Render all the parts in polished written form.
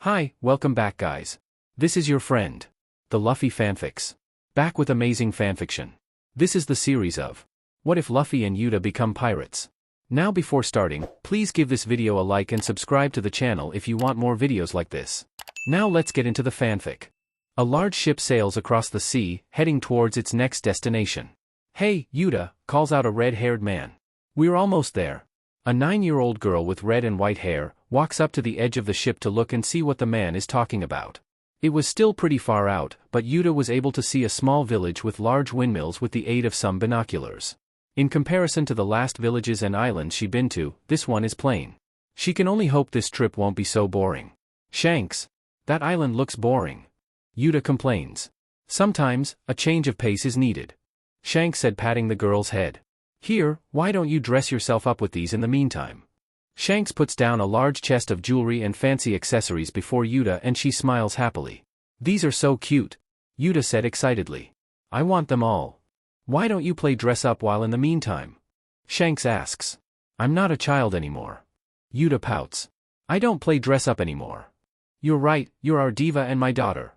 Hi, welcome back guys. This is your friend, the Luffy fanfics. Back with amazing fanfiction. This is the series of What if Luffy and Uta become pirates? Now before starting, please give this video a like and subscribe to the channel if you want more videos like this. Now let's get into the fanfic. A large ship sails across the sea, heading towards its next destination. Hey, Uta, calls out a red-haired man. We're almost there. A 9-year-old girl with red and white hair walks up to the edge of the ship to look and see what the man is talking about. It was still pretty far out, but Uta was able to see a small village with large windmills with the aid of some binoculars. In comparison to the last villages and islands she'd been to, this one is plain. She can only hope this trip won't be so boring. Shanks, that island looks boring. Uta complains. Sometimes, a change of pace is needed. Shanks said, patting the girl's head. Here, why don't you dress yourself up with these in the meantime? Shanks puts down a large chest of jewelry and fancy accessories before Uta and she smiles happily. These are so cute, Uta said excitedly. I want them all. Why don't you play dress up while in the meantime? Shanks asks. I'm not a child anymore. Uta pouts. I don't play dress up anymore. You're right, you're our diva and my daughter.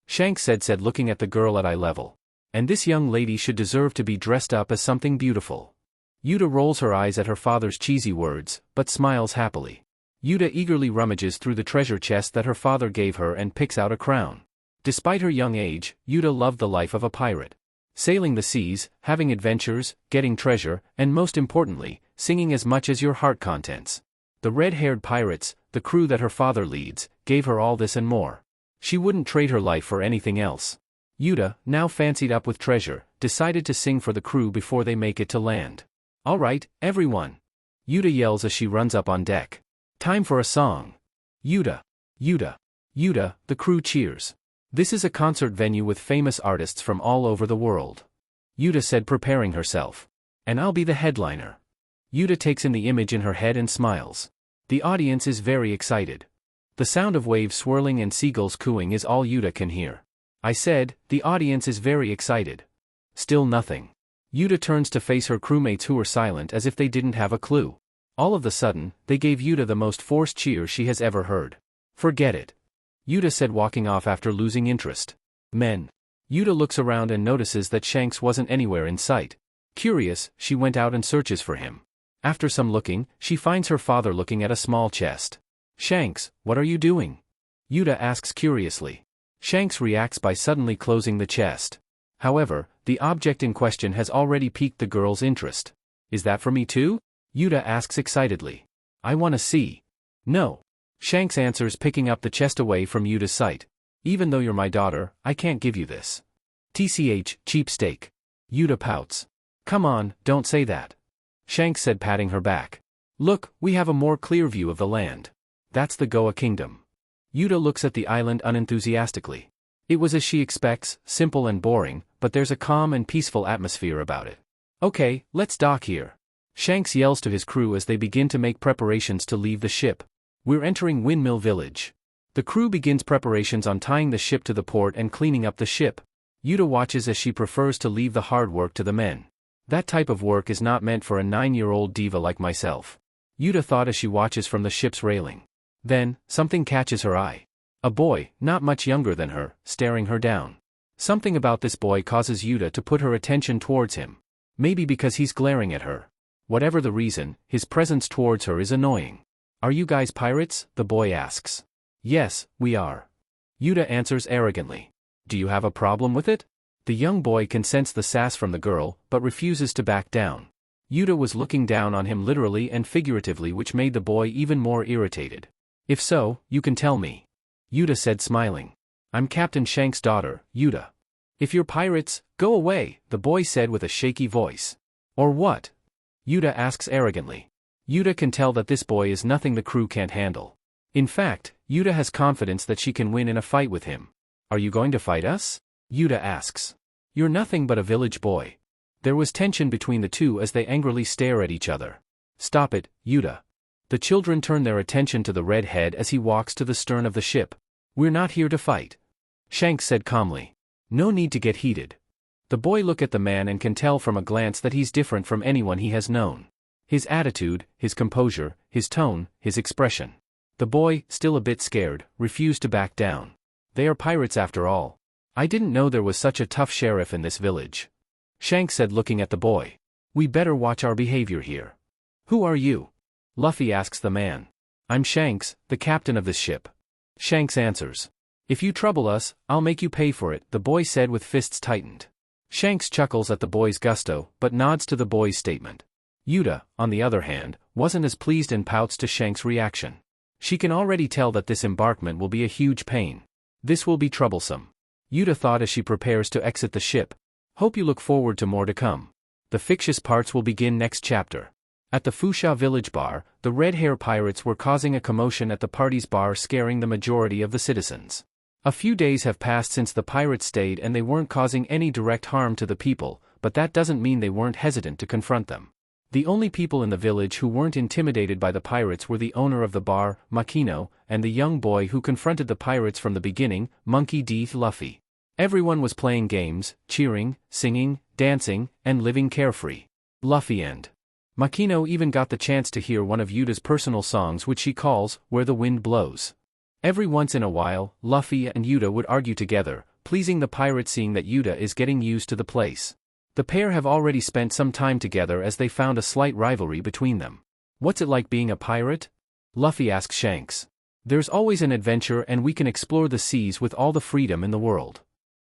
Shanks said looking at the girl at eye level. And this young lady should deserve to be dressed up as something beautiful. Uta rolls her eyes at her father's cheesy words, but smiles happily. Uta eagerly rummages through the treasure chest that her father gave her and picks out a crown. Despite her young age, Uta loved the life of a pirate. Sailing the seas, having adventures, getting treasure, and most importantly, singing as much as your heart contents. The red-haired pirates, the crew that her father leads, gave her all this and more. She wouldn't trade her life for anything else. Uta, now fancied up with treasure, decided to sing for the crew before they make it to land. All right, everyone. Uta yells as she runs up on deck. Time for a song. Uta, Uta, Uta, the crew cheers. This is a concert venue with famous artists from all over the world. Uta said, preparing herself. And I'll be the headliner. Uta takes in the image in her head and smiles. The audience is very excited. The sound of waves swirling and seagulls cooing is all Uta can hear. I said, the audience is very excited. Still nothing. Uta turns to face her crewmates who were silent as if they didn't have a clue. All of a sudden, they gave Uta the most forced cheer she has ever heard. Forget it. Uta said, walking off after losing interest. Men. Uta looks around and notices that Shanks wasn't anywhere in sight. Curious, she went out and searches for him. After some looking, she finds her father looking at a small chest. Shanks, what are you doing? Uta asks curiously. Shanks reacts by suddenly closing the chest. However, the object in question has already piqued the girl's interest. Is that for me too? Uta asks excitedly. I want to see. No. Shanks answers, picking up the chest away from Uta's sight. Even though you're my daughter, I can't give you this. TCH, cheap steak. Uta pouts. Come on, don't say that. Shanks said, patting her back. Look, we have a more clear view of the land. That's the Goa Kingdom. Uta looks at the island unenthusiastically. It was as she expects, simple and boring, but there's a calm and peaceful atmosphere about it. Okay, let's dock here. Shanks yells to his crew as they begin to make preparations to leave the ship. We're entering Windmill Village. The crew begins preparations on tying the ship to the port and cleaning up the ship. Uta watches as she prefers to leave the hard work to the men. That type of work is not meant for a 9-year-old diva like myself. Uta thought as she watches from the ship's railing. Then, something catches her eye. A boy, not much younger than her, staring her down. Something about this boy causes Uta to put her attention towards him. Maybe because he's glaring at her. Whatever the reason, his presence towards her is annoying. Are you guys pirates? The boy asks. Yes, we are. Uta answers arrogantly. Do you have a problem with it? The young boy can sense the sass from the girl, but refuses to back down. Uta was looking down on him literally and figuratively, which made the boy even more irritated. If so, you can tell me. Uta said, smiling. I'm Captain Shanks' daughter, Uta. If you're pirates, go away, the boy said with a shaky voice. Or what? Uta asks arrogantly. Uta can tell that this boy is nothing the crew can't handle. In fact, Uta has confidence that she can win in a fight with him. Are you going to fight us? Uta asks. You're nothing but a village boy. There was tension between the two as they angrily stare at each other. Stop it, Uta. The children turn their attention to the redhead as he walks to the stern of the ship. We're not here to fight. Shanks said calmly. No need to get heated. The boy looks at the man and can tell from a glance that he's different from anyone he has known. His attitude, his composure, his tone, his expression. The boy, still a bit scared, refused to back down. They are pirates after all. I didn't know there was such a tough sheriff in this village. Shanks said, looking at the boy. We better watch our behavior here. Who are you? Luffy asks the man. I'm Shanks, the captain of this ship. Shanks answers. If you trouble us, I'll make you pay for it, the boy said with fists tightened. Shanks chuckles at the boy's gusto, but nods to the boy's statement. Uta, on the other hand, wasn't as pleased and pouts to Shanks' reaction. She can already tell that this embarkment will be a huge pain. This will be troublesome. Uta thought as she prepares to exit the ship. Hope you look forward to more to come. The fictitious parts will begin next chapter. At the Fusha village bar, the red-hair pirates were causing a commotion at the party's bar, scaring the majority of the citizens. A few days have passed since the pirates stayed and they weren't causing any direct harm to the people, but that doesn't mean they weren't hesitant to confront them. The only people in the village who weren't intimidated by the pirates were the owner of the bar, Makino, and the young boy who confronted the pirates from the beginning, Monkey D. Luffy. Everyone was playing games, cheering, singing, dancing, and living carefree. Luffy and Makino even got the chance to hear one of Uta's personal songs, which she calls, Where the Wind Blows. Every once in a while, Luffy and Uta would argue together, pleasing the pirate, seeing that Uta is getting used to the place. The pair have already spent some time together as they found a slight rivalry between them. What's it like being a pirate? Luffy asks Shanks. There's always an adventure and we can explore the seas with all the freedom in the world.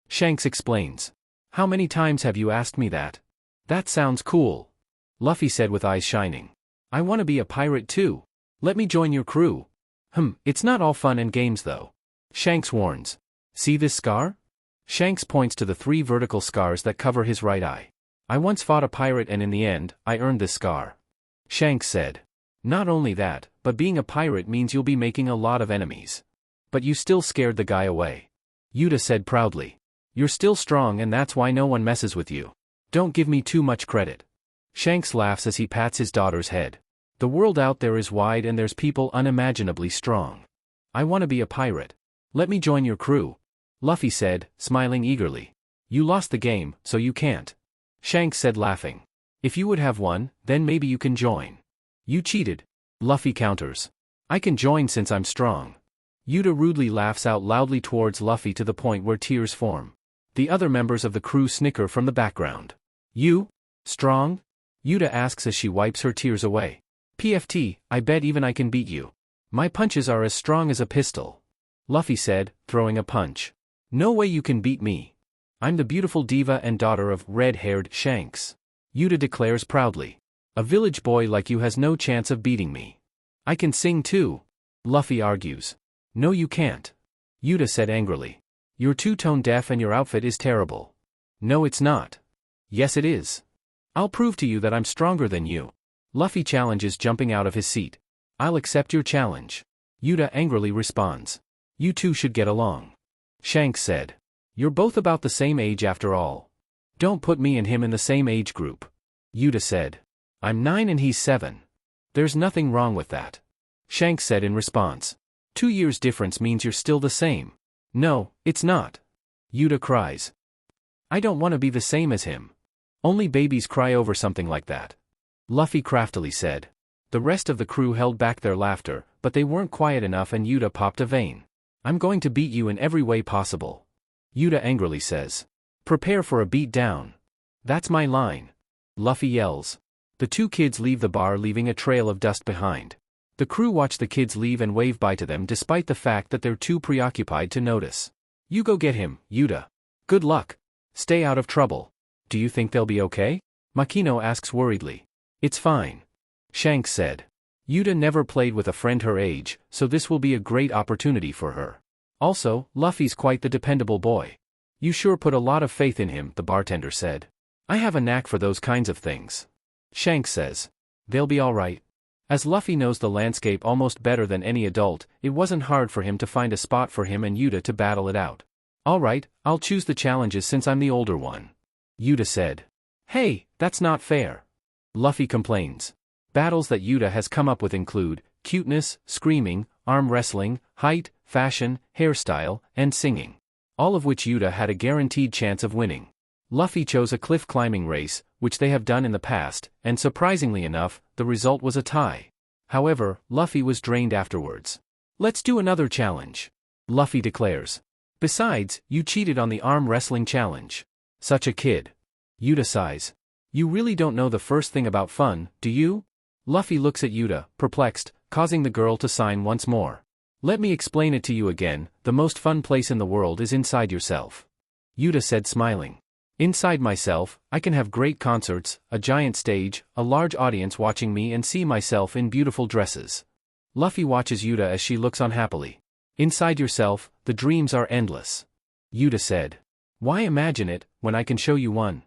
Shanks explains. How many times have you asked me that? That sounds cool. Luffy said with eyes shining. I want to be a pirate too. Let me join your crew. It's not all fun and games though. Shanks warns. See this scar? Shanks points to the 3 vertical scars that cover his right eye. I once fought a pirate and in the end, I earned this scar. Shanks said. Not only that, but being a pirate means you'll be making a lot of enemies. But you still scared the guy away. Uta said proudly. You're still strong and that's why no one messes with you. Don't give me too much credit. Shanks laughs as he pats his daughter's head. The world out there is wide and there's people unimaginably strong. I want to be a pirate. Let me join your crew. Luffy said, smiling eagerly. You lost the game, so you can't. Shanks said, laughing. If you would have won, then maybe you can join. You cheated. Luffy counters. I can join since I'm strong. Uta rudely laughs out loudly towards Luffy to the point where tears form. The other members of the crew snicker from the background. You? Strong? Uta asks as she wipes her tears away. PFT, I bet even I can beat you. My punches are as strong as a pistol. Luffy said, throwing a punch. No way you can beat me. I'm the beautiful diva and daughter of red-haired Shanks. Uta declares proudly. A village boy like you has no chance of beating me. I can sing too. Luffy argues. No you can't. Uta said angrily. You're two-tone deaf and your outfit is terrible. No it's not. Yes it is. I'll prove to you that I'm stronger than you. Luffy challenges, jumping out of his seat. I'll accept your challenge. Uta angrily responds. You two should get along. Shanks said. You're both about the same age after all. Don't put me and him in the same age group. Uta said. I'm 9 and he's 7. There's nothing wrong with that. Shanks said in response. 2 years difference means you're still the same. No, it's not. Uta cries. I don't want to be the same as him. Only babies cry over something like that. Luffy craftily said. The rest of the crew held back their laughter, but they weren't quiet enough and Uta popped a vein. I'm going to beat you in every way possible. Uta angrily says. Prepare for a beat down. That's my line. Luffy yells. The 2 kids leave the bar, leaving a trail of dust behind. The crew watch the kids leave and wave bye to them despite the fact that they're too preoccupied to notice. You go get him, Uta. Good luck. Stay out of trouble. Do you think they'll be okay? Makino asks worriedly. It's fine. Shanks said. Uta never played with a friend her age, so this will be a great opportunity for her. Also, Luffy's quite the dependable boy. You sure put a lot of faith in him, the bartender said. I have a knack for those kinds of things. Shanks says. They'll be all right. As Luffy knows the landscape almost better than any adult, it wasn't hard for him to find a spot for him and Uta to battle it out. All right, I'll choose the challenges since I'm the older one. Uta said. Hey, that's not fair. Luffy complains. Battles that Uta has come up with include cuteness, screaming, arm wrestling, height, fashion, hairstyle, and singing. All of which Uta had a guaranteed chance of winning. Luffy chose a cliff climbing race, which they have done in the past, and surprisingly enough, the result was a tie. However, Luffy was drained afterwards. Let's do another challenge. Luffy declares. Besides, you cheated on the arm wrestling challenge. Such a kid. Uta sighs. You really don't know the first thing about fun, do you? Luffy looks at Uta, perplexed, causing the girl to sign once more. Let me explain it to you again, the most fun place in the world is inside yourself. Uta said smiling. Inside myself, I can have great concerts, a giant stage, a large audience watching me and see myself in beautiful dresses. Luffy watches Uta as she looks unhappily. Inside yourself, the dreams are endless. Uta said. Why imagine it, when I can show you one?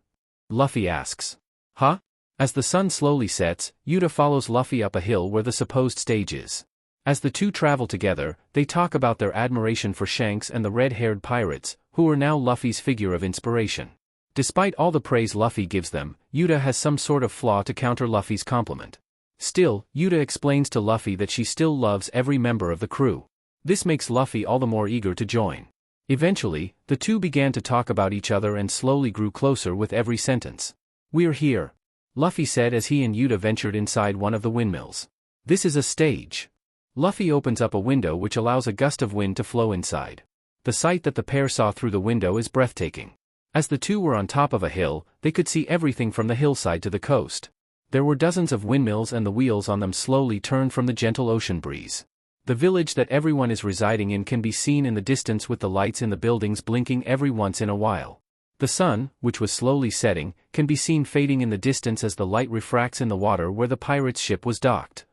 Luffy asks. Huh? As the sun slowly sets, Uta follows Luffy up a hill where the supposed stage is. As the two travel together, they talk about their admiration for Shanks and the red-haired pirates, who are now Luffy's figure of inspiration. Despite all the praise Luffy gives them, Uta has some sort of flaw to counter Luffy's compliment. Still, Uta explains to Luffy that she still loves every member of the crew. This makes Luffy all the more eager to join. Eventually, the two began to talk about each other and slowly grew closer with every sentence. We're here, Luffy said as he and Uta ventured inside one of the windmills. This is a stage. Luffy opens up a window which allows a gust of wind to flow inside. The sight that the pair saw through the window is breathtaking. As the two were on top of a hill, they could see everything from the hillside to the coast. There were dozens of windmills and the wheels on them slowly turned from the gentle ocean breeze. The village that everyone is residing in can be seen in the distance with the lights in the buildings blinking every once in a while. The sun, which was slowly setting, can be seen fading in the distance as the light refracts in the water where the pirate's ship was docked.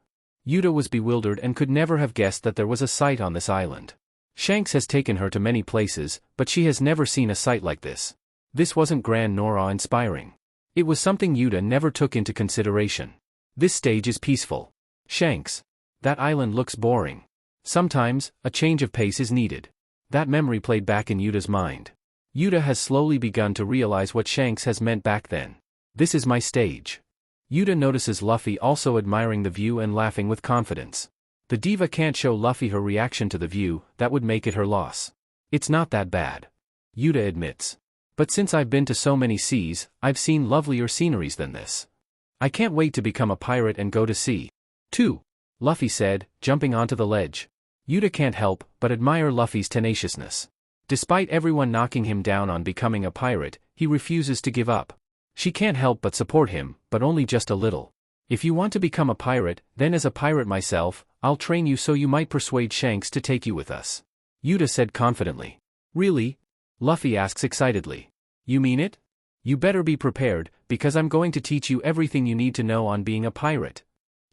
Uta was bewildered and could never have guessed that there was a sight on this island. Shanks has taken her to many places, but she has never seen a sight like this. This wasn't grand nor awe-inspiring. It was something Uta never took into consideration. This stage is peaceful. Shanks. That island looks boring. Sometimes, a change of pace is needed. That memory played back in Uta's mind. Uta has slowly begun to realize what Shanks has meant back then. This is my stage. Uta notices Luffy also admiring the view and laughing with confidence. The diva can't show Luffy her reaction to the view, that would make it her loss. It's not that bad. Uta admits. But since I've been to so many seas, I've seen lovelier sceneries than this. I can't wait to become a pirate and go to sea. 2. Luffy said, jumping onto the ledge. Uta can't help but admire Luffy's tenaciousness. Despite everyone knocking him down on becoming a pirate, he refuses to give up. She can't help but support him, but only just a little. If you want to become a pirate, then as a pirate myself, I'll train you so you might persuade Shanks to take you with us. Uta said confidently. Really? Luffy asks excitedly. You mean it? You better be prepared, because I'm going to teach you everything you need to know on being a pirate.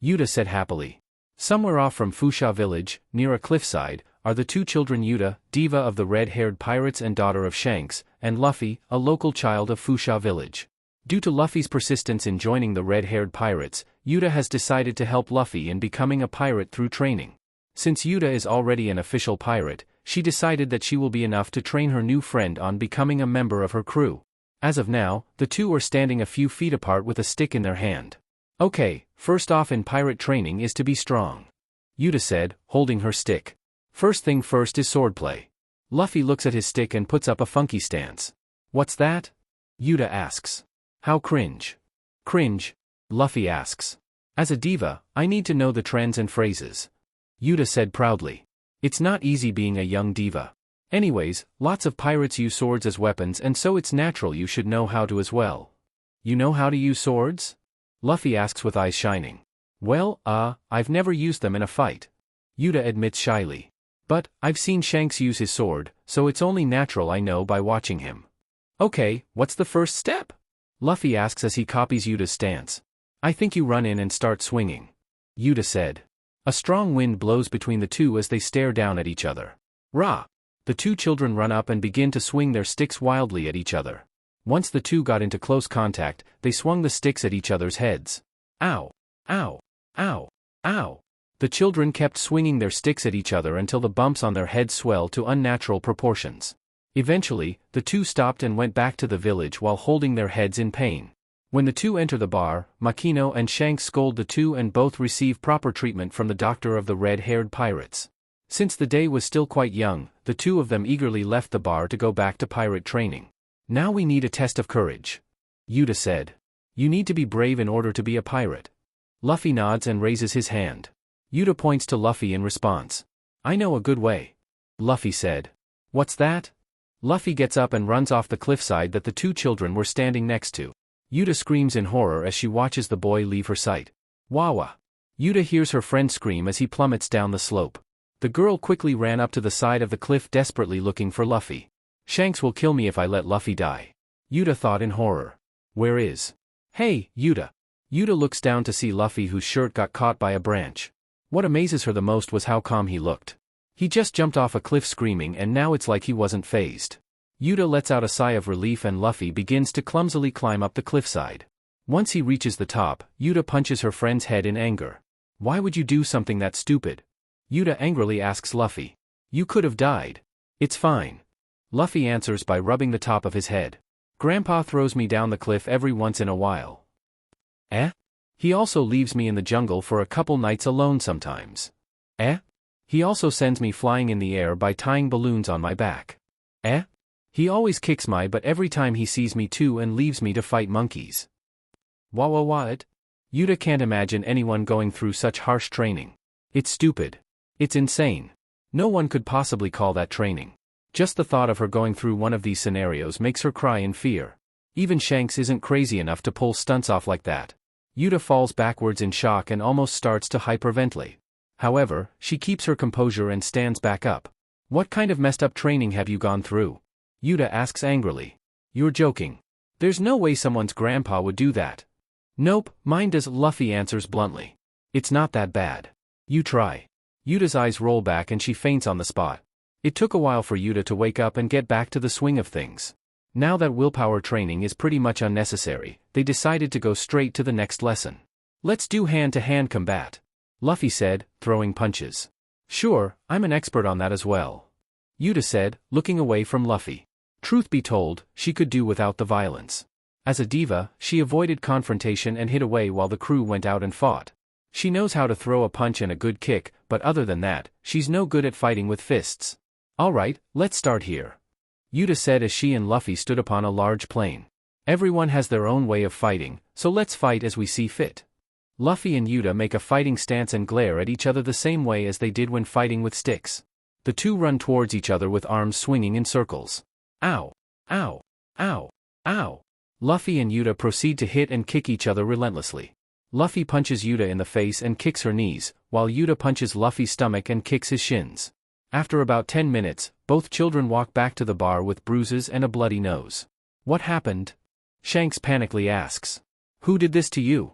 Uta said happily. Somewhere off from Fusha village, near a cliffside, are the two children Uta, diva of the red-haired pirates and daughter of Shanks, and Luffy, a local child of Fusha village. Due to Luffy's persistence in joining the red-haired pirates, Uta has decided to help Luffy in becoming a pirate through training. Since Uta is already an official pirate, she decided that she will be enough to train her new friend on becoming a member of her crew. As of now, the two are standing a few feet apart with a stick in their hand. Okay, first off in pirate training is to be strong. Uta said, holding her stick. First thing first is swordplay. Luffy looks at his stick and puts up a funky stance. What's that? Uta asks. How cringe. Cringe? Luffy asks. As a diva, I need to know the trends and phrases. Uta said proudly. It's not easy being a young diva. Anyways, lots of pirates use swords as weapons and so it's natural you should know how to as well. You know how to use swords? Luffy asks with eyes shining. Well, I've never used them in a fight. Uta admits shyly. But, I've seen Shanks use his sword, so it's only natural I know by watching him. Okay, what's the first step? Luffy asks as he copies Uta's stance. I think you run in and start swinging. Uta said. A strong wind blows between the two as they stare down at each other. Rah! The two children run up and begin to swing their sticks wildly at each other. Once the two got into close contact, they swung the sticks at each other's heads. Ow! Ow! Ow! Ow! The children kept swinging their sticks at each other until the bumps on their heads swelled to unnatural proportions. Eventually, the two stopped and went back to the village while holding their heads in pain. When the two enter the bar, Makino and Shanks scold the two and both receive proper treatment from the doctor of the red-haired pirates. Since the day was still quite young, the two of them eagerly left the bar to go back to pirate training. Now we need a test of courage. Uta said. You need to be brave in order to be a pirate. Luffy nods and raises his hand. Uta points to Luffy in response. I know a good way. Luffy said. What's that? Luffy gets up and runs off the cliffside that the two children were standing next to. Uta screams in horror as she watches the boy leave her sight. Wawa. Uta hears her friend scream as he plummets down the slope. The girl quickly ran up to the side of the cliff desperately looking for Luffy. Shanks will kill me if I let Luffy die. Uta thought in horror. Where is? Hey, Uta. Uta looks down to see Luffy whose shirt got caught by a branch. What amazes her the most was how calm he looked. He just jumped off a cliff screaming and now it's like he wasn't fazed. Uta lets out a sigh of relief and Luffy begins to clumsily climb up the cliffside. Once he reaches the top, Uta punches her friend's head in anger. Why would you do something that stupid? Uta angrily asks Luffy. You could have died. It's fine. Luffy answers by rubbing the top of his head. Grandpa throws me down the cliff every once in a while. Eh? He also leaves me in the jungle for a couple nights alone sometimes. Eh? He also sends me flying in the air by tying balloons on my back. Eh? He always kicks my butt every time he sees me too and leaves me to fight monkeys. What? Uta can't imagine anyone going through such harsh training. It's stupid. It's insane. No one could possibly call that training. Just the thought of her going through one of these scenarios makes her cry in fear. Even Shanks isn't crazy enough to pull stunts off like that. Uta falls backwards in shock and almost starts to hyperventilate. However, she keeps her composure and stands back up. What kind of messed up training have you gone through? Uta asks angrily. You're joking. There's no way someone's grandpa would do that. Nope, mine does, Luffy answers bluntly. It's not that bad. You try. Uta's eyes roll back and she faints on the spot. It took a while for Uta to wake up and get back to the swing of things. Now that willpower training is pretty much unnecessary, they decided to go straight to the next lesson. Let's do hand-to-hand combat. Luffy said, throwing punches. Sure, I'm an expert on that as well. Uta said, looking away from Luffy. Truth be told, she could do without the violence. As a diva, she avoided confrontation and hid away while the crew went out and fought. She knows how to throw a punch and a good kick, but other than that, she's no good at fighting with fists. Alright, let's start here. Uta said as she and Luffy stood upon a large plain. Everyone has their own way of fighting, so let's fight as we see fit. Luffy and Uta make a fighting stance and glare at each other the same way as they did when fighting with sticks. The two run towards each other with arms swinging in circles. Ow! Ow! Ow! Ow! Luffy and Uta proceed to hit and kick each other relentlessly. Luffy punches Uta in the face and kicks her knees, while Uta punches Luffy's stomach and kicks his shins. After about 10 minutes, both children walk back to the bar with bruises and a bloody nose. What happened? Shanks panically asks. Who did this to you?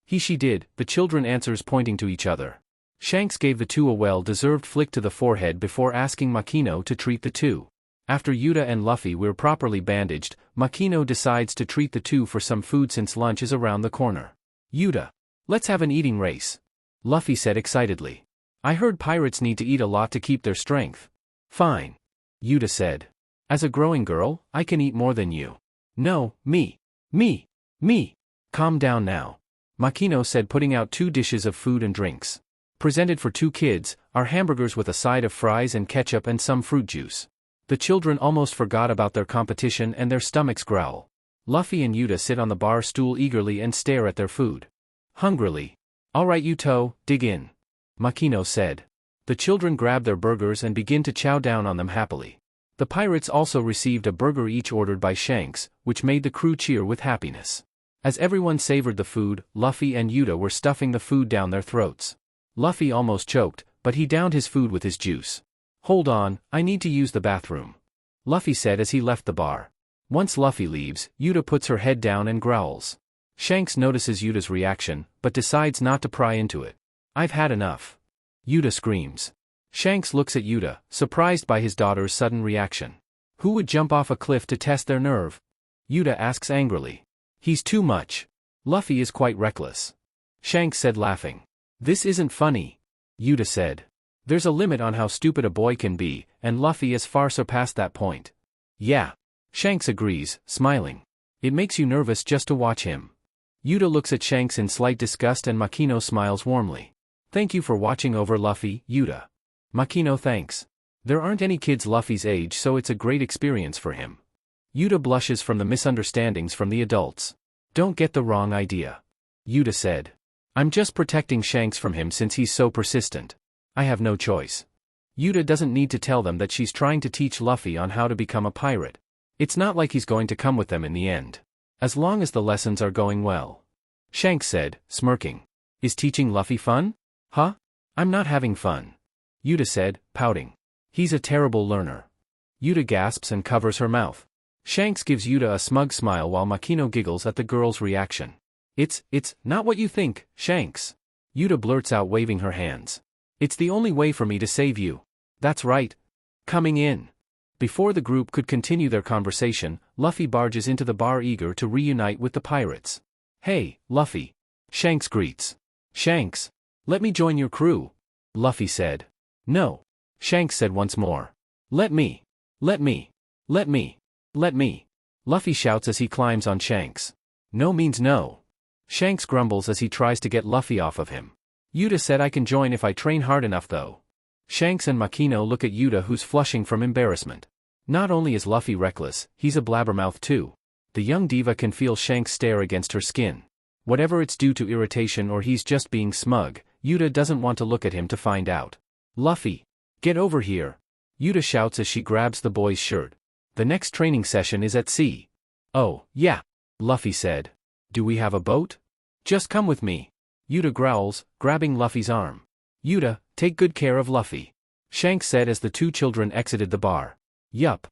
She did, the children answers pointing to each other. Shanks gave the two a well-deserved flick to the forehead before asking Makino to treat the two. After Uta and Luffy were properly bandaged, Makino decides to treat the two for some food since lunch is around the corner. Uta, let's have an eating race. Luffy said excitedly. I heard pirates need to eat a lot to keep their strength. Fine. Uta said. As a growing girl, I can eat more than you. No, me. Calm down now. Makino said putting out 2 dishes of food and drinks. Presented for 2 kids, are hamburgers with a side of fries and ketchup and some fruit juice. The children almost forgot about their competition and their stomachs growl. Luffy and Uta sit on the bar stool eagerly and stare at their food. Hungrily. Alright Uto, dig in. Makino said. The children grab their burgers and begin to chow down on them happily. The pirates also received a burger each ordered by Shanks, which made the crew cheer with happiness. As everyone savored the food, Luffy and Uta were stuffing the food down their throats. Luffy almost choked, but he downed his food with his juice. Hold on, I need to use the bathroom. Luffy said as he left the bar. Once Luffy leaves, Uta puts her head down and growls. Shanks notices Uta's reaction, but decides not to pry into it. I've had enough. Uta screams. Shanks looks at Uta, surprised by his daughter's sudden reaction. Who would jump off a cliff to test their nerve? Uta asks angrily. He's too much. Luffy is quite reckless. Shanks said laughing. This isn't funny. Uta said. There's a limit on how stupid a boy can be, and Luffy has far surpassed that point. Yeah. Shanks agrees, smiling. It makes you nervous just to watch him. Uta looks at Shanks in slight disgust and Makino smiles warmly. Thank you for watching over Luffy, Uta. Makino thanks. There aren't any kids Luffy's age so it's a great experience for him. Uta blushes from the misunderstandings from the adults. Don't get the wrong idea. Uta said. I'm just protecting Shanks from him since he's so persistent. I have no choice. Uta doesn't need to tell them that she's trying to teach Luffy on how to become a pirate. It's not like he's going to come with them in the end. As long as the lessons are going well. Shanks said, smirking. Is teaching Luffy fun? Huh? I'm not having fun. Uta said, pouting. He's a terrible learner. Uta gasps and covers her mouth. Shanks gives Uta a smug smile while Makino giggles at the girl's reaction. It's not what you think, Shanks. Uta blurts out waving her hands. It's the only way for me to save you. That's right. Coming in. Before the group could continue their conversation, Luffy barges into the bar eager to reunite with the pirates. Hey, Luffy. Shanks greets. Shanks. Let me join your crew. Luffy said. No. Shanks said once more. Let me. Let me. Let me. Let me. Luffy shouts as he climbs on Shanks. No means no. Shanks grumbles as he tries to get Luffy off of him. Uta said I can join if I train hard enough though. Shanks and Makino look at Uta who's flushing from embarrassment. Not only is Luffy reckless, he's a blabbermouth too. The young diva can feel Shanks' stare against her skin. Whatever it's due to irritation or he's just being smug, Uta doesn't want to look at him to find out. Luffy. Get over here. Uta shouts as she grabs the boy's shirt. The next training session is at sea. Oh, yeah. Luffy said. Do we have a boat? Just come with me. Uta growls, grabbing Luffy's arm. Uta, take good care of Luffy. Shanks said as the two children exited the bar. Yup.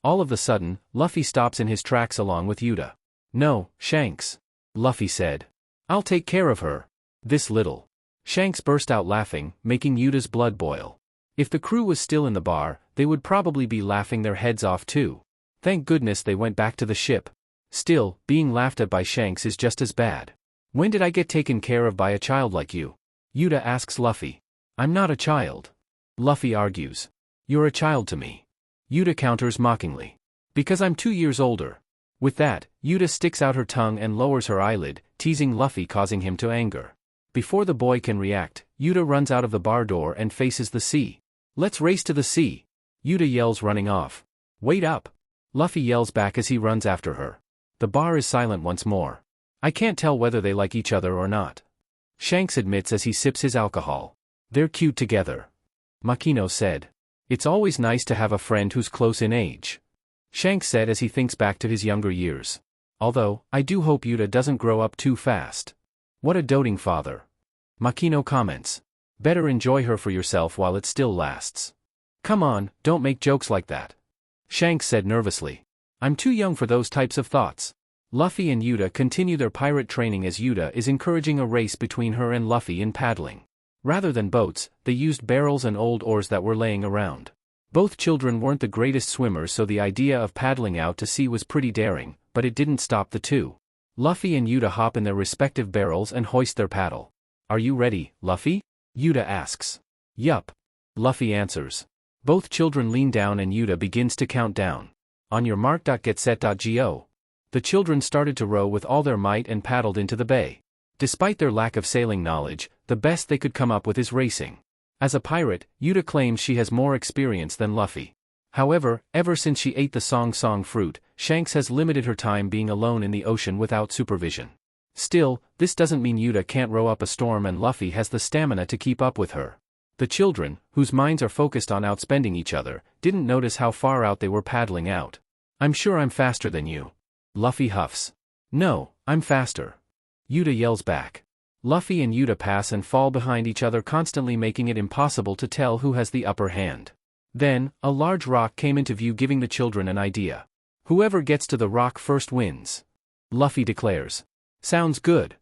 All of a sudden, Luffy stops in his tracks along with Uta. No, Shanks. Luffy said. I'll take care of her. This little. Shanks burst out laughing, making Uta's blood boil. If the crew was still in the bar, they would probably be laughing their heads off too. Thank goodness they went back to the ship. Still, being laughed at by Shanks is just as bad. When did I get taken care of by a child like you? Uta asks Luffy. I'm not a child. Luffy argues. You're a child to me. Uta counters mockingly. Because I'm 2 years older. With that, Uta sticks out her tongue and lowers her eyelid, teasing Luffy causing him to anger. Before the boy can react, Uta runs out of the bar door and faces the sea. Let's race to the sea. Uta yells running off. Wait up. Luffy yells back as he runs after her. The bar is silent once more. I can't tell whether they like each other or not. Shanks admits as he sips his alcohol. They're cute together. Makino said. It's always nice to have a friend who's close in age. Shanks said as he thinks back to his younger years. Although, I do hope Uta doesn't grow up too fast. What a doting father. Makino comments. Better enjoy her for yourself while it still lasts. Come on, don't make jokes like that. Shanks said nervously. I'm too young for those types of thoughts. Luffy and Uta continue their pirate training as Uta is encouraging a race between her and Luffy in paddling. Rather than boats, they used barrels and old oars that were laying around. Both children weren't the greatest swimmers, so the idea of paddling out to sea was pretty daring, but it didn't stop the two. Luffy and Uta hop in their respective barrels and hoist their paddle. Are you ready, Luffy? Uta asks. Yup. Luffy answers. Both children lean down and Uta begins to count down. On your mark. Get set. Go. The children started to row with all their might and paddled into the bay. Despite their lack of sailing knowledge, the best they could come up with is racing. As a pirate, Uta claims she has more experience than Luffy. However, ever since she ate the song fruit, Shanks has limited her time being alone in the ocean without supervision. Still, this doesn't mean Uta can't row up a storm and Luffy has the stamina to keep up with her. The children, whose minds are focused on outspending each other, didn't notice how far out they were paddling out. I'm sure I'm faster than you. Luffy huffs. No, I'm faster. Uta yells back. Luffy and Uta pass and fall behind each other, constantly making it impossible to tell who has the upper hand. Then, a large rock came into view, giving the children an idea. Whoever gets to the rock first wins. Luffy declares. Sounds good.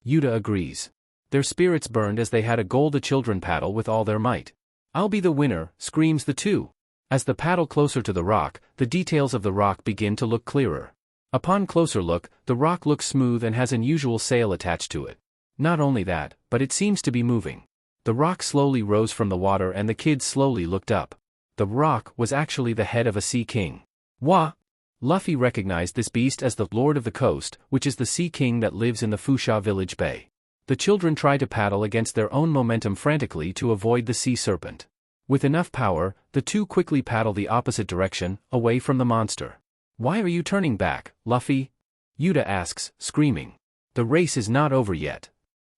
Uta agrees. Their spirits burned as they had a goal. The children paddle with all their might. I'll be the winner, screams the two. As the paddle closer to the rock, the details of the rock begin to look clearer. Upon closer look, the rock looks smooth and has unusual sail attached to it. Not only that, but it seems to be moving. The rock slowly rose from the water and the kids slowly looked up. The rock was actually the head of a sea king. Wah! Luffy recognized this beast as the Lord of the Coast, which is the sea king that lives in the Fusha village bay. The children try to paddle against their own momentum frantically to avoid the sea serpent. With enough power, the two quickly paddle the opposite direction, away from the monster. Why are you turning back, Luffy? Uta asks, screaming. The race is not over yet.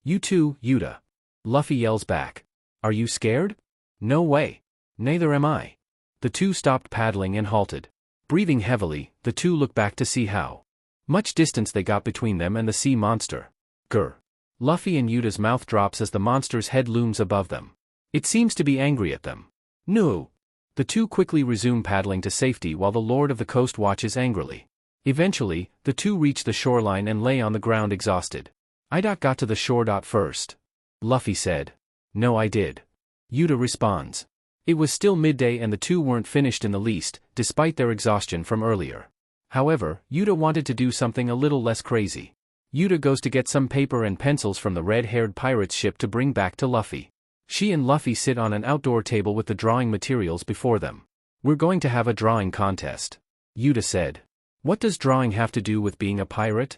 You too, Uta. Luffy yells back. Are you scared? No way. Neither am I. The two stopped paddling and halted. Breathing heavily, the two looked back to see how much distance they got between them and the sea monster. Grr. Luffy and Uta's mouth drops as the monster's head looms above them. It seems to be angry at them. No. The two quickly resume paddling to safety while the Lord of the Coast watches angrily. Eventually, the two reach the shoreline and lay on the ground exhausted. I got to the shore first. Luffy said. No, I did. Uta responds. It was still midday and the two weren't finished in the least, despite their exhaustion from earlier. However, Uta wanted to do something a little less crazy. Uta goes to get some paper and pencils from the red-haired pirate's ship to bring back to Luffy. She and Luffy sit on an outdoor table with the drawing materials before them. We're going to have a drawing contest. Uta said. What does drawing have to do with being a pirate?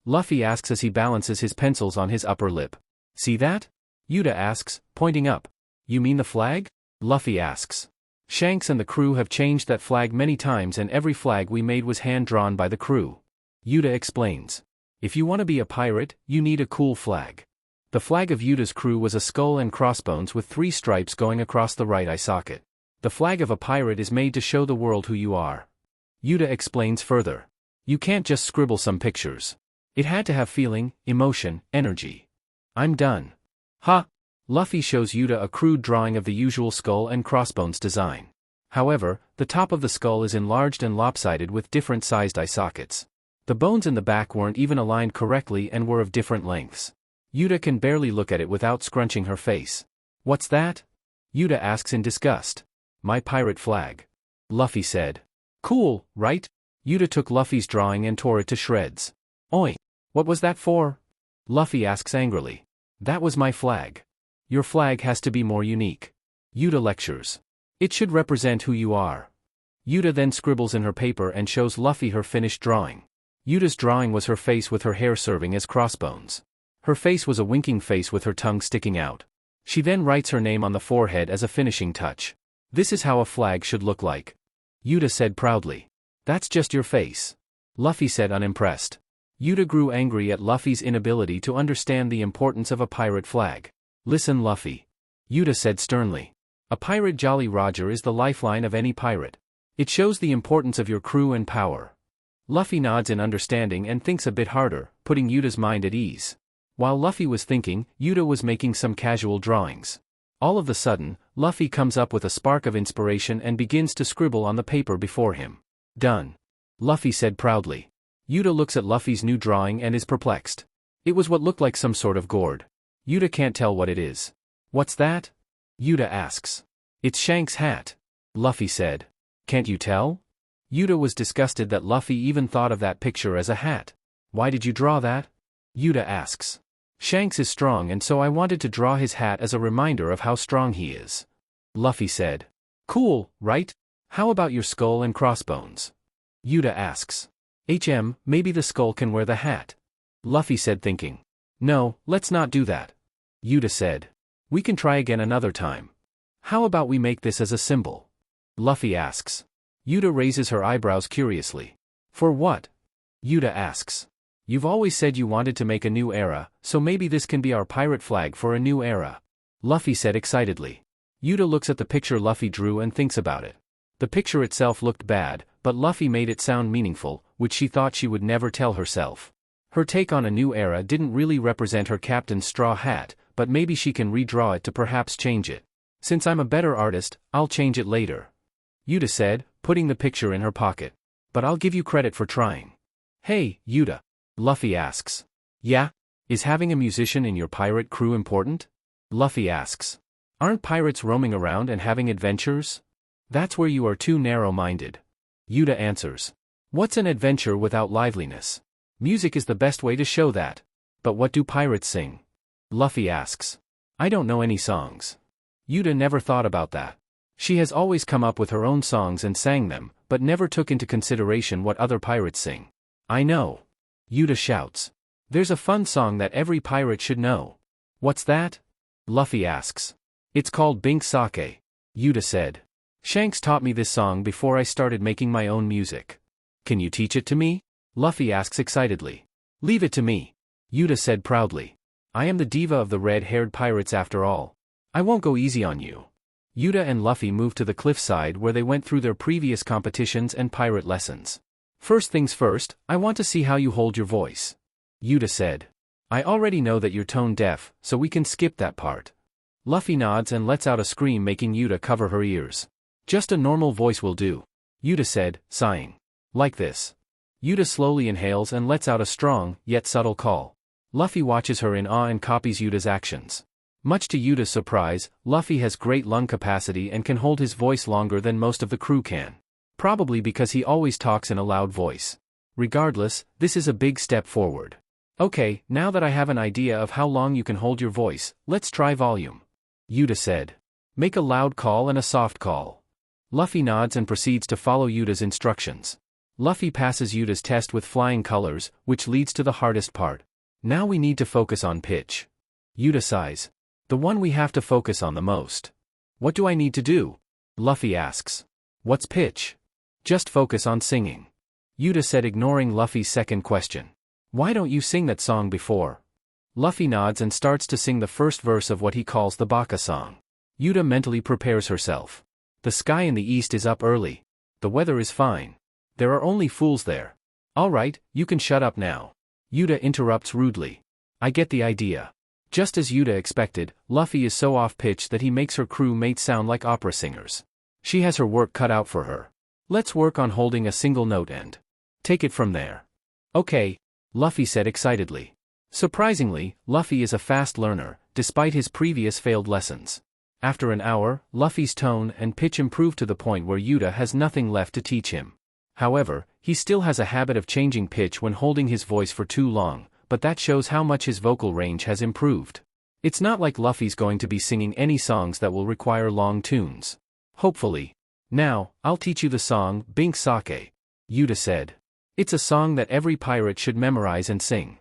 Luffy asks as he balances his pencils on his upper lip. See that? Uta asks, pointing up. You mean the flag? Luffy asks. Shanks and the crew have changed that flag many times and every flag we made was hand-drawn by the crew. Uta explains. If you want to be a pirate, you need a cool flag. The flag of Uta's crew was a skull and crossbones with 3 stripes going across the right eye socket. The flag of a pirate is made to show the world who you are. Uta explains further. You can't just scribble some pictures. It had to have feeling, emotion, energy. I'm done. Ha! Luffy shows Uta a crude drawing of the usual skull and crossbones design. However, the top of the skull is enlarged and lopsided with different sized eye sockets. The bones in the back weren't even aligned correctly and were of different lengths. Uta can barely look at it without scrunching her face. What's that? Uta asks in disgust. My pirate flag. Luffy said. Cool, right? Uta took Luffy's drawing and tore it to shreds. Oi! What was that for? Luffy asks angrily. That was my flag. Your flag has to be more unique. Uta lectures. It should represent who you are. Uta then scribbles in her paper and shows Luffy her finished drawing. Uta's drawing was her face with her hair serving as crossbones. Her face was a winking face with her tongue sticking out. She then writes her name on the forehead as a finishing touch. This is how a flag should look like. Uta said proudly. That's just your face. Luffy said unimpressed. Uta grew angry at Luffy's inability to understand the importance of a pirate flag. Listen, Luffy. Uta said sternly. A pirate Jolly Roger is the lifeline of any pirate. It shows the importance of your crew and power. Luffy nods in understanding and thinks a bit harder, putting Uta's mind at ease. While Luffy was thinking, Uta was making some casual drawings. All of a sudden, Luffy comes up with a spark of inspiration and begins to scribble on the paper before him. Done. Luffy said proudly. Uta looks at Luffy's new drawing and is perplexed. It was what looked like some sort of gourd. Uta can't tell what it is. What's that? Uta asks. It's Shank's hat. Luffy said. Can't you tell? Uta was disgusted that Luffy even thought of that picture as a hat. Why did you draw that? Uta asks. Shanks is strong and so I wanted to draw his hat as a reminder of how strong he is. Luffy said. Cool, right? How about your skull and crossbones? Uta asks. Maybe the skull can wear the hat. Luffy said thinking. No, let's not do that. Uta said. We can try again another time. How about we make this as a symbol? Luffy asks. Uta raises her eyebrows curiously. For what? Uta asks. You've always said you wanted to make a new era, so maybe this can be our pirate flag for a new era. Luffy said excitedly. Uta looks at the picture Luffy drew and thinks about it. The picture itself looked bad, but Luffy made it sound meaningful, which she thought she would never tell herself. Her take on a new era didn't really represent her captain's straw hat, but maybe she can redraw it to perhaps change it. Since I'm a better artist, I'll change it later. Uta said, putting the picture in her pocket. But I'll give you credit for trying. Hey, Uta. Luffy asks. Yeah? Is having a musician in your pirate crew important? Luffy asks. Aren't pirates roaming around and having adventures? That's where you are too narrow-minded. Uta answers. What's an adventure without liveliness? Music is the best way to show that. But what do pirates sing? Luffy asks. I don't know any songs. Uta never thought about that. She has always come up with her own songs and sang them, but never took into consideration what other pirates sing. I know. Uta shouts. There's a fun song that every pirate should know. What's that? Luffy asks. It's called Bink Sake. Uta said. Shanks taught me this song before I started making my own music. Can you teach it to me? Luffy asks excitedly. Leave it to me. Uta said proudly. I am the diva of the red-haired pirates after all. I won't go easy on you. Uta and Luffy moved to the cliffside where they went through their previous competitions and pirate lessons. First things first, I want to see how you hold your voice. Uta said. I already know that you're tone deaf, so we can skip that part. Luffy nods and lets out a scream, making Uta cover her ears. Just a normal voice will do. Uta said, sighing. Like this. Uta slowly inhales and lets out a strong, yet subtle call. Luffy watches her in awe and copies Uta's actions. Much to Uta's surprise, Luffy has great lung capacity and can hold his voice longer than most of the crew can. Probably because he always talks in a loud voice. Regardless, this is a big step forward. Okay, now that I have an idea of how long you can hold your voice, let's try volume. Uta said. Make a loud call and a soft call. Luffy nods and proceeds to follow Uta's instructions. Luffy passes Uta's test with flying colors, which leads to the hardest part. Now we need to focus on pitch. Uta sighs. The one we have to focus on the most. What do I need to do? Luffy asks. What's pitch? Just focus on singing. Uta said, ignoring Luffy's second question. Why don't you sing that song before? Luffy nods and starts to sing the first verse of what he calls the Baka song. Uta mentally prepares herself. The sky in the east is up early. The weather is fine. There are only fools there. Alright, you can shut up now. Uta interrupts rudely. I get the idea. Just as Uta expected, Luffy is so off-pitch that he makes her crewmates sound like opera singers. She has her work cut out for her. Let's work on holding a single note and take it from there. Okay, Luffy said excitedly. Surprisingly, Luffy is a fast learner, despite his previous failed lessons. After an hour, Luffy's tone and pitch improve to the point where Uta has nothing left to teach him. However, he still has a habit of changing pitch when holding his voice for too long, but that shows how much his vocal range has improved. It's not like Luffy's going to be singing any songs that will require long tunes. Hopefully. Now, I'll teach you the song, Bink Sake. Uta said. It's a song that every pirate should memorize and sing.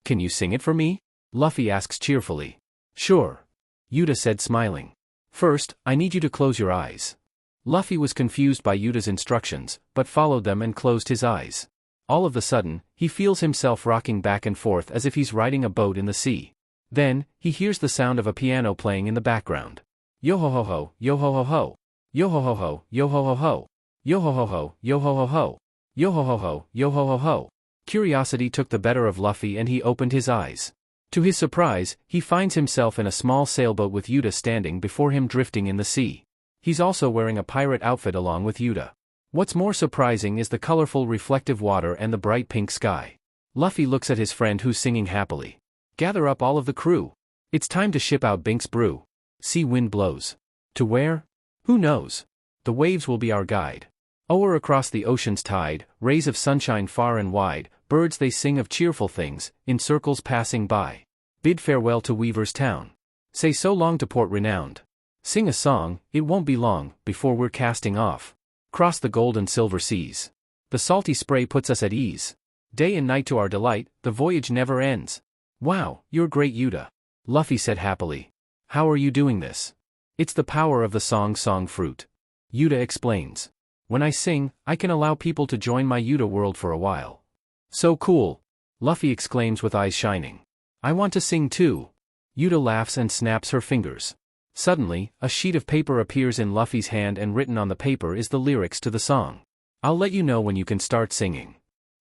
Can you sing it for me? Luffy asks cheerfully. Sure. Uta said, smiling. First, I need you to close your eyes. Luffy was confused by Uta's instructions, but followed them and closed his eyes. All of a sudden, he feels himself rocking back and forth as if he's riding a boat in the sea. Then, he hears the sound of a piano playing in the background. Yo-ho-ho-ho, yo-ho-ho-ho. Yo-ho-ho-ho, yo-ho-ho-ho. Yo-ho-ho-ho, yo-ho-ho-ho. Yo-ho-ho-ho, yo-ho-ho-ho. Curiosity took the better of Luffy and he opened his eyes. To his surprise, he finds himself in a small sailboat with Uta standing before him, drifting in the sea. He's also wearing a pirate outfit along with Uta. What's more surprising is the colorful reflective water and the bright pink sky. Luffy looks at his friend who's singing happily. Gather up all of the crew. It's time to ship out Bink's brew. Sea wind blows. To where? Who knows? The waves will be our guide. O'er across the ocean's tide, rays of sunshine far and wide, birds they sing of cheerful things, in circles passing by. Bid farewell to Weaver's town. Say so long to port renowned. Sing a song, it won't be long, before we're casting off. Cross the gold and silver seas. The salty spray puts us at ease. Day and night to our delight, the voyage never ends. Wow, you're great, Uta. Luffy said happily. How are you doing this? It's the power of the song fruit. Uta explains. When I sing, I can allow people to join my Uta world for a while. So cool. Luffy exclaims with eyes shining. I want to sing too. Uta laughs and snaps her fingers. Suddenly, a sheet of paper appears in Luffy's hand and written on the paper is the lyrics to the song. I'll let you know when you can start singing.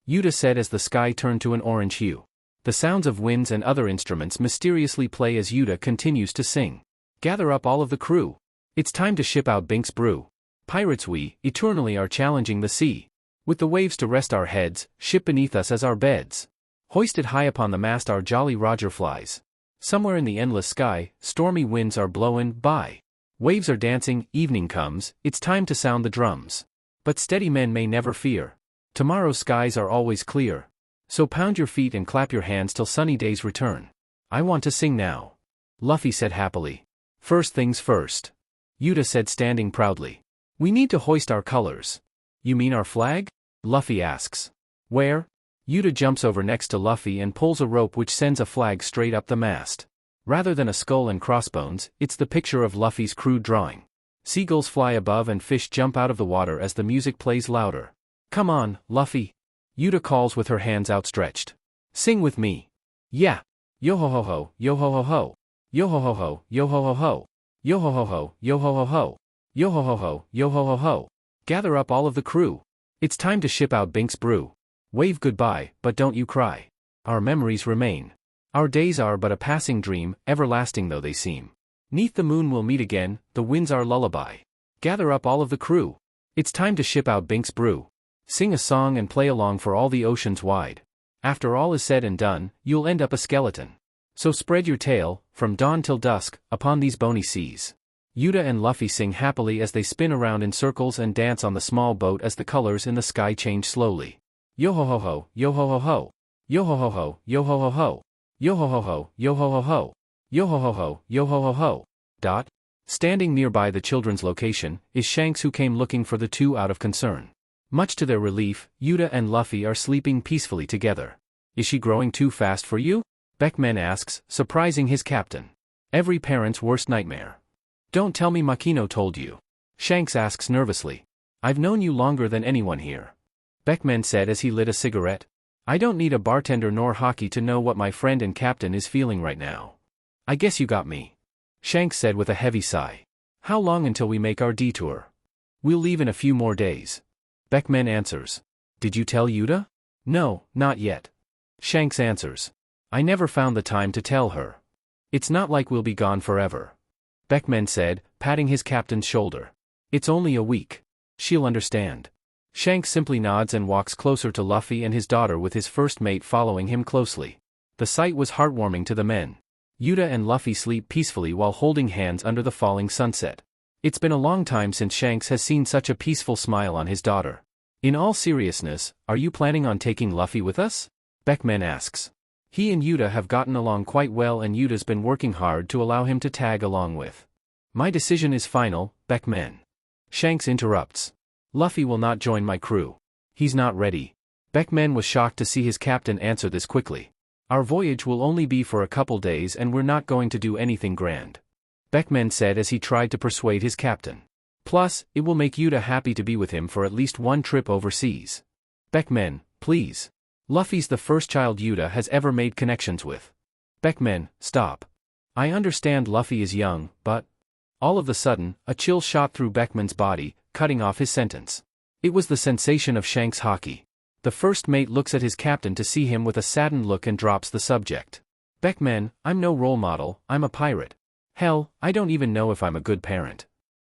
Uta said as the sky turned to an orange hue. The sounds of winds and other instruments mysteriously play as Uta continues to sing. Gather up all of the crew. It's time to ship out Bink's brew. Pirates we, eternally are challenging the sea. With the waves to rest our heads, ship beneath us as our beds. Hoisted high upon the mast our jolly Roger flies. Somewhere in the endless sky, stormy winds are blowing by. Waves are dancing, evening comes, it's time to sound the drums. But steady men may never fear. Tomorrow's skies are always clear. So pound your feet and clap your hands till sunny days return. I want to sing now. Luffy said happily. First things first. Uta said, standing proudly. We need to hoist our colors. You mean our flag? Luffy asks. Where? Uta jumps over next to Luffy and pulls a rope which sends a flag straight up the mast. Rather than a skull and crossbones, it's the picture of Luffy's crude drawing. Seagulls fly above and fish jump out of the water as the music plays louder. Come on, Luffy. Uta calls with her hands outstretched. Sing with me. Yeah. Yo-ho-ho-ho, yo-ho-ho-ho. Yo-ho-ho-ho, yo-ho-ho-ho. Yo-ho-ho-ho, yo-ho-ho-ho. Yo ho ho ho, yo ho ho ho. Gather up all of the crew. It's time to ship out Bink's brew. Wave goodbye, but don't you cry. Our memories remain. Our days are but a passing dream, everlasting though they seem. 'Neath the moon we'll meet again, the wind's our lullaby. Gather up all of the crew. It's time to ship out Bink's brew. Sing a song and play along for all the oceans wide. After all is said and done, you'll end up a skeleton. So spread your tail, from dawn till dusk, upon these bony seas. Uta and Luffy sing happily as they spin around in circles and dance on the small boat as the colors in the sky change slowly. Yo ho ho ho, yo ho ho ho. Yo ho ho ho, yo ho ho ho. Yo ho ho ho, yo ho ho ho. Yo ho ho ho, yo ho ho ho. Dot. Standing nearby the children's location, is Shanks, who came looking for the two out of concern. Much to their relief, Uta and Luffy are sleeping peacefully together. Is she growing too fast for you? Beckman asks, surprising his captain. Every parent's worst nightmare. Don't tell me Makino told you. Shanks asks nervously. I've known you longer than anyone here. Beckman said as he lit a cigarette. I don't need a bartender nor hockey to know what my friend and captain is feeling right now. I guess you got me. Shanks said with a heavy sigh. How long until we make our detour? We'll leave in a few more days. Beckman answers. Did you tell Uta? No, not yet. Shanks answers. I never found the time to tell her. It's not like we'll be gone forever. Beckman said, patting his captain's shoulder. It's only a week. She'll understand. Shanks simply nods and walks closer to Luffy and his daughter with his first mate following him closely. The sight was heartwarming to the men. Uta and Luffy sleep peacefully while holding hands under the falling sunset. It's been a long time since Shanks has seen such a peaceful smile on his daughter. In all seriousness, are you planning on taking Luffy with us? Beckman asks. He and Uta have gotten along quite well and Uta's been working hard to allow him to tag along with. My decision is final, Beckman. Shanks interrupts. Luffy will not join my crew. He's not ready. Beckman was shocked to see his captain answer this quickly. Our voyage will only be for a couple days and we're not going to do anything grand. Beckman said as he tried to persuade his captain. Plus, it will make Uta happy to be with him for at least one trip overseas. Beckman, please. Luffy's the first child Uta has ever made connections with. Beckman, stop. I understand Luffy is young, but... All of a sudden, a chill shot through Beckman's body, cutting off his sentence. It was the sensation of Shanks' hockey. The first mate looks at his captain to see him with a saddened look and drops the subject. Beckman, I'm no role model, I'm a pirate. Hell, I don't even know if I'm a good parent.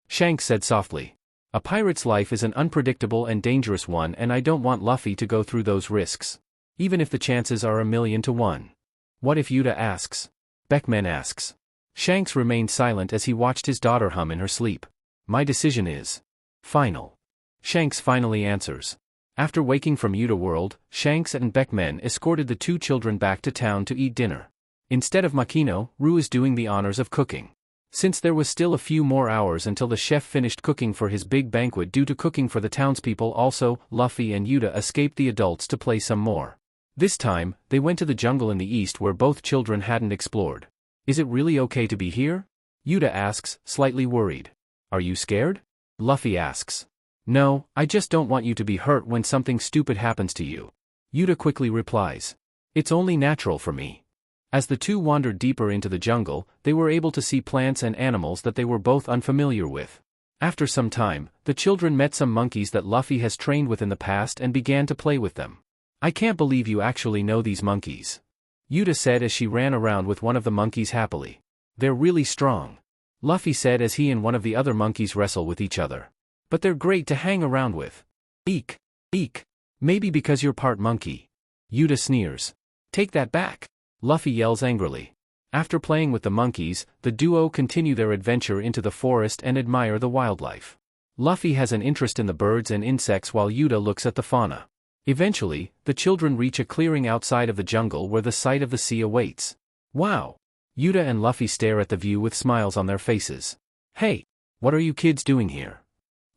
Shanks said softly. A pirate's life is an unpredictable and dangerous one and I don't want Luffy to go through those risks. Even if the chances are 1,000,000 to 1. What if Uta asks? Beckman asks. Shanks remained silent as he watched his daughter hum in her sleep. My decision is final. Shanks finally answers. After waking from Uta World, Shanks and Beckman escorted the two children back to town to eat dinner. Instead of Makino, Ru is doing the honors of cooking. Since there was still a few more hours until the chef finished cooking for his big banquet due to cooking for the townspeople also, Luffy and Uta escaped the adults to play some more. This time, they went to the jungle in the east where both children hadn't explored. Is it really okay to be here? Uta asks, slightly worried. Are you scared? Luffy asks. No, I just don't want you to be hurt when something stupid happens to you. Uta quickly replies. It's only natural for me. As the two wandered deeper into the jungle, they were able to see plants and animals that they were both unfamiliar with. After some time, the children met some monkeys that Luffy has trained with in the past and began to play with them. I can't believe you actually know these monkeys. Uta said as she ran around with one of the monkeys happily. They're really strong. Luffy said as he and one of the other monkeys wrestle with each other. But they're great to hang around with. Eek, eek. Maybe because you're part monkey. Uta sneers. Take that back. Luffy yells angrily. After playing with the monkeys, the duo continue their adventure into the forest and admire the wildlife. Luffy has an interest in the birds and insects while Uta looks at the fauna. Eventually, the children reach a clearing outside of the jungle where the sight of the sea awaits. Wow! Uta and Luffy stare at the view with smiles on their faces. Hey! What are you kids doing here?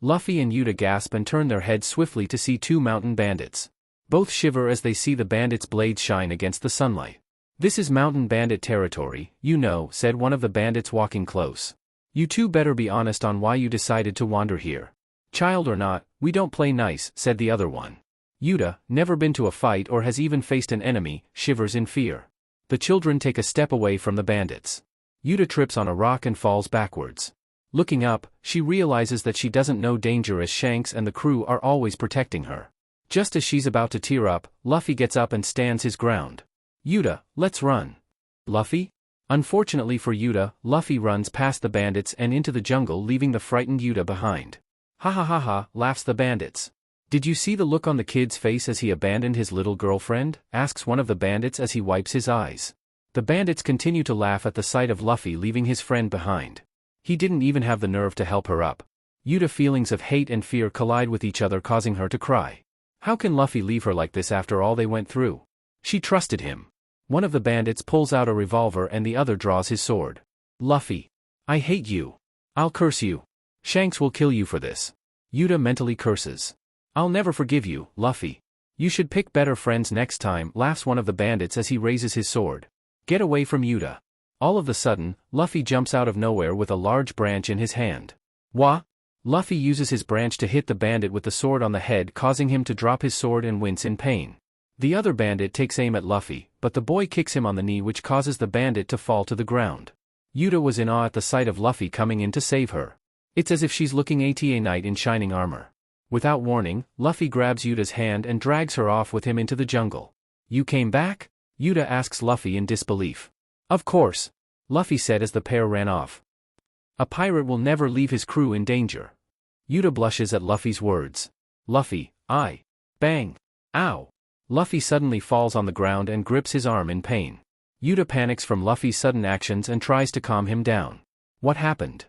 Luffy and Uta gasp and turn their heads swiftly to see two mountain bandits. Both shiver as they see the bandits' blades shine against the sunlight. This is mountain bandit territory, you know, said one of the bandits walking close. You two better be honest on why you decided to wander here. Child or not, we don't play nice, said the other one. Uta, never been to a fight or has even faced an enemy, shivers in fear. The children take a step away from the bandits. Uta trips on a rock and falls backwards. Looking up, she realizes that she doesn't know danger as Shanks and the crew are always protecting her. Just as she's about to tear up, Luffy gets up and stands his ground. Uta, let's run. Luffy? Unfortunately for Uta, Luffy runs past the bandits and into the jungle, leaving the frightened Uta behind. Ha ha ha ha, laughs the bandits. Did you see the look on the kid's face as he abandoned his little girlfriend? Asks one of the bandits as he wipes his eyes. The bandits continue to laugh at the sight of Luffy leaving his friend behind. He didn't even have the nerve to help her up. Uta feelings of hate and fear collide with each other, causing her to cry. How can Luffy leave her like this after all they went through? She trusted him. One of the bandits pulls out a revolver and the other draws his sword. Luffy. I hate you. I'll curse you. Shanks will kill you for this. Uta mentally curses. I'll never forgive you, Luffy. You should pick better friends next time, laughs one of the bandits as he raises his sword. Get away from Uta. All of a sudden, Luffy jumps out of nowhere with a large branch in his hand. Wah! Luffy uses his branch to hit the bandit with the sword on the head, causing him to drop his sword and wince in pain. The other bandit takes aim at Luffy, but the boy kicks him on the knee, which causes the bandit to fall to the ground. Uta was in awe at the sight of Luffy coming in to save her. It's as if she's looking at a knight in shining armor. Without warning, Luffy grabs Yuta's hand and drags her off with him into the jungle. You came back? Uta asks Luffy in disbelief. Of course, Luffy said as the pair ran off. A pirate will never leave his crew in danger. Uta blushes at Luffy's words. Luffy, bang. Ow. Luffy suddenly falls on the ground and grips his arm in pain. Uta panics from Luffy's sudden actions and tries to calm him down. What happened?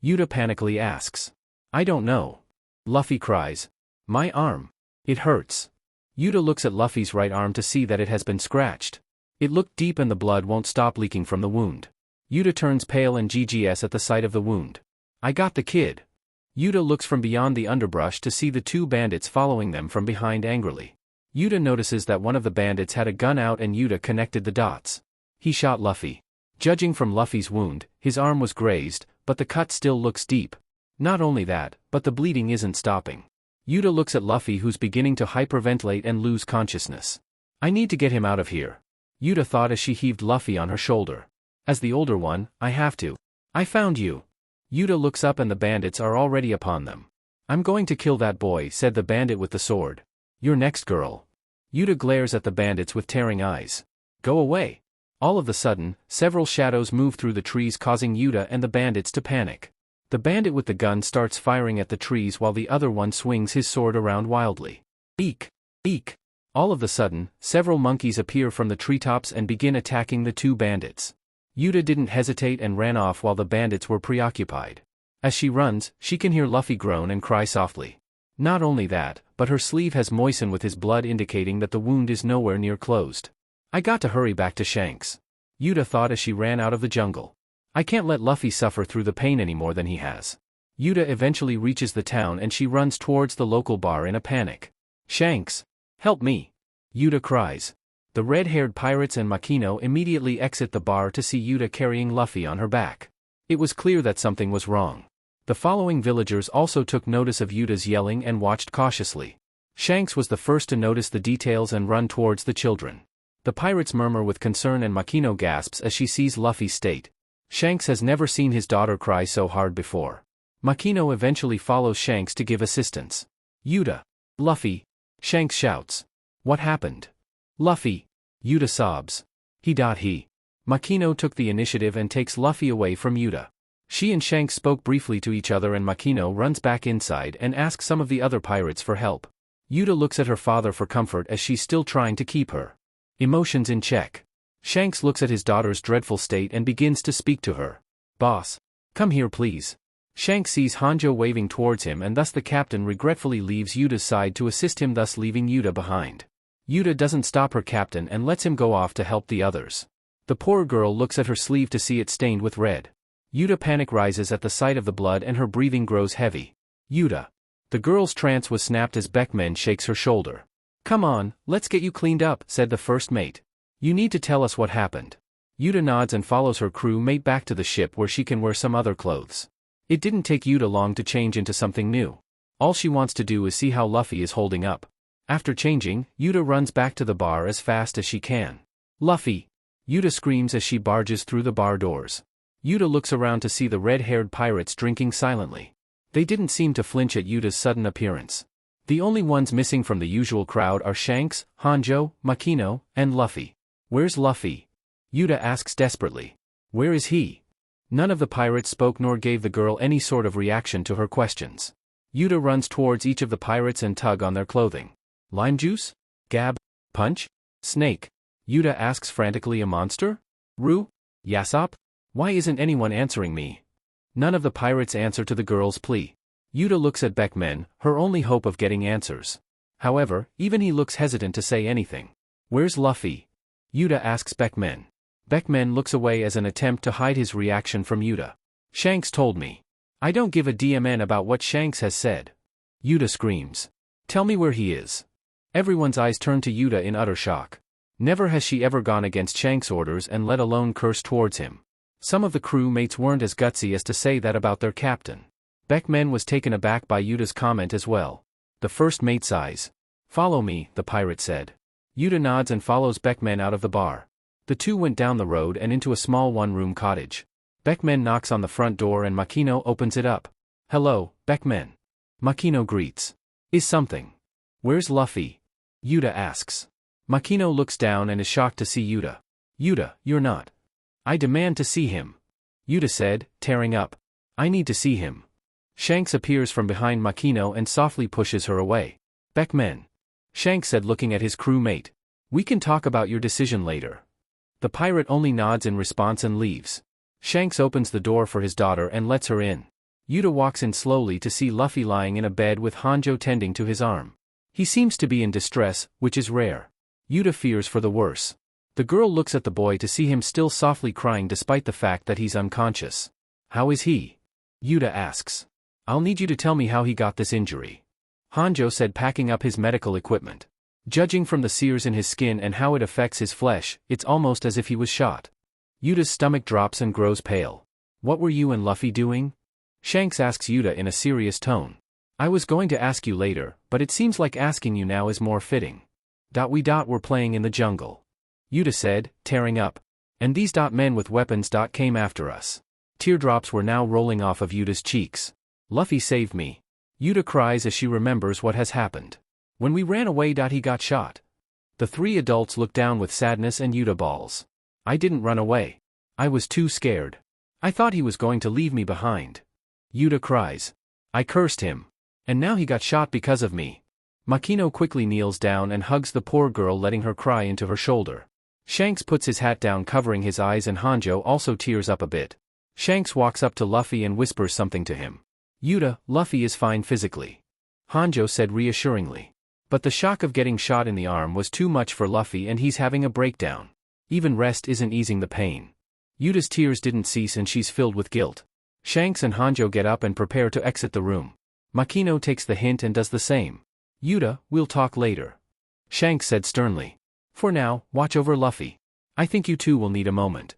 Uta panically asks. I don't know. Luffy cries. My arm. It hurts. Uta looks at Luffy's right arm to see that it has been scratched. It looked deep and the blood won't stop leaking from the wound. Uta turns pale and GGS at the sight of the wound. I got the kid. Uta looks from beyond the underbrush to see the two bandits following them from behind angrily. Uta notices that one of the bandits had a gun out and Uta connected the dots. He shot Luffy. Judging from Luffy's wound, his arm was grazed, but the cut still looks deep. Not only that, but the bleeding isn't stopping. Uta looks at Luffy, who's beginning to hyperventilate and lose consciousness. I need to get him out of here. Uta thought as she heaved Luffy on her shoulder. As the older one, I have to. I found you. Uta looks up and the bandits are already upon them. I'm going to kill that boy, said the bandit with the sword. You're next, girl. Uta glares at the bandits with tearing eyes. Go away. All of a sudden, several shadows move through the trees, causing Uta and the bandits to panic. The bandit with the gun starts firing at the trees while the other one swings his sword around wildly. Eek! Eek! All of a sudden, several monkeys appear from the treetops and begin attacking the two bandits. Uta didn't hesitate and ran off while the bandits were preoccupied. As she runs, she can hear Luffy groan and cry softly. Not only that, but her sleeve has moistened with his blood, indicating that the wound is nowhere near closed. I got to hurry back to Shanks. Uta thought as she ran out of the jungle. I can't let Luffy suffer through the pain any more than he has. Uta eventually reaches the town and she runs towards the local bar in a panic. Shanks! Help me! Uta cries. The red-haired pirates and Makino immediately exit the bar to see Uta carrying Luffy on her back. It was clear that something was wrong. The following villagers also took notice of Yuta's yelling and watched cautiously. Shanks was the first to notice the details and run towards the children. The pirates murmur with concern and Makino gasps as she sees Luffy's state. Shanks has never seen his daughter cry so hard before. Makino eventually follows Shanks to give assistance. Uta! Luffy! Shanks shouts. What happened? Luffy! Uta sobs. He. Makino took the initiative and takes Luffy away from Uta. She and Shanks spoke briefly to each other and Makino runs back inside and asks some of the other pirates for help. Uta looks at her father for comfort as she's still trying to keep her emotions in check. Shanks looks at his daughter's dreadful state and begins to speak to her. Boss. Come here please. Shanks sees Hanjo waving towards him and thus the captain regretfully leaves Yuta's side to assist him, thus leaving Uta behind. Uta doesn't stop her captain and lets him go off to help the others. The poor girl looks at her sleeve to see it stained with red. Uta panic rises at the sight of the blood and her breathing grows heavy. Uta. The girl's trance was snapped as Beckman shakes her shoulder. Come on, let's get you cleaned up, said the first mate. You need to tell us what happened. Uta nods and follows her crew mate back to the ship where she can wear some other clothes. It didn't take Uta long to change into something new. All she wants to do is see how Luffy is holding up. After changing, Uta runs back to the bar as fast as she can. Luffy! Uta screams as she barges through the bar doors. Uta looks around to see the red-haired pirates drinking silently. They didn't seem to flinch at Yuta's sudden appearance. The only ones missing from the usual crowd are Shanks, Hanjo, Makino, and Luffy. Where's Luffy? Uta asks desperately. Where is he? None of the pirates spoke nor gave the girl any sort of reaction to her questions. Uta runs towards each of the pirates and tug on their clothing. Lime juice? Gab? Punch? Snake? Uta asks frantically. A monster? Rue? Yasop? Why isn't anyone answering me? None of the pirates answer to the girl's plea. Uta looks at Beckman, her only hope of getting answers. However, even he looks hesitant to say anything. Where's Luffy? Uta asks Beckman. Beckman looks away as an attempt to hide his reaction from Uta. Shanks told me. I don't give a DMN about what Shanks has said. Uta screams. Tell me where he is. Everyone's eyes turn to Uta in utter shock. Never has she ever gone against Shanks' orders and let alone curse towards him. Some of the crew mates weren't as gutsy as to say that about their captain. Beckman was taken aback by Yuta's comment as well. The first mate sighs. Follow me, the pirate said. Uta nods and follows Beckman out of the bar. The two went down the road and into a small one-room cottage. Beckman knocks on the front door and Makino opens it up. Hello, Beckman. Makino greets. Is something? Where's Luffy? Uta asks. Makino looks down and is shocked to see Uta. Uta, you're not. I demand to see him. Uta said, tearing up. I need to see him. Shanks appears from behind Makino and softly pushes her away. Beckman. Shanks said, looking at his crewmate. We can talk about your decision later. The pirate only nods in response and leaves. Shanks opens the door for his daughter and lets her in. Uta walks in slowly to see Luffy lying in a bed with Hanjo tending to his arm. He seems to be in distress, which is rare. Uta fears for the worse. The girl looks at the boy to see him still softly crying despite the fact that he's unconscious. How is he? Uta asks. I'll need you to tell me how he got this injury. Hanjo said, packing up his medical equipment. Judging from the sears in his skin and how it affects his flesh, it's almost as if he was shot. Yuta's stomach drops and grows pale. What were you and Luffy doing? Shanks asks Uta in a serious tone. I was going to ask you later, but it seems like asking you now is more fitting. We were playing in the jungle. Uta said, tearing up. And these men with weapons came after us. Teardrops were now rolling off of Yuta's cheeks. Luffy saved me. Uta cries as she remembers what has happened. When we ran away, he got shot. The three adults look down with sadness and Uta bawls. I didn't run away. I was too scared. I thought he was going to leave me behind. Uta cries. I cursed him. And now he got shot because of me. Makino quickly kneels down and hugs the poor girl, letting her cry into her shoulder. Shanks puts his hat down, covering his eyes, and Hanjo also tears up a bit. Shanks walks up to Luffy and whispers something to him. Uta, Luffy is fine physically. Hanjo said reassuringly. But the shock of getting shot in the arm was too much for Luffy and he's having a breakdown. Even rest isn't easing the pain. Yuta's tears didn't cease and she's filled with guilt. Shanks and Hanjo get up and prepare to exit the room. Makino takes the hint and does the same. Uta, we'll talk later. Shanks said sternly. For now, watch over Luffy. I think you two will need a moment.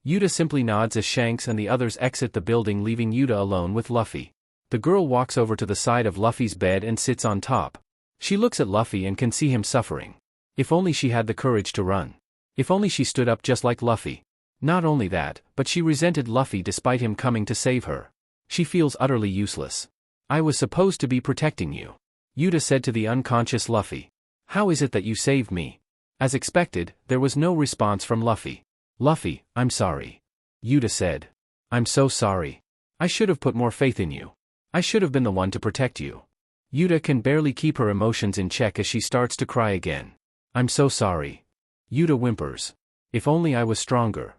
Uta simply nods as Shanks and the others exit the building, leaving Uta alone with Luffy. The girl walks over to the side of Luffy's bed and sits on top. She looks at Luffy and can see him suffering. If only she had the courage to run. If only she stood up just like Luffy. Not only that, but she resented Luffy despite him coming to save her. She feels utterly useless. I was supposed to be protecting you. Uta said to the unconscious Luffy. How is it that you saved me? As expected, there was no response from Luffy. Luffy, I'm sorry. Uta said. I'm so sorry. I should have put more faith in you. I should have been the one to protect you. Uta can barely keep her emotions in check as she starts to cry again. I'm so sorry. Uta whimpers. If only I was stronger.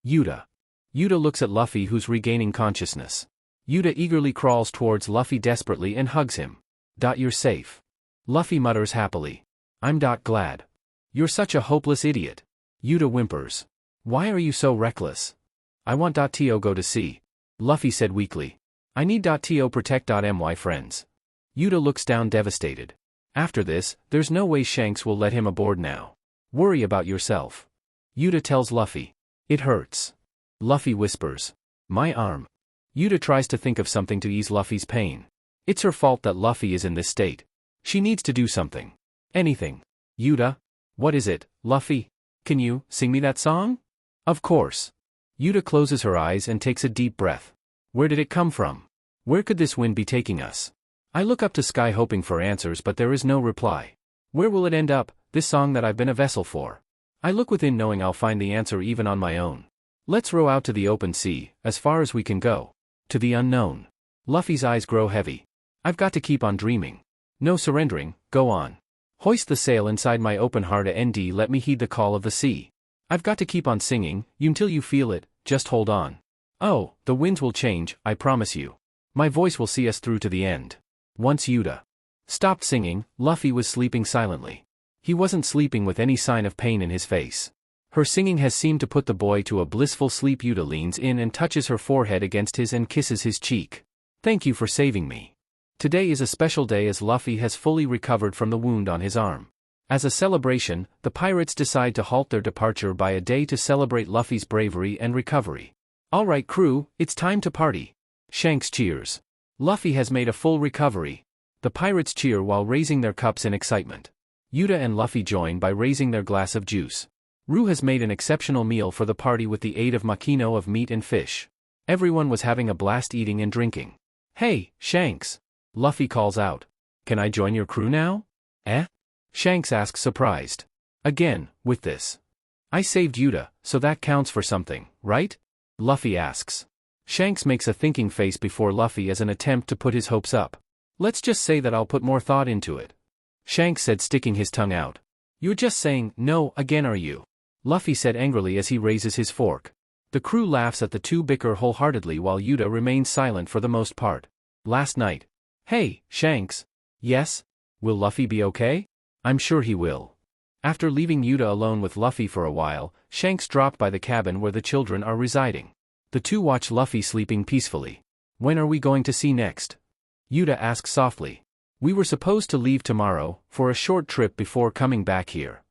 Uta. Uta looks at Luffy, who's regaining consciousness. Uta eagerly crawls towards Luffy desperately and hugs him. You're safe. Luffy mutters happily. I'm glad. You're such a hopeless idiot. Uta whimpers. Why are you so reckless? I want to go to sea. Luffy said weakly. I need to protect my friends. Uta looks down devastated. After this, there's no way Shanks will let him aboard now. Worry about yourself. Uta tells Luffy. It hurts. Luffy whispers. My arm. Uta tries to think of something to ease Luffy's pain. It's her fault that Luffy is in this state. She needs to do something. Anything. Uta? What is it, Luffy? Can you sing me that song? Of course. Uta closes her eyes and takes a deep breath. Where did it come from? Where could this wind be taking us? I look up to sky hoping for answers, but there is no reply. Where will it end up, this song that I've been a vessel for? I look within knowing I'll find the answer even on my own. Let's row out to the open sea, as far as we can go. To the unknown. Luffy's eyes grow heavy. I've got to keep on dreaming. No surrendering, go on. Hoist the sail inside my open heart and let me heed the call of the sea. I've got to keep on singing, until you feel it, just hold on. Oh, the winds will change, I promise you. My voice will see us through to the end. Once Uta stopped singing, Luffy was sleeping silently. He wasn't sleeping with any sign of pain in his face. Her singing has seemed to put the boy to a blissful sleep. Uta leans in and touches her forehead against his and kisses his cheek. Thank you for saving me. Today is a special day as Luffy has fully recovered from the wound on his arm. As a celebration, the pirates decide to halt their departure by a day to celebrate Luffy's bravery and recovery. Alright crew, it's time to party. Shanks cheers. Luffy has made a full recovery. The pirates cheer while raising their cups in excitement. Uta and Luffy join by raising their glass of juice. Rue has made an exceptional meal for the party with the aid of Makino of meat and fish. Everyone was having a blast eating and drinking. Hey, Shanks! Luffy calls out. Can I join your crew now? Eh? Shanks asks surprised. Again, with this. I saved Uta, so that counts for something, right? Luffy asks. Shanks makes a thinking face before Luffy as an attempt to put his hopes up. Let's just say that I'll put more thought into it. Shanks said, sticking his tongue out. You're just saying no again, are you? Luffy said angrily as he raises his fork. The crew laughs at the two bicker wholeheartedly while Uta remains silent for the most part. Last night. Hey, Shanks. Yes? Will Luffy be okay? I'm sure he will. After leaving Uta alone with Luffy for a while, Shanks dropped by the cabin where the children are residing. The two watch Luffy sleeping peacefully. When are we going to see next? Uta asks softly. We were supposed to leave tomorrow, for a short trip before coming back here.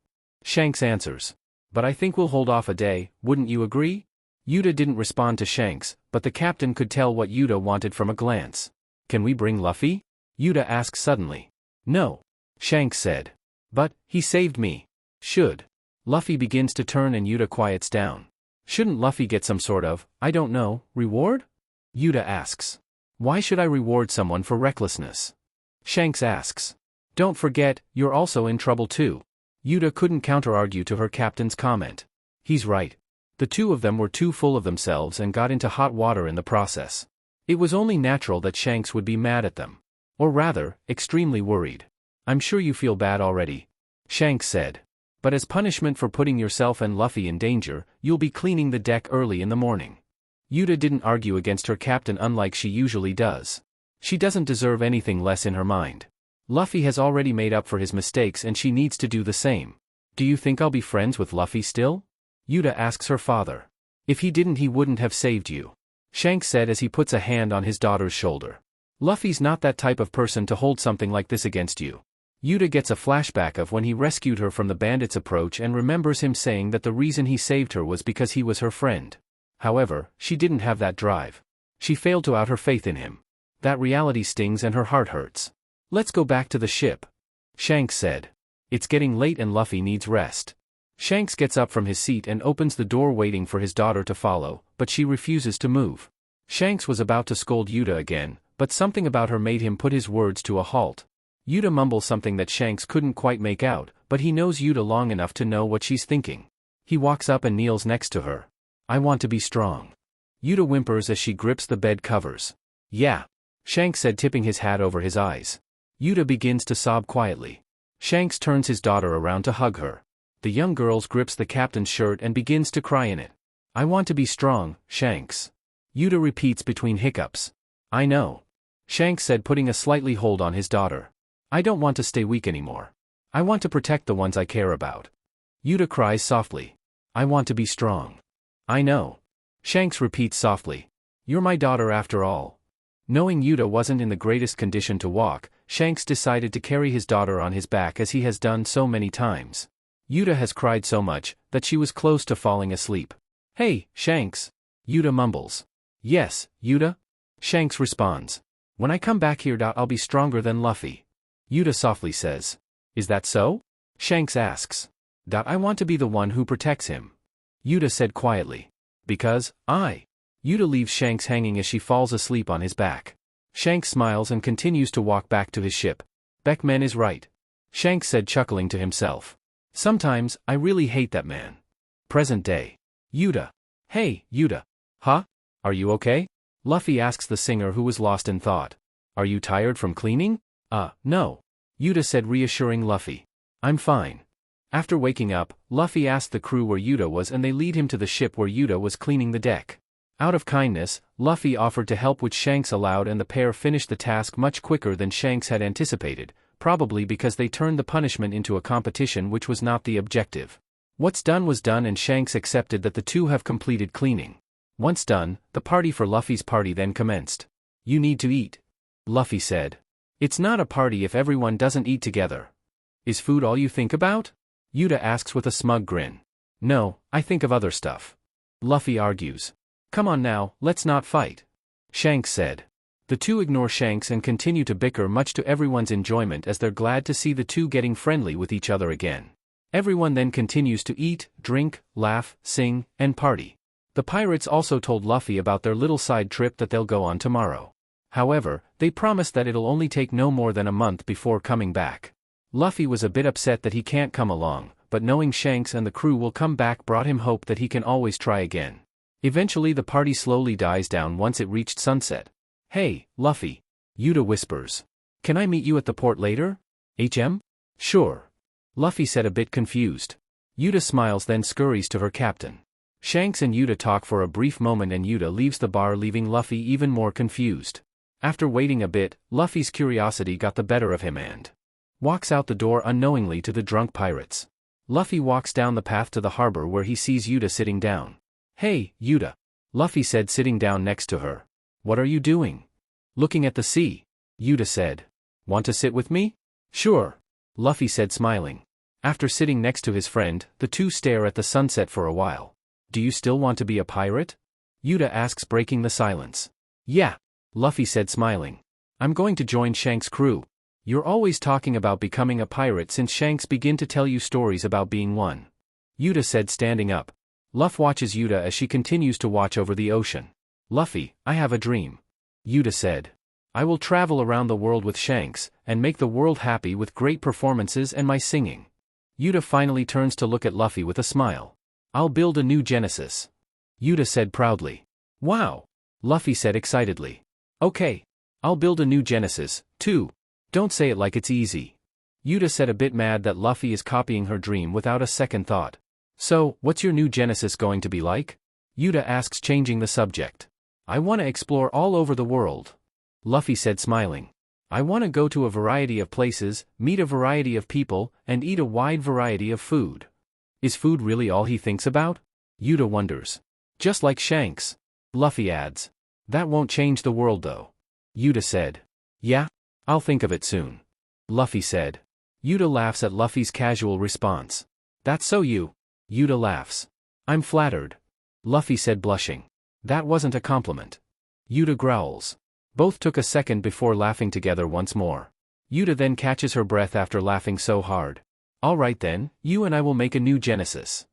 Shanks answers. But I think we'll hold off a day, wouldn't you agree? Uta didn't respond to Shanks, but the captain could tell what Uta wanted from a glance. Can we bring Luffy? Uta asked suddenly. No. Shanks said. But, he saved me. Should. Luffy begins to turn and Uta quiets down. Shouldn't Luffy get some sort of, I don't know, reward? Uta asks. Why should I reward someone for recklessness? Shanks asks. Don't forget, you're also in trouble too. Uta couldn't counter-argue to her captain's comment. He's right. The two of them were too full of themselves and got into hot water in the process. It was only natural that Shanks would be mad at them. Or rather, extremely worried. I'm sure you feel bad already. Shanks said. But as punishment for putting yourself and Luffy in danger, you'll be cleaning the deck early in the morning. Uta didn't argue against her captain unlike she usually does. She doesn't deserve anything less in her mind. Luffy has already made up for his mistakes and she needs to do the same. Do you think I'll be friends with Luffy still? Uta asks her father. If he didn't, he wouldn't have saved you. Shanks said as he puts a hand on his daughter's shoulder. Luffy's not that type of person to hold something like this against you. Uta gets a flashback of when he rescued her from the bandits' approach and remembers him saying that the reason he saved her was because he was her friend. However, she didn't have that drive. She failed to out her faith in him. That reality stings and her heart hurts. Let's go back to the ship. Shanks said. It's getting late and Luffy needs rest. Shanks gets up from his seat and opens the door waiting for his daughter to follow, but she refuses to move. Shanks was about to scold Uta again, but something about her made him put his words to a halt. Uta mumbles something that Shanks couldn't quite make out, but he knows Uta long enough to know what she's thinking. He walks up and kneels next to her. I want to be strong. Uta whimpers as she grips the bed covers. Yeah. Shanks said, tipping his hat over his eyes. Uta begins to sob quietly. Shanks turns his daughter around to hug her. The young girl grips the captain's shirt and begins to cry in it. I want to be strong, Shanks. Uta repeats between hiccups. I know. Shanks said, putting a slightly hold on his daughter. I don't want to stay weak anymore. I want to protect the ones I care about. Uta cries softly. I want to be strong. I know. Shanks repeats softly. You're my daughter after all. Knowing Uta wasn't in the greatest condition to walk, Shanks decided to carry his daughter on his back as he has done so many times. Uta has cried so much that she was close to falling asleep. Hey, Shanks. Uta mumbles. Yes, Uta? Shanks responds. When I come back here, I'll be stronger than Luffy. Uta softly says. Is that so? Shanks asks. I want to be the one who protects him. Uta said quietly. Because, Uta leaves Shanks hanging as she falls asleep on his back. Shanks smiles and continues to walk back to his ship. Beckman is right. Shanks said, chuckling to himself. Sometimes, I really hate that man. Present day. Uta. Hey, Uta. Huh? Are you okay? Luffy asks the singer, who was lost in thought. Are you tired from cleaning? No. Uta said, reassuring Luffy. I'm fine. After waking up, Luffy asked the crew where Uta was and they lead him to the ship where Uta was cleaning the deck. Out of kindness, Luffy offered to help, which Shanks allowed, and the pair finished the task much quicker than Shanks had anticipated, probably because they turned the punishment into a competition, which was not the objective. What's done was done, and Shanks accepted that the two have completed cleaning. Once done, the party for Luffy's party then commenced. You need to eat. Luffy said. It's not a party if everyone doesn't eat together. Is food all you think about? Uta asks with a smug grin. No, I think of other stuff. Luffy argues. Come on now, let's not fight. Shanks said. The two ignore Shanks and continue to bicker, much to everyone's enjoyment, as they're glad to see the two getting friendly with each other again. Everyone then continues to eat, drink, laugh, sing, and party. The pirates also told Luffy about their little side trip that they'll go on tomorrow. However, they promised that it'll only take no more than a month before coming back. Luffy was a bit upset that he can't come along, but knowing Shanks and the crew will come back brought him hope that he can always try again. Eventually the party slowly dies down once it reached sunset. Hey, Luffy. Uta whispers. Can I meet you at the port later? Sure. Luffy said, a bit confused. Uta smiles, then scurries to her captain. Shanks and Uta talk for a brief moment and Uta leaves the bar, leaving Luffy even more confused. After waiting a bit, Luffy's curiosity got the better of him and walks out the door unknowingly to the drunk pirates. Luffy walks down the path to the harbor where he sees Uta sitting down. Hey, Uta. Luffy said, sitting down next to her. What are you doing? Looking at the sea. Uta said. Want to sit with me? Sure. Luffy said, smiling. After sitting next to his friend, the two stare at the sunset for a while. Do you still want to be a pirate? Uta asks, breaking the silence. Yeah. Luffy said, smiling. I'm going to join Shanks' crew. You're always talking about becoming a pirate since Shanks began to tell you stories about being one. Uta said, standing up. Luff watches Uta as she continues to watch over the ocean. Luffy, I have a dream. Uta said. I will travel around the world with Shanks, and make the world happy with great performances and my singing. Uta finally turns to look at Luffy with a smile. I'll build a new Genesis. Uta said proudly. Wow. Luffy said excitedly. Okay. I'll build a new Genesis, too. Don't say it like it's easy. Uta said, a bit mad that Luffy is copying her dream without a second thought. So, what's your new Genesis going to be like? Uta asks, changing the subject. I want to explore all over the world. Luffy said, smiling. I want to go to a variety of places, meet a variety of people, and eat a wide variety of food. Is food really all he thinks about? Uta wonders. Just like Shanks. Luffy adds. That won't change the world though. Uta said. Yeah? I'll think of it soon. Luffy said. Uta laughs at Luffy's casual response. That's so you. Uta laughs. I'm flattered. Luffy said, blushing. That wasn't a compliment. Uta growls. Both took a second before laughing together once more. Uta then catches her breath after laughing so hard. Alright then, you and I will make a new Genesis.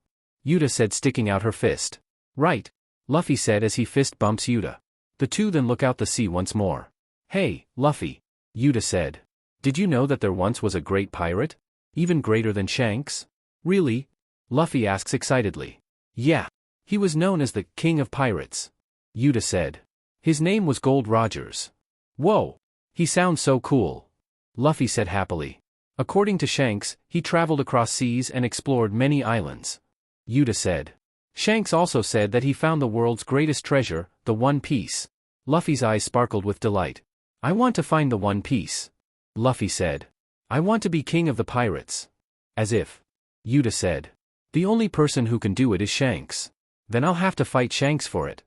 Uta said, sticking out her fist. Right. Luffy said as he fist bumps Uta. The two then look out the sea once more. Hey, Luffy. Uta said. Did you know that there once was a great pirate? Even greater than Shanks? Really? Luffy asks excitedly. Yeah. He was known as the King of Pirates. Uta said. His name was Gold Rogers. Whoa. He sounds so cool. Luffy said happily. According to Shanks, he traveled across seas and explored many islands. Uta said. Shanks also said that he found the world's greatest treasure, the One Piece. Luffy's eyes sparkled with delight. I want to find the One Piece. Luffy said. I want to be king of the pirates. As if. Uta said. The only person who can do it is Shanks. Then I'll have to fight Shanks for it.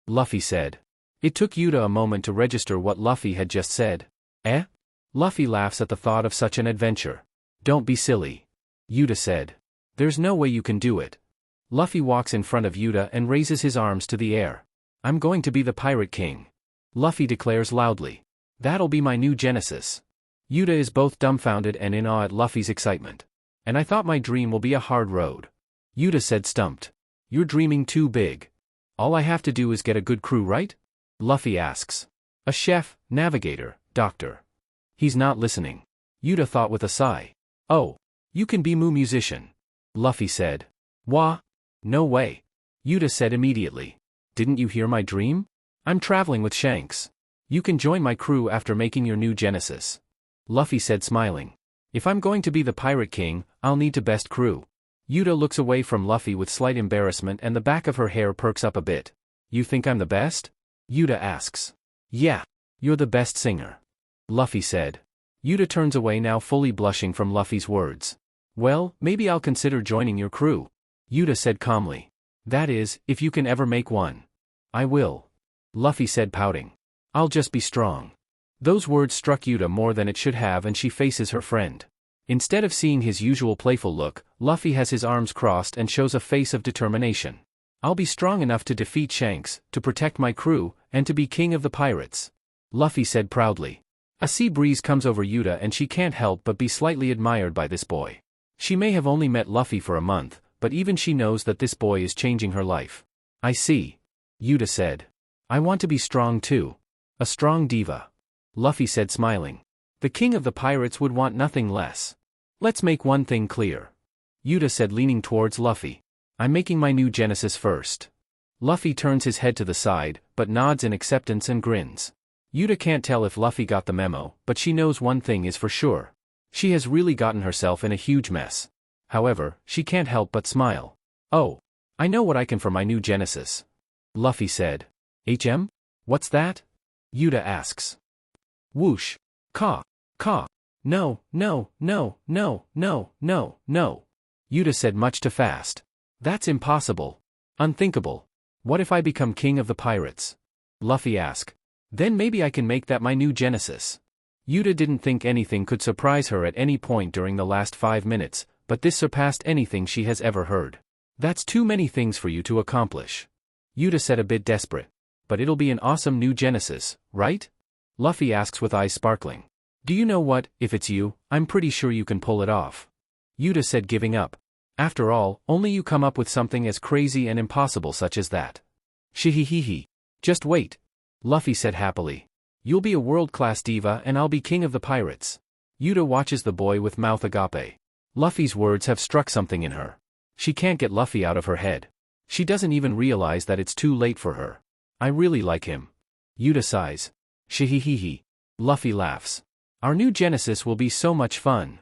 Luffy said. It took Uta a moment to register what Luffy had just said. Eh? Luffy laughs at the thought of such an adventure. Don't be silly. Uta said. There's no way you can do it. Luffy walks in front of Uta and raises his arms to the air. I'm going to be the Pirate King. Luffy declares loudly. That'll be my new Genesis. Uta is both dumbfounded and in awe at Luffy's excitement. And I thought my dream will be a hard road. Uta said, stumped. You're dreaming too big. All I have to do is get a good crew, right? Luffy asks. A chef, navigator, doctor. He's not listening. Uta thought with a sigh. Oh. You can be musician. Luffy said. Wah? No way. Uta said immediately. Didn't you hear my dream? I'm traveling with Shanks. You can join my crew after making your new Genesis. Luffy said smiling. If I'm going to be the Pirate King, I'll need to best crew. Uta looks away from Luffy with slight embarrassment and the back of her hair perks up a bit. You think I'm the best? Uta asks. Yeah. You're the best singer. Luffy said. Uta turns away now fully blushing from Luffy's words. Well, maybe I'll consider joining your crew. Uta said calmly. That is, if you can ever make one. I will. Luffy said pouting. I'll just be strong. Those words struck Uta more than it should have and she faces her friend. Instead of seeing his usual playful look, Luffy has his arms crossed and shows a face of determination. I'll be strong enough to defeat Shanks, to protect my crew, and to be king of the pirates. Luffy said proudly. A sea breeze comes over Uta and she can't help but be slightly admired by this boy. She may have only met Luffy for a month, but even she knows that this boy is changing her life. I see. Uta said. I want to be strong too. A strong diva. Luffy said smiling. The king of the pirates would want nothing less. Let's make one thing clear. Uta said leaning towards Luffy. I'm making my new Genesis first. Luffy turns his head to the side, but nods in acceptance and grins. Uta can't tell if Luffy got the memo, but she knows one thing is for sure. She has really gotten herself in a huge mess. However, she can't help but smile. Oh. I know what I can for my new Genesis. Luffy said. HM? What's that? Uta asks. Whoosh. Caw. Caw. No, no, no, no, no, no, no. Uta said much too fast. That's impossible. Unthinkable. What if I become king of the pirates? Luffy asked. Then maybe I can make that my new Genesis. Uta didn't think anything could surprise her at any point during the last 5 minutes, but this surpassed anything she has ever heard. That's too many things for you to accomplish. Uta said a bit desperate. But it'll be an awesome new Genesis, right? Luffy asks with eyes sparkling. Do you know what, if it's you, I'm pretty sure you can pull it off. Uta said giving up. After all, only you come up with something as crazy and impossible such as that. Shihihihi. Just wait. Luffy said happily. You'll be a world-class diva and I'll be king of the pirates. Uta watches the boy with mouth agape. Luffy's words have struck something in her. She can't get Luffy out of her head. She doesn't even realize that it's too late for her. I really like him. Uta sighs. Shihihihi. Luffy laughs. Our new Genesis will be so much fun.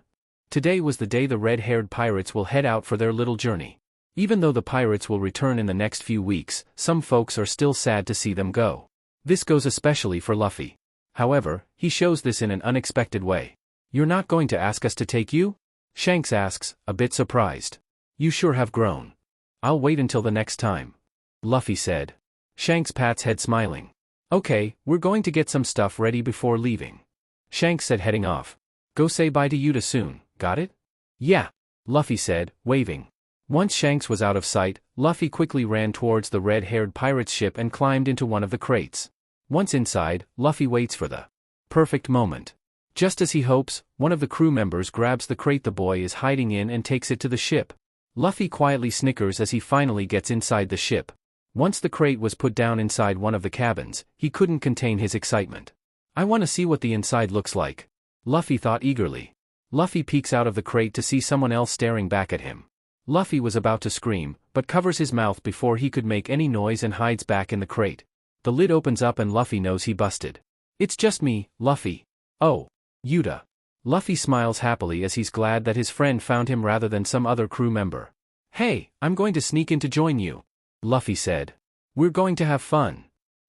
Today was the day the red-haired pirates will head out for their little journey. Even though the pirates will return in the next few weeks, some folks are still sad to see them go. This goes especially for Luffy. However, he shows this in an unexpected way. You're not going to ask us to take you? Shanks asks, a bit surprised. You sure have grown. I'll wait until the next time. Luffy said. Shanks pats head smiling. Okay, we're going to get some stuff ready before leaving. Shanks said heading off. Go say bye to Uta soon, got it? Yeah. Luffy said, waving. Once Shanks was out of sight, Luffy quickly ran towards the red-haired pirate's ship and climbed into one of the crates. Once inside, Luffy waits for the perfect moment. Just as he hopes, one of the crew members grabs the crate the boy is hiding in and takes it to the ship. Luffy quietly snickers as he finally gets inside the ship. Once the crate was put down inside one of the cabins, he couldn't contain his excitement. I want to see what the inside looks like. Luffy thought eagerly. Luffy peeks out of the crate to see someone else staring back at him. Luffy was about to scream, but covers his mouth before he could make any noise and hides back in the crate. The lid opens up and Luffy knows he busted. It's just me, Luffy. Oh. Uta. Luffy smiles happily as he's glad that his friend found him rather than some other crew member. Hey, I'm going to sneak in to join you. Luffy said. We're going to have fun.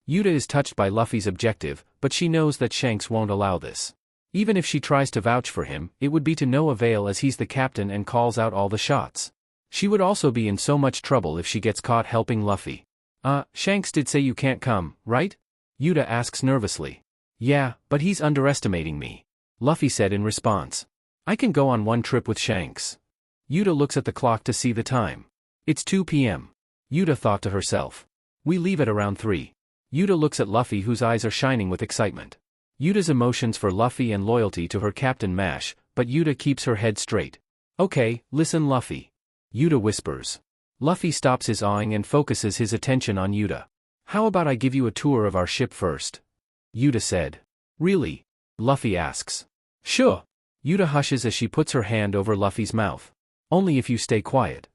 Uta is touched by Luffy's objective, but she knows that Shanks won't allow this. Even if she tries to vouch for him, it would be to no avail as he's the captain and calls out all the shots. She would also be in so much trouble if she gets caught helping Luffy. Shanks did say you can't come, right? Uta asks nervously. Yeah, but he's underestimating me. Luffy said in response. I can go on one trip with Shanks. Uta looks at the clock to see the time. It's 2 p.m. Uta thought to herself. We leave at around 3. Uta looks at Luffy whose eyes are shining with excitement. Uta's emotions for Luffy and loyalty to her captain mash, but Uta keeps her head straight. Okay, listen Luffy. Uta whispers. Luffy stops his awing and focuses his attention on Uta. How about I give you a tour of our ship first? Uta said. Really? Luffy asks. Sure. Uta hushes as she puts her hand over Luffy's mouth. Only if you stay quiet.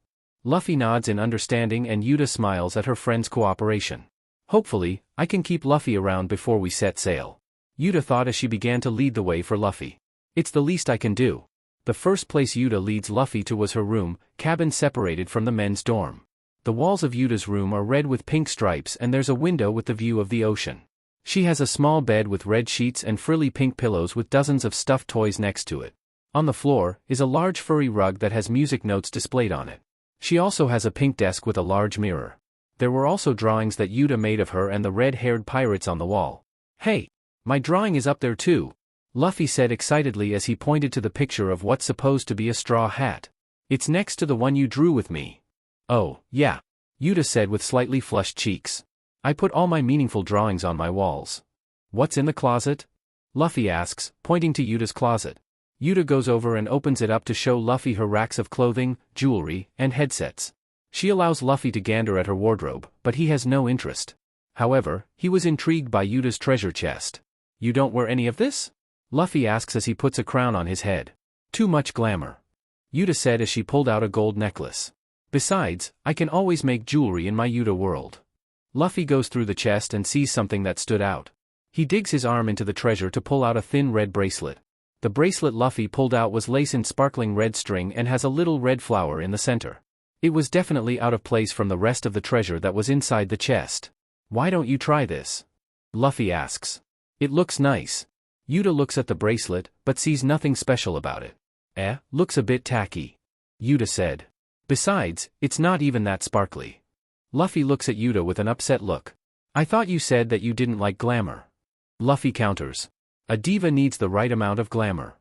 Luffy nods in understanding and Uta smiles at her friend's cooperation. Hopefully, I can keep Luffy around before we set sail. Uta thought as she began to lead the way for Luffy. It's the least I can do. The first place Uta leads Luffy to was her room, cabin separated from the men's dorm. The walls of Uta's room are red with pink stripes and there's a window with the view of the ocean. She has a small bed with red sheets and frilly pink pillows with dozens of stuffed toys next to it. On the floor is a large furry rug that has music notes displayed on it. She also has a pink desk with a large mirror. There were also drawings that Uta made of her and the red-haired pirates on the wall. Hey! My drawing is up there too, Luffy said excitedly as he pointed to the picture of what's supposed to be a straw hat. It's next to the one you drew with me. Oh, yeah, Uta said with slightly flushed cheeks. I put all my meaningful drawings on my walls. What's in the closet? Luffy asks, pointing to Uta's closet. Uta goes over and opens it up to show Luffy her racks of clothing, jewelry, and headsets. She allows Luffy to gander at her wardrobe, but he has no interest. However, he was intrigued by Uta's treasure chest. You don't wear any of this? Luffy asks as he puts a crown on his head. Too much glamour. Uta said as she pulled out a gold necklace. Besides, I can always make jewelry in my Uta world. Luffy goes through the chest and sees something that stood out. He digs his arm into the treasure to pull out a thin red bracelet. The bracelet Luffy pulled out was lace in sparkling red string and has a little red flower in the center. It was definitely out of place from the rest of the treasure that was inside the chest. Why don't you try this? Luffy asks. It looks nice. Uta looks at the bracelet, but sees nothing special about it. Looks a bit tacky. Uta said. Besides, it's not even that sparkly. Luffy looks at Uta with an upset look. I thought you said that you didn't like glamour. Luffy counters. A diva needs the right amount of glamour.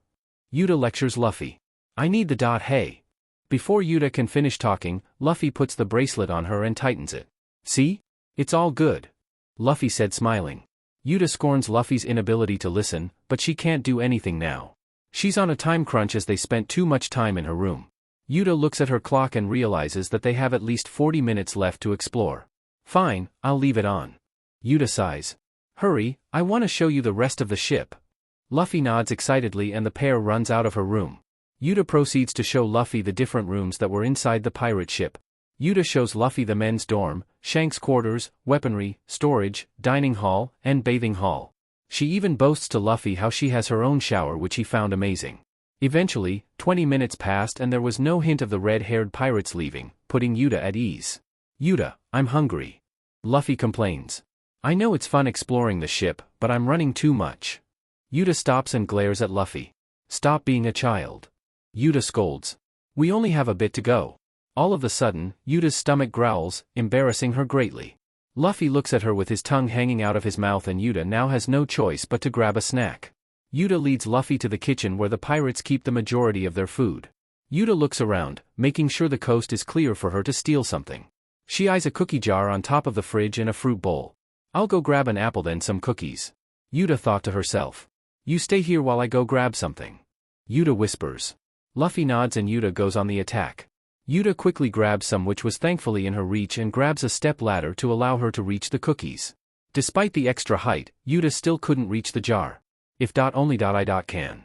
Uta lectures Luffy. I need the ... Hey. Before Uta can finish talking, Luffy puts the bracelet on her and tightens it. See? It's all good. Luffy said smiling. Uta scorns Luffy's inability to listen, but she can't do anything now. She's on a time crunch as they spent too much time in her room. Uta looks at her clock and realizes that they have at least 40 minutes left to explore. Fine, I'll leave it on. Uta sighs. Hurry, I want to show you the rest of the ship. Luffy nods excitedly and the pair runs out of her room. Uta proceeds to show Luffy the different rooms that were inside the pirate ship. Uta shows Luffy the men's dorm, Shanks' quarters, weaponry, storage, dining hall, and bathing hall. She even boasts to Luffy how she has her own shower, which he found amazing. Eventually, 20 minutes passed and there was no hint of the red-haired pirates leaving, putting Uta at ease. Uta, I'm hungry. Luffy complains. I know it's fun exploring the ship, but I'm running too much. Uta stops and glares at Luffy. Stop being a child. Uta scolds. We only have a bit to go. All of a sudden, Uta's stomach growls, embarrassing her greatly. Luffy looks at her with his tongue hanging out of his mouth and Uta now has no choice but to grab a snack. Uta leads Luffy to the kitchen where the pirates keep the majority of their food. Uta looks around, making sure the coast is clear for her to steal something. She eyes a cookie jar on top of the fridge and a fruit bowl. I'll go grab an apple then some cookies. Uta thought to herself. You stay here while I go grab something. Uta whispers. Luffy nods and Uta goes on the attack. Uta quickly grabs some which was thankfully in her reach and grabs a step ladder to allow her to reach the cookies. Despite the extra height, Uta still couldn't reach the jar. If only I can.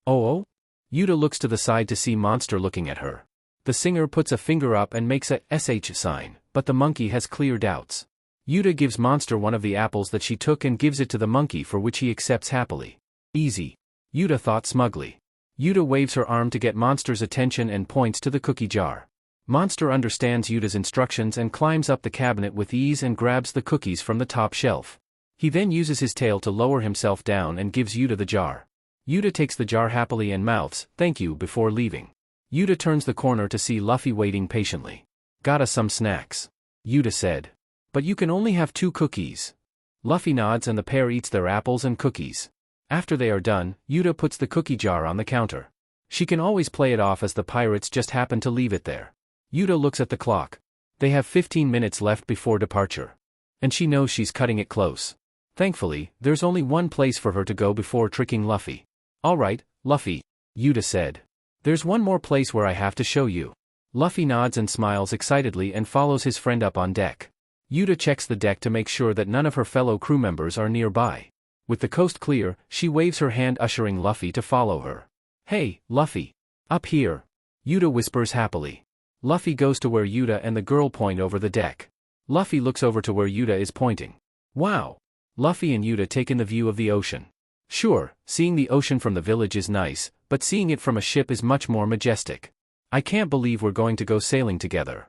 Oh? Uta looks to the side to see Monster looking at her. The singer puts a finger up and makes a SH sign, but the monkey has clear doubts. Uta gives Monster one of the apples that she took and gives it to the monkey, for which he accepts happily. Easy. Uta thought smugly. Uta waves her arm to get Monster's attention and points to the cookie jar. Monster understands Uta's instructions and climbs up the cabinet with ease and grabs the cookies from the top shelf. He then uses his tail to lower himself down and gives Uta the jar. Uta takes the jar happily and mouths, "Thank you," before leaving. Uta turns the corner to see Luffy waiting patiently. Got us some snacks. Uta said. But you can only have 2 cookies. Luffy nods and the pair eats their apples and cookies. After they are done, Uta puts the cookie jar on the counter. She can always play it off as the pirates just happen to leave it there. Uta looks at the clock. They have 15 minutes left before departure. And she knows she's cutting it close. Thankfully, there's only one place for her to go before tricking Luffy. Alright, Luffy, Uta said. There's one more place where I have to show you. Luffy nods and smiles excitedly and follows his friend up on deck. Uta checks the deck to make sure that none of her fellow crew members are nearby. With the coast clear, she waves her hand ushering Luffy to follow her. "Hey, Luffy. Up here." Uta whispers happily. Luffy goes to where Uta and the girl point over the deck. Luffy looks over to where Uta is pointing. Wow! Luffy and Uta take in the view of the ocean. Sure, seeing the ocean from the village is nice, but seeing it from a ship is much more majestic. "I can't believe we're going to go sailing together,"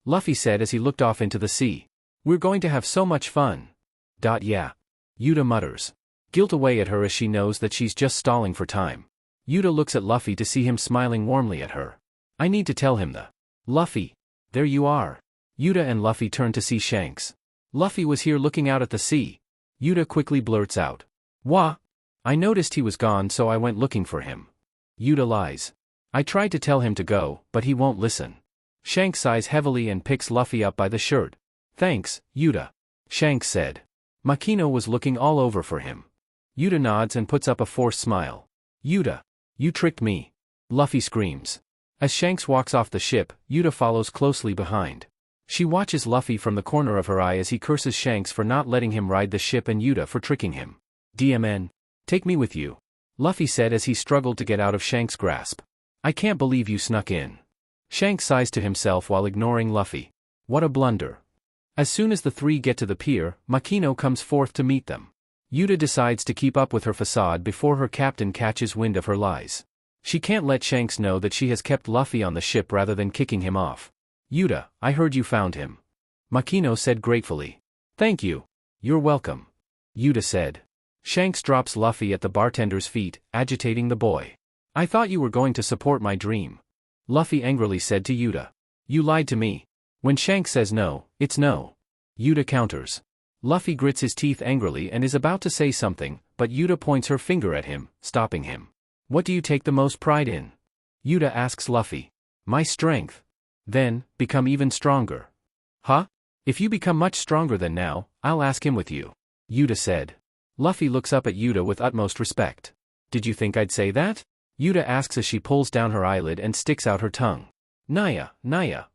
Luffy said as he looked off into the sea. "We're going to have so much fun." Yeah. Uta mutters. Guilt away at her as she knows that she's just stalling for time. Uta looks at Luffy to see him smiling warmly at her. "I need to tell him the." "Luffy. There you are." Uta and Luffy turn to see Shanks. "Luffy was here looking out at the sea." Uta quickly blurts out. "Wha? I noticed he was gone so I went looking for him." Uta lies. "I tried to tell him to go, but he won't listen." Shanks sighs heavily and picks Luffy up by the shirt. "Thanks, Uta," Shanks said. Makino was looking all over for him. Uta nods and puts up a forced smile. "Uta, you tricked me," Luffy screams. As Shanks walks off the ship, Uta follows closely behind. She watches Luffy from the corner of her eye as he curses Shanks for not letting him ride the ship and Uta for tricking him. "DMN. Take me with you," Luffy said as he struggled to get out of Shanks' grasp. "I can't believe you snuck in." Shanks sighs to himself while ignoring Luffy. What a blunder. As soon as the three get to the pier, Makino comes forth to meet them. Uta decides to keep up with her facade before her captain catches wind of her lies. She can't let Shanks know that she has kept Luffy on the ship rather than kicking him off. "Uta, I heard you found him," Makino said gratefully. "Thank you. You're welcome," Uta said. Shanks drops Luffy at the bartender's feet, agitating the boy. "I thought you were going to support my dream," Luffy angrily said to Uta. "You lied to me. When Shanks says no, it's no," Uta counters. Luffy grits his teeth angrily and is about to say something, but Uta points her finger at him, stopping him. "What do you take the most pride in?" Uta asks Luffy. "My strength." "Then, become even stronger." "Huh? If you become much stronger than now, I'll ask him with you," Uta said. Luffy looks up at Uta with utmost respect. "Did you think I'd say that?" Uta asks as she pulls down her eyelid and sticks out her tongue. Naya,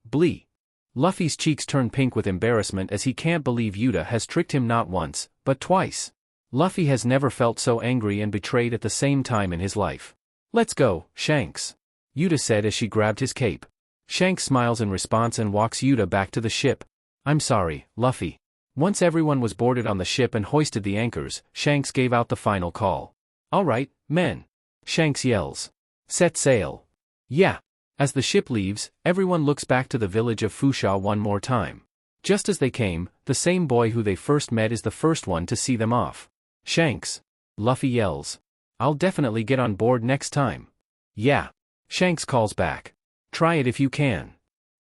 blee." Luffy's cheeks turn pink with embarrassment as he can't believe Uta has tricked him not once, but twice. Luffy has never felt so angry and betrayed at the same time in his life. "Let's go, Shanks," Uta said as she grabbed his cape. Shanks smiles in response and walks Uta back to the ship. "I'm sorry, Luffy." Once everyone was boarded on the ship and hoisted the anchors, Shanks gave out the final call. "All right, men," Shanks yells. "Set sail." "Yeah." As the ship leaves, everyone looks back to the village of Fusha one more time. Just as they came, the same boy who they first met is the first one to see them off. "Shanks," Luffy yells. "I'll definitely get on board next time." "Yeah," Shanks calls back. "Try it if you can."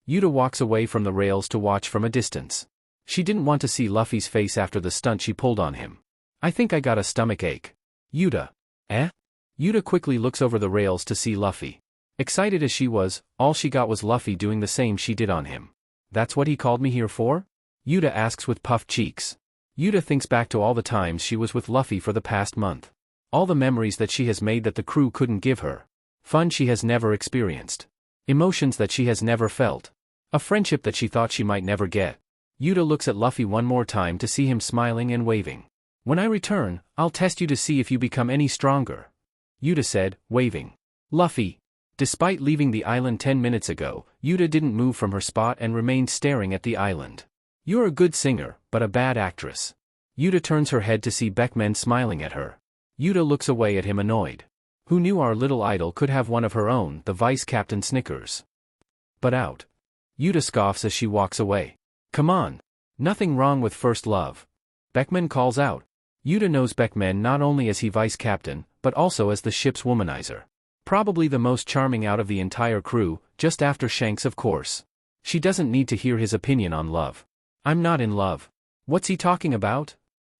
Uta walks away from the rails to watch from a distance. She didn't want to see Luffy's face after the stunt she pulled on him. "I think I got a stomach ache." Uta. "Eh?" Uta quickly looks over the rails to see Luffy. Excited as she was, all she got was Luffy doing the same she did on him. "That's what he called me here for?" Uta asks with puffed cheeks. Uta thinks back to all the times she was with Luffy for the past month. All the memories that she has made that the crew couldn't give her. Fun she has never experienced. Emotions that she has never felt. A friendship that she thought she might never get. Uta looks at Luffy one more time to see him smiling and waving. "When I return, I'll test you to see if you become any stronger," Uta said, waving. Luffy. Despite leaving the island 10 minutes ago, Uta didn't move from her spot and remained staring at the island. "You're a good singer, but a bad actress." Uta turns her head to see Beckman smiling at her. Uta looks away at him annoyed. Who knew our little idol could have one of her own? The vice captain snickers. "But out." Uta scoffs as she walks away. "Come on. Nothing wrong with first love," Beckman calls out. Uta knows Beckman not only as he vice captain, but also as the ship's womanizer. Probably the most charming out of the entire crew, just after Shanks of course. She doesn't need to hear his opinion on love. "I'm not in love." What's he talking about?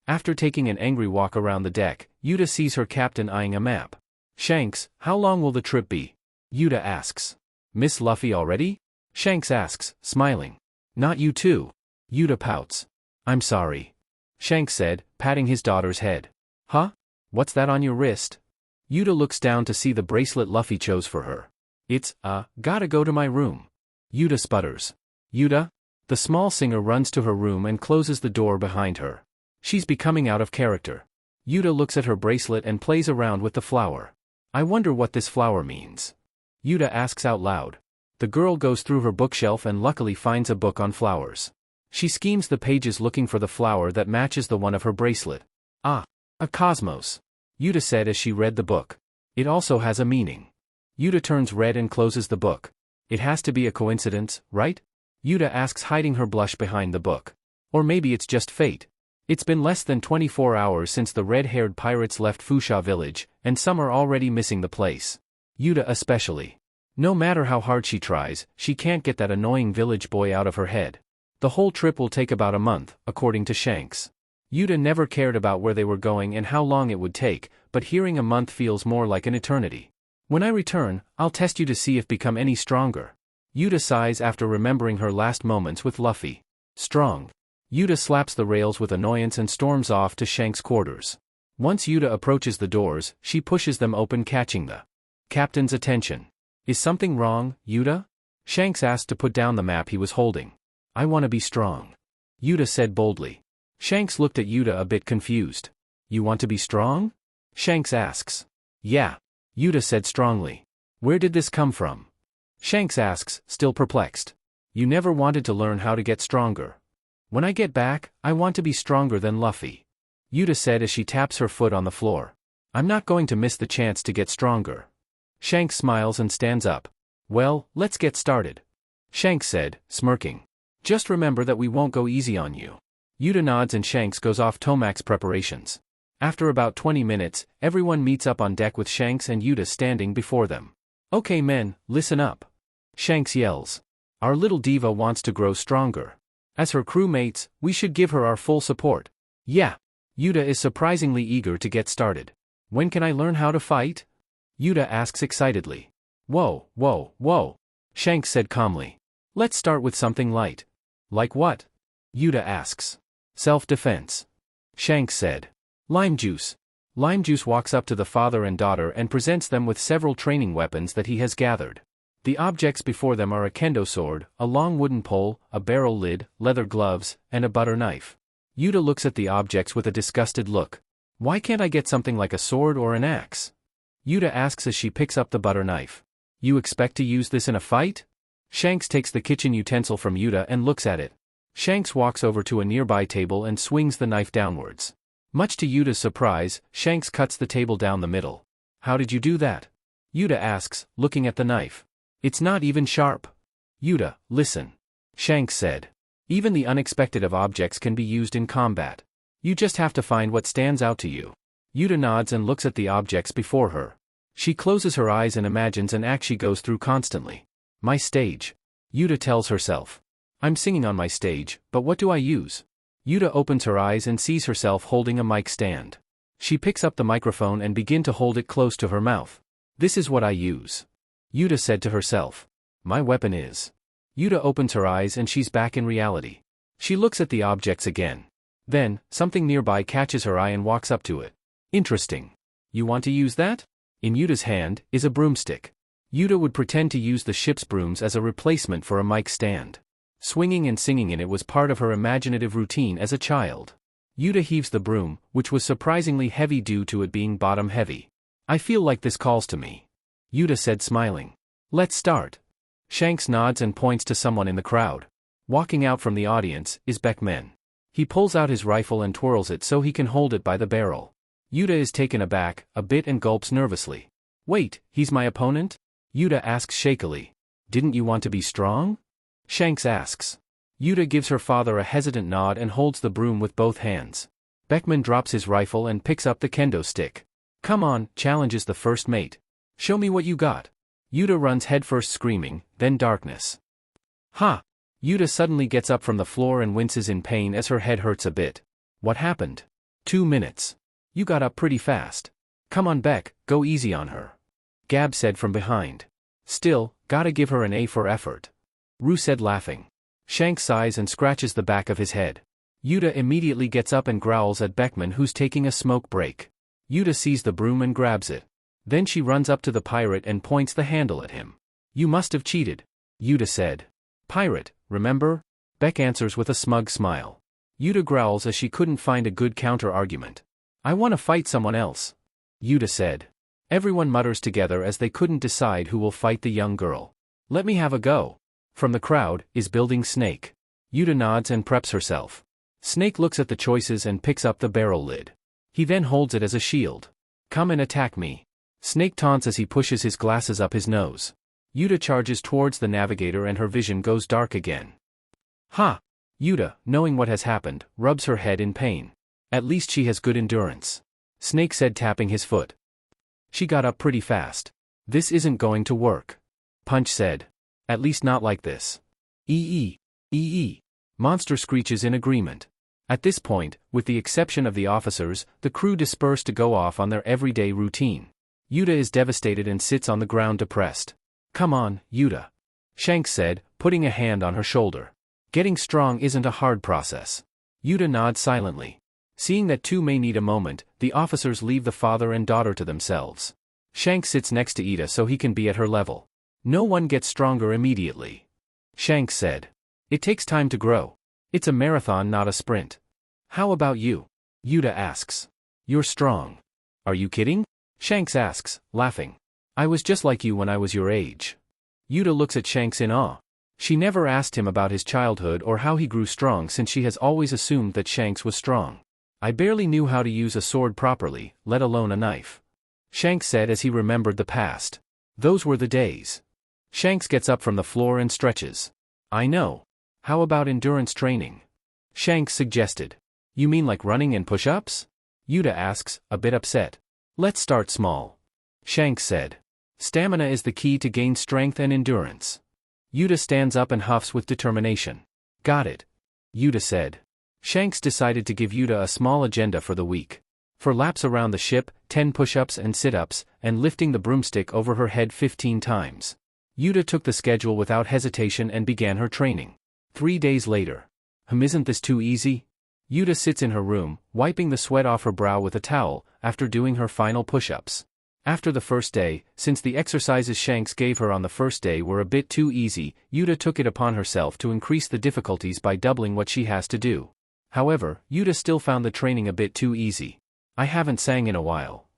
After taking an angry walk around the deck, Uta sees her captain eyeing a map. "Shanks, how long will the trip be?" Uta asks. "Miss Luffy already?" Shanks asks, smiling. "Not you too." Uta pouts. "I'm sorry," Shanks said, patting his daughter's head. "Huh? What's that on your wrist?" Uta looks down to see the bracelet Luffy chose for her. "It's, gotta go to my room." Uta sputters. Uta? The small singer runs to her room and closes the door behind her. She's becoming out of character. Uta looks at her bracelet and plays around with the flower. I wonder what this flower means. Uta asks out loud. The girl goes through her bookshelf and luckily finds a book on flowers. She schemes the pages looking for the flower that matches the one of her bracelet. Ah, a cosmos. Uta said as she read the book. It also has a meaning. Uta turns red and closes the book. It has to be a coincidence, right? Uta asks, hiding her blush behind the book. Or maybe it's just fate. It's been less than 24 hours since the red-haired pirates left Fusha village, and some are already missing the place. Uta especially. No matter how hard she tries, she can't get that annoying village boy out of her head. The whole trip will take about a month, according to Shanks. Uta never cared about where they were going and how long it would take, but hearing a month feels more like an eternity. When I return, I'll test you to see if become any stronger. Uta sighs after remembering her last moments with Luffy. Strong. Uta slaps the rails with annoyance and storms off to Shanks' quarters. Once Uta approaches the doors, she pushes them open, catching the captain's attention. Is something wrong, Uta? Shanks asked to put down the map he was holding. I want to be strong. Uta said boldly. Shanks looked at Uta a bit confused. You want to be strong? Shanks asks. Yeah. Uta said strongly. Where did this come from? Shanks asks, still perplexed. You never wanted to learn how to get stronger. When I get back, I want to be stronger than Luffy. Uta said as she taps her foot on the floor. I'm not going to miss the chance to get stronger. Shanks smiles and stands up. Well, let's get started. Shanks said, smirking. Just remember that we won't go easy on you. Uta nods and Shanks goes off Tomac's preparations. After about 20 minutes, everyone meets up on deck with Shanks and Uta standing before them. Okay men, listen up. Shanks yells. Our little diva wants to grow stronger. As her crewmates, we should give her our full support. Yeah. Uta is surprisingly eager to get started. When can I learn how to fight? Uta asks excitedly. Whoa, whoa, whoa. Shanks said calmly. Let's start with something light. Like what? Uta asks. Self-defense. Shanks said. Lime juice. Lime juice walks up to the father and daughter and presents them with several training weapons that he has gathered. The objects before them are a kendo sword, a long wooden pole, a barrel lid, leather gloves, and a butter knife. Uta looks at the objects with a disgusted look. Why can't I get something like a sword or an axe? Uta asks as she picks up the butter knife. You expect to use this in a fight? Shanks takes the kitchen utensil from Uta and looks at it. Shanks walks over to a nearby table and swings the knife downwards. Much to Uta's surprise, Shanks cuts the table down the middle. How did you do that? Uta asks, looking at the knife. It's not even sharp. Uta, listen. Shanks said. Even the unexpected of objects can be used in combat. You just have to find what stands out to you. Uta nods and looks at the objects before her. She closes her eyes and imagines an act she goes through constantly. My stage. Uta tells herself. I'm singing on my stage, but what do I use? Uta opens her eyes and sees herself holding a mic stand. She picks up the microphone and begins to hold it close to her mouth. This is what I use. Uta said to herself. My weapon is. Uta opens her eyes and she's back in reality. She looks at the objects again. Then, something nearby catches her eye and walks up to it. Interesting. You want to use that? In Uta's hand is a broomstick. Uta would pretend to use the ship's brooms as a replacement for a mic stand. Swinging and singing in it was part of her imaginative routine as a child. Uta heaves the broom, which was surprisingly heavy due to it being bottom heavy. I feel like this calls to me. Uta said smiling. Let's start. Shanks nods and points to someone in the crowd. Walking out from the audience is Beckman. He pulls out his rifle and twirls it so he can hold it by the barrel. Uta is taken aback a bit and gulps nervously. Wait, he's my opponent? Uta asks shakily. Didn't you want to be strong? Shanks asks. Uta gives her father a hesitant nod and holds the broom with both hands. Beckman drops his rifle and picks up the kendo stick. Come on, challenges the first mate. Show me what you got. Uta runs headfirst screaming, then darkness. Ha! Uta suddenly gets up from the floor and winces in pain as her head hurts a bit. What happened? 2 minutes. You got up pretty fast. Come on Beck, go easy on her. Gab said from behind. Still, gotta give her an A for effort. Rue said laughing. Shanks sighs and scratches the back of his head. Uta immediately gets up and growls at Beckman who's taking a smoke break. Uta sees the broom and grabs it. Then she runs up to the pirate and points the handle at him. You must have cheated. Uta said. Pirate, remember? Beck answers with a smug smile. Uta growls as she couldn't find a good counter-argument. I want to fight someone else. Uta said. Everyone mutters together as they couldn't decide who will fight the young girl. Let me have a go. From the crowd, is building Snake. Uta nods and preps herself. Snake looks at the choices and picks up the barrel lid. He then holds it as a shield. Come and attack me. Snake taunts as he pushes his glasses up his nose. Uta charges towards the navigator and her vision goes dark again. Ha! Uta, knowing what has happened, rubs her head in pain. At least she has good endurance. Snake said, tapping his foot. She got up pretty fast. This isn't going to work. Punch said. At least not like this. Ee. Monster screeches in agreement. At this point, with the exception of the officers, the crew disperse to go off on their everyday routine. Uta is devastated and sits on the ground depressed. Come on, Uta. Shanks said, putting a hand on her shoulder. Getting strong isn't a hard process. Uta nods silently. Seeing that two may need a moment, the officers leave the father and daughter to themselves. Shanks sits next to Uta so he can be at her level. No one gets stronger immediately. Shanks said. It takes time to grow. It's a marathon, not a sprint. How about you? Uta asks. You're strong. Are you kidding? Shanks asks, laughing. I was just like you when I was your age. Uta looks at Shanks in awe. She never asked him about his childhood or how he grew strong since she has always assumed that Shanks was strong. I barely knew how to use a sword properly, let alone a knife. Shanks said as he remembered the past. Those were the days. Shanks gets up from the floor and stretches. I know. How about endurance training? Shanks suggested. You mean like running and push-ups? Uta asks, a bit upset. Let's start small. Shanks said. Stamina is the key to gain strength and endurance. Uta stands up and huffs with determination. Got it. Uta said. Shanks decided to give Uta a small agenda for the week. For laps around the ship, 10 push-ups and sit-ups, and lifting the broomstick over her head 15 times. Uta took the schedule without hesitation and began her training. 3 days later. Isn't this too easy? Uta sits in her room, wiping the sweat off her brow with a towel, after doing her final push-ups. After the first day, since the exercises Shanks gave her on the first day were a bit too easy, Uta took it upon herself to increase the difficulties by doubling what she has to do. However, Uta still found the training a bit too easy. I haven't sang in a while.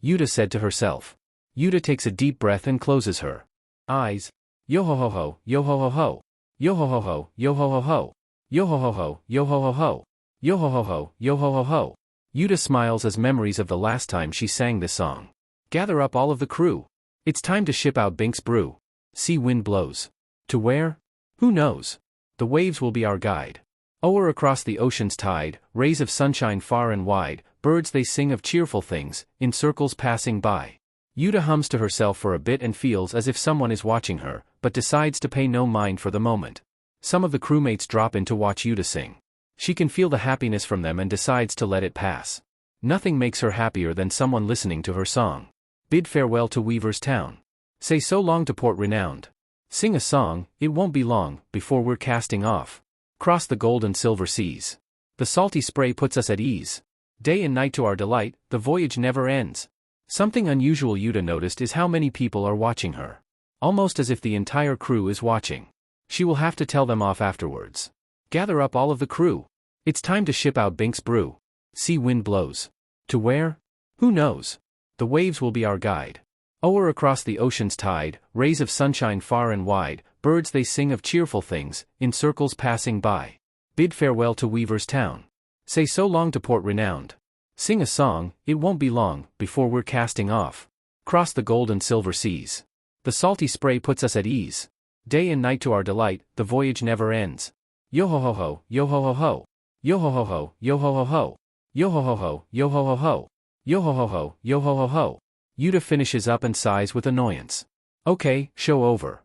Uta said to herself. Uta takes a deep breath and closes her eyes. Yo-ho-ho-ho, yo-ho-ho-ho. Yo-ho-ho-ho, yo-ho-ho-ho. Yo-ho-ho-ho, yo-ho-ho-ho. Yo-ho-ho-ho, yo-ho-ho-ho. Uta smiles as memories of the last time she sang this song. Gather up all of the crew. It's time to ship out Binks Brew. Sea wind blows. To where? Who knows? The waves will be our guide. O'er across the ocean's tide, rays of sunshine far and wide, birds they sing of cheerful things, in circles passing by. Uta hums to herself for a bit and feels as if someone is watching her, but decides to pay no mind for the moment. Some of the crewmates drop in to watch Uta sing. She can feel the happiness from them and decides to let it pass. Nothing makes her happier than someone listening to her song. Bid farewell to Weaver's Town. Say so long to Port Renowned. Sing a song, it won't be long, before we're casting off. Cross the gold and silver seas. The salty spray puts us at ease. Day and night to our delight, the voyage never ends. Something unusual Uta noticed is how many people are watching her. Almost as if the entire crew is watching. She will have to tell them off afterwards. Gather up all of the crew. It's time to ship out Binks Brew. Sea wind blows. To where? Who knows? The waves will be our guide. O'er across the ocean's tide, rays of sunshine far and wide, birds they sing of cheerful things, in circles passing by. Bid farewell to Weaver's Town. Say so long to Port Renowned. Sing a song, it won't be long, before we're casting off. Cross the gold and silver seas. The salty spray puts us at ease. Day and night to our delight, the voyage never ends. Yo-ho-ho-ho, yo-ho-ho-ho. Yo-ho-ho-ho, yo-ho-ho-ho. Yo-ho-ho-ho, yo-ho-ho-ho. Yo-ho-ho-ho, yo-ho-ho-ho. Uta finishes up and sighs with annoyance. Okay, show over.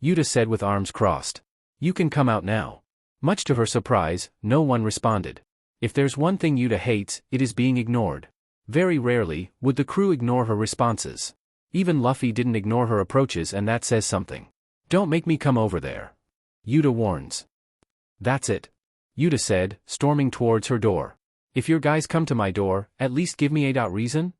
Uta said with arms crossed. You can come out now. Much to her surprise, no one responded. If there's one thing Uta hates, it is being ignored. Very rarely would the crew ignore her responses. Even Luffy didn't ignore her approaches, and that says something. Don't make me come over there. Uta warns. That's it. Uta said, storming towards her door. If your guys come to my door, at least give me a reason?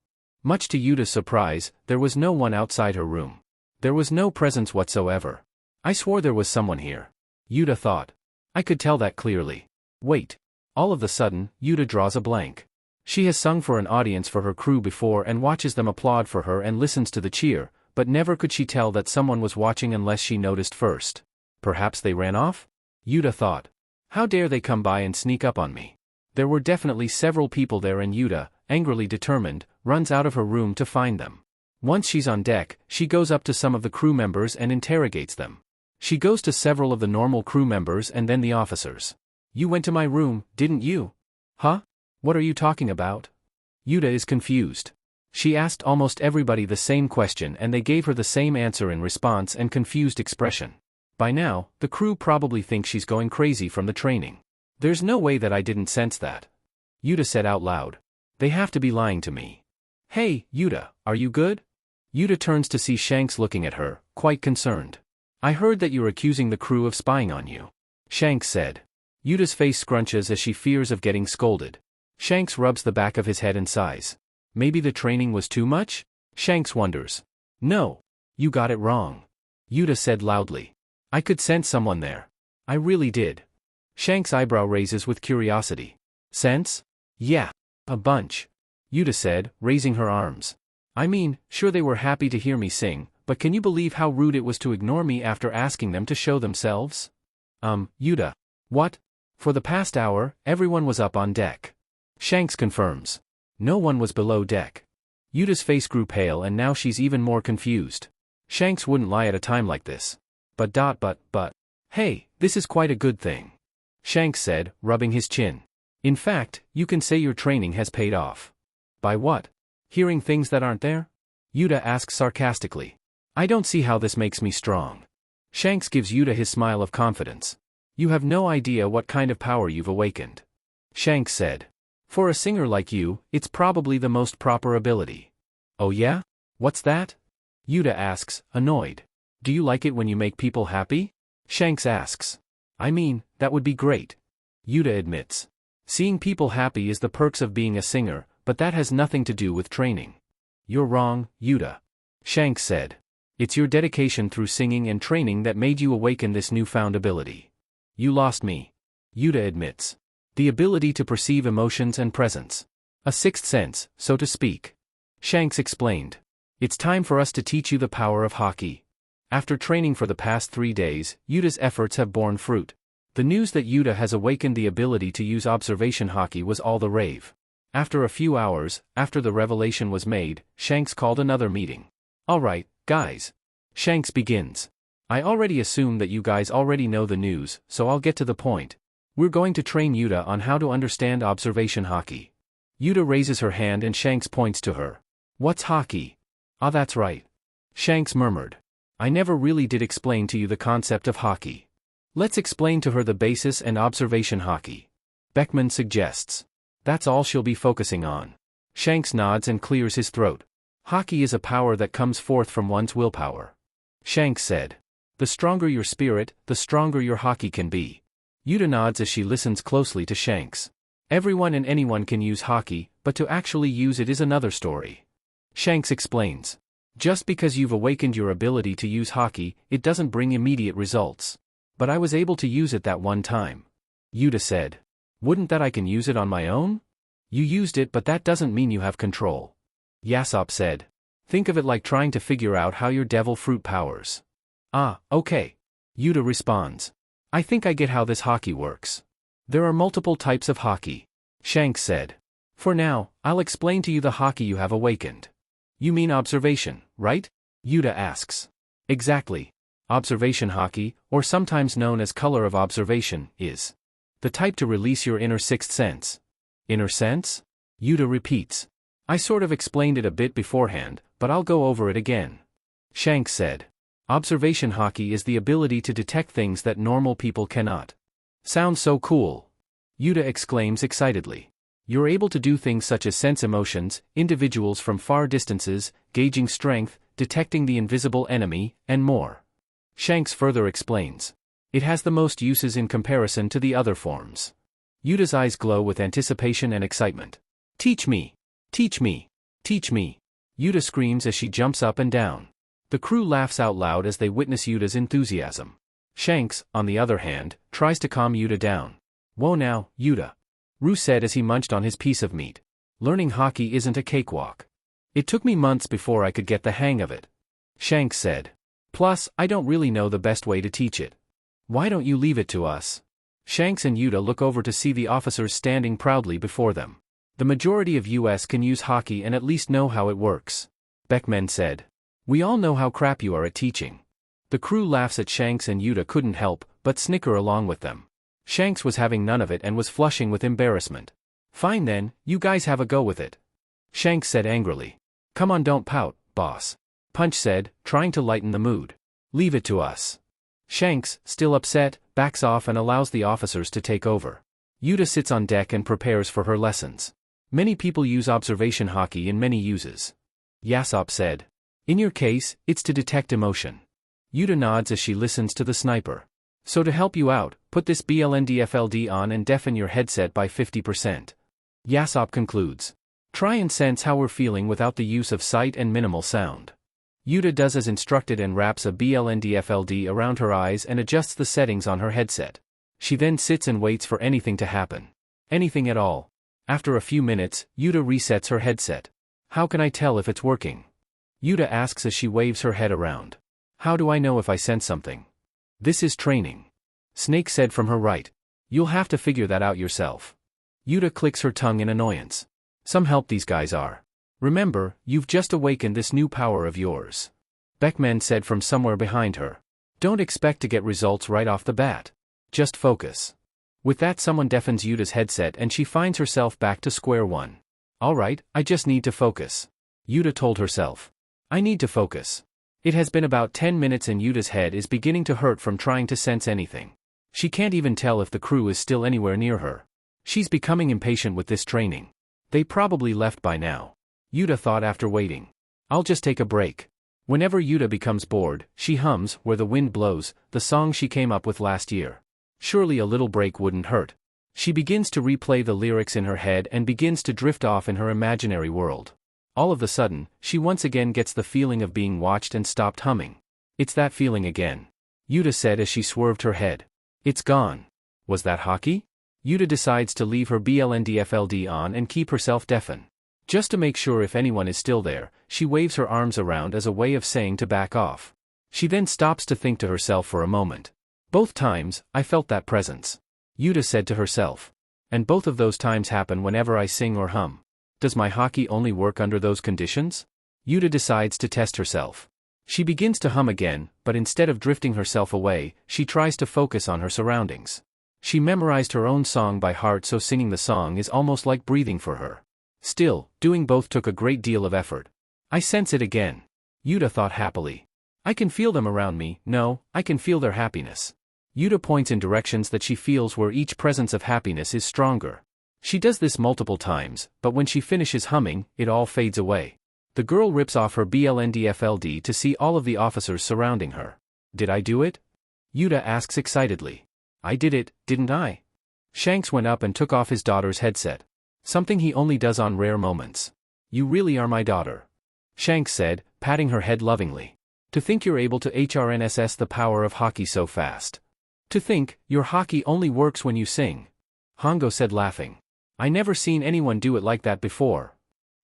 Much to Uta's surprise, there was no one outside her room. There was no presence whatsoever. I swore there was someone here. Uta thought. I could tell that clearly. Wait. All of a sudden, Uta draws a blank. She has sung for an audience for her crew before and watches them applaud for her and listens to the cheer, but never could she tell that someone was watching unless she noticed first. Perhaps they ran off? Uta thought. How dare they come by and sneak up on me? There were definitely several people there and Uta, angrily determined, runs out of her room to find them. Once she's on deck, she goes up to some of the crew members and interrogates them. She goes to several of the normal crew members and then the officers. You went to my room, didn't you? Huh? What are you talking about? Uta is confused. She asked almost everybody the same question and they gave her the same answer in response and confused expression. By now, the crew probably think she's going crazy from the training. There's no way that I didn't sense that. Uta said out loud. They have to be lying to me. Hey, Uta, are you good? Uta turns to see Shanks looking at her, quite concerned. I heard that you're accusing the crew of spying on you. Shanks said. Uta's face scrunches as she fears of getting scolded. Shanks rubs the back of his head and sighs. Maybe the training was too much? Shanks wonders. No. You got it wrong. Uta said loudly. I could sense someone there. I really did. Shanks' eyebrow raises with curiosity. Sense? Yeah. A bunch. Uta said, raising her arms. I mean, sure they were happy to hear me sing, but can you believe how rude it was to ignore me after asking them to show themselves? Uta. What? For the past hour, everyone was up on deck. Shanks confirms. No one was below deck. Uta's face grew pale and now she's even more confused. Shanks wouldn't lie at a time like this. But. Hey, this is quite a good thing. Shanks said, rubbing his chin. In fact, you can say your training has paid off. By what? Hearing things that aren't there? Uta asks sarcastically. I don't see how this makes me strong. Shanks gives Uta his smile of confidence. You have no idea what kind of power you've awakened. Shanks said. For a singer like you, it's probably the most proper ability. Oh yeah? What's that? Uta asks, annoyed. Do you like it when you make people happy? Shanks asks. I mean, that would be great. Uta admits. Seeing people happy is the perks of being a singer, but that has nothing to do with training. You're wrong, Uta. Shanks said. It's your dedication through singing and training that made you awaken this newfound ability. You lost me. Uta admits. The ability to perceive emotions and presence. A sixth sense, so to speak. Shanks explained. It's time for us to teach you the power of hockey. After training for the past 3 days, Uta's efforts have borne fruit. The news that Uta has awakened the ability to use observation hockey was all the rave. After a few hours, after the revelation was made, Shanks called another meeting. Alright, guys. Shanks begins. I already assume that you guys already know the news, so I'll get to the point. We're going to train Uta on how to understand observation hockey. Uta raises her hand and Shanks points to her. What's hockey? Ah, that's right. Shanks murmured. I never really did explain to you the concept of hockey. Let's explain to her the basis and observation hockey. Beckman suggests. That's all she'll be focusing on. Shanks nods and clears his throat. Hockey is a power that comes forth from one's willpower. Shanks said. The stronger your spirit, the stronger your hockey can be. Uta nods as she listens closely to Shanks. Everyone and anyone can use hockey, but to actually use it is another story. Shanks explains. Just because you've awakened your ability to use hockey, it doesn't bring immediate results. But I was able to use it that one time. Uta said. Wouldn't that I can use it on my own? You used it but that doesn't mean you have control. Yasop said. Think of it like trying to figure out how your devil fruit powers. Ah, okay. Uta responds. I think I get how this hockey works. There are multiple types of hockey. Shanks said. For now, I'll explain to you the hockey you have awakened. You mean observation, right? Uta asks. Exactly. Observation hockey, or sometimes known as color of observation, is the type to release your inner sixth sense. Inner sense? Uta repeats. I sort of explained it a bit beforehand, but I'll go over it again. Shanks said. Observation hockey is the ability to detect things that normal people cannot. Sounds so cool. Uta exclaims excitedly. You're able to do things such as sense emotions, individuals from far distances, gauging strength, detecting the invisible enemy, and more. Shanks further explains. It has the most uses in comparison to the other forms. Uta's eyes glow with anticipation and excitement. Teach me! Teach me! Teach me! Uta screams as she jumps up and down. The crew laughs out loud as they witness Uta's enthusiasm. Shanks, on the other hand, tries to calm Uta down. Whoa now, Uta. Ru said as he munched on his piece of meat. Learning hockey isn't a cakewalk. It took me months before I could get the hang of it. Shanks said. Plus, I don't really know the best way to teach it. Why don't you leave it to us? Shanks and Uta look over to see the officers standing proudly before them. The majority of US can use hockey and at least know how it works. Beckman said. We all know how crap you are at teaching. The crew laughs at Shanks and Uta couldn't help but snicker along with them. Shanks was having none of it and was flushing with embarrassment. Fine then, you guys have a go with it. Shanks said angrily. Come on, don't pout, boss. Punch said, trying to lighten the mood. Leave it to us. Shanks, still upset, backs off and allows the officers to take over. Uta sits on deck and prepares for her lessons. Many people use observation hockey in many uses. Yasop said. In your case, it's to detect emotion. Uta nods as she listens to the sniper. So to help you out, put this BLNDFLD on and deafen your headset by 50%. Yasop concludes. Try and sense how we're feeling without the use of sight and minimal sound. Uta does as instructed and wraps a BLNDFLD around her eyes and adjusts the settings on her headset. She then sits and waits for anything to happen. Anything at all. After a few minutes, Uta resets her headset. How can I tell if it's working? Uta asks as she waves her head around. How do I know if I sense something? This is training. Snake said from her right. You'll have to figure that out yourself. Uta clicks her tongue in annoyance. Some help these guys are. Remember, you've just awakened this new power of yours. Beckman said from somewhere behind her. Don't expect to get results right off the bat. Just focus. With that, someone deafens Uta's headset and she finds herself back to square one. Alright, I just need to focus. Uta told herself. I need to focus. It has been about 10 minutes and Uta's head is beginning to hurt from trying to sense anything. She can't even tell if the crew is still anywhere near her. She's becoming impatient with this training. They probably left by now. Uta thought after waiting. I'll just take a break. Whenever Uta becomes bored, she hums Where the Wind Blows, the song she came up with last year. Surely a little break wouldn't hurt. She begins to replay the lyrics in her head and begins to drift off in her imaginary world. All of a sudden, she once again gets the feeling of being watched and stopped humming. It's that feeling again. Uta said as she swerved her head. It's gone. Was that hockey? Uta decides to leave her BLNDFLD on and keep herself deafen. Just to make sure if anyone is still there, she waves her arms around as a way of saying to back off. She then stops to think to herself for a moment. Both times, I felt that presence. Uta said to herself. And both of those times happen whenever I sing or hum. Does my hockey only work under those conditions? Uta decides to test herself. She begins to hum again, but instead of drifting herself away, she tries to focus on her surroundings. She memorized her own song by heart, so singing the song is almost like breathing for her. Still, doing both took a great deal of effort. I sense it again. Uta thought happily. I can feel them around me. No, I can feel their happiness. Uta points in directions that she feels where each presence of happiness is stronger. She does this multiple times, but when she finishes humming, it all fades away. The girl rips off her BLNDFLD to see all of the officers surrounding her. Did I do it? Uta asks excitedly. I did it, didn't I? Shanks went up and took off his daughter's headset. Something he only does on rare moments. You really are my daughter. Shanks said, patting her head lovingly. To think you're able to HRNSS the power of hockey so fast. To think, your hockey only works when you sing. Hongo said laughing. I never seen anyone do it like that before.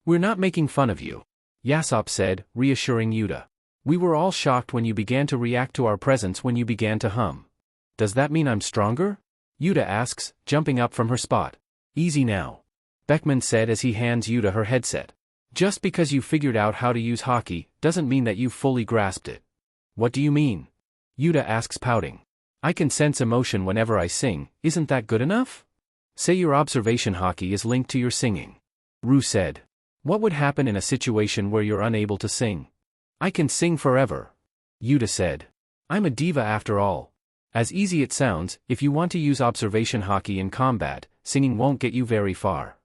We're not making fun of you. Yasop said, reassuring Uta. We were all shocked when you began to react to our presence when you began to hum. Does that mean I'm stronger? Uta asks, jumping up from her spot. Easy now. Beckman said as he hands Uta her headset. Just because you figured out how to use hockey, doesn't mean that you've fully grasped it. What do you mean? Uta asks pouting. I can sense emotion whenever I sing, isn't that good enough? Say your observation hockey is linked to your singing. Ru said. What would happen in a situation where you're unable to sing? I can sing forever. Uta said. I'm a diva after all. As easy it sounds, if you want to use observation hockey in combat, singing won't get you very far.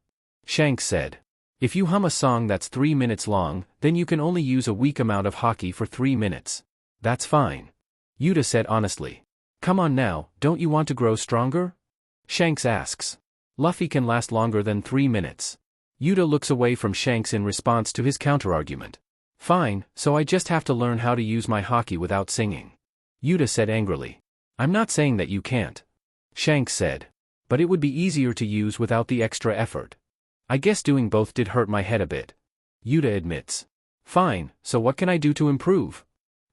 Shanks said. If you hum a song that's 3 minutes long, then you can only use a weak amount of hockey for 3 minutes. That's fine. Uta said honestly. Come on now, don't you want to grow stronger? Shanks asks. Luffy can last longer than 3 minutes. Uta looks away from Shanks in response to his counterargument. Fine, so I just have to learn how to use my hockey without singing. Uta said angrily. I'm not saying that you can't, Shanks said. But it would be easier to use without the extra effort. I guess doing both did hurt my head a bit. Uta admits. Fine, so what can I do to improve?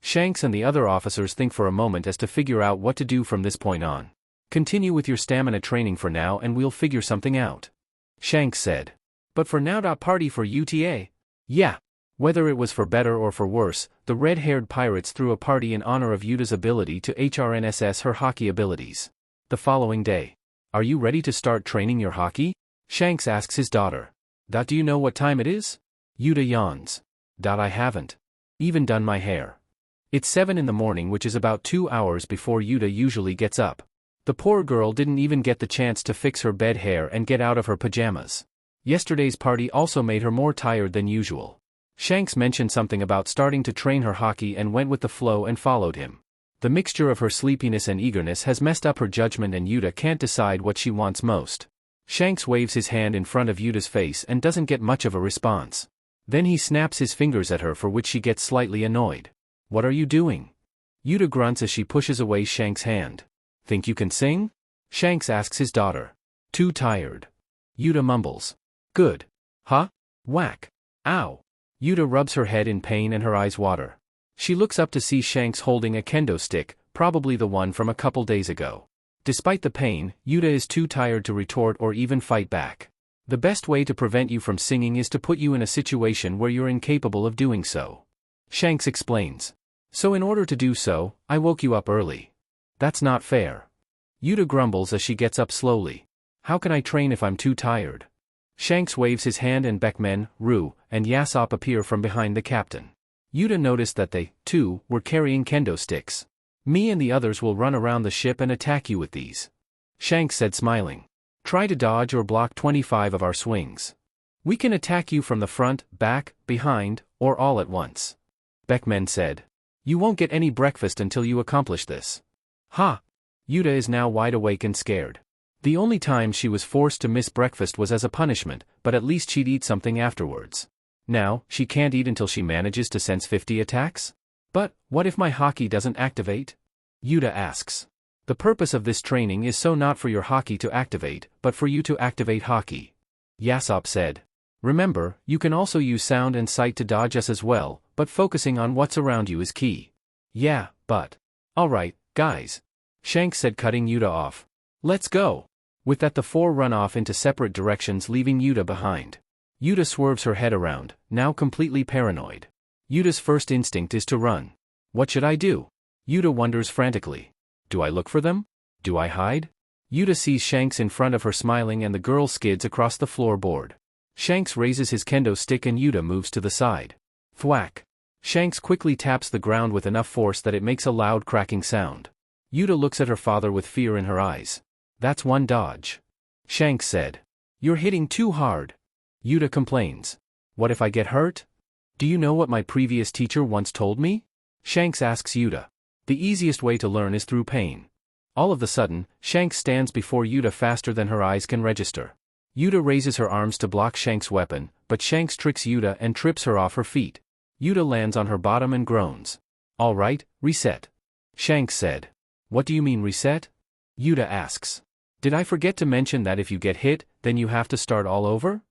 Shanks and the other officers think for a moment as to figure out what to do from this point on. Continue with your stamina training for now and we'll figure something out, Shanks said. But for now, party for UTA? Yeah. Whether it was for better or for worse, the red-haired pirates threw a party in honor of Yuta's ability to HRNSS her hockey abilities. The following day. Are you ready to start training your hockey? Shanks asks his daughter. Do you know what time it is? Uta yawns. I haven't even done my hair. It's 7 in the morning, which is about 2 hours before Uta usually gets up. The poor girl didn't even get the chance to fix her bed hair and get out of her pajamas. Yesterday's party also made her more tired than usual. Shanks mentioned something about starting to train her hockey and went with the flow and followed him. The mixture of her sleepiness and eagerness has messed up her judgment and Uta can't decide what she wants most. Shanks waves his hand in front of Yuta's face and doesn't get much of a response. Then he snaps his fingers at her, for which she gets slightly annoyed. What are you doing? Uta grunts as she pushes away Shanks' hand. Think you can sing? Shanks asks his daughter. Too tired. Uta mumbles. Good. Huh? Whack. Ow. Uta rubs her head in pain and her eyes water. She looks up to see Shanks holding a kendo stick, probably the one from a couple days ago. Despite the pain, Uta is too tired to retort or even fight back. The best way to prevent you from singing is to put you in a situation where you're incapable of doing so. Shanks explains. So in order to do so, I woke you up early. That's not fair. Uta grumbles as she gets up slowly. How can I train if I'm too tired? Shanks waves his hand and Beckman, Rue, and Yasop appear from behind the captain. Uta noticed that they, too, were carrying kendo sticks. Me and the others will run around the ship and attack you with these. Shanks said, smiling. Try to dodge or block 25 of our swings. We can attack you from the front, back, behind, or all at once. Beckman said. You won't get any breakfast until you accomplish this. Ha! Uta is now wide awake and scared. The only time she was forced to miss breakfast was as a punishment, but at least she'd eat something afterwards. Now, she can't eat until she manages to sense 50 attacks? But, what if my hockey doesn't activate? Uta asks. The purpose of this training is so not for your hockey to activate, but for you to activate hockey. Yasop said. Remember, you can also use sound and sight to dodge us as well, but focusing on what's around you is key. Yeah, but. Alright, guys. Shanks said, cutting Uta off. Let's go. With that, the four run off into separate directions, leaving Uta behind. Uta swerves her head around, now completely paranoid. Uta's first instinct is to run. What should I do? Uta wonders frantically. Do I look for them? Do I hide? Uta sees Shanks in front of her smiling and the girl skids across the floorboard. Shanks raises his kendo stick and Uta moves to the side. Thwack. Shanks quickly taps the ground with enough force that it makes a loud cracking sound. Uta looks at her father with fear in her eyes. That's one dodge. Shanks said. You're hitting too hard. Uta complains. What if I get hurt? Do you know what my previous teacher once told me? Shanks asks Uta. The easiest way to learn is through pain. All of a sudden, Shanks stands before Uta faster than her eyes can register. Uta raises her arms to block Shanks' weapon, but Shanks tricks Uta and trips her off her feet. Uta lands on her bottom and groans. All right, reset. Shanks said. What do you mean reset? Uta asks. Did I forget to mention that if you get hit, then you have to start all over?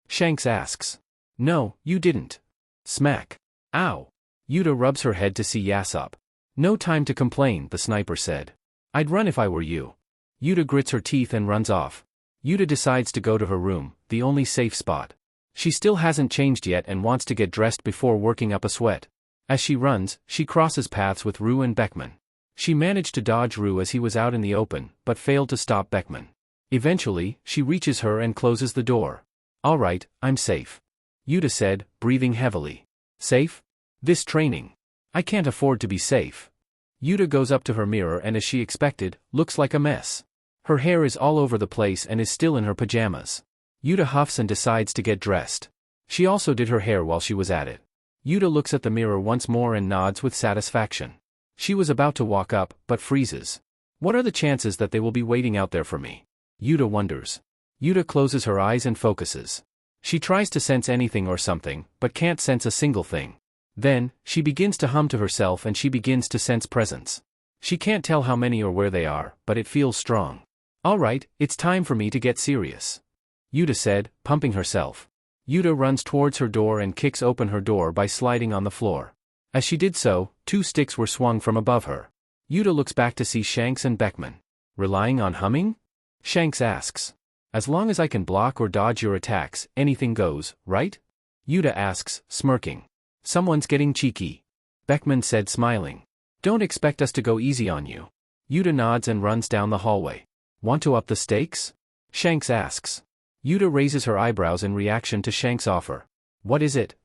Shanks asks. No, you didn't. Smack. Ow. Uta rubs her head to see Yasop. No time to complain, the sniper said. I'd run if I were you. Uta grits her teeth and runs off. Uta decides to go to her room, the only safe spot. She still hasn't changed yet and wants to get dressed before working up a sweat. As she runs, she crosses paths with Rue and Beckman. She managed to dodge Rue as he was out in the open, but failed to stop Beckman. Eventually, she reaches her and closes the door. All right, I'm safe. Uta said, breathing heavily. Safe? This training. I can't afford to be safe. Uta goes up to her mirror and, as she expected, looks like a mess. Her hair is all over the place and is still in her pajamas. Uta huffs and decides to get dressed. She also did her hair while she was at it. Uta looks at the mirror once more and nods with satisfaction. She was about to walk up, but freezes. What are the chances that they will be waiting out there for me? Uta wonders. Uta closes her eyes and focuses. She tries to sense anything or something, but can't sense a single thing. Then, she begins to hum to herself and she begins to sense presence. She can't tell how many or where they are, but it feels strong. Alright, it's time for me to get serious, Uta said, pumping herself. Uta runs towards her door and kicks open her door by sliding on the floor. As she did so, 2 sticks were swung from above her. Uta looks back to see Shanks and Beckman. Relying on humming? Shanks asks. As long as I can block or dodge your attacks, anything goes, right? Uta asks, smirking. Someone's getting cheeky, Beckman said, smiling. Don't expect us to go easy on you. Uta nods and runs down the hallway. Want to up the stakes? Shanks asks. Uta raises her eyebrows in reaction to Shanks' offer. What is it?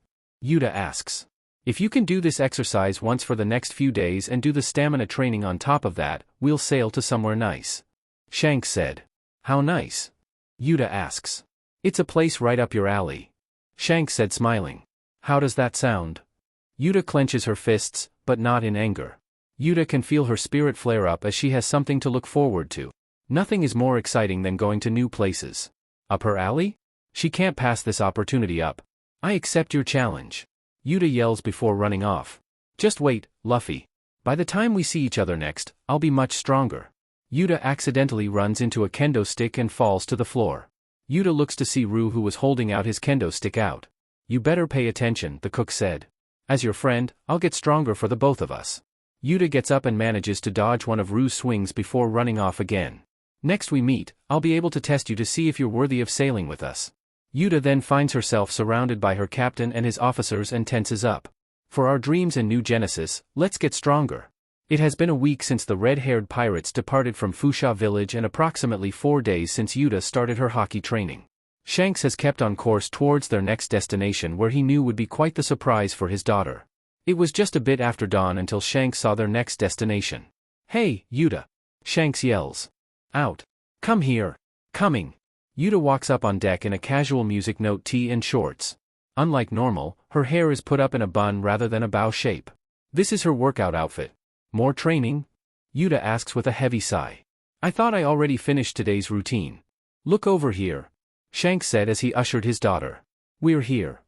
Uta asks. If you can do this exercise once for the next few days and do the stamina training on top of that, we'll sail to somewhere nice. Shanks said. How nice? Uta asks. It's a place right up your alley, Shanks said, smiling. How does that sound? Uta clenches her fists, but not in anger. Uta can feel her spirit flare up as she has something to look forward to. Nothing is more exciting than going to new places. Up her alley? She can't pass this opportunity up. I accept your challenge, Uta yells before running off. Just wait, Luffy. By the time we see each other next, I'll be much stronger. Uta accidentally runs into a kendo stick and falls to the floor. Uta looks to see Rue, who was holding out his kendo stick, out. You better pay attention, the cook said. As your friend, I'll get stronger for the both of us. Uta gets up and manages to dodge one of Rue's swings before running off again. Next we meet, I'll be able to test you to see if you're worthy of sailing with us. Uta then finds herself surrounded by her captain and his officers and tenses up. For our dreams and new Genesis, let's get stronger. It has been a week since the red-haired pirates departed from Fusha village and approximately 4 days since Uta started her hockey training. Shanks has kept on course towards their next destination, where he knew would be quite the surprise for his daughter. It was just a bit after dawn until Shanks saw their next destination. Hey, Uta! Shanks yells. Out. Come here. Coming. Uta walks up on deck in a casual music note tee and shorts. Unlike normal, her hair is put up in a bun rather than a bow shape. This is her workout outfit. More training? Uta asks with a heavy sigh. I thought I already finished today's routine. Look over here, Shanks said as he ushered his daughter. We're here.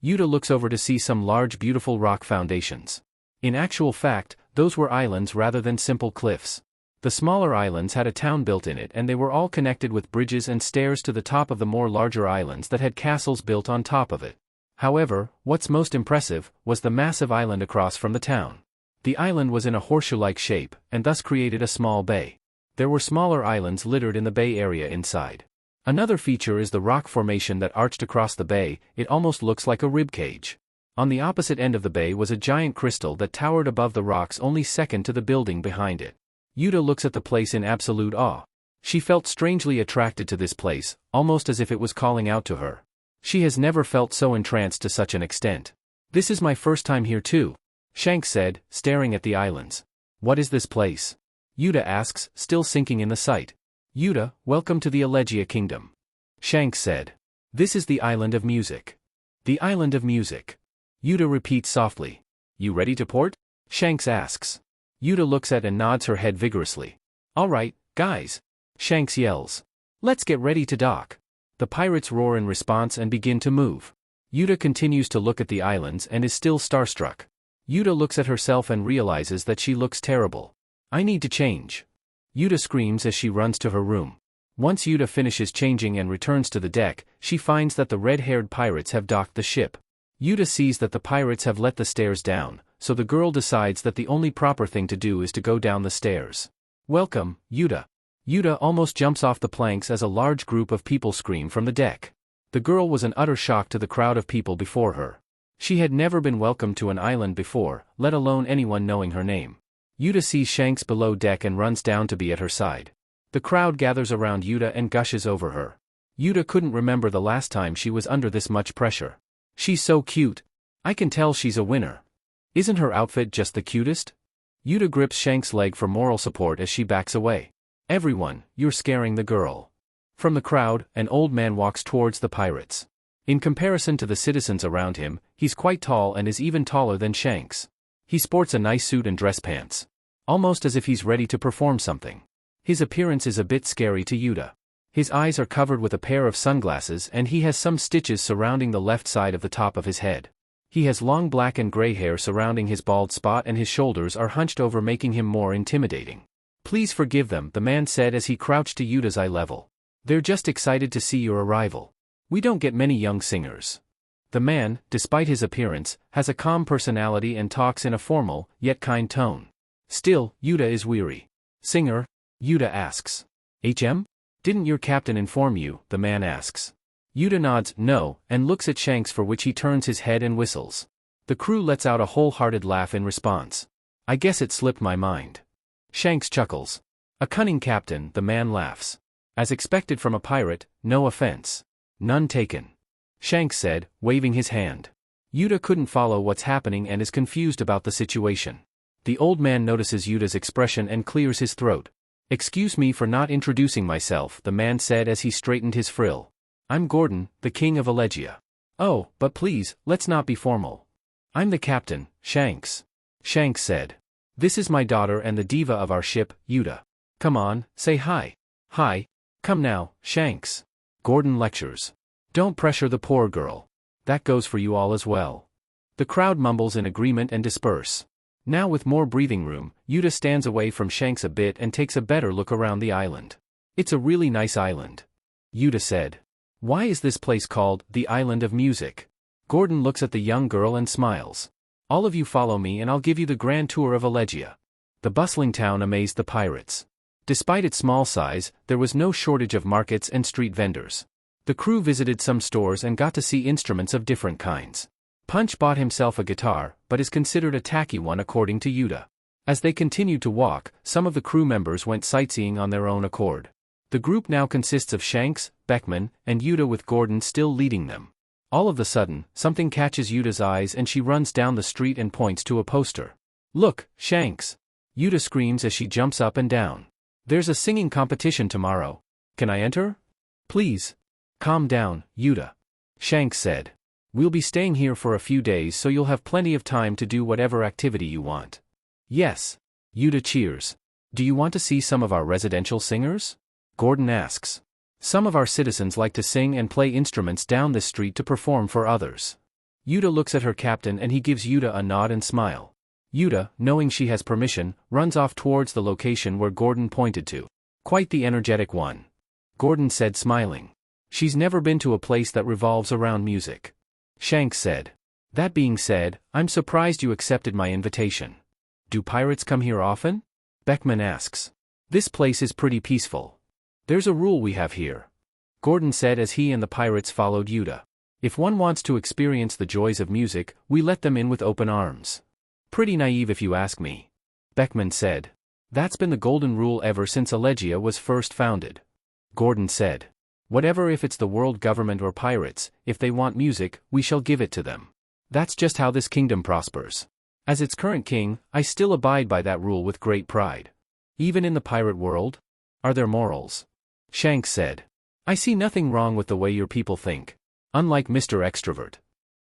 Uta looks over to see some large, beautiful rock foundations. In actual fact, those were islands rather than simple cliffs. The smaller islands had a town built in it, and they were all connected with bridges and stairs to the top of the more larger islands that had castles built on top of it. However, what's most impressive was the massive island across from the town. The island was in a horseshoe-like shape, and thus created a small bay. There were smaller islands littered in the bay area inside. Another feature is the rock formation that arched across the bay. It almost looks like a ribcage. On the opposite end of the bay was a giant crystal that towered above the rocks, only second to the building behind it. Uta looks at the place in absolute awe. She felt strangely attracted to this place, almost as if it was calling out to her. She has never felt so entranced to such an extent. This is my first time here too, Shanks said, staring at the islands. What is this place? Uta asks, still sinking in the sight. Uta, welcome to the Elegia Kingdom, Shanks said. This is the Island of Music. The Island of Music. Uta repeats softly. You ready to port? Shanks asks. Uta looks at and nods her head vigorously. All right, guys, Shanks yells. Let's get ready to dock. The pirates roar in response and begin to move. Uta continues to look at the islands and is still starstruck. Uta looks at herself and realizes that she looks terrible. I need to change. Uta screams as she runs to her room. Once Uta finishes changing and returns to the deck, she finds that the red-haired pirates have docked the ship. Uta sees that the pirates have let the stairs down, so the girl decides that the only proper thing to do is to go down the stairs. Welcome, Uta. Uta almost jumps off the planks as a large group of people scream from the deck. The girl was an utter shock to the crowd of people before her. She had never been welcomed to an island before, let alone anyone knowing her name. Uta sees Shanks below deck and runs down to be at her side. The crowd gathers around Uta and gushes over her. Uta couldn't remember the last time she was under this much pressure. She's so cute. I can tell she's a winner. Isn't her outfit just the cutest? Uta grips Shanks' leg for moral support as she backs away. Everyone, you're scaring the girl. From the crowd, an old man walks towards the pirates. In comparison to the citizens around him, he's quite tall and is even taller than Shanks. He sports a nice suit and dress pants. Almost as if he's ready to perform something. His appearance is a bit scary to Uta. His eyes are covered with a pair of sunglasses and he has some stitches surrounding the left side of the top of his head. He has long black and gray hair surrounding his bald spot and his shoulders are hunched over, making him more intimidating. Please forgive them, the man said as he crouched to Uta's eye level. They're just excited to see your arrival. We don't get many young singers. The man, despite his appearance, has a calm personality and talks in a formal, yet kind tone. Still, Uta is weary. Singer? Uta asks. Didn't your captain inform you? The man asks. Uta nods, no, and looks at Shanks, for which he turns his head and whistles. The crew lets out a wholehearted laugh in response. I guess it slipped my mind. Shanks chuckles. A cunning captain, the man laughs. As expected from a pirate, no offense. None taken. Shanks said, waving his hand. Uta couldn't follow what's happening and is confused about the situation. The old man notices Uta's expression and clears his throat. Excuse me for not introducing myself, the man said as he straightened his frill. I'm Gordon, the king of Elegia. Oh, but please, let's not be formal. I'm the captain, Shanks. Shanks said. This is my daughter and the diva of our ship, Uta. Come on, say hi. Hi. Come now, Shanks. Gordon lectures. Don't pressure the poor girl. That goes for you all as well. The crowd mumbles in agreement and disperse. Now with more breathing room, Uta stands away from Shanks a bit and takes a better look around the island. It's a really nice island. Uta said. Why is this place called the Island of Music? Gordon looks at the young girl and smiles. All of you follow me and I'll give you the grand tour of Elegia. The bustling town amazed the pirates. Despite its small size, there was no shortage of markets and street vendors. The crew visited some stores and got to see instruments of different kinds. Punch bought himself a guitar, but is considered a tacky one according to Uta. As they continued to walk, some of the crew members went sightseeing on their own accord. The group now consists of Shanks, Beckman, and Uta with Gordon still leading them. All of a sudden, something catches Uta's eyes and she runs down the street and points to a poster. Look, Shanks! Uta screams as she jumps up and down. There's a singing competition tomorrow. Can I enter? Please. Calm down, Uta. Shanks said. We'll be staying here for a few days so you'll have plenty of time to do whatever activity you want. Yes. Uta cheers. Do you want to see some of our residential singers? Gordon asks. Some of our citizens like to sing and play instruments down this street to perform for others. Uta looks at her captain and he gives Uta a nod and smile. Uta, knowing she has permission, runs off towards the location where Gordon pointed to. Quite the energetic one. Gordon said, smiling. She's never been to a place that revolves around music. Shanks said. That being said, I'm surprised you accepted my invitation. Do pirates come here often? Beckman asks. This place is pretty peaceful. There's a rule we have here. Gordon said as he and the pirates followed Uta. If one wants to experience the joys of music, we let them in with open arms. Pretty naive if you ask me. Beckman said. That's been the golden rule ever since Elegia was first founded. Gordon said. Whatever, if it's the world government or pirates, if they want music, we shall give it to them. That's just how this kingdom prospers. As its current king, I still abide by that rule with great pride. Even in the pirate world? Are there morals? Shanks said. I see nothing wrong with the way your people think. Unlike Mr. Extrovert.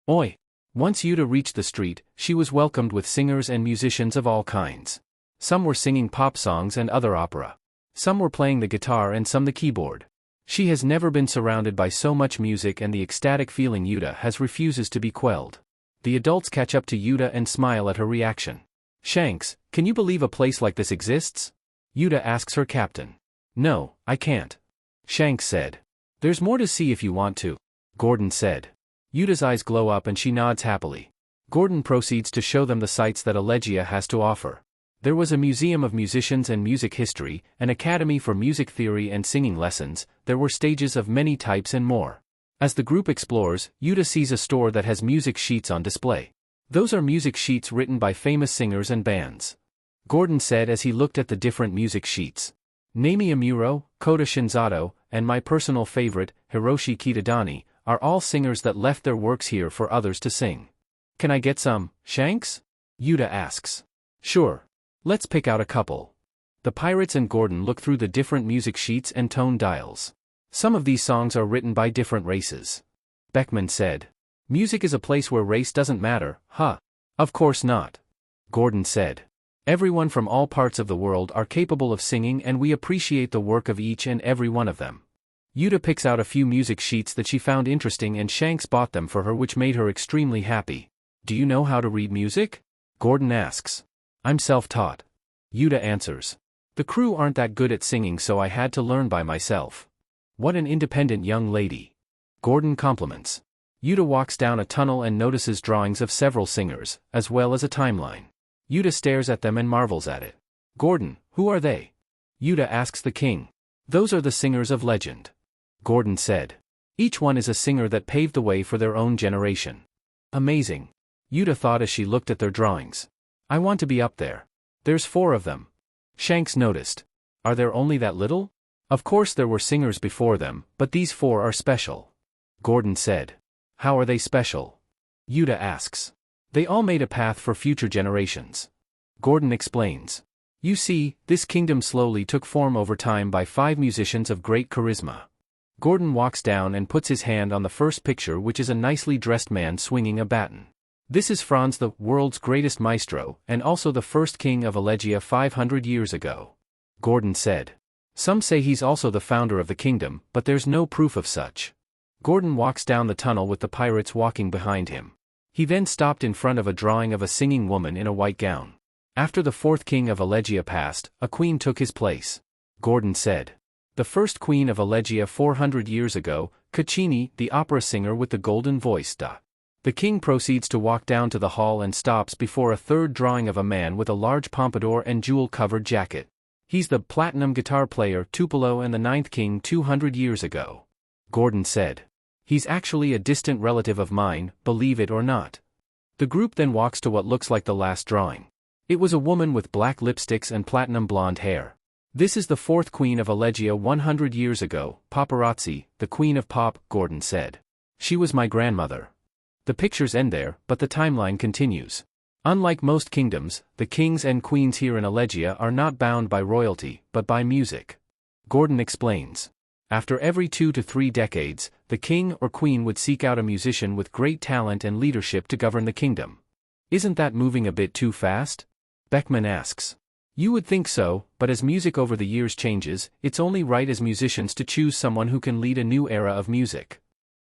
Oi! Once Uta reached the street, she was welcomed with singers and musicians of all kinds. Some were singing pop songs and other opera. Some were playing the guitar and some the keyboard. She has never been surrounded by so much music, and the ecstatic feeling Uta has refuses to be quelled. The adults catch up to Uta and smile at her reaction. Shanks, can you believe a place like this exists? Uta asks her captain. No, I can't. Shanks said. There's more to see if you want to. Gordon said. Uta's eyes glow up and she nods happily. Gordon proceeds to show them the sights that Elegia has to offer. There was a museum of musicians and music history, an academy for music theory and singing lessons, there were stages of many types and more. As the group explores, Uta sees a store that has music sheets on display. Those are music sheets written by famous singers and bands. Gordon said as he looked at the different music sheets. Nami Amuro, Kota Shinzato, and my personal favorite, Hiroshi Kitadani, are all singers that left their works here for others to sing. Can I get some, Shanks? Uta asks. Sure. Let's pick out a couple. The pirates and Gordon look through the different music sheets and tone dials. Some of these songs are written by different races. Beckman said. Music is a place where race doesn't matter, huh? Of course not. Gordon said. Everyone from all parts of the world are capable of singing, and we appreciate the work of each and every one of them. Uta picks out a few music sheets that she found interesting and Shanks bought them for her, which made her extremely happy. Do you know how to read music? Gordon asks. I'm self-taught. Uta answers. The crew aren't that good at singing, so I had to learn by myself. What an independent young lady. Gordon compliments. Uta walks down a tunnel and notices drawings of several singers, as well as a timeline. Uta stares at them and marvels at it. Gordon, who are they? Uta asks the king. Those are the singers of legend. Gordon said. Each one is a singer that paved the way for their own generation. Amazing. Uta thought as she looked at their drawings. I want to be up there. There's 4 of them. Shanks noticed. Are there only that little? Of course there were singers before them, but these 4 are special. Gordon said. How are they special? Uta asks. They all made a path for future generations. Gordon explains. You see, this kingdom slowly took form over time by 5 musicians of great charisma. Gordon walks down and puts his hand on the first picture, which is a nicely dressed man swinging a baton. This is Franz, the world's greatest maestro, and also the first king of Elegia 500 years ago. Gordon said. Some say he's also the founder of the kingdom, but there's no proof of such. Gordon walks down the tunnel with the pirates walking behind him. He then stopped in front of a drawing of a singing woman in a white gown. After the 4th king of Elegia passed, a queen took his place. Gordon said. The first queen of Elegia 400 years ago, Caccini, the opera singer with the golden voice. The king proceeds to walk down to the hall and stops before a 3rd drawing of a man with a large pompadour and jewel-covered jacket. He's the platinum guitar player Tupelo and the 9th king 200 years ago. Gordon said. He's actually a distant relative of mine, believe it or not. The group then walks to what looks like the last drawing. It was a woman with black lipsticks and platinum blonde hair. This is the 4th queen of Elegia 100 years ago, Paparazzi, the queen of pop, Gordon said. She was my grandmother. The pictures end there, but the timeline continues. Unlike most kingdoms, the kings and queens here in Elegia are not bound by royalty, but by music. Gordon explains. After every 2 to 3 decades, the king or queen would seek out a musician with great talent and leadership to govern the kingdom. Isn't that moving a bit too fast? Beckman asks. You would think so, but as music over the years changes, it's only right as musicians to choose someone who can lead a new era of music.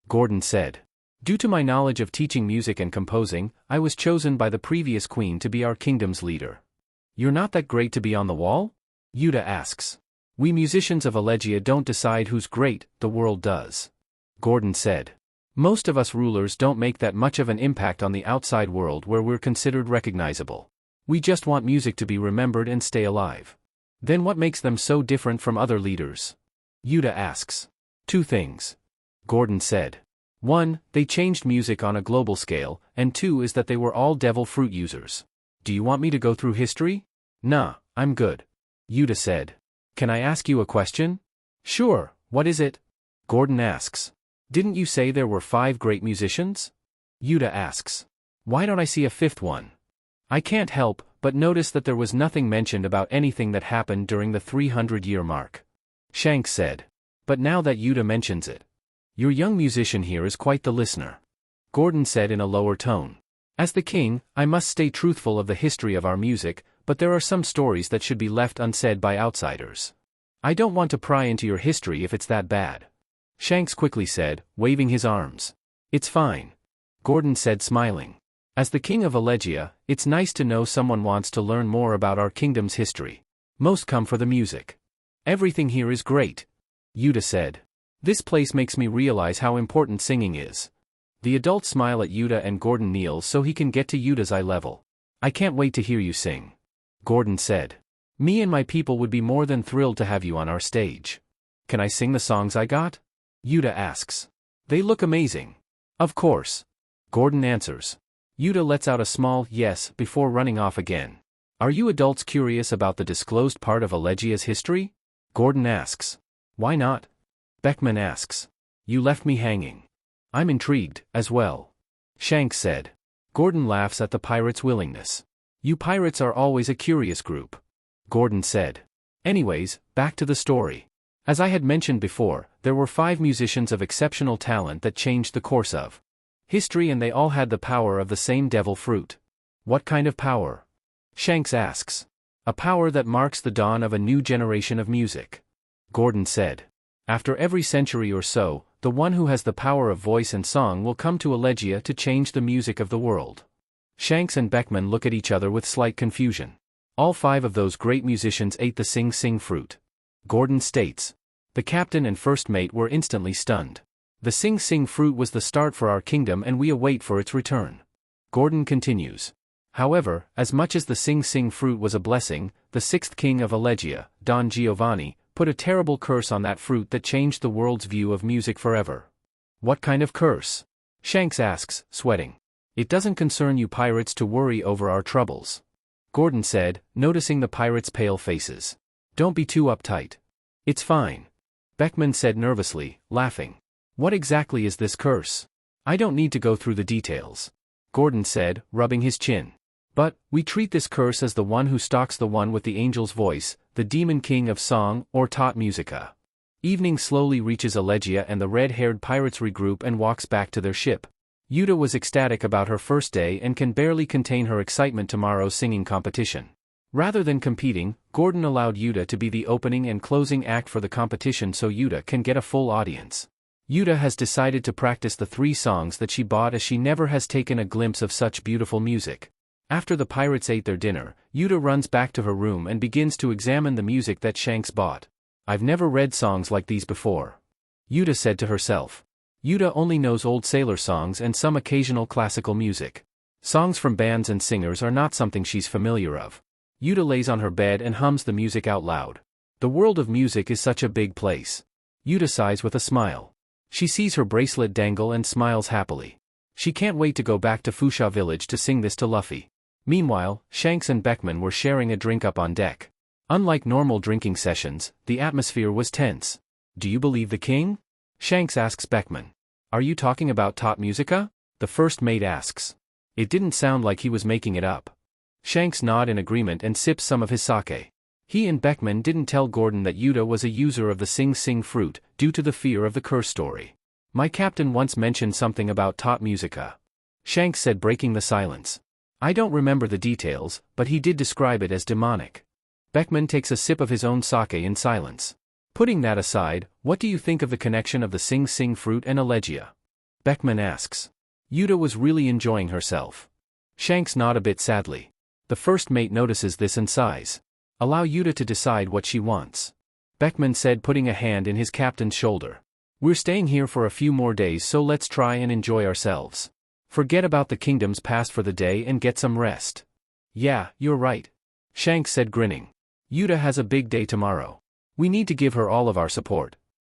Gordon said. Due to my knowledge of teaching music and composing, I was chosen by the previous queen to be our kingdom's leader. You're not that great to be on the wall? Uta asks. We musicians of Elegia don't decide who's great, the world does. Gordon said. Most of us rulers don't make that much of an impact on the outside world where we're considered recognizable. We just want music to be remembered and stay alive. Then what makes them so different from other leaders? Uta asks. 2 things. Gordon said. 1, they changed music on a global scale, and 2 is that they were all devil fruit users. Do you want me to go through history? Nah, I'm good. Uta said. Can I ask you a question? Sure, what is it? Gordon asks. Didn't you say there were 5 great musicians? Uta asks. Why don't I see a 5th one? I can't help but notice that there was nothing mentioned about anything that happened during the 300-year mark. Shanks said. But now that Uta mentions it. Your young musician here is quite the listener. Gordon said in a lower tone. As the king, I must stay truthful of the history of our music, but there are some stories that should be left unsaid by outsiders. I don't want to pry into your history if it's that bad. Shanks quickly said, waving his arms. It's fine. Gordon said smiling. As the king of Elegia, it's nice to know someone wants to learn more about our kingdom's history. Most come for the music. Everything here is great. Uta said. This place makes me realize how important singing is. The adults smile at Uta and Gordon kneels so he can get to Uta's eye level. I can't wait to hear you sing. Gordon said. Me and my people would be more than thrilled to have you on our stage. Can I sing the songs I got? Uta asks. They look amazing. Of course. Gordon answers. Uta lets out a small yes before running off again. Are you adults curious about the disclosed part of Elegia's history? Gordon asks. Why not? Beckman asks. You left me hanging. I'm intrigued, as well. Shanks said. Gordon laughs at the pirates' willingness. You pirates are always a curious group. Gordon said. Anyways, back to the story. As I had mentioned before, there were 5 musicians of exceptional talent that changed the course of history, and they all had the power of the same devil fruit. What kind of power? Shanks asks. A power that marks the dawn of a new generation of music. Gordon said. After every century or so, the one who has the power of voice and song will come to Elegia to change the music of the world. Shanks and Beckman look at each other with slight confusion. All 5 of those great musicians ate the Sing Sing fruit. Gordon states. The captain and first mate were instantly stunned. The Sing Sing fruit was the start for our kingdom and we await for its return. Gordon continues. However, as much as the Sing Sing fruit was a blessing, the 6th king of Elegia, Don Giovanni, put a terrible curse on that fruit that changed the world's view of music forever. What kind of curse? Shanks asks, sweating. It doesn't concern you pirates to worry over our troubles. Gordon said, noticing the pirates' pale faces. Don't be too uptight. It's fine. Beckman said nervously, laughing. What exactly is this curse? I don't need to go through the details. Gordon said, rubbing his chin. But, we treat this curse as the one who stalks the one with the angel's voice, the demon king of song, or tot musica. Evening slowly reaches Elegia and the red-haired pirates regroup and walks back to their ship. Uta was ecstatic about her first day and can barely contain her excitement tomorrow's singing competition. Rather than competing, Gordon allowed Uta to be the opening and closing act for the competition so Uta can get a full audience. Uta has decided to practice the 3 songs that she bought as she never has taken a glimpse of such beautiful music. After the pirates ate their dinner, Uta runs back to her room and begins to examine the music that Shanks bought. I've never read songs like these before. Uta said to herself. Uta only knows old sailor songs and some occasional classical music. Songs from bands and singers are not something she's familiar of. Uta lays on her bed and hums the music out loud. The world of music is such a big place. Uta sighs with a smile. She sees her bracelet dangle and smiles happily. She can't wait to go back to Fuchsia village to sing this to Luffy. Meanwhile, Shanks and Beckman were sharing a drink up on deck. Unlike normal drinking sessions, the atmosphere was tense. Do you believe the king? Shanks asks Beckman. Are you talking about tot musica? The first mate asks. It didn't sound like he was making it up. Shanks nods in agreement and sips some of his sake. He and Beckman didn't tell Gordon that Uta was a user of the Sing Sing fruit, due to the fear of the curse story. My captain once mentioned something about tot musica. Shanks said, breaking the silence. I don't remember the details, but he did describe it as demonic. Beckman takes a sip of his own sake in silence. Putting that aside, what do you think of the connection of the Sing Sing fruit and Elegia? Beckman asks. Uta was really enjoying herself. Shanks nods a bit sadly. The first mate notices this and sighs. Allow Uta to decide what she wants. Beckman said, putting a hand in his captain's shoulder. We're staying here for a few more days, so let's try and enjoy ourselves. Forget about the kingdom's past for the day and get some rest. Yeah, you're right. Shanks said, grinning. Uta has a big day tomorrow. We need to give her all of our support.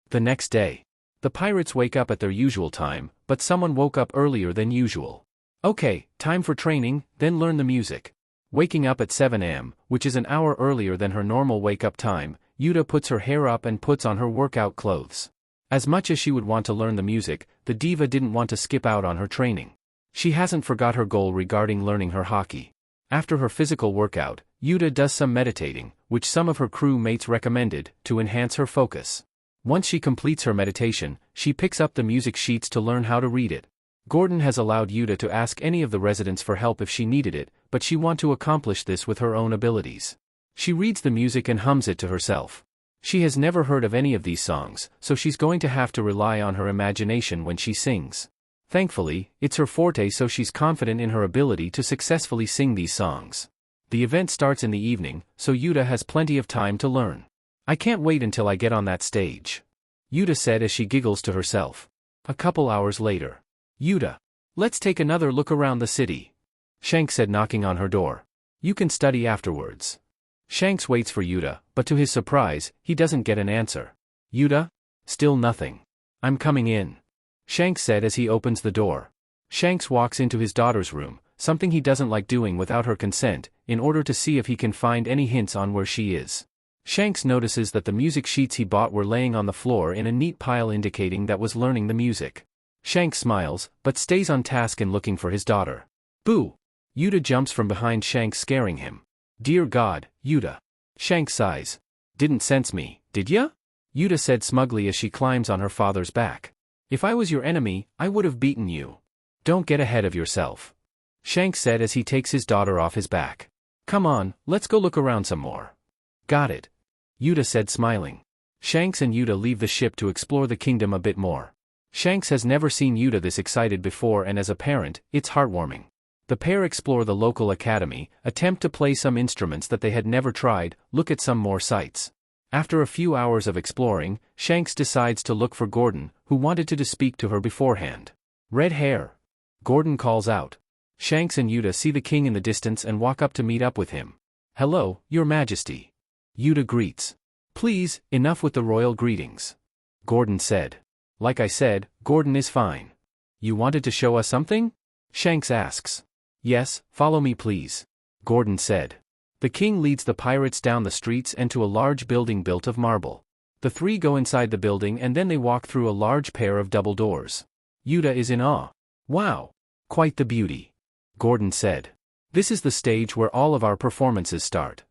The next day. The pirates wake up at their usual time, but someone woke up earlier than usual. Okay, time for training, then learn the music. Waking up at 7 am, which is an hour earlier than her normal wake-up time, Uta puts her hair up and puts on her workout clothes. As much as she would want to learn the music, the diva didn't want to skip out on her training. She hasn't forgot her goal regarding learning her hockey. After her physical workout, Uta does some meditating, which some of her crew mates recommended, to enhance her focus. Once she completes her meditation, she picks up the music sheets to learn how to read it. Gordon has allowed Uta to ask any of the residents for help if she needed it, but she wants to accomplish this with her own abilities. She reads the music and hums it to herself. She has never heard of any of these songs, so she's going to have to rely on her imagination when she sings. Thankfully, it's her forte, so she's confident in her ability to successfully sing these songs. The event starts in the evening, so Uta has plenty of time to learn. I can't wait until I get on that stage. Uta said as she giggles to herself. A couple hours later. Uta. Let's take another look around the city. Shanks said, knocking on her door. You can study afterwards. Shanks waits for Uta, but to his surprise, he doesn't get an answer. Uta? Still nothing. I'm coming in. Shanks said as he opens the door. Shanks walks into his daughter's room, something he doesn't like doing without her consent, in order to see if he can find any hints on where she is. Shanks notices that the music sheets he bought were laying on the floor in a neat pile, indicating that was learning the music. Shanks smiles, but stays on task in looking for his daughter. Boo! Uta jumps from behind Shanks, scaring him. Dear God, Uta. Shanks sighs. Didn't sense me, did ya? Uta said smugly as she climbs on her father's back. If I was your enemy, I would have beaten you. Don't get ahead of yourself. Shanks said as he takes his daughter off his back. Come on, let's go look around some more. Got it. Uta said, smiling. Shanks and Uta leave the ship to explore the kingdom a bit more. Shanks has never seen Uta this excited before, and as a parent, it's heartwarming. The pair explore the local academy, attempt to play some instruments that they had never tried, look at some more sights. After a few hours of exploring, Shanks decides to look for Gordon, who wanted to speak to her beforehand. Red hair. Gordon calls out. Shanks and Uta see the king in the distance and walk up to meet up with him. Hello, your majesty. Uta greets. Please, enough with the royal greetings. Gordon said. Like I said, Gordon is fine. You wanted to show us something? Shanks asks. Yes, follow me please. Gordon said. The king leads the pirates down the streets and to a large building built of marble. The three go inside the building and then they walk through a large pair of double doors. Uta is in awe. Wow! Quite the beauty. Gordon said. This is the stage where all of our performances start.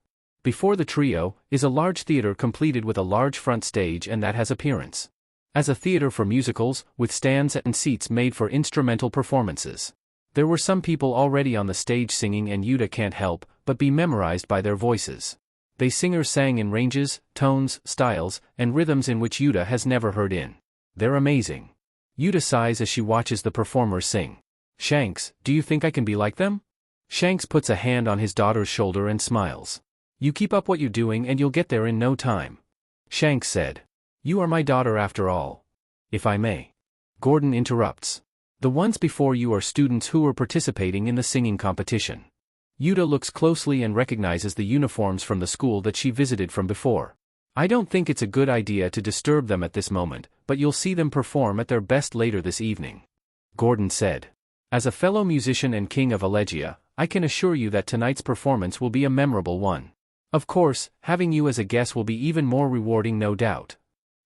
Before the trio is a large theater completed with a large front stage and that has appearance as a theater for musicals, with stands and seats made for instrumental performances. There were some people already on the stage singing and Uta can't help but be memorized by their voices. They singers sang in ranges, tones, styles, and rhythms in which Uta has never heard in. They're amazing. Uta sighs as she watches the performers sing. Shanks, do you think I can be like them? Shanks puts a hand on his daughter's shoulder and smiles. You keep up what you're doing and you'll get there in no time. Shanks said. You are my daughter after all. If I may. Gordon interrupts. The ones before you are students who were participating in the singing competition. Uta looks closely and recognizes the uniforms from the school that she visited from before. I don't think it's a good idea to disturb them at this moment, but you'll see them perform at their best later this evening. Gordon said. As a fellow musician and king of Elegia, I can assure you that tonight's performance will be a memorable one. Of course, having you as a guest will be even more rewarding, no doubt.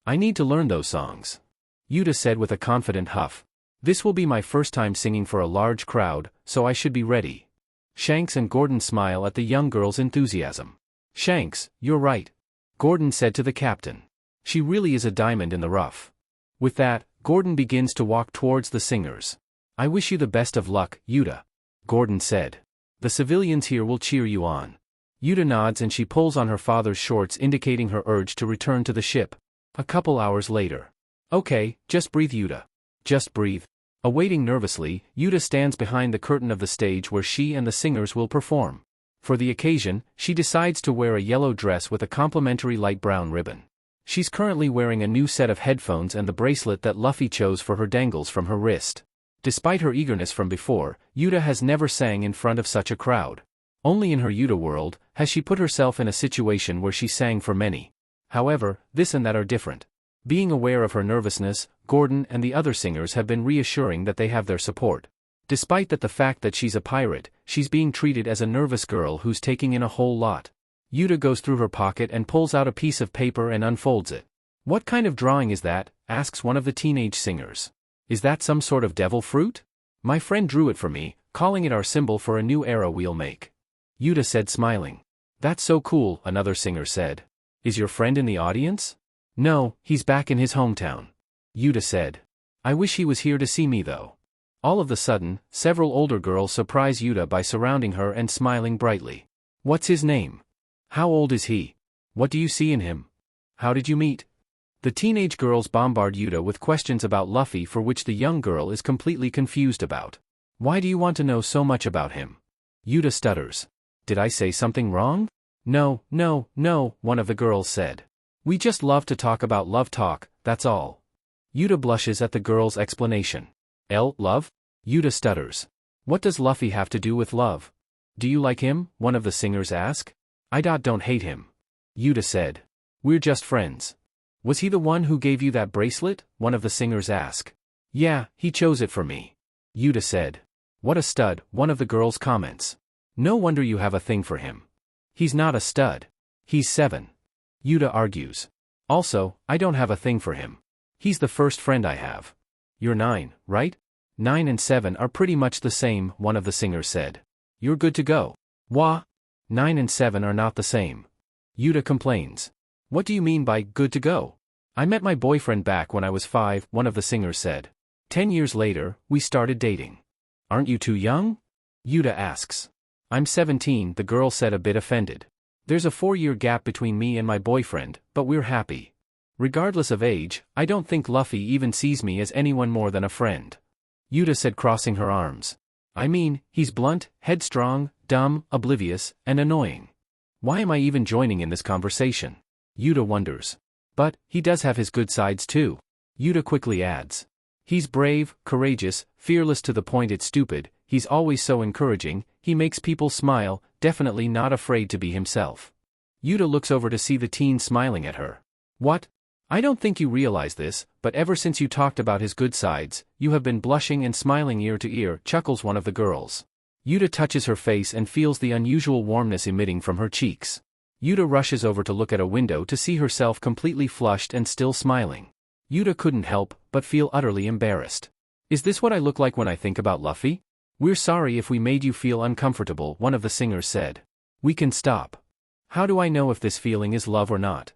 I need to learn those songs. Uta said with a confident huff. This will be my first time singing for a large crowd, so I should be ready. Shanks and Gordon smile at the young girl's enthusiasm. Shanks, you're right. Gordon said to the captain. She really is a diamond in the rough. With that, Gordon begins to walk towards the singers. I wish you the best of luck, Uta. Gordon said. The civilians here will cheer you on. Uta nods and she pulls on her father's shorts, indicating her urge to return to the ship. A couple hours later. Okay, just breathe, Uta. Just breathe. Awaiting nervously, Uta stands behind the curtain of the stage where she and the singers will perform. For the occasion, she decides to wear a yellow dress with a complimentary light brown ribbon. She's currently wearing a new set of headphones and the bracelet that Luffy chose for her dangles from her wrist. Despite her eagerness from before, Uta has never sang in front of such a crowd. Only in her Uta world has she put herself in a situation where she sang for many. However, this and that are different. Being aware of her nervousness, Gordon and the other singers have been reassuring that they have their support. Despite the fact that she's a pirate, she's being treated as a nervous girl who's taking in a whole lot. Uta goes through her pocket and pulls out a piece of paper and unfolds it. What kind of drawing is that? Asks one of the teenage singers. Is that some sort of devil fruit? My friend drew it for me, calling it our symbol for a new era we'll make. Uta said, smiling. That's so cool, another singer said. Is your friend in the audience? No, he's back in his hometown. Uta said. I wish he was here to see me though. All of a sudden, several older girls surprise Uta by surrounding her and smiling brightly. What's his name? How old is he? What do you see in him? How did you meet? The teenage girls bombard Uta with questions about Luffy, for which the young girl is completely confused about. Why do you want to know so much about him? Uta stutters. Did I say something wrong? No, one of the girls said. We just love to talk about love talk, that's all. Uta blushes at the girl's explanation. Love? Uta stutters. What does Luffy have to do with love? Do you like him? One of the singers asked. I don't hate him. Uta said. We're just friends. Was he the one who gave you that bracelet? One of the singers asked. Yeah, he chose it for me. Uta said. What a stud, one of the girls comments. No wonder you have a thing for him. He's not a stud. He's 7. Uta argues. Also, I don't have a thing for him. He's the first friend I have. You're 9, right? 9 and 7 are pretty much the same, one of the singers said. You're good to go. Wah? 9 and 7 are not the same. Uta complains. What do you mean by good to go? I met my boyfriend back when I was 5, one of the singers said. 10 years later, we started dating. Aren't you too young? Uta asks. I'm 17, the girl said, a bit offended. There's a 4-year gap between me and my boyfriend, but we're happy. Regardless of age, I don't think Luffy even sees me as anyone more than a friend. Uta said, crossing her arms. I mean, he's blunt, headstrong, dumb, oblivious, and annoying. Why am I even joining in this conversation? Uta wonders. But, he does have his good sides too. Uta quickly adds. He's brave, courageous, fearless to the point it's stupid, he's always so encouraging, he makes people smile, definitely not afraid to be himself. Uta looks over to see the teen smiling at her. What? I don't think you realize this, but ever since you talked about his good sides, you have been blushing and smiling ear to ear, chuckles one of the girls. Uta touches her face and feels the unusual warmness emitting from her cheeks. Uta rushes over to look at a window to see herself completely flushed and still smiling. Uta couldn't help but feel utterly embarrassed. Is this what I look like when I think about Luffy? We're sorry if we made you feel uncomfortable, one of the singers said. We can stop. How do I know if this feeling is love or not?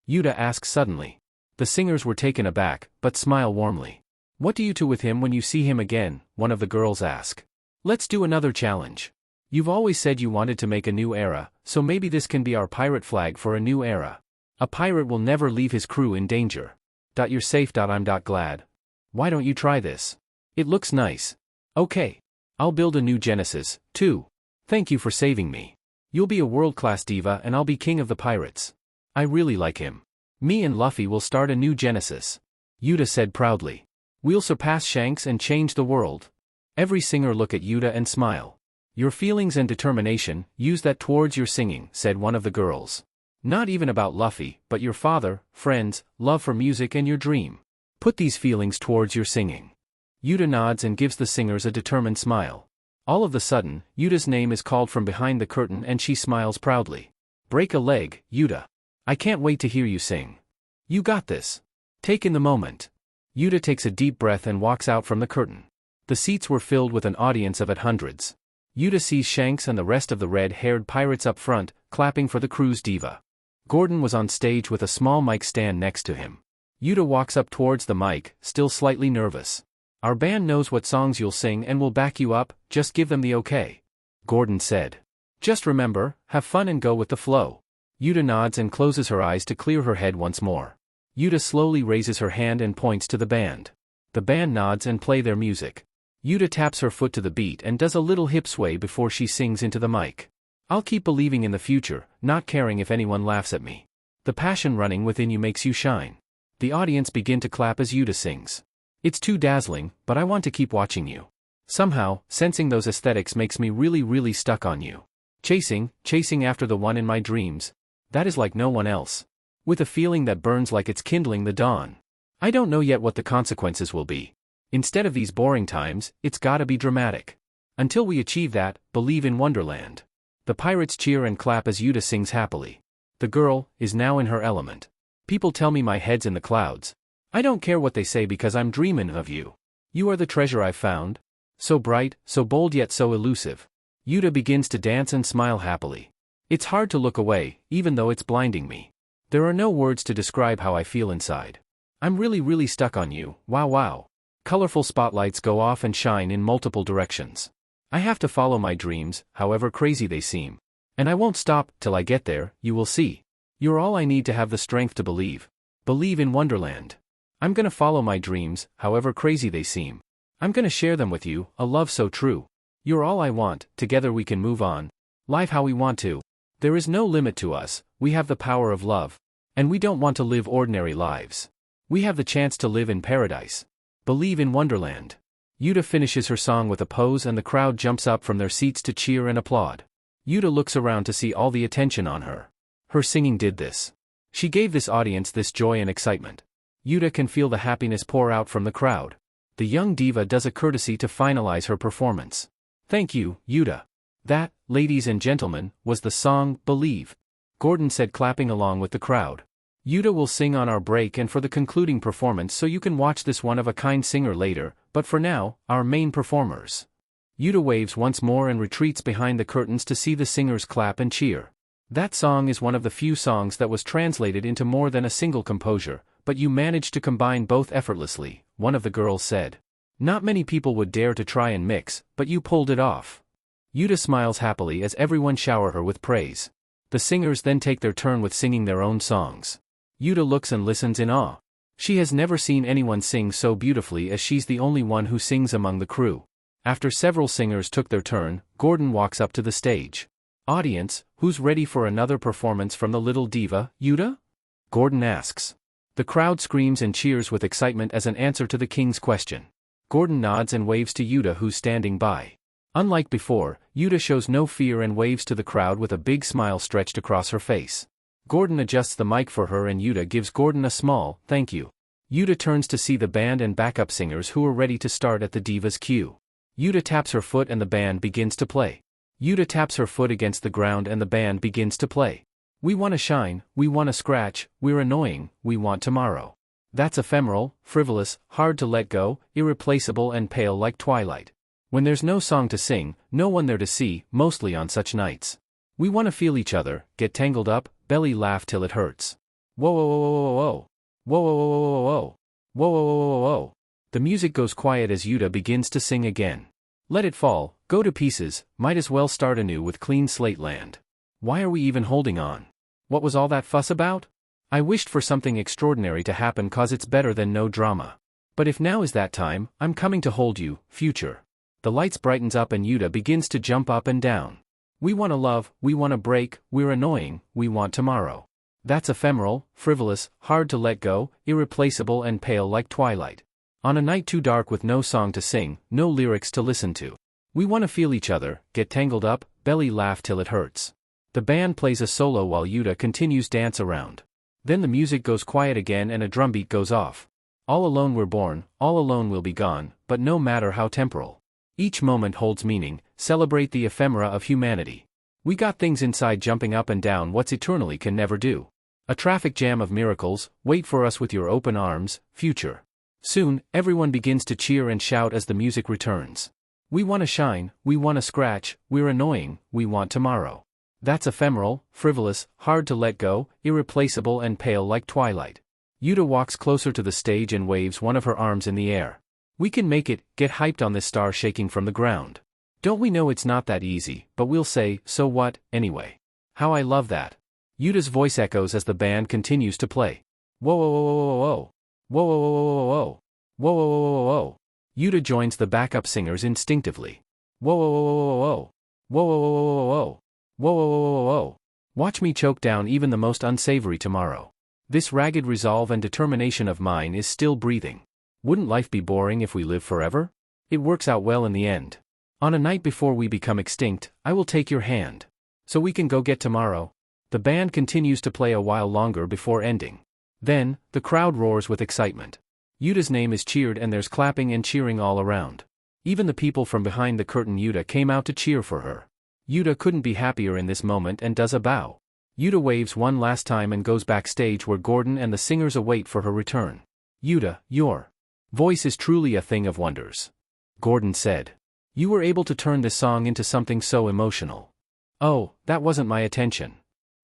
Uta asks suddenly. The singers were taken aback, but smile warmly. What do you do with him when you see him again? One of the girls ask. Let's do another challenge. You've always said you wanted to make a new era, so maybe this can be our pirate flag for a new era. A pirate will never leave his crew in danger. You're safe. I'm glad. Why don't you try this? It looks nice. Okay. I'll build a new Genesis, too. Thank you for saving me. You'll be a world-class diva and I'll be king of the pirates. I really like him. Me and Luffy will start a new Genesis. Uta said proudly. We'll surpass Shanks and change the world. Every singer look at Uta and smile. Your feelings and determination, use that towards your singing, said one of the girls. Not even about Luffy, but your father, friends, love for music and your dream. Put these feelings towards your singing. Uta nods and gives the singers a determined smile. All of a sudden, Uta's name is called from behind the curtain and she smiles proudly. Break a leg, Uta. I can't wait to hear you sing. You got this. Take in the moment. Uta takes a deep breath and walks out from the curtain. The seats were filled with an audience of hundreds. Uta sees Shanks and the rest of the red-haired pirates up front, clapping for the crew's diva. Gordon was on stage with a small mic stand next to him. Uta walks up towards the mic, still slightly nervous. Our band knows what songs you'll sing and will back you up, just give them the okay. Gordon said. Just remember, have fun and go with the flow. Uta nods and closes her eyes to clear her head once more. Uta slowly raises her hand and points to the band. The band nods and play their music. Uta taps her foot to the beat and does a little hip sway before she sings into the mic. I'll keep believing in the future, not caring if anyone laughs at me. The passion running within you makes you shine. The audience begin to clap as Uta sings. It's too dazzling, but I want to keep watching you. Somehow, sensing those aesthetics makes me really stuck on you. Chasing after the one in my dreams. That is like no one else. With a feeling that burns like it's kindling the dawn. I don't know yet what the consequences will be. Instead of these boring times, it's gotta be dramatic. Until we achieve that, believe in Wonderland. The pirates cheer and clap as Uta sings happily. The girl is now in her element. People tell me my head's in the clouds. I don't care what they say because I'm dreamin' of you. You are the treasure I've found. So bright, so bold yet so elusive. Uta begins to dance and smile happily. It's hard to look away, even though it's blinding me. There are no words to describe how I feel inside. I'm really stuck on you, wow. Colorful spotlights go off and shine in multiple directions. I have to follow my dreams, however crazy they seem. And I won't stop till I get there, you will see. You're all I need to have the strength to believe. Believe in Wonderland. I'm gonna follow my dreams, however crazy they seem. I'm gonna share them with you, a love so true. You're all I want, together we can move on. Life how we want to. There is no limit to us, we have the power of love. And we don't want to live ordinary lives. We have the chance to live in paradise. Believe in Wonderland. Uta finishes her song with a pose and the crowd jumps up from their seats to cheer and applaud. Uta looks around to see all the attention on her. Her singing did this. She gave this audience this joy and excitement. Uta can feel the happiness pour out from the crowd. The young diva does a courtesy to finalize her performance. Thank you, Uta. That, ladies and gentlemen, was the song, Believe. Gordon said clapping along with the crowd. Uta will sing on our break and for the concluding performance so you can watch this one-of-a-kind singer later, but for now, our main performers. Uta waves once more and retreats behind the curtains to see the singers clap and cheer. That song is one of the few songs that was translated into more than a single composure, but you managed to combine both effortlessly, one of the girls said. Not many people would dare to try and mix, but you pulled it off. Uta smiles happily as everyone shower her with praise. The singers then take their turn with singing their own songs. Uta looks and listens in awe. She has never seen anyone sing so beautifully as she's the only one who sings among the crew. After several singers took their turn, Gordon walks up to the stage. Audience, who's ready for another performance from the little diva, Uta? Gordon asks. The crowd screams and cheers with excitement as an answer to the king's question. Gordon nods and waves to Uta, who's standing by. Unlike before, Uta shows no fear and waves to the crowd with a big smile stretched across her face. Gordon adjusts the mic for her and Uta gives Gordon a small, thank you. Uta turns to see the band and backup singers who are ready to start at the diva's cue. Uta taps her foot and the band begins to play. Uta taps her foot against the ground and the band begins to play. We wanna shine, we wanna scratch, we're annoying, we want tomorrow. That's ephemeral, frivolous, hard to let go, irreplaceable and pale like twilight. When there's no song to sing, no one there to see, mostly on such nights. We wanna feel each other, get tangled up, belly laugh till it hurts. Whoa whoa whoa whoa whoa. Whoa whoa whoa whoa whoa. Whoa whoa whoa whoa whoa. The music goes quiet as Uta begins to sing again. Let it fall, go to pieces, might as well start anew with clean slate land. Why are we even holding on? What was all that fuss about? I wished for something extraordinary to happen cause it's better than no drama. But if now is that time, I'm coming to hold you, future. The lights brightens up and Uta begins to jump up and down. We wanna love, we wanna break, we're annoying, we want tomorrow. That's ephemeral, frivolous, hard to let go, irreplaceable and pale like twilight. On a night too dark with no song to sing, no lyrics to listen to. We wanna feel each other, get tangled up, belly laugh till it hurts. The band plays a solo while Uta continues dance around. Then the music goes quiet again and a drumbeat goes off. All alone we're born, all alone we'll be gone, but no matter how temporal. Each moment holds meaning, celebrate the ephemera of humanity. We got things inside jumping up and down what's eternally can never do. A traffic jam of miracles, wait for us with your open arms, future. Soon, everyone begins to cheer and shout as the music returns. We wanna shine, we wanna scratch, we're annoying, we want tomorrow. That's ephemeral, frivolous, hard to let go, irreplaceable and pale like twilight. Uta walks closer to the stage and waves one of her arms in the air. We can make it, get hyped on this star shaking from the ground. Don't we know it's not that easy, but we'll say, so what, anyway. How I love that. Uta's voice echoes as the band continues to play. Whoa whoa whoa whoa whoa. Whoa whoa whoa whoa whoa. Whoa whoa whoa whoa whoa. Uta joins the backup singers instinctively. Whoa whoa whoa whoa whoa. Whoa whoa whoa whoa whoa. Whoa whoa whoa whoa whoa. Watch me choke down even the most unsavory tomorrow. This ragged resolve and determination of mine is still breathing. Wouldn't life be boring if we live forever? It works out well in the end. On a night before we become extinct, I will take your hand. So we can go get tomorrow. The band continues to play a while longer before ending. Then, the crowd roars with excitement. Uta's name is cheered and there's clapping and cheering all around. Even the people from behind the curtain Uta came out to cheer for her. Uta couldn't be happier in this moment and does a bow. Uta waves one last time and goes backstage where Gordon and the singers await for her return. Uta, your voice is truly a thing of wonders. Gordon said. You were able to turn this song into something so emotional. Oh, that wasn't my intention.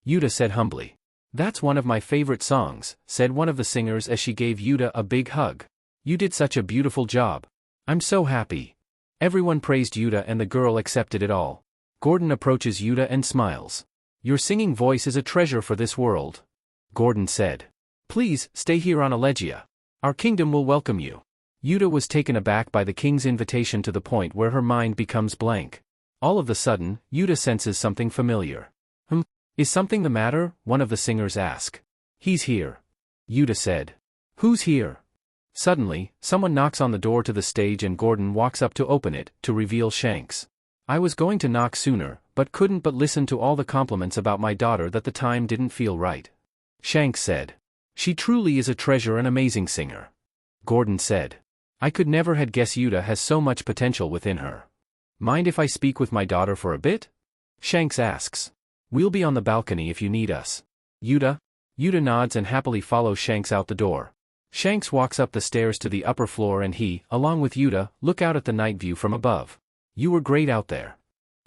Uta said humbly. That's one of my favorite songs, said one of the singers as she gave Uta a big hug. You did such a beautiful job. I'm so happy. Everyone praised Uta and the girl accepted it all. Gordon approaches Uta and smiles. Your singing voice is a treasure for this world. Gordon said. Please, stay here on Elegia. Our kingdom will welcome you. Uta was taken aback by the king's invitation to the point where her mind becomes blank. All of a sudden, Uta senses something familiar. Is something the matter? One of the singers asked. He's here. Uta said. Who's here? Suddenly, someone knocks on the door to the stage and Gordon walks up to open it, to reveal Shanks. I was going to knock sooner, but couldn't but listen to all the compliments about my daughter that the time didn't feel right. Shanks said. She truly is a treasure and amazing singer. Gordon said. I could never had guessed Uta has so much potential within her. Mind if I speak with my daughter for a bit? Shanks asks. We'll be on the balcony if you need us. Uta? Uta nods and happily follows Shanks out the door. Shanks walks up the stairs to the upper floor and he, along with Uta, look out at the night view from above. You were great out there.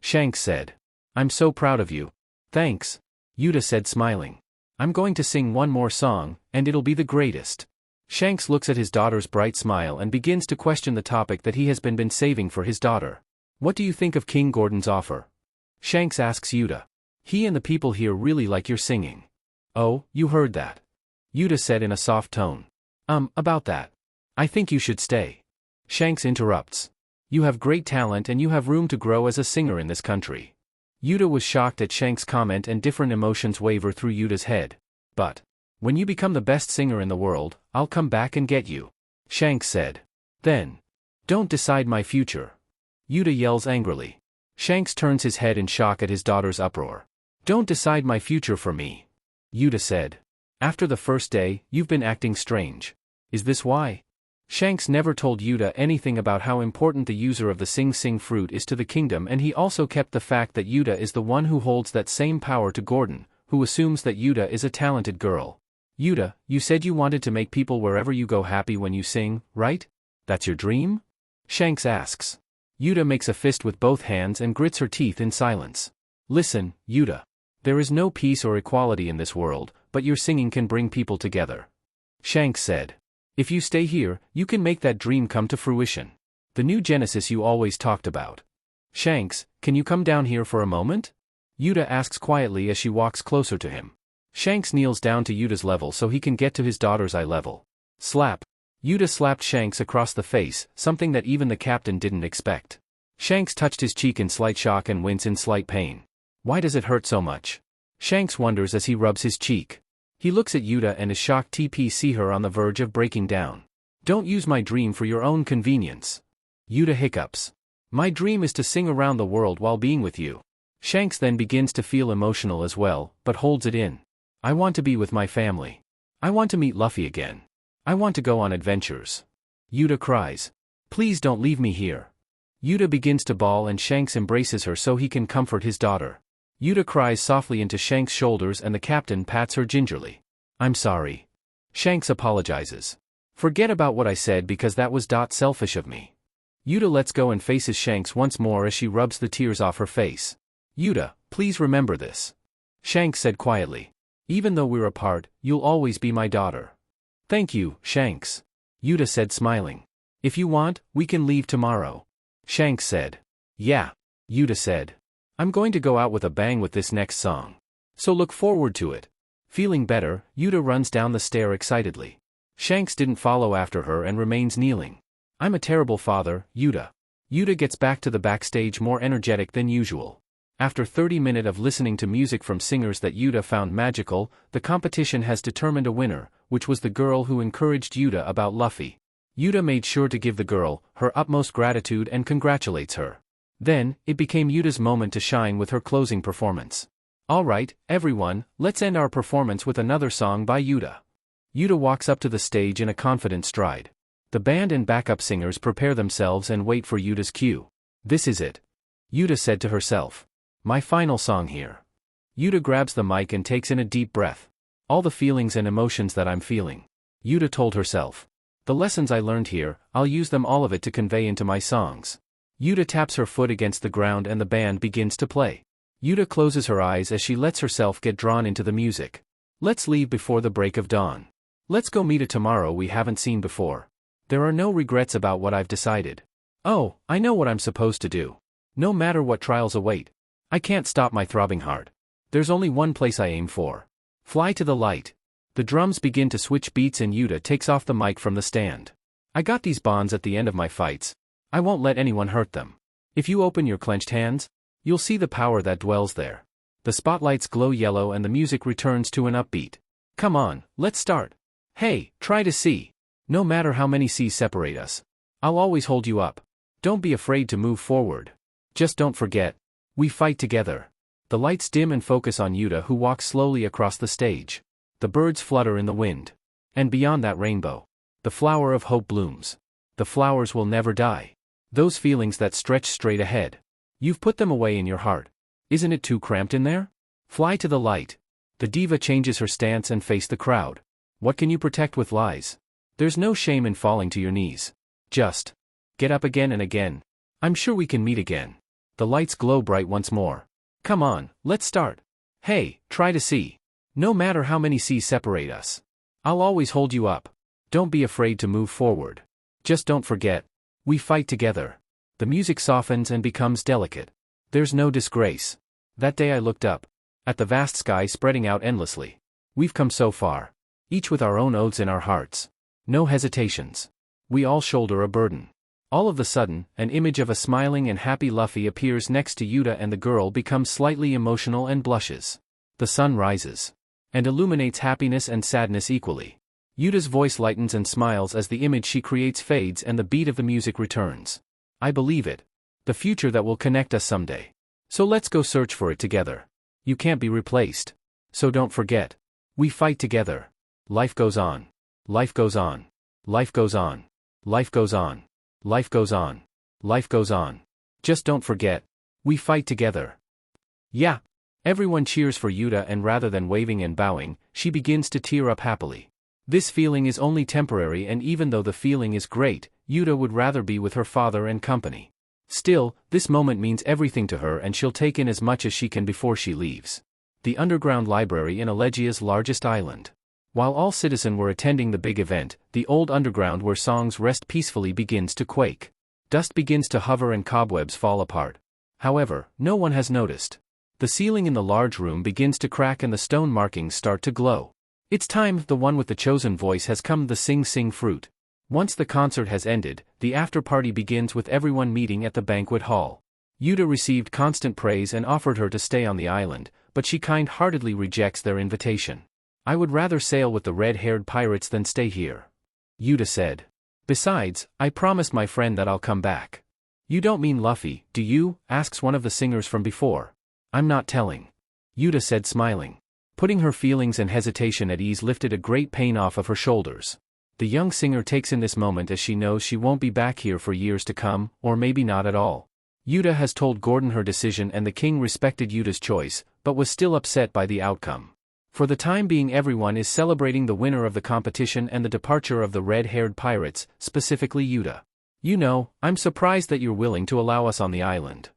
Shanks said. I'm so proud of you. Thanks. Uta said smiling. I'm going to sing one more song, and it'll be the greatest. Shanks looks at his daughter's bright smile and begins to question the topic that he has been saving for his daughter. What do you think of King Gordon's offer? Shanks asks Uta. He and the people here really like your singing. Oh, you heard that. Uta said in a soft tone. About that. I think you should stay. Shanks interrupts. You have great talent and you have room to grow as a singer in this country. Uta was shocked at Shanks' comment and different emotions waver through Uta's head. But when you become the best singer in the world, I'll come back and get you, Shanks said. Then, don't decide my future. Uta yells angrily. Shanks turns his head in shock at his daughter's uproar. Don't decide my future for me, Uta said. After the first day, you've been acting strange. Is this why? Shanks never told Uta anything about how important the user of the Sing Sing fruit is to the kingdom, and he also kept the fact that Uta is the one who holds that same power to Gordon, who assumes that Uta is a talented girl. Uta, you said you wanted to make people wherever you go happy when you sing, right? That's your dream? Shanks asks. Uta makes a fist with both hands and grits her teeth in silence. Listen, Uta. There is no peace or equality in this world, but your singing can bring people together. Shanks said. If you stay here, you can make that dream come to fruition. The new Genesis you always talked about. Shanks, can you come down here for a moment? Uta asks quietly as she walks closer to him. Shanks kneels down to Uta's level so he can get to his daughter's eye level. Slap. Uta slapped Shanks across the face, something that even the captain didn't expect. Shanks touched his cheek in slight shock and wince in slight pain. Why does it hurt so much? Shanks wonders as he rubs his cheek. He looks at Uta and is shocked to see her on the verge of breaking down. Don't use my dream for your own convenience. Uta hiccups. My dream is to sing around the world while being with you. Shanks then begins to feel emotional as well, but holds it in. I want to be with my family. I want to meet Luffy again. I want to go on adventures. Uta cries. Please don't leave me here. Uta begins to bawl and Shanks embraces her so he can comfort his daughter. Uta cries softly into Shanks' shoulders and the captain pats her gingerly. I'm sorry. Shanks apologizes. Forget about what I said because that was selfish of me. Uta lets go and faces Shanks once more as she rubs the tears off her face. Uta, please remember this. Shanks said quietly. Even though we're apart, you'll always be my daughter. Thank you, Shanks. Uta said smiling. If you want, we can leave tomorrow. Shanks said. Yeah. Uta said. I'm going to go out with a bang with this next song. So look forward to it. Feeling better, Uta runs down the stair excitedly. Shanks didn't follow after her and remains kneeling. I'm a terrible father, Uta. Uta gets back to the backstage more energetic than usual. After 30 minutes of listening to music from singers that Uta found magical, the competition has determined a winner, which was the girl who encouraged Uta about Luffy. Uta made sure to give the girl her utmost gratitude and congratulates her. Then, it became Uta's moment to shine with her closing performance. Alright, everyone, let's end our performance with another song by Uta. Uta walks up to the stage in a confident stride. The band and backup singers prepare themselves and wait for Uta's cue. This is it. Uta said to herself. My final song here. Uta grabs the mic and takes in a deep breath. All the feelings and emotions that I'm feeling. Uta told herself. The lessons I learned here, I'll use them all of it to convey into my songs. Uta taps her foot against the ground and the band begins to play. Uta closes her eyes as she lets herself get drawn into the music. Let's leave before the break of dawn. Let's go meet a tomorrow we haven't seen before. There are no regrets about what I've decided. Oh, I know what I'm supposed to do. No matter what trials await. I can't stop my throbbing heart. There's only one place I aim for. Fly to the light. The drums begin to switch beats and Uta takes off the mic from the stand. I got these bonds at the end of my fights. I won't let anyone hurt them. If you open your clenched hands, you'll see the power that dwells there. The spotlights glow yellow and the music returns to an upbeat. Come on, let's start. Hey, try to see. No matter how many seas separate us, I'll always hold you up. Don't be afraid to move forward. Just don't forget. We fight together. The lights dim and focus on Uta who walks slowly across the stage. The birds flutter in the wind. And beyond that rainbow, the flower of hope blooms. The flowers will never die. Those feelings that stretch straight ahead. You've put them away in your heart. Isn't it too cramped in there? Fly to the light. The diva changes her stance and faces the crowd. What can you protect with lies? There's no shame in falling to your knees. Just get up again and again. I'm sure we can meet again. The lights glow bright once more. Come on, let's start. Hey, try to see. No matter how many seas separate us, I'll always hold you up. Don't be afraid to move forward. Just don't forget. We fight together. The music softens and becomes delicate. There's no disgrace. That day I looked up at the vast sky spreading out endlessly. We've come so far. Each with our own oaths in our hearts. No hesitations. We all shoulder a burden. All of a sudden, an image of a smiling and happy Luffy appears next to Uta and the girl becomes slightly emotional and blushes. The sun rises and illuminates happiness and sadness equally. Yuta's voice lightens and smiles as the image she creates fades and the beat of the music returns. I believe it. The future that will connect us someday. So let's go search for it together. You can't be replaced. So don't forget. We fight together. Life goes on. Life goes on. Life goes on. Life goes on. Life goes on. Life goes on. Just don't forget. We fight together. Yeah. Everyone cheers for Uta and rather than waving and bowing, she begins to tear up happily. This feeling is only temporary and even though the feeling is great, Uta would rather be with her father and company. Still, this moment means everything to her and she'll take in as much as she can before she leaves. The underground library in Elegia's largest island. While all citizens were attending the big event, the old underground where songs rest peacefully begins to quake. Dust begins to hover and cobwebs fall apart. However, no one has noticed. The ceiling in the large room begins to crack and the stone markings start to glow. It's time, the one with the chosen voice has come, the sing fruit. Once the concert has ended, the after-party begins with everyone meeting at the banquet hall. Uta received constant praise and offered her to stay on the island, but she kind-heartedly rejects their invitation. I would rather sail with the red-haired pirates than stay here. Uta said. Besides, I promised my friend that I'll come back. You don't mean Luffy, do you? Asks one of the singers from before. I'm not telling. Uta said smiling. Putting her feelings and hesitation at ease lifted a great pain off of her shoulders. The young singer takes in this moment as she knows she won't be back here for years to come, or maybe not at all. Uta has told Gordon her decision and the king respected Yuta's choice, but was still upset by the outcome. For the time being everyone is celebrating the winner of the competition and the departure of the red-haired pirates, specifically Uta. You know, I'm surprised that you're willing to allow us on the island.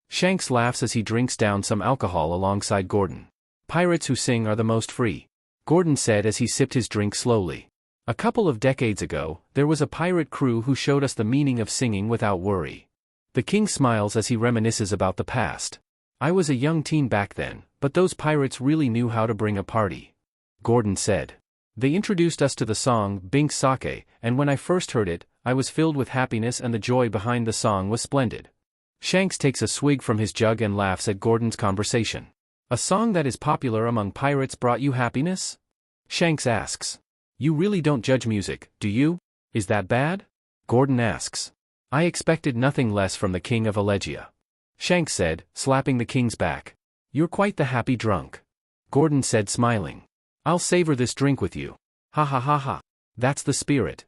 Shanks laughs as he drinks down some alcohol alongside Gordon. Pirates who sing are the most free. Gordon said as he sipped his drink slowly. A couple of decades ago, there was a pirate crew who showed us the meaning of singing without worry. The king smiles as he reminisces about the past. I was a young teen back then, but those pirates really knew how to bring a party. Gordon said. They introduced us to the song Bink Sake, and when I first heard it, I was filled with happiness and the joy behind the song was splendid. Shanks takes a swig from his jug and laughs at Gordon's conversation. A song that is popular among pirates brought you happiness? Shanks asks. You really don't judge music, do you? Is that bad? Gordon asks. I expected nothing less from the king of Elegia. Shanks said, slapping the king's back. You're quite the happy drunk. Gordon said smiling. I'll savor this drink with you. Ha ha ha ha. That's the spirit.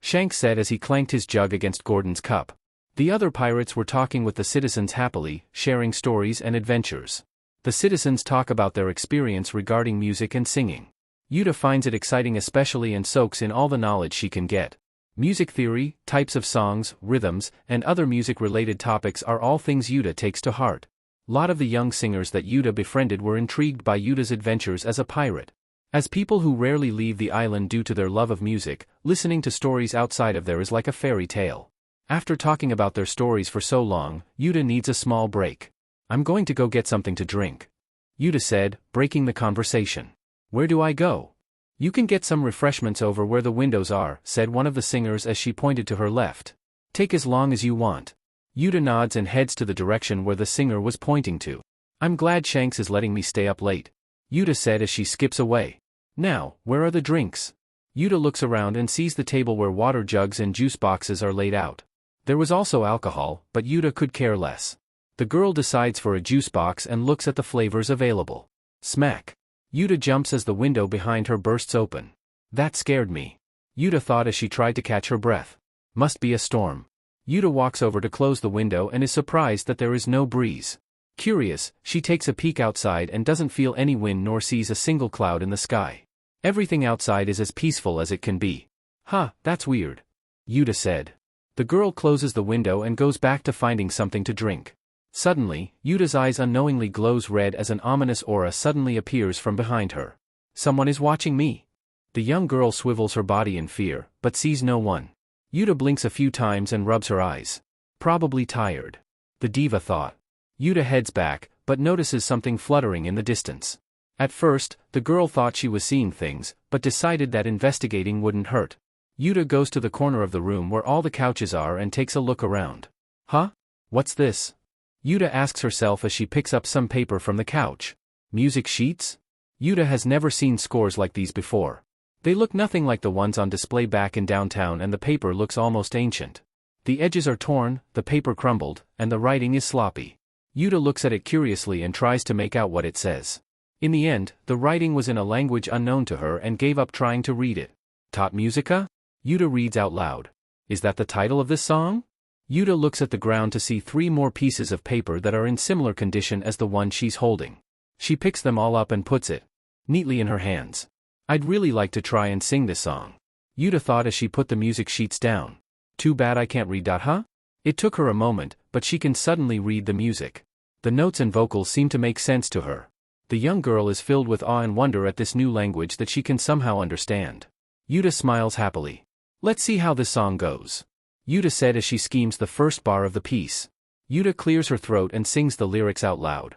Shanks said as he clanked his jug against Gordon's cup. The other pirates were talking with the citizens happily, sharing stories and adventures. The citizens talk about their experience regarding music and singing. Uta finds it exciting especially and soaks in all the knowledge she can get. Music theory, types of songs, rhythms, and other music-related topics are all things Uta takes to heart. Lot of the young singers that Uta befriended were intrigued by Uta's adventures as a pirate. As people who rarely leave the island due to their love of music, listening to stories outside of there is like a fairy tale. After talking about their stories for so long, Uta needs a small break. I'm going to go get something to drink. Uta said, breaking the conversation. Where do I go? You can get some refreshments over where the windows are, said one of the singers as she pointed to her left. Take as long as you want. Uta nods and heads to the direction where the singer was pointing to. I'm glad Shanks is letting me stay up late. Uta said as she skips away. Now, where are the drinks? Uta looks around and sees the table where water jugs and juice boxes are laid out. There was also alcohol, but Uta could care less. The girl decides for a juice box and looks at the flavors available. Smack. Uta jumps as the window behind her bursts open. That scared me. Uta thought as she tried to catch her breath. Must be a storm. Uta walks over to close the window and is surprised that there is no breeze. Curious, she takes a peek outside and doesn't feel any wind nor sees a single cloud in the sky. Everything outside is as peaceful as it can be. Huh, that's weird. Uta said. The girl closes the window and goes back to finding something to drink. Suddenly, Yuta's eyes unknowingly glows red as an ominous aura suddenly appears from behind her. Someone is watching me. The young girl swivels her body in fear, but sees no one. Uta blinks a few times and rubs her eyes. Probably tired. The diva thought. Uta heads back, but notices something fluttering in the distance. At first, the girl thought she was seeing things, but decided that investigating wouldn't hurt. Uta goes to the corner of the room where all the couches are and takes a look around. Huh? What's this? Uta asks herself as she picks up some paper from the couch. Music sheets? Uta has never seen scores like these before. They look nothing like the ones on display back in downtown, and the paper looks almost ancient. The edges are torn, the paper crumbled, and the writing is sloppy. Uta looks at it curiously and tries to make out what it says. In the end, the writing was in a language unknown to her and gave up trying to read it. Tot Musica? Uta reads out loud. Is that the title of this song? Uta looks at the ground to see 3 more pieces of paper that are in similar condition as the one she's holding. She picks them all up and puts it neatly in her hands. I'd really like to try and sing this song, Uta thought as she put the music sheets down. Too bad I can't read that, huh? It took her a moment, but she can suddenly read the music. The notes and vocals seem to make sense to her. The young girl is filled with awe and wonder at this new language that she can somehow understand. Uta smiles happily. Let's see how this song goes, Uta said as she schemes the first bar of the piece. Uta clears her throat and sings the lyrics out loud.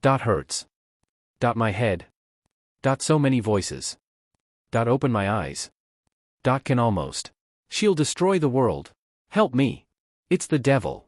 Hurts. My head. So many voices. Open my eyes. Can almost. She'll destroy the world. Help me. It's the devil.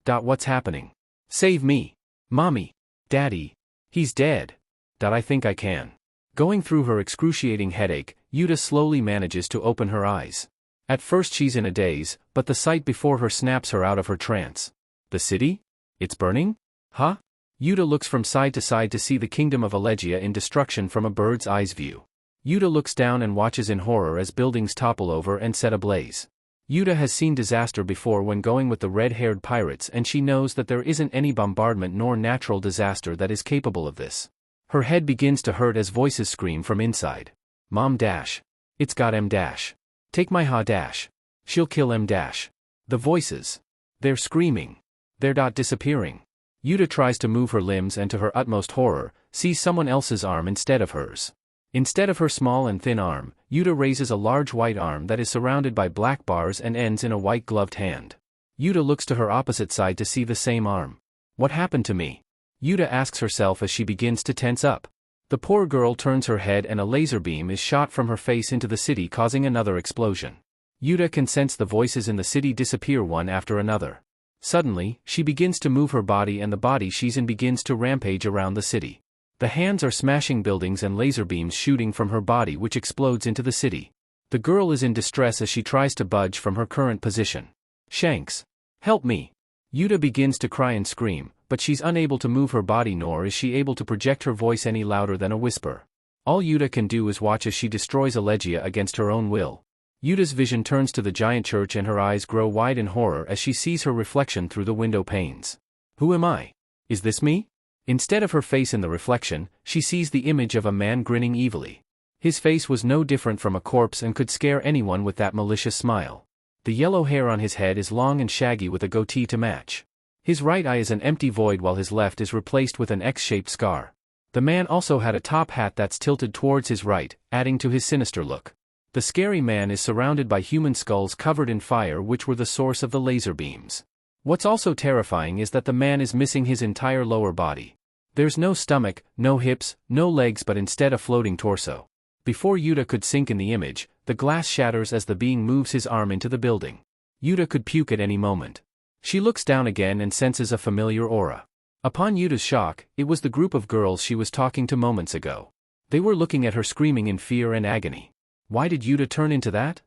What's happening? Save me. Mommy. Daddy. He's dead. I think I can. Going through her excruciating headache, Uta slowly manages to open her eyes. At first she's in a daze, but the sight before her snaps her out of her trance. The city? It's burning? Huh? Uta looks from side to side to see the kingdom of Elegia in destruction from a bird's eye's view. Uta looks down and watches in horror as buildings topple over and set ablaze. Uta has seen disaster before when going with the red-haired pirates, and she knows that there isn't any bombardment nor natural disaster that is capable of this. Her head begins to hurt as voices scream from inside. Mom dash. It's got M dash. Take my ha dash. She'll kill M dash. The voices. They're screaming. They're disappearing. Uta tries to move her limbs and to her utmost horror, sees someone else's arm instead of hers. Instead of her small and thin arm, Uta raises a large white arm that is surrounded by black bars and ends in a white gloved hand. Uta looks to her opposite side to see the same arm. What happened to me? Uta asks herself as she begins to tense up. The poor girl turns her head and a laser beam is shot from her face into the city, causing another explosion. Uta can sense the voices in the city disappear one after another. Suddenly, she begins to move her body, and the body she's in begins to rampage around the city. The hands are smashing buildings and laser beams shooting from her body, which explodes into the city. The girl is in distress as she tries to budge from her current position. Shanks. Help me. Uta begins to cry and scream, but she's unable to move her body, nor is she able to project her voice any louder than a whisper. All Uta can do is watch as she destroys Elegia against her own will. Uta's vision turns to the giant church and her eyes grow wide in horror as she sees her reflection through the window panes. Who am I? Is this me? Instead of her face in the reflection, she sees the image of a man grinning evilly. His face was no different from a corpse and could scare anyone with that malicious smile. The yellow hair on his head is long and shaggy with a goatee to match. His right eye is an empty void while his left is replaced with an X-shaped scar. The man also had a top hat that's tilted towards his right, adding to his sinister look. The scary man is surrounded by human skulls covered in fire, which were the source of the laser beams. What's also terrifying is that the man is missing his entire lower body. There's no stomach, no hips, no legs, but instead a floating torso. Before Uta could sink in the image, the glass shatters as the being moves his arm into the building. Uta could puke at any moment. She looks down again and senses a familiar aura. Upon Uta's shock, it was the group of girls she was talking to moments ago. They were looking at her screaming in fear and agony. Why did Uta turn into that?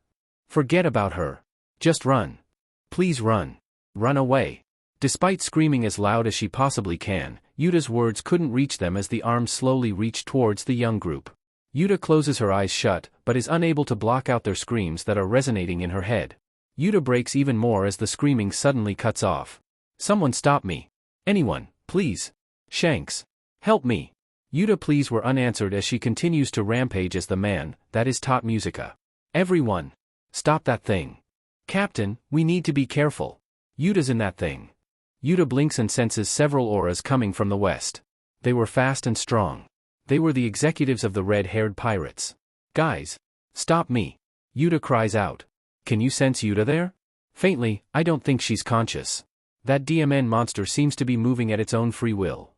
Forget about her. Just run. Please run. Run away. Despite screaming as loud as she possibly can, Uta's words couldn't reach them as the arms slowly reached towards the young group. Uta closes her eyes shut, but is unable to block out their screams that are resonating in her head. Uta breaks even more as the screaming suddenly cuts off. Someone stop me. Anyone, please. Shanks. Help me. Uta pleas were unanswered as she continues to rampage as the man, that is Tot Musica. Everyone. Stop that thing. Captain, we need to be careful. Uta's in that thing. Uta blinks and senses several auras coming from the west. They were fast and strong. They were the executives of the red-haired pirates. Guys. Stop me. Uta cries out. Can you sense Uta there? Faintly, I don't think she's conscious. That DMN monster seems to be moving at its own free will.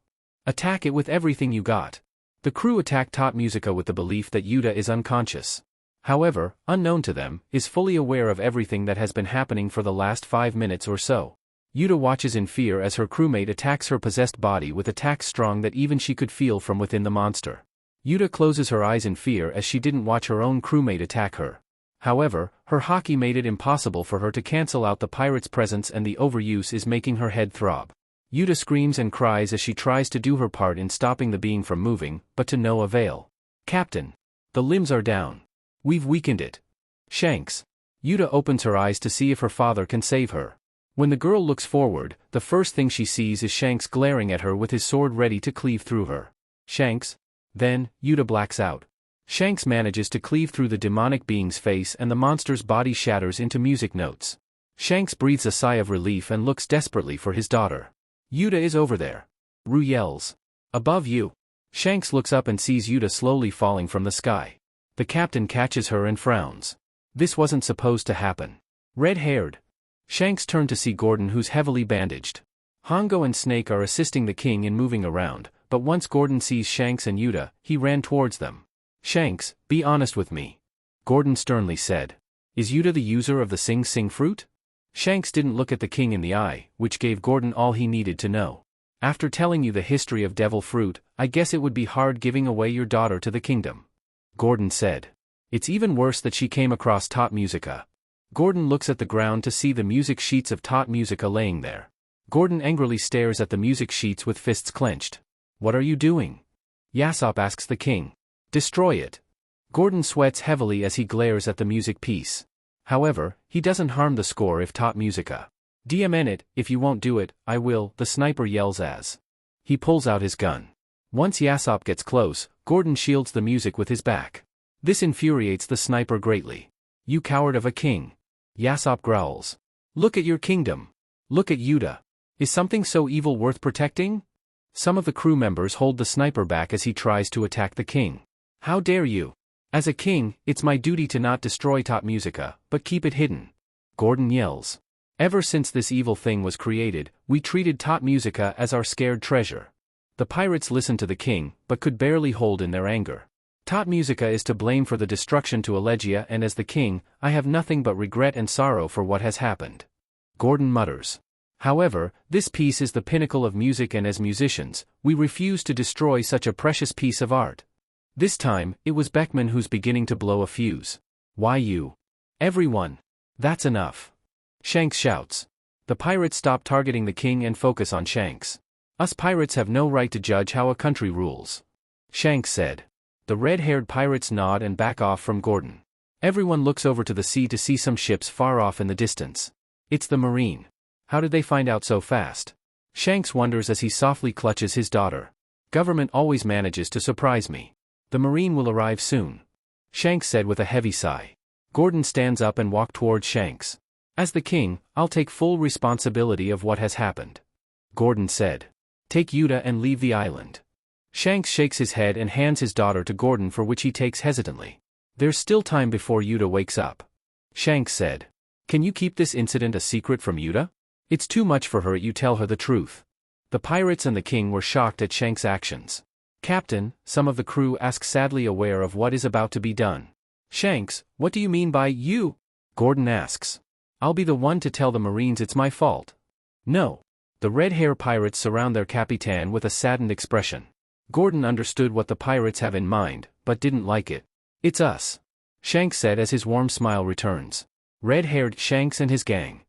Attack it with everything you got. The crew attack Tot Musica with the belief that Uta is unconscious. However, unknown to them, is fully aware of everything that has been happening for the last 5 minutes or so. Uta watches in fear as her crewmate attacks her possessed body with attacks strong that even she could feel from within the monster. Uta closes her eyes in fear as she didn't watch her own crewmate attack her. However, her haki made it impossible for her to cancel out the pirate's presence, and the overuse is making her head throb. Uta screams and cries as she tries to do her part in stopping the being from moving, but to no avail. Captain! The limbs are down. We've weakened it. Shanks! Uta opens her eyes to see if her father can save her. When the girl looks forward, the first thing she sees is Shanks glaring at her with his sword ready to cleave through her. Shanks? Then, Uta blacks out. Shanks manages to cleave through the demonic being's face and the monster's body shatters into music notes. Shanks breathes a sigh of relief and looks desperately for his daughter. Uta is over there. Ru yells. Above you. Shanks looks up and sees Uta slowly falling from the sky. The captain catches her and frowns. This wasn't supposed to happen. Red-haired. Shanks turned to see Gordon, who's heavily bandaged. Hongo and Snake are assisting the king in moving around, but once Gordon sees Shanks and Uta, he ran towards them. Shanks, be honest with me. Gordon sternly said. Is Uta the user of the Sing Sing fruit? Shanks didn't look at the king in the eye, which gave Gordon all he needed to know. After telling you the history of devil fruit, I guess it would be hard giving away your daughter to the kingdom. Gordon said. It's even worse that she came across Tot Musica. Gordon looks at the ground to see the music sheets of Tot Musica laying there. Gordon angrily stares at the music sheets with fists clenched. What are you doing? Yasopp asks the king. Destroy it. Gordon sweats heavily as he glares at the music piece. However, he doesn't harm the score if Tot Musica. DMN it, if you won't do it, I will, the sniper yells as he pulls out his gun. Once Yasopp gets close, Gordon shields the music with his back. This infuriates the sniper greatly. You coward of a king. Yasopp growls. Look at your kingdom. Look at Uta. Is something so evil worth protecting? Some of the crew members hold the sniper back as he tries to attack the king. How dare you? As a king, it's my duty to not destroy Tot Musica, but keep it hidden. Gordon yells. Ever since this evil thing was created, we treated Tot Musica as our scared treasure. The pirates listened to the king, but could barely hold in their anger. Tot Musica is to blame for the destruction to Elegia, and as the king, I have nothing but regret and sorrow for what has happened. Gordon mutters. However, this piece is the pinnacle of music, and as musicians, we refuse to destroy such a precious piece of art. This time, it was Beckman who's beginning to blow a fuse. Why you? Everyone. That's enough. Shanks shouts. The pirates stop targeting the king and focus on Shanks. Us pirates have no right to judge how a country rules. Shanks said. The red-haired pirates nod and back off from Gordon. Everyone looks over to the sea to see some ships far off in the distance. It's the Marine. How did they find out so fast? Shanks wonders as he softly clutches his daughter. Government always manages to surprise me. The Marine will arrive soon. Shanks said with a heavy sigh. Gordon stands up and walks towards Shanks. As the king, I'll take full responsibility of what has happened. Gordon said. Take Uta and leave the island. Shanks shakes his head and hands his daughter to Gordon, for which he takes hesitantly. There's still time before Uta wakes up. Shanks said. Can you keep this incident a secret from Uta? It's too much for her, you tell her the truth. The pirates and the king were shocked at Shanks' actions. Captain, some of the crew ask, sadly aware of what is about to be done. Shanks, what do you mean by you? Gordon asks. I'll be the one to tell the Marines it's my fault. No. The red-hair pirates surround their Capitan with a saddened expression. Gordon understood what the pirates have in mind, but didn't like it. It's us. Shanks said as his warm smile returns. Red-haired Shanks and his gang.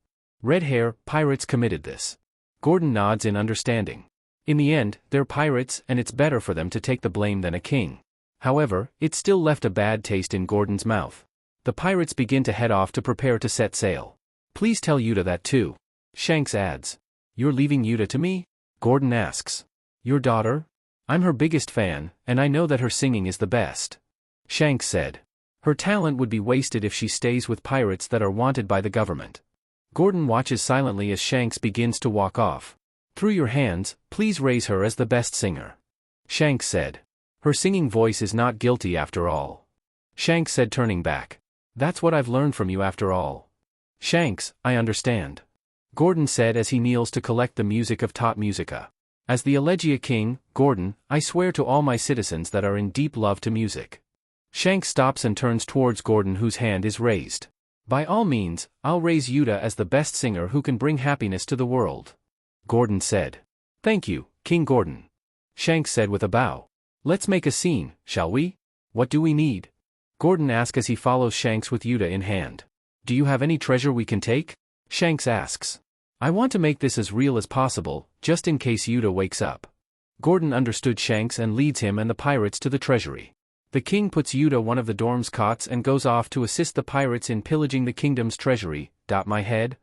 Red-hair pirates committed this. Gordon nods in understanding. In the end, they're pirates, and it's better for them to take the blame than a king. However, it still left a bad taste in Gordon's mouth. The pirates begin to head off to prepare to set sail. Please tell Uta that too. Shanks adds. You're leaving Uta to me? Gordon asks. Your daughter? I'm her biggest fan, and I know that her singing is the best. Shanks said. Her talent would be wasted if she stays with pirates that are wanted by the government. Gordon watches silently as Shanks begins to walk off. Through your hands, please raise her as the best singer. Shanks said. Her singing voice is not guilty after all. Shanks said, turning back. That's what I've learned from you after all. Shanks, I understand. Gordon said as he kneels to collect the music of Tot Musica. As the Elegia king, Gordon, I swear to all my citizens that are in deep love to music. Shanks stops and turns towards Gordon, whose hand is raised. By all means, I'll raise Uta as the best singer who can bring happiness to the world. Gordon said. Thank you, King Gordon. Shanks said with a bow. Let's make a scene, shall we? What do we need? Gordon asks as he follows Shanks with Uta in hand. Do you have any treasure we can take? Shanks asks. I want to make this as real as possible, just in case Uta wakes up. Gordon understood Shanks and leads him and the pirates to the treasury. The king puts Uta one of the dorm's cots and goes off to assist the pirates in pillaging the kingdom's treasury. My head?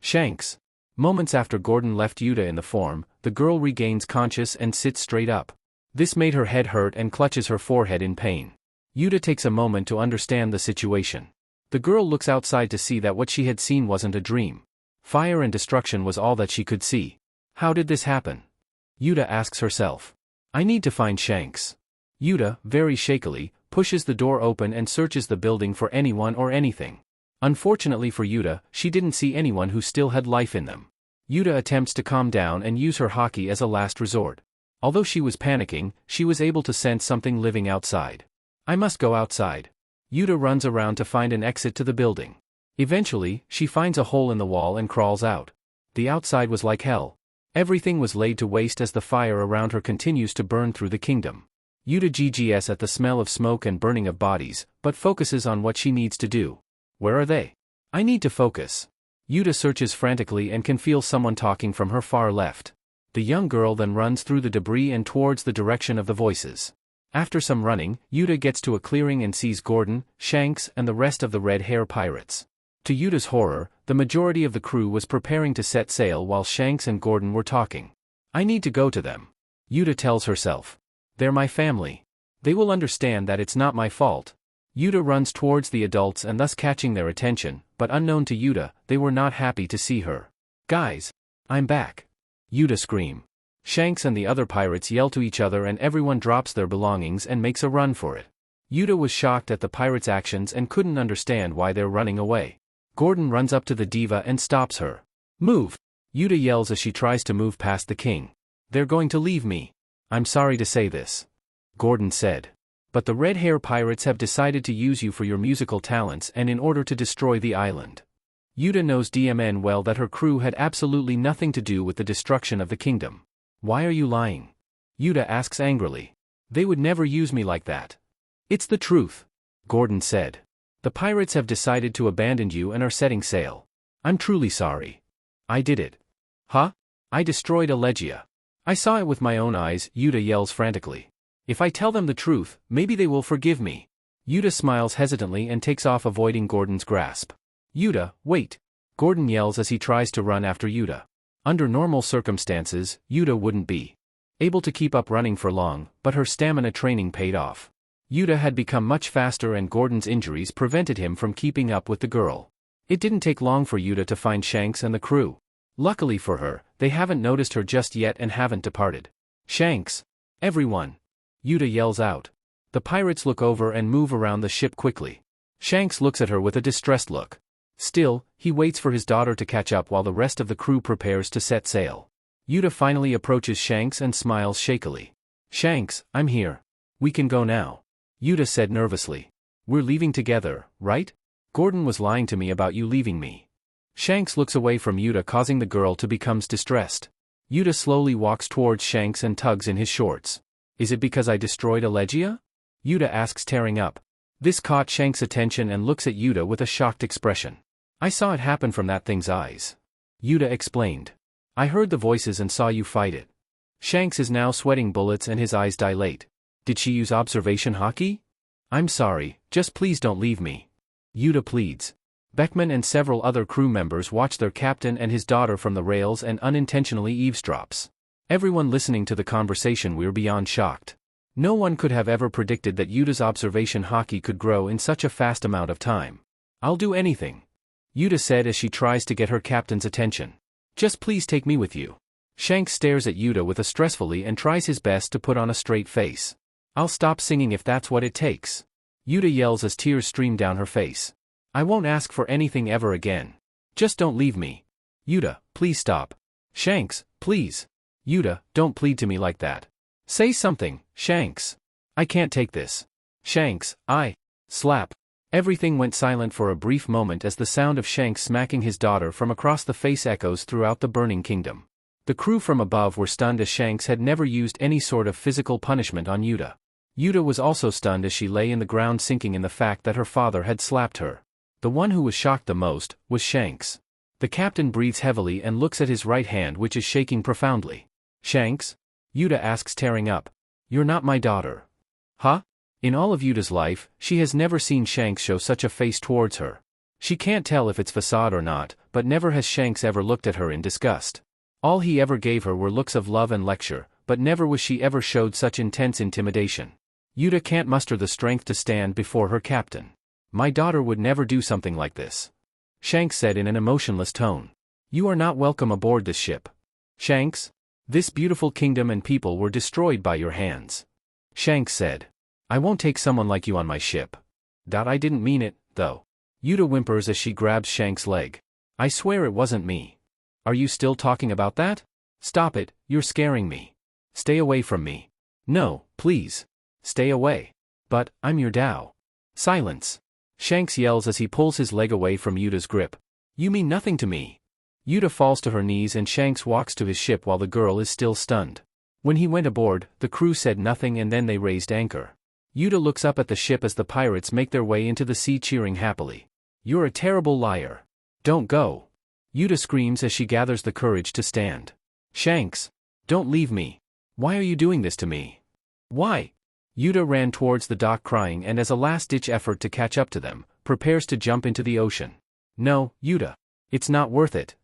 Shanks. Moments after Gordon left Uta in the form, the girl regains conscious and sits straight up. This made her head hurt and clutches her forehead in pain. Uta takes a moment to understand the situation. The girl looks outside to see that what she had seen wasn't a dream. Fire and destruction was all that she could see. How did this happen? Uta asks herself. I need to find Shanks. Uta, very shakily, pushes the door open and searches the building for anyone or anything. Unfortunately for Uta, she didn't see anyone who still had life in them. Uta attempts to calm down and use her haki as a last resort. Although she was panicking, she was able to sense something living outside. I must go outside. Uta runs around to find an exit to the building. Eventually, she finds a hole in the wall and crawls out. The outside was like hell. Everything was laid to waste as the fire around her continues to burn through the kingdom. Uta GGS at the smell of smoke and burning of bodies, but focuses on what she needs to do. Where are they? I need to focus. Uta searches frantically and can feel someone talking from her far left. The young girl then runs through the debris and towards the direction of the voices. After some running, Uta gets to a clearing and sees Gordon, Shanks, and the rest of the red hair pirates. To Uta's horror, the majority of the crew was preparing to set sail while Shanks and Gordon were talking. I need to go to them. Uta tells herself. They're my family. They will understand that it's not my fault. Uta runs towards the adults and thus catching their attention, but unknown to Uta, they were not happy to see her. Guys! I'm back! Uta scream. Shanks and the other pirates yell to each other and everyone drops their belongings and makes a run for it. Uta was shocked at the pirates' actions and couldn't understand why they're running away. Gordon runs up to the diva and stops her. Move! Uta yells as she tries to move past the king. They're going to leave me. I'm sorry to say this. Gordon said. But the red hair pirates have decided to use you for your musical talents and in order to destroy the island. Uta knows DMN well that her crew had absolutely nothing to do with the destruction of the kingdom. Why are you lying? Uta asks angrily. They would never use me like that. It's the truth. Gordon said. The pirates have decided to abandon you and are setting sail. I'm truly sorry. I did it. Huh? I destroyed Elegia. I saw it with my own eyes, Uta yells frantically. If I tell them the truth, maybe they will forgive me. Uta smiles hesitantly and takes off, avoiding Gordon's grasp. Uta, wait! Gordon yells as he tries to run after Uta. Under normal circumstances, Uta wouldn't be able to keep up running for long, but her stamina training paid off. Uta had become much faster and Gordon's injuries prevented him from keeping up with the girl. It didn't take long for Uta to find Shanks and the crew. Luckily for her, they haven't noticed her just yet and haven't departed. Shanks! Everyone! Uta yells out. The pirates look over and move around the ship quickly. Shanks looks at her with a distressed look. Still, he waits for his daughter to catch up while the rest of the crew prepares to set sail. Uta finally approaches Shanks and smiles shakily. Shanks, I'm here. We can go now. Uta said nervously. We're leaving together, right? Gordon was lying to me about you leaving me. Shanks looks away from Uta, causing the girl to become distressed. Uta slowly walks towards Shanks and tugs in his shorts. Is it because I destroyed Elegia? Uta asks, tearing up. This caught Shanks' attention and looks at Uta with a shocked expression. I saw it happen from that thing's eyes. Uta explained. I heard the voices and saw you fight it. Shanks is now sweating bullets and his eyes dilate. Did she use observation haki? I'm sorry, just please don't leave me. Uta pleads. Beckman and several other crew members watch their captain and his daughter from the rails and unintentionally eavesdrops. Everyone listening to the conversation were beyond shocked. No one could have ever predicted that Uta's observation haki could grow in such a fast amount of time. I'll do anything. Uta said as she tries to get her captain's attention. Just please take me with you. Shanks stares at Uta with a stressfully and tries his best to put on a straight face. I'll stop singing if that's what it takes. Uta yells as tears stream down her face. I won't ask for anything ever again. Just don't leave me. Uta, please stop. Shanks, please. Uta, don't plead to me like that. Say something, Shanks. I can't take this. Shanks, slap. Everything went silent for a brief moment as the sound of Shanks smacking his daughter from across the face echoes throughout the burning kingdom. The crew from above were stunned as Shanks had never used any sort of physical punishment on Uta. Uta was also stunned as she lay in the ground sinking in the fact that her father had slapped her. The one who was shocked the most was Shanks. The captain breathes heavily and looks at his right hand which is shaking profoundly. Shanks? Uta asks tearing up. You're not my daughter. Huh? In all of Uta's life, she has never seen Shanks show such a face towards her. She can't tell if it's facade or not, but never has Shanks ever looked at her in disgust. All he ever gave her were looks of love and lecture, but never was she ever showed such intense intimidation. Uta can't muster the strength to stand before her captain. My daughter would never do something like this. Shanks said in an emotionless tone. You are not welcome aboard this ship. Shanks? This beautiful kingdom and people were destroyed by your hands. Shanks said. I won't take someone like you on my ship. I didn't mean it, though. Uta whimpers as she grabs Shanks' leg. I swear it wasn't me. Are you still talking about that? Stop it, you're scaring me. Stay away from me. No, please. Stay away. But, I'm your Tao. Silence. Shanks yells as he pulls his leg away from Uta's grip. You mean nothing to me. Uta falls to her knees and Shanks walks to his ship while the girl is still stunned. When he went aboard, the crew said nothing and then they raised anchor. Uta looks up at the ship as the pirates make their way into the sea cheering happily. You're a terrible liar. Don't go. Uta screams as she gathers the courage to stand. Shanks! Don't leave me. Why are you doing this to me? Why? Uta ran towards the dock crying and as a last-ditch effort to catch up to them, prepares to jump into the ocean. No, Uta. It's not worth it.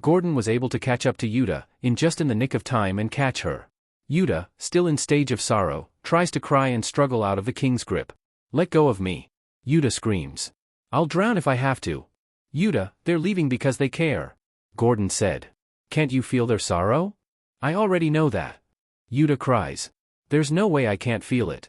Gordon was able to catch up to Uta, in the nick of time and catch her. Uta, still in stage of sorrow, tries to cry and struggle out of the king's grip. Let go of me. Uta screams. I'll drown if I have to. Uta, they're leaving because they care. Gordon said. Can't you feel their sorrow? I already know that. Uta cries. There's no way I can't feel it.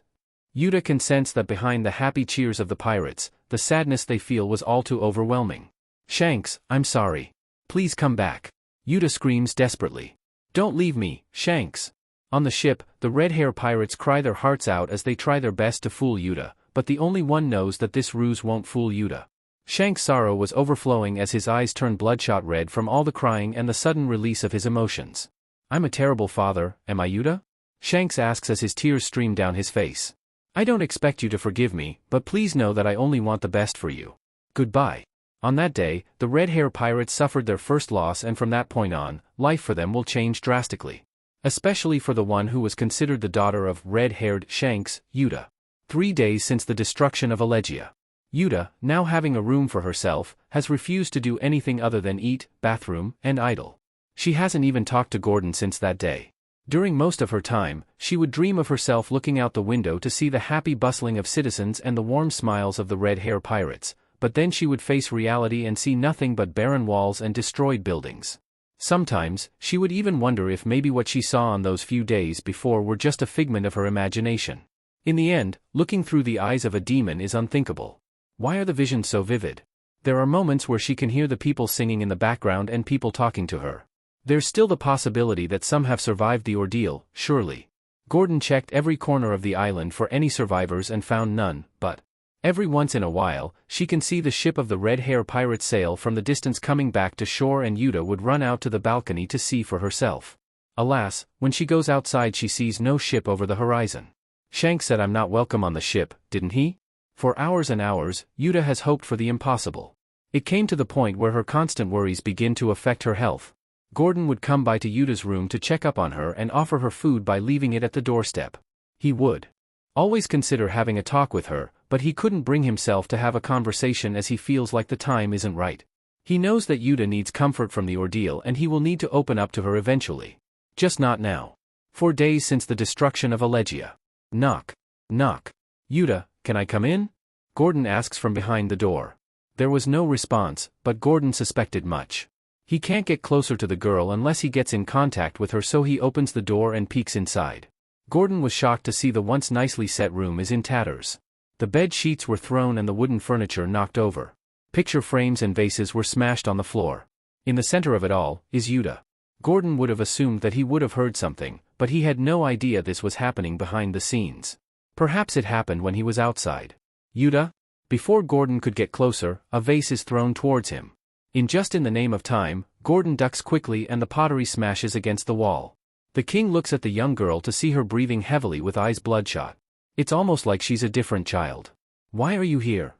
Uta can sense that behind the happy cheers of the pirates, the sadness they feel was all too overwhelming. Shanks, I'm sorry. Please come back. Uta screams desperately. Don't leave me, Shanks. On the ship, the red-hair pirates cry their hearts out as they try their best to fool Uta, but the only one knows that this ruse won't fool Uta. Shanks' sorrow was overflowing as his eyes turned bloodshot red from all the crying and the sudden release of his emotions. I'm a terrible father, am I Uta? Shanks asks as his tears stream down his face. I don't expect you to forgive me, but please know that I only want the best for you. Goodbye. On that day, the red-hair pirates suffered their first loss and from that point on, life for them will change drastically. Especially for the one who was considered the daughter of red-haired Shanks, Uta. 3 days since the destruction of Elegia. Uta, now having a room for herself, has refused to do anything other than eat, bathroom, and idle. She hasn't even talked to Gordon since that day. During most of her time, she would dream of herself looking out the window to see the happy bustling of citizens and the warm smiles of the red-hair pirates, but then she would face reality and see nothing but barren walls and destroyed buildings. Sometimes, she would even wonder if maybe what she saw on those few days before were just a figment of her imagination. In the end, looking through the eyes of a demon is unthinkable. Why are the visions so vivid? There are moments where she can hear the people singing in the background and people talking to her. There's still the possibility that some have survived the ordeal, surely. Gordon checked every corner of the island for any survivors and found none, but every once in a while, she can see the ship of the red-hair pirate sail from the distance coming back to shore and Uta would run out to the balcony to see for herself. Alas, when she goes outside she sees no ship over the horizon. Shanks said I'm not welcome on the ship, didn't he? For hours and hours, Uta has hoped for the impossible. It came to the point where her constant worries begin to affect her health. Gordon would come by to Uta's room to check up on her and offer her food by leaving it at the doorstep. He would always consider having a talk with her, but he couldn't bring himself to have a conversation as he feels like the time isn't right. He knows that Uta needs comfort from the ordeal and he will need to open up to her eventually. Just not now. 4 days since the destruction of Elegia. Knock. Knock. Uta, can I come in? Gordon asks from behind the door. There was no response, but Gordon suspected much. He can't get closer to the girl unless he gets in contact with her, so he opens the door and peeks inside. Gordon was shocked to see the once nicely set room is in tatters. The bed sheets were thrown and the wooden furniture knocked over. Picture frames and vases were smashed on the floor. In the center of it all is Uta. Gordon would have assumed that he would have heard something, but he had no idea this was happening behind the scenes. Perhaps it happened when he was outside. Uta? Before Gordon could get closer, a vase is thrown towards him. In the name of time, Gordon ducks quickly and the pottery smashes against the wall. The king looks at the young girl to see her breathing heavily with eyes bloodshot. It's almost like she's a different child. Why are you here?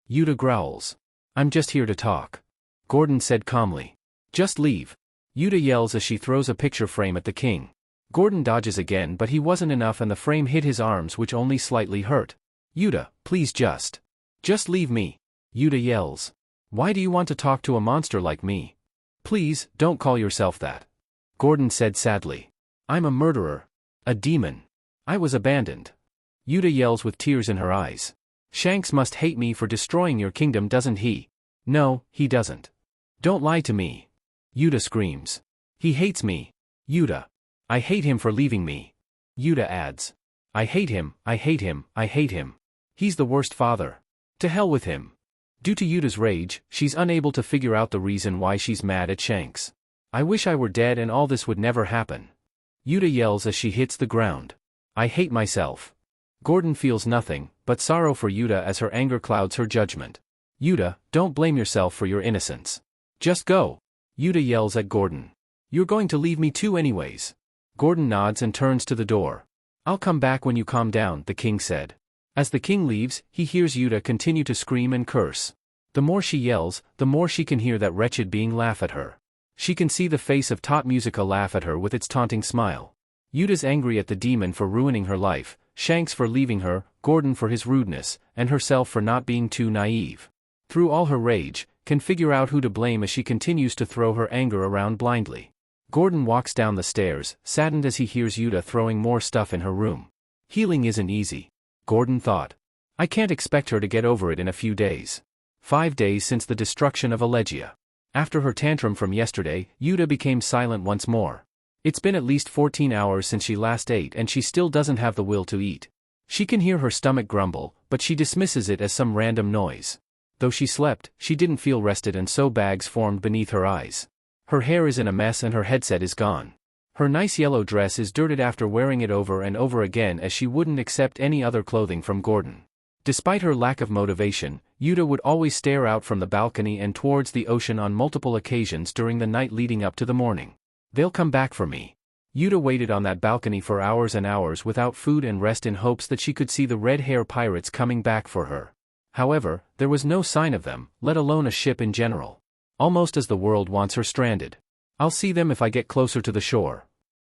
Uta growls. I'm just here to talk. Gordon said calmly. Just leave. Uta yells as she throws a picture frame at the king. Gordon dodges again, but he wasn't enough and the frame hit his arms, which only slightly hurt. Uta, please just leave me. Uta yells. Why do you want to talk to a monster like me? Please, don't call yourself that. Gordon said sadly. I'm a murderer. A demon. I was abandoned. Uta yells with tears in her eyes. Shanks must hate me for destroying your kingdom, doesn't he? No, he doesn't. Don't lie to me. Uta screams. He hates me. Uta. I hate him for leaving me. Uta adds. I hate him, I hate him, I hate him. He's the worst father. To hell with him. Due to Uta's rage, she's unable to figure out the reason why she's mad at Shanks. I wish I were dead and all this would never happen. Uta yells as she hits the ground. I hate myself. Gordon feels nothing but sorrow for Uta as her anger clouds her judgment. Uta, don't blame yourself for your innocence. Just go. Uta yells at Gordon. You're going to leave me too anyways. Gordon nods and turns to the door. I'll come back when you calm down, the king said. As the king leaves, he hears Uta continue to scream and curse. The more she yells, the more she can hear that wretched being laugh at her. She can see the face of Tot Musica laugh at her with its taunting smile. Uta's angry at the demon for ruining her life, Shanks for leaving her, Gordon for his rudeness, and herself for not being too naive. Through all her rage, can figure out who to blame as she continues to throw her anger around blindly. Gordon walks down the stairs, saddened as he hears Uta throwing more stuff in her room. Healing isn't easy. Gordon thought. I can't expect her to get over it in a few days. 5 days since the destruction of Elegia. After her tantrum from yesterday, Uta became silent once more. It's been at least 14 hours since she last ate and she still doesn't have the will to eat. She can hear her stomach grumble, but she dismisses it as some random noise. Though she slept, she didn't feel rested and so bags formed beneath her eyes. Her hair is in a mess and her headset is gone. Her nice yellow dress is dirted after wearing it over and over again as she wouldn't accept any other clothing from Gordon. Despite her lack of motivation, Uta would always stare out from the balcony and towards the ocean on multiple occasions during the night leading up to the morning. They'll come back for me. Uta waited on that balcony for hours and hours without food and rest in hopes that she could see the red hair pirates coming back for her. However, there was no sign of them, let alone a ship in general. Almost as the world wants her stranded. I'll see them if I get closer to the shore.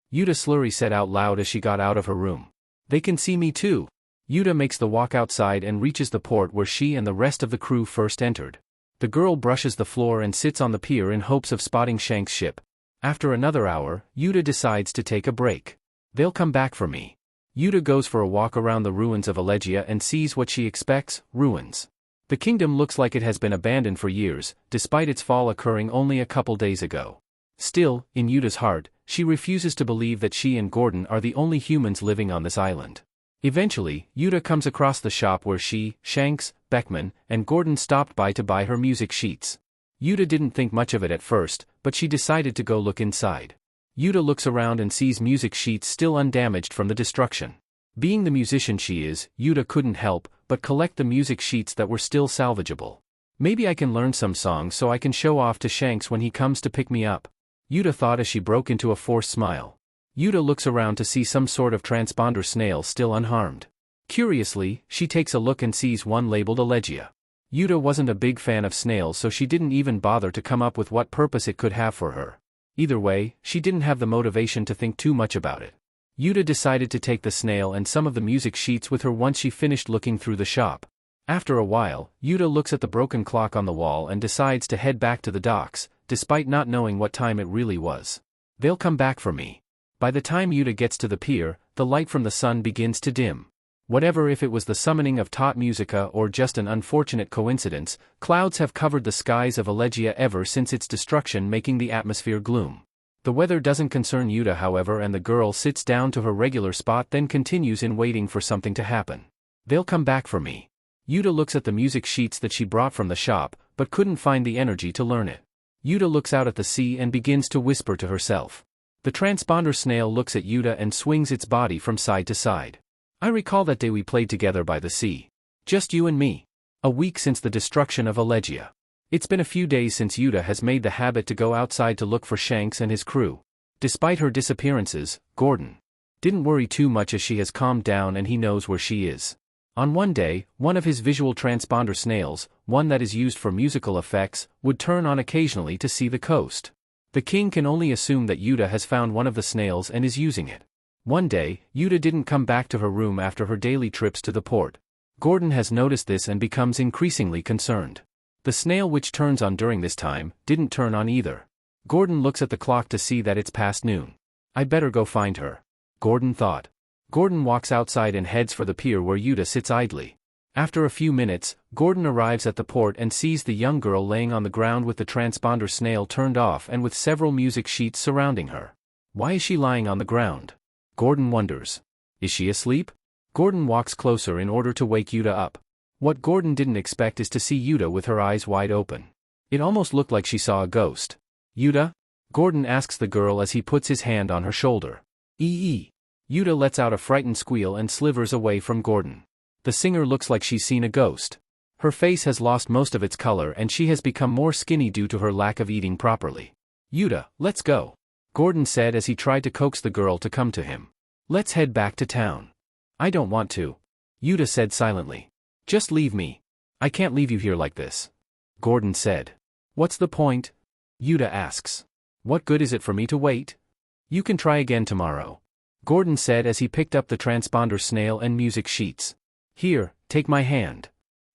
Uta slurry said out loud as she got out of her room. They can see me too. Uta makes the walk outside and reaches the port where she and the rest of the crew first entered. The girl brushes the floor and sits on the pier in hopes of spotting Shanks' ship. After another hour, Uta decides to take a break. They'll come back for me. Uta goes for a walk around the ruins of Elegia and sees what she expects, ruins. The kingdom looks like it has been abandoned for years, despite its fall occurring only a couple days ago. Still, in Uta's heart, she refuses to believe that she and Gordon are the only humans living on this island. Eventually, Uta comes across the shop where she, Shanks, Beckman, and Gordon stopped by to buy her music sheets. Uta didn't think much of it at first, but she decided to go look inside. Uta looks around and sees music sheets still undamaged from the destruction. Being the musician she is, Uta couldn't help but collect the music sheets that were still salvageable. Maybe I can learn some songs so I can show off to Shanks when he comes to pick me up. Uta thought as she broke into a forced smile. Uta looks around to see some sort of transponder snail still unharmed. Curiously, she takes a look and sees one labeled Elegia. Uta wasn't a big fan of snails, so she didn't even bother to come up with what purpose it could have for her. Either way, she didn't have the motivation to think too much about it. Uta decided to take the snail and some of the music sheets with her once she finished looking through the shop. After a while, Uta looks at the broken clock on the wall and decides to head back to the docks, despite not knowing what time it really was. They'll come back for me. By the time Uta gets to the pier, the light from the sun begins to dim. Whatever, if it was the summoning of Tot Musica or just an unfortunate coincidence, clouds have covered the skies of Elegia ever since its destruction, making the atmosphere gloom. The weather doesn't concern Uta, however, and the girl sits down to her regular spot, then continues in waiting for something to happen. They'll come back for me. Uta looks at the music sheets that she brought from the shop, but couldn't find the energy to learn it. Uta looks out at the sea and begins to whisper to herself. The transponder snail looks at Uta and swings its body from side to side. I recall that day we played together by the sea. Just you and me. A week since the destruction of Elegia. It's been a few days since Uta has made the habit to go outside to look for Shanks and his crew. Despite her disappearances, Gordon didn't worry too much as she has calmed down and he knows where she is. On one day, one of his visual transponder snails, one that is used for musical effects, would turn on occasionally to see the coast. The king can only assume that Uta has found one of the snails and is using it. One day, Uta didn't come back to her room after her daily trips to the port. Gordon has noticed this and becomes increasingly concerned. The snail which turns on during this time, didn't turn on either. Gordon looks at the clock to see that it's past noon. I better go find her, Gordon thought. Gordon walks outside and heads for the pier where Uta sits idly. After a few minutes, Gordon arrives at the port and sees the young girl laying on the ground with the transponder snail turned off and with several music sheets surrounding her. Why is she lying on the ground? Gordon wonders. Is she asleep? Gordon walks closer in order to wake Uta up. What Gordon didn't expect is to see Uta with her eyes wide open. It almost looked like she saw a ghost. Uta? Gordon asks the girl as he puts his hand on her shoulder. Ee. Uta lets out a frightened squeal and slivers away from Gordon. The singer looks like she's seen a ghost. Her face has lost most of its color and she has become more skinny due to her lack of eating properly. Uta, let's go, Gordon said as he tried to coax the girl to come to him. Let's head back to town. I don't want to, Uta said silently. Just leave me. I can't leave you here like this, Gordon said. What's the point? Uta asks. What good is it for me to wait? You can try again tomorrow, Gordon said as he picked up the transponder snail and music sheets. Here, take my hand.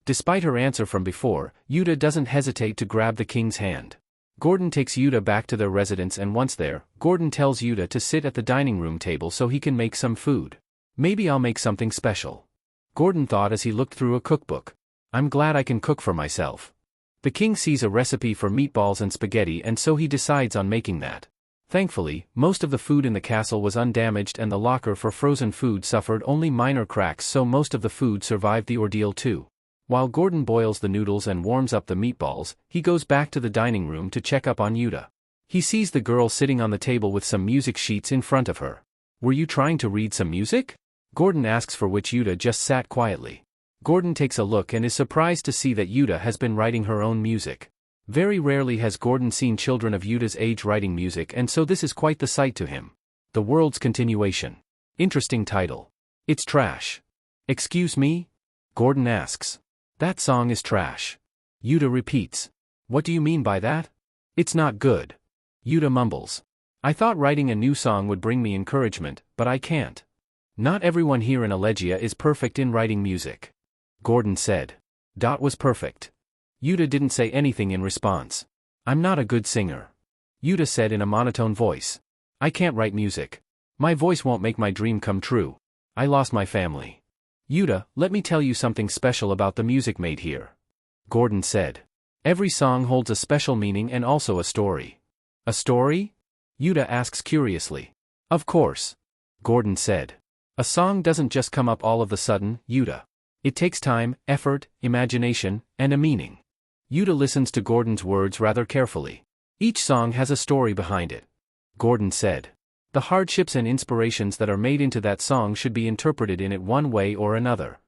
Despite her answer from before, Uta doesn't hesitate to grab the king's hand. Gordon takes Uta back to their residence and once there, Gordon tells Uta to sit at the dining room table so he can make some food. Maybe I'll make something special, Gordon thought as he looked through a cookbook. I'm glad I can cook for myself. The king sees a recipe for meatballs and spaghetti and so he decides on making that. Thankfully, most of the food in the castle was undamaged and the locker for frozen food suffered only minor cracks so most of the food survived the ordeal too. While Gordon boils the noodles and warms up the meatballs, he goes back to the dining room to check up on Uta. He sees the girl sitting on the table with some music sheets in front of her. Were you trying to read some music? Gordon asks, for which Uta just sat quietly. Gordon takes a look and is surprised to see that Uta has been writing her own music. Very rarely has Gordon seen children of Uta's age writing music and so this is quite the sight to him. The World's Continuation. Interesting title. It's trash. Excuse me? Gordon asks. That song is trash. Uta repeats. What do you mean by that? It's not good. Uta mumbles. I thought writing a new song would bring me encouragement, but I can't. Not everyone here in Elegia is perfect in writing music, Gordon said. Dot was perfect. Uta didn't say anything in response. I'm not a good singer, Uta said in a monotone voice. I can't write music. My voice won't make my dream come true. I lost my family. Uta, let me tell you something special about the music made here, Gordon said. Every song holds a special meaning and also a story. A story? Uta asks curiously. Of course, Gordon said. A song doesn't just come up all of a sudden, Uta. It takes time, effort, imagination, and a meaning. Uta listens to Gordon's words rather carefully. Each song has a story behind it, Gordon said. The hardships and inspirations that are made into that song should be interpreted in it one way or another.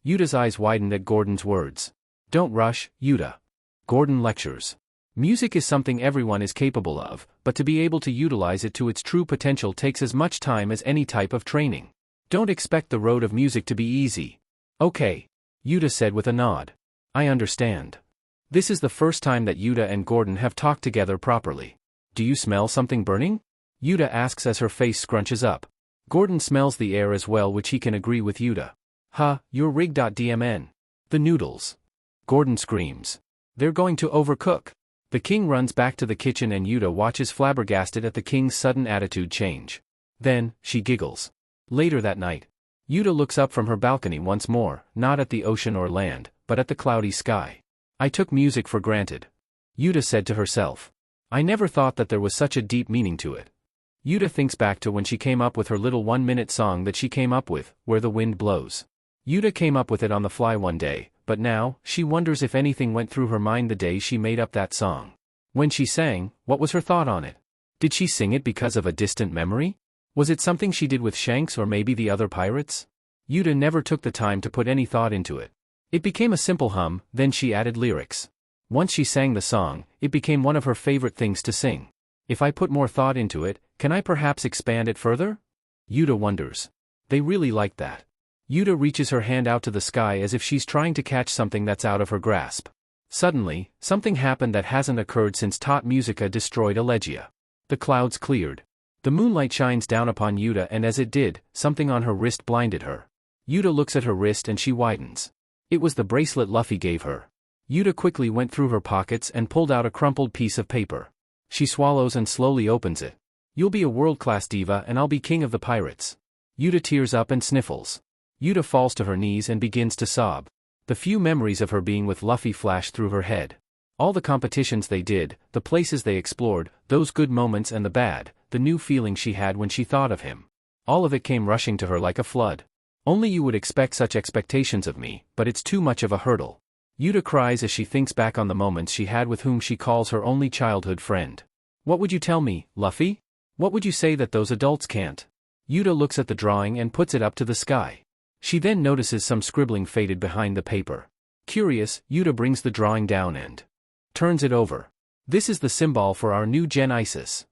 Uta's eyes widened at Gordon's words. Don't rush, Uta. Gordon lectures. Music is something everyone is capable of, but to be able to utilize it to its true potential takes as much time as any type of training. Don't expect the road of music to be easy. Okay, Uta said with a nod. I understand. This is the first time that Uta and Gordon have talked together properly. Do you smell something burning? Uta asks as her face scrunches up. Gordon smells the air as well, which he can agree with Uta. You're rig.dmn. The noodles. Gordon screams. They're going to overcook. The king runs back to the kitchen and Uta watches flabbergasted at the king's sudden attitude change. Then, she giggles. Later that night, Uta looks up from her balcony once more, not at the ocean or land, but at the cloudy sky. I took music for granted, Uta said to herself. I never thought that there was such a deep meaning to it. Uta thinks back to when she came up with her little 1-minute song that she came up with, Where the Wind Blows. Uta came up with it on the fly one day, but now, she wonders if anything went through her mind the day she made up that song. When she sang, what was her thought on it? Did she sing it because of a distant memory? Was it something she did with Shanks or maybe the other pirates? Uta never took the time to put any thought into it. It became a simple hum, then she added lyrics. Once she sang the song, it became one of her favorite things to sing. If I put more thought into it, can I perhaps expand it further? Uta wonders. They really like that. Uta reaches her hand out to the sky as if she's trying to catch something that's out of her grasp. Suddenly, something happened that hasn't occurred since Tot Musica destroyed Elegia. The clouds cleared. The moonlight shines down upon Uta, and as it did, something on her wrist blinded her. Uta looks at her wrist and she widens. It was the bracelet Luffy gave her. Uta quickly went through her pockets and pulled out a crumpled piece of paper. She swallows and slowly opens it. You'll be a world-class diva and I'll be king of the pirates. Uta tears up and sniffles. Uta falls to her knees and begins to sob. The few memories of her being with Luffy flash through her head. All the competitions they did, the places they explored, those good moments and the bad, the new feeling she had when she thought of him. All of it came rushing to her like a flood. Only you would expect such expectations of me, but it's too much of a hurdle. Uta cries as she thinks back on the moments she had with whom she calls her only childhood friend. What would you tell me, Luffy? What would you say that those adults can't? Uta looks at the drawing and puts it up to the sky. She then notices some scribbling faded behind the paper. Curious, Uta brings the drawing down and turns it over. This is the symbol for our new Gen Isis.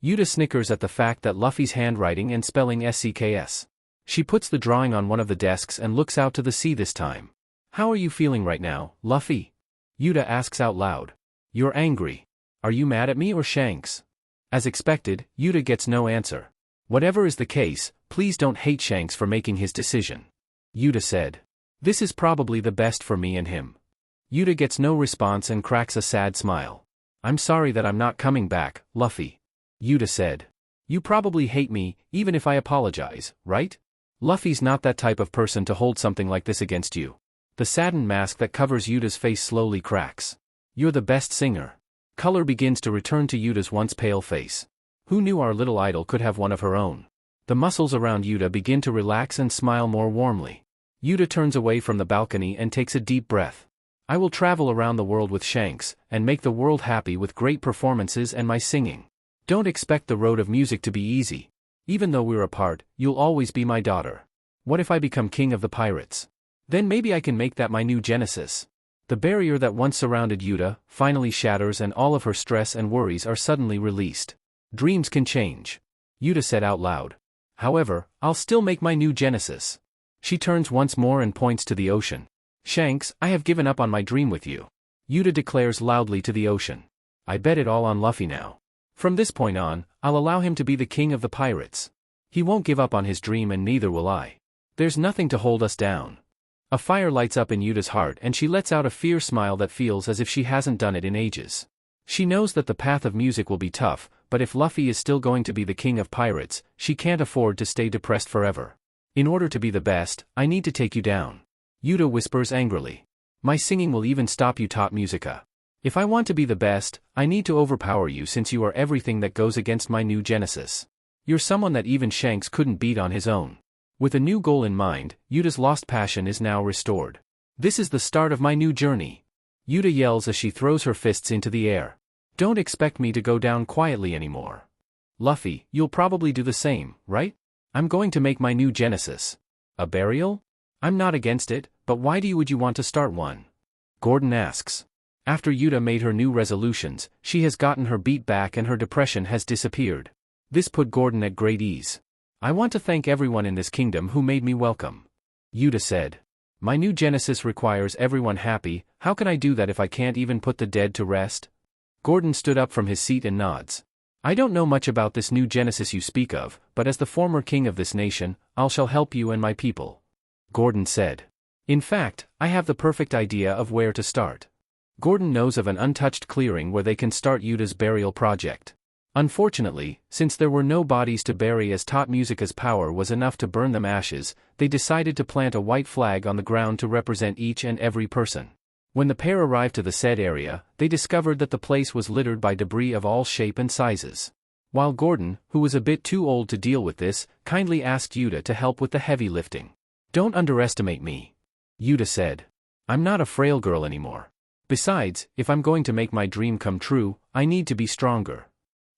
Uta snickers at the fact that Luffy's handwriting and spelling SCKS. She puts the drawing on one of the desks and looks out to the sea this time. How are you feeling right now, Luffy? Uta asks out loud. You're angry. Are you mad at me or Shanks? As expected, Uta gets no answer. Whatever is the case, please don't hate Shanks for making his decision. Uta said. This is probably the best for me and him. Uta gets no response and cracks a sad smile. I'm sorry that I'm not coming back, Luffy. Uta said. You probably hate me, even if I apologize, right? Luffy's not that type of person to hold something like this against you. The saddened mask that covers Yuta's face slowly cracks. You're the best singer. Color begins to return to Yuta's once pale face. Who knew our little idol could have one of her own? The muscles around Uta begin to relax and smile more warmly. Uta turns away from the balcony and takes a deep breath. I will travel around the world with Shanks, and make the world happy with great performances and my singing. Don't expect the road of music to be easy. Even though we're apart, you'll always be my daughter. What if I become king of the pirates? Then maybe I can make that my new genesis. The barrier that once surrounded Uta finally shatters and all of her stress and worries are suddenly released. Dreams can change. Uta said out loud. However, I'll still make my new genesis. She turns once more and points to the ocean. Shanks, I have given up on my dream with you. Uta declares loudly to the ocean. I bet it all on Luffy now. From this point on, I'll allow him to be the king of the pirates. He won't give up on his dream and neither will I. There's nothing to hold us down. A fire lights up in Yuta's heart and she lets out a fierce smile that feels as if she hasn't done it in ages. She knows that the path of music will be tough, but if Luffy is still going to be the king of pirates, she can't afford to stay depressed forever. In order to be the best, I need to take you down. Uta whispers angrily. My singing will even stop you, Tot Musica. If I want to be the best, I need to overpower you since you are everything that goes against my new genesis. You're someone that even Shanks couldn't beat on his own. With a new goal in mind, Yuta's lost passion is now restored. This is the start of my new journey. Uta yells as she throws her fists into the air. Don't expect me to go down quietly anymore. Luffy, you'll probably do the same, right? I'm going to make my new genesis. A burial? I'm not against it, but why would you want to start one? Gordon asks. After Uta made her new resolutions, she has gotten her beat back and her depression has disappeared. This put Gordon at great ease. I want to thank everyone in this kingdom who made me welcome. Uta said. My new genesis requires everyone happy. How can I do that if I can't even put the dead to rest? Gordon stood up from his seat and nods. I don't know much about this new genesis you speak of, but as the former king of this nation, I shall help you and my people. Gordon said. In fact, I have the perfect idea of where to start. Gordon knows of an untouched clearing where they can start Yuta's burial project. Unfortunately, since there were no bodies to bury as Tot Musica's power was enough to burn them ashes, they decided to plant a white flag on the ground to represent each and every person. When the pair arrived to the said area, they discovered that the place was littered by debris of all shape and sizes. While Gordon, who was a bit too old to deal with this, kindly asked Uta to help with the heavy lifting. Don't underestimate me. Uta said. I'm not a frail girl anymore. Besides, if I'm going to make my dream come true, I need to be stronger.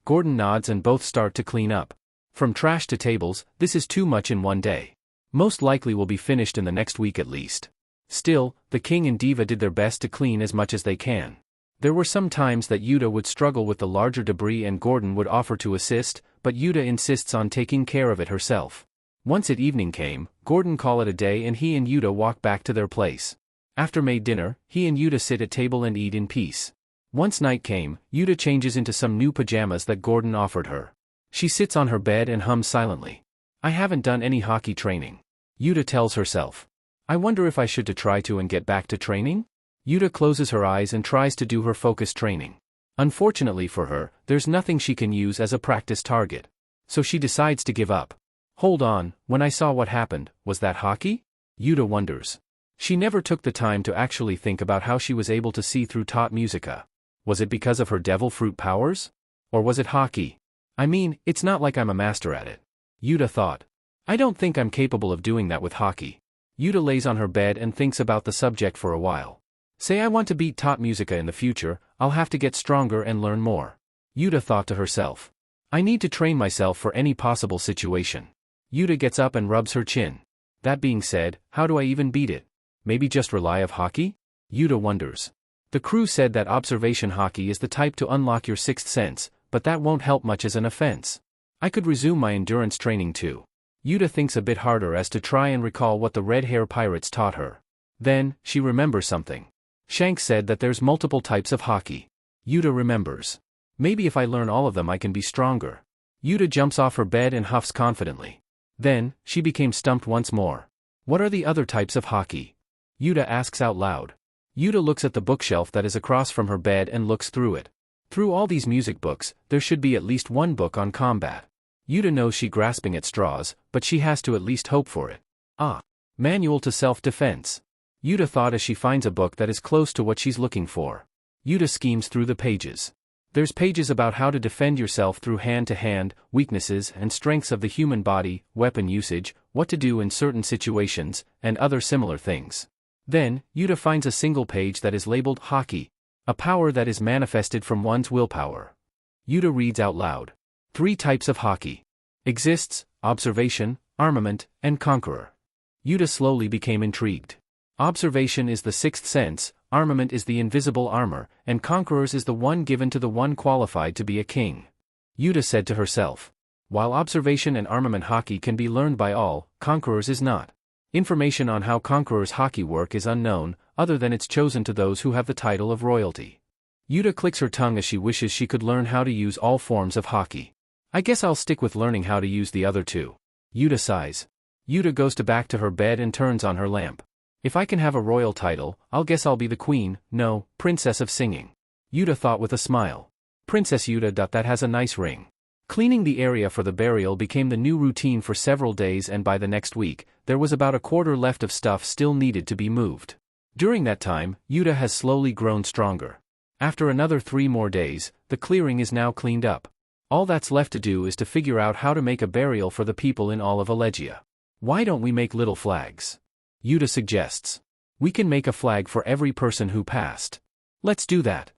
Gordon nods and both start to clean up. From trash to tables, this is too much in one day. Most likely will be finished in the next week at least. Still, the king and diva did their best to clean as much as they can. There were some times that Uta would struggle with the larger debris and Gordon would offer to assist, but Uta insists on taking care of it herself. Once at evening came, Gordon called it a day and he and Uta walk back to their place. After made dinner, he and Uta sit at table and eat in peace. Once night came, Uta changes into some new pajamas that Gordon offered her. She sits on her bed and hums silently. I haven't done any hockey training. Uta tells herself. I wonder if I should try to and get back to training? Uta closes her eyes and tries to do her focus training. Unfortunately for her, there's nothing she can use as a practice target. So she decides to give up. Hold on, when I saw what happened, was that hockey? Uta wonders. She never took the time to actually think about how she was able to see through OddAiTanijiro. Was it because of her devil fruit powers? Or was it hockey? I mean, it's not like I'm a master at it. Uta thought. I don't think I'm capable of doing that with hockey. Uta lays on her bed and thinks about the subject for a while. Say I want to beat OddAiTanijiro in the future, I'll have to get stronger and learn more. Uta thought to herself. I need to train myself for any possible situation. Uta gets up and rubs her chin. That being said, how do I even beat it? Maybe just rely of hockey? Uta wonders. The crew said that observation hockey is the type to unlock your sixth sense, but that won't help much as an offense. I could resume my endurance training too. Uta thinks a bit harder as to try and recall what the red hair pirates taught her. Then, she remembers something. Shanks said that there's multiple types of hockey. Uta remembers. Maybe if I learn all of them I can be stronger. Uta jumps off her bed and huffs confidently. Then, she became stumped once more. What are the other types of hockey? Uta asks out loud. Uta looks at the bookshelf that is across from her bed and looks through it. Through all these music books, there should be at least one book on combat. Uta knows she's grasping at straws, but she has to at least hope for it. Ah. Manual to self-defense. Uta thought as she finds a book that is close to what she's looking for. Uta schemes through the pages. There's pages about how to defend yourself through hand-to-hand, weaknesses and strengths of the human body, weapon usage, what to do in certain situations, and other similar things. Then, Uta finds a single page that is labeled hockey, a power that is manifested from one's willpower. Uta reads out loud. 3 types of hockey. Exists, observation, armament, and conqueror. Uta slowly became intrigued. Observation is the sixth sense, armament is the invisible armor, and conquerors is the one given to the one qualified to be a king. Uta said to herself. While observation and armament hockey can be learned by all, conquerors is not. Information on how conquerors hockey work is unknown, other than it's chosen to those who have the title of royalty. Uta clicks her tongue as she wishes she could learn how to use all forms of hockey. I guess I'll stick with learning how to use the other two. Uta sighs. Uta goes back to her bed and turns on her lamp. If I can have a royal title, I'll guess I'll be the queen, no, princess of singing. Uta thought with a smile. Princess Uta. That has a nice ring. Cleaning the area for the burial became the new routine for several days, and by the next week, there was about a quarter left of stuff still needed to be moved. During that time, Uta has slowly grown stronger. After another 3 more days, the clearing is now cleaned up. All that's left to do is to figure out how to make a burial for the people in all of Elegia. Why don't we make little flags? Uta suggests. We can make a flag for every person who passed. Let's do that.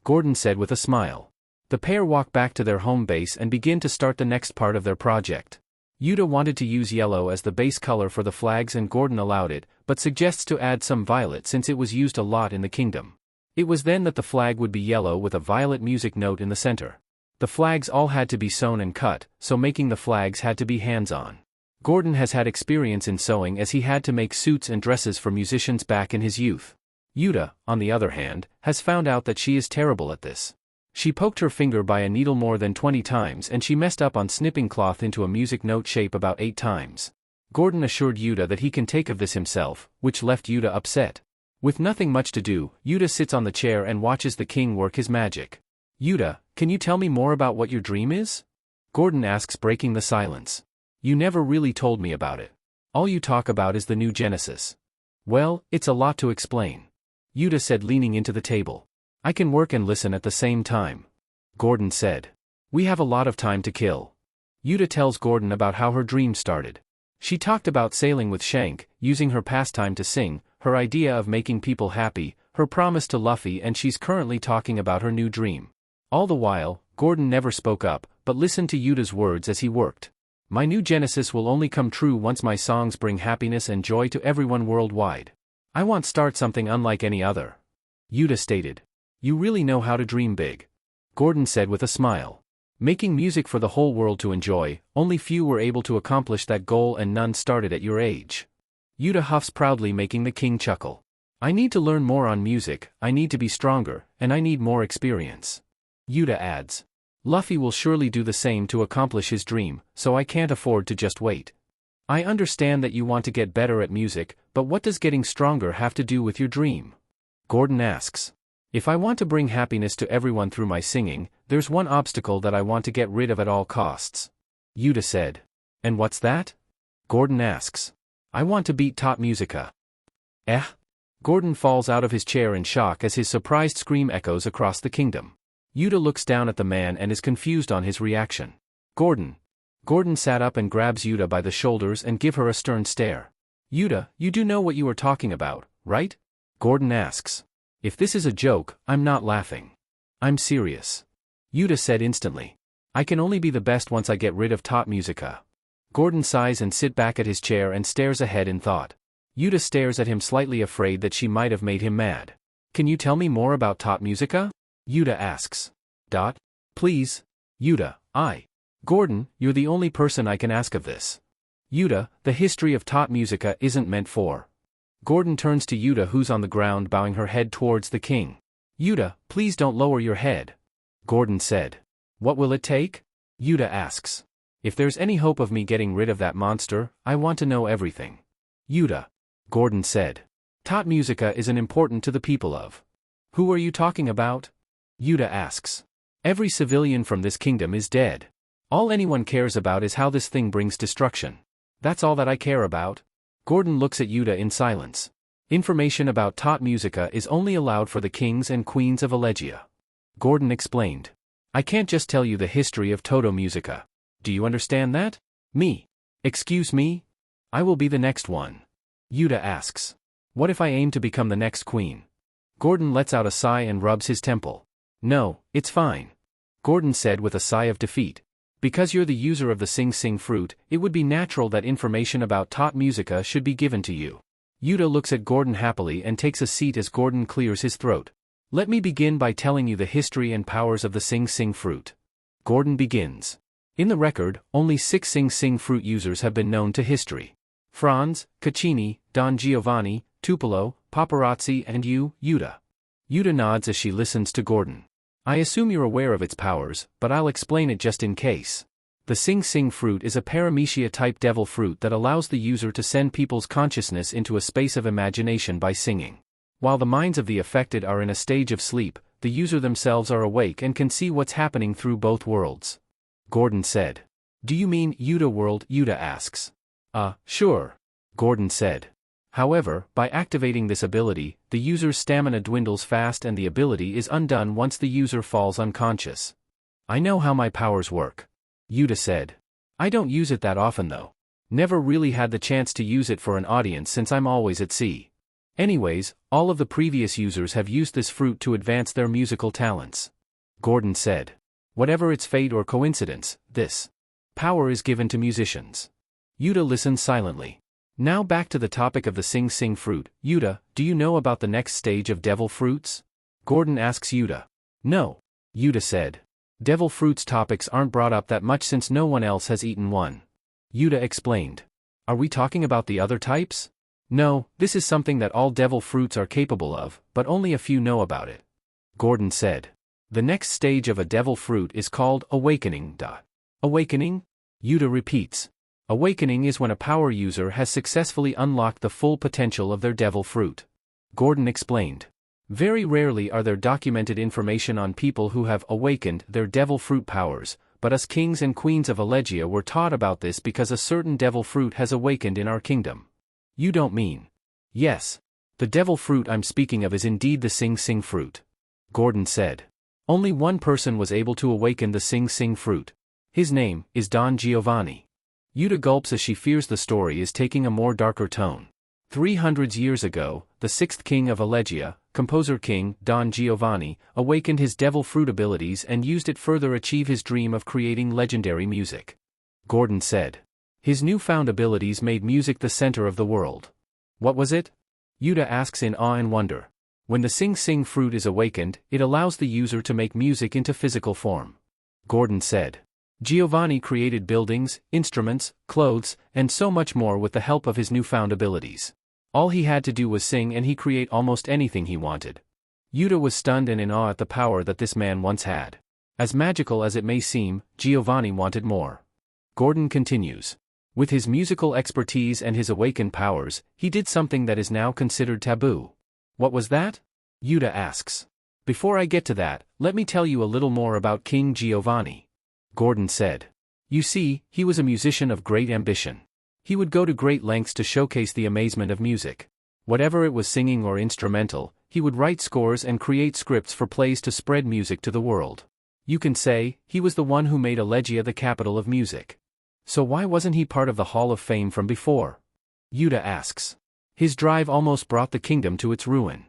Gordon said with a smile. The pair walk back to their home base and begin to start the next part of their project. Uta wanted to use yellow as the base color for the flags and Gordon allowed it, but suggests to add some violet since it was used a lot in the kingdom. It was then that the flag would be yellow with a violet music note in the center. The flags all had to be sewn and cut, so making the flags had to be hands-on. Gordon has had experience in sewing as he had to make suits and dresses for musicians back in his youth. Uta, on the other hand, has found out that she is terrible at this. She poked her finger by a needle more than 20 times and she messed up on snipping cloth into a music note shape about 8 times. Gordon assured Uta that he can take of this himself, which left Uta upset. With nothing much to do, Uta sits on the chair and watches the king work his magic. Uta, can you tell me more about what your dream is? Gordon asks, breaking the silence. You never really told me about it. All you talk about is the new Genesis. Well, it's a lot to explain. Uta said, leaning into the table. I can work and listen at the same time. Gordon said. We have a lot of time to kill. Uta tells Gordon about how her dream started. She talked about sailing with Shank, using her pastime to sing, her idea of making people happy, her promise to Luffy, and she's currently talking about her new dream. All the while, Gordon never spoke up, but listened to Uta's words as he worked. My new Genesis will only come true once my songs bring happiness and joy to everyone worldwide. I want to start something unlike any other. Uta stated. You really know how to dream big. Gordon said with a smile. Making music for the whole world to enjoy, only few were able to accomplish that goal and none started at your age. Uta huffs proudly, making the king chuckle. I need to learn more on music, I need to be stronger, and I need more experience. Uta adds. Luffy will surely do the same to accomplish his dream, so I can't afford to just wait. I understand that you want to get better at music, but what does getting stronger have to do with your dream? Gordon asks. If I want to bring happiness to everyone through my singing, there's one obstacle that I want to get rid of at all costs. Uta said. And what's that? Gordon asks. I want to beat Top Musica. Eh? Gordon falls out of his chair in shock as his surprised scream echoes across the kingdom. Uta looks down at the man and is confused on his reaction. Gordon. Gordon sat up and grabs Uta by the shoulders and give her a stern stare. Uta, you do know what you are talking about, right? Gordon asks. If this is a joke, I'm not laughing. I'm serious. Uta said instantly. I can only be the best once I get rid of Top Musica. Gordon sighs and sits back at his chair and stares ahead in thought. Uta stares at him, slightly afraid that she might have made him mad. Can you tell me more about Top Musica? Uta asks. Please? Uta, Gordon, you're the only person I can ask of this. Uta, the history of Top Musica isn't meant for. Gordon turns to Uta, who's on the ground bowing her head towards the king. Uta, please don't lower your head. Gordon said. What will it take? Uta asks. If there's any hope of me getting rid of that monster, I want to know everything. Uta. Gordon said. Top Musica isn't important to the people of. Who are you talking about? Uta asks. Every civilian from this kingdom is dead. All anyone cares about is how this thing brings destruction. That's all that I care about. Gordon looks at Uta in silence. Information about Top Musica is only allowed for the kings and queens of Elegia. Gordon explained. I can't just tell you the history of Toto Musica. Do you understand that? Me. Excuse me? I will be the next one. Uta asks. What if I aim to become the next queen? Gordon lets out a sigh and rubs his temple. No, it's fine. Gordon said with a sigh of defeat. Because you're the user of the Sing Sing fruit, it would be natural that information about Top Musica should be given to you. Uta looks at Gordon happily and takes a seat as Gordon clears his throat. Let me begin by telling you the history and powers of the Sing Sing fruit. Gordon begins. In the record, only 6 Sing Sing fruit users have been known to history. Franz, Caccini, Don Giovanni, Tupelo, Paparazzi and Uta. Uta nods as she listens to Gordon. I assume you're aware of its powers, but I'll explain it just in case. The Sing Sing fruit is a paramecia-type devil fruit that allows the user to send people's consciousness into a space of imagination by singing. While the minds of the affected are in a stage of sleep, the user themselves are awake and can see what's happening through both worlds. Gordon said. Do you mean Uta world? Uta asks. Sure. Gordon said. However, by activating this ability, the user's stamina dwindles fast and the ability is undone once the user falls unconscious. I know how my powers work. Uta said. I don't use it that often though. Never really had the chance to use it for an audience since I'm always at sea. Anyways, all of the previous users have used this fruit to advance their musical talents. Gordon said. Whatever its fate or coincidence, this power is given to musicians. Uta listened silently. Now back to the topic of the Sing Sing fruit. Uta, do you know about the next stage of devil fruits? Gordon asks Uta. No. Uta said. Devil fruits topics aren't brought up that much since no one else has eaten one. Uta explained. Are we talking about the other types? No, this is something that all devil fruits are capable of, but only a few know about it. Gordon said. The next stage of a devil fruit is called awakening. Awakening? Uta repeats. Awakening is when a power user has successfully unlocked the full potential of their devil fruit. Gordon explained. Very rarely are there documented information on people who have awakened their devil fruit powers, but us kings and queens of Elegia were taught about this because a certain devil fruit has awakened in our kingdom. You don't mean? Yes. The devil fruit I'm speaking of is indeed the Sing Sing fruit. Gordon said. Only one person was able to awaken the Sing Sing fruit. His name is Don Giovanni. Uta gulps as she fears the story is taking a more darker tone. 300 years ago, the 6th king of Elegia, composer king Don Giovanni, awakened his devil fruit abilities and used it further achieve his dream of creating legendary music. Gordon said. His newfound abilities made music the center of the world. What was it? Uta asks in awe and wonder. When the Sing Sing fruit is awakened, it allows the user to make music into physical form. Gordon said. Giovanni created buildings, instruments, clothes, and so much more with the help of his newfound abilities. All he had to do was sing and he create almost anything he wanted. Uta was stunned and in awe at the power that this man once had. As magical as it may seem, Giovanni wanted more. Gordon continues. With his musical expertise and his awakened powers, he did something that is now considered taboo. What was that? Uta asks. Before I get to that, let me tell you a little more about King Giovanni. Gordon said. You see, he was a musician of great ambition. He would go to great lengths to showcase the amazement of music. Whatever it was singing or instrumental, he would write scores and create scripts for plays to spread music to the world. You can say, he was the one who made Elegia the capital of music. So why wasn't he part of the Hall of Fame from before? Uta asks. His drive almost brought the kingdom to its ruin.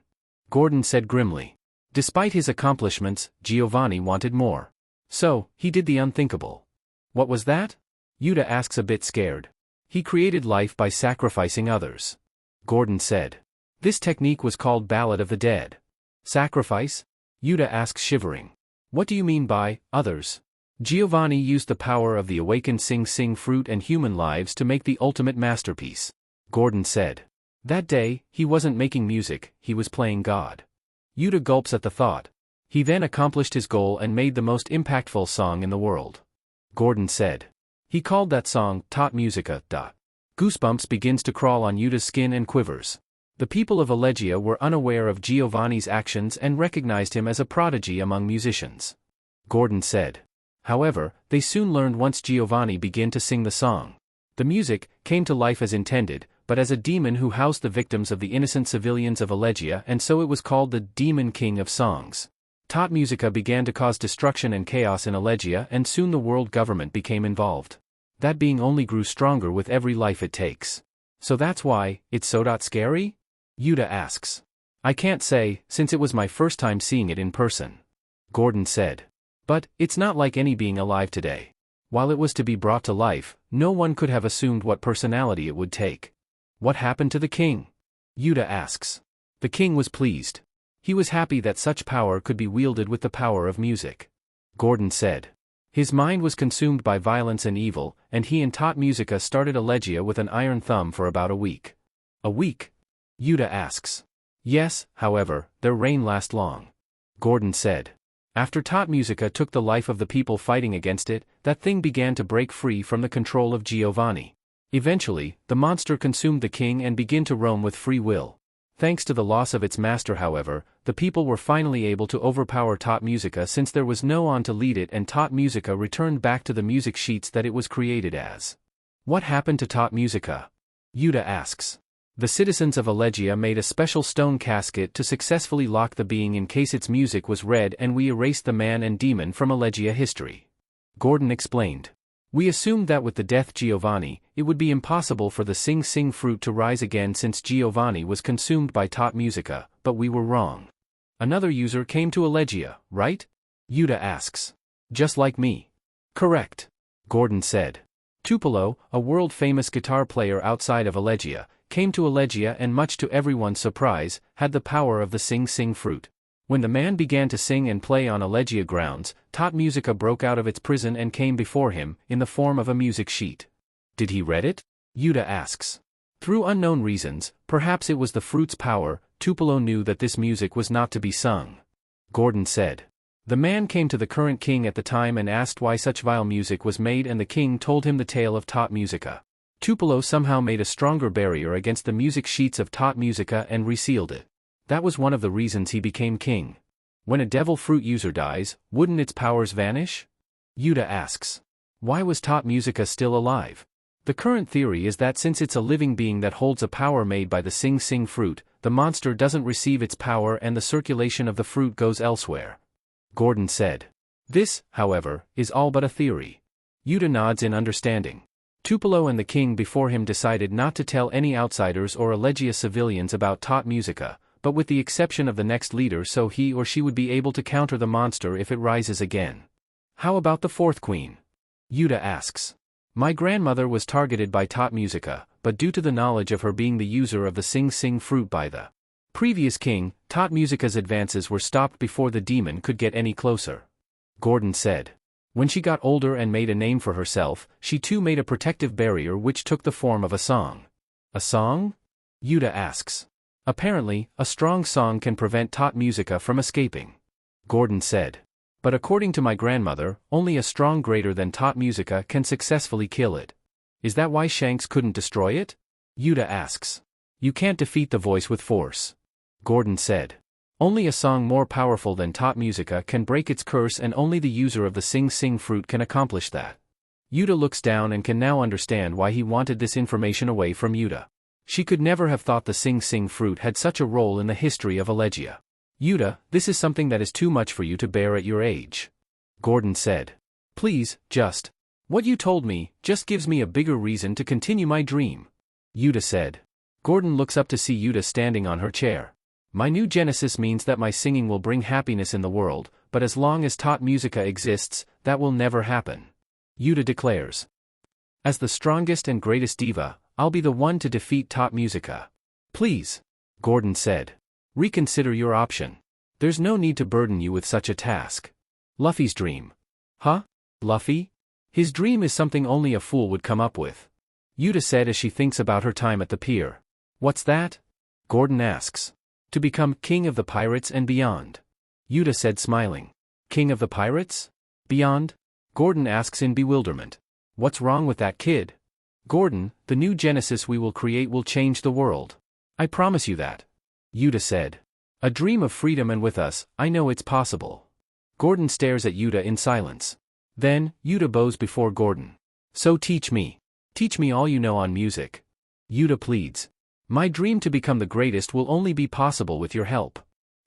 Gordon said grimly. Despite his accomplishments, Giovanni wanted more. So, he did the unthinkable. What was that? Uta asks a bit scared. He created life by sacrificing others. Gordon said. This technique was called Ballad of the Dead. Sacrifice? Uta asks shivering. What do you mean by others? Giovanni used the power of the awakened Sing Sing fruit and human lives to make the ultimate masterpiece. Gordon said. That day, he wasn't making music, he was playing God. Uta gulps at the thought. He then accomplished his goal and made the most impactful song in the world. Gordon said. He called that song, Tot Musica. Goosebumps begins to crawl on Uta's skin and quivers. The people of Elegia were unaware of Giovanni's actions and recognized him as a prodigy among musicians. Gordon said. However, they soon learned once Giovanni began to sing the song. The music came to life as intended, but as a demon who housed the victims of the innocent civilians of Elegia, and so it was called the Demon King of Songs. Tot Musica began to cause destruction and chaos in Elegia, and soon the world government became involved. That being only grew stronger with every life it takes. So that's why it's so scary? Uta asks. I can't say, since it was my first time seeing it in person. Gordon said. But it's not like any being alive today. While it was to be brought to life, no one could have assumed what personality it would take. What happened to the king? Uta asks. The king was pleased. He was happy that such power could be wielded with the power of music. Gordon said. His mind was consumed by violence and evil, and he and Tot Musica started Elegia with an iron thumb for about a week. A week? Uta asks. Yes, however, their reign lasted long. Gordon said. After Tot Musica took the life of the people fighting against it, that thing began to break free from the control of Giovanni. Eventually, the monster consumed the king and began to roam with free will. Thanks to the loss of its master, however, the people were finally able to overpower Tot Musica since there was no one to lead it, and Tot Musica returned back to the music sheets that it was created as. What happened to Tot Musica? Uta asks. The citizens of Elegia made a special stone casket to successfully lock the being in case its music was read, and we erased the man and demon from Elegia history. Gordon explained. We assumed that with the death Giovanni, it would be impossible for the Sing Sing fruit to rise again since Giovanni was consumed by Tot Musica, but we were wrong. Another user came to Elegia, right? Uta asks. Just like me. Correct. Gordon said. Tupelo, a world-famous guitar player outside of Elegia, came to Elegia and much to everyone's surprise, had the power of the Sing Sing fruit. When the man began to sing and play on Elegia grounds, Tot Musica broke out of its prison and came before him, in the form of a music sheet. Did he read it? Uta asks. Through unknown reasons, perhaps it was the fruit's power, Tupelo knew that this music was not to be sung. Gordon said. The man came to the current king at the time and asked why such vile music was made, and the king told him the tale of Tot Musica. Tupelo somehow made a stronger barrier against the music sheets of Tot Musica and resealed it. That was one of the reasons he became king. When a devil fruit user dies, wouldn't its powers vanish? Uta asks. Why was Tot Musica still alive? The current theory is that since it's a living being that holds a power made by the Sing Sing fruit, the monster doesn't receive its power and the circulation of the fruit goes elsewhere. Gordon said. This, however, is all but a theory. Uta nods in understanding. Tupelo and the king before him decided not to tell any outsiders or Elegia civilians about Tot Musica, but with the exception of the next leader, so he or she would be able to counter the monster if it rises again. How about the fourth queen? Uta asks. My grandmother was targeted by Tot Musica, but due to the knowledge of her being the user of the Sing Sing fruit by the previous king, Tot Musica's advances were stopped before the demon could get any closer. Gordon said. When she got older and made a name for herself, she too made a protective barrier which took the form of a song. A song? Uta asks. Apparently, a strong song can prevent Tot Musica from escaping. Gordon said. But according to my grandmother, only a strong greater than Tot Musica can successfully kill it. Is that why Shanks couldn't destroy it? Uta asks. You can't defeat the voice with force. Gordon said. Only a song more powerful than Tot Musica can break its curse, and only the user of the Sing Sing fruit can accomplish that. Uta looks down and can now understand why he wanted this information away from Uta. She could never have thought the Sing Sing fruit had such a role in the history of Elegia. Uta, this is something that is too much for you to bear at your age. Gordon said. Please, just. What you told me, just gives me a bigger reason to continue my dream. Uta said. Gordon looks up to see Uta standing on her chair. My new genesis means that my singing will bring happiness in the world, but as long as Tot Musica exists, that will never happen. Uta declares. As the strongest and greatest diva, I'll be the one to defeat Tot Musica. Please. Gordon said. Reconsider your option. There's no need to burden you with such a task. Luffy's dream. Huh? Luffy? His dream is something only a fool would come up with. Uta said as she thinks about her time at the pier. What's that? Gordon asks. To become king of the pirates and beyond. Uta said smiling. King of the pirates? Beyond? Gordon asks in bewilderment. What's wrong with that kid? Gordon, the new genesis we will create will change the world. I promise you that. Uta said. A dream of freedom, and with us, I know it's possible. Gordon stares at Uta in silence. Then, Uta bows before Gordon. So teach me. Teach me all you know on music. Uta pleads. My dream to become the greatest will only be possible with your help.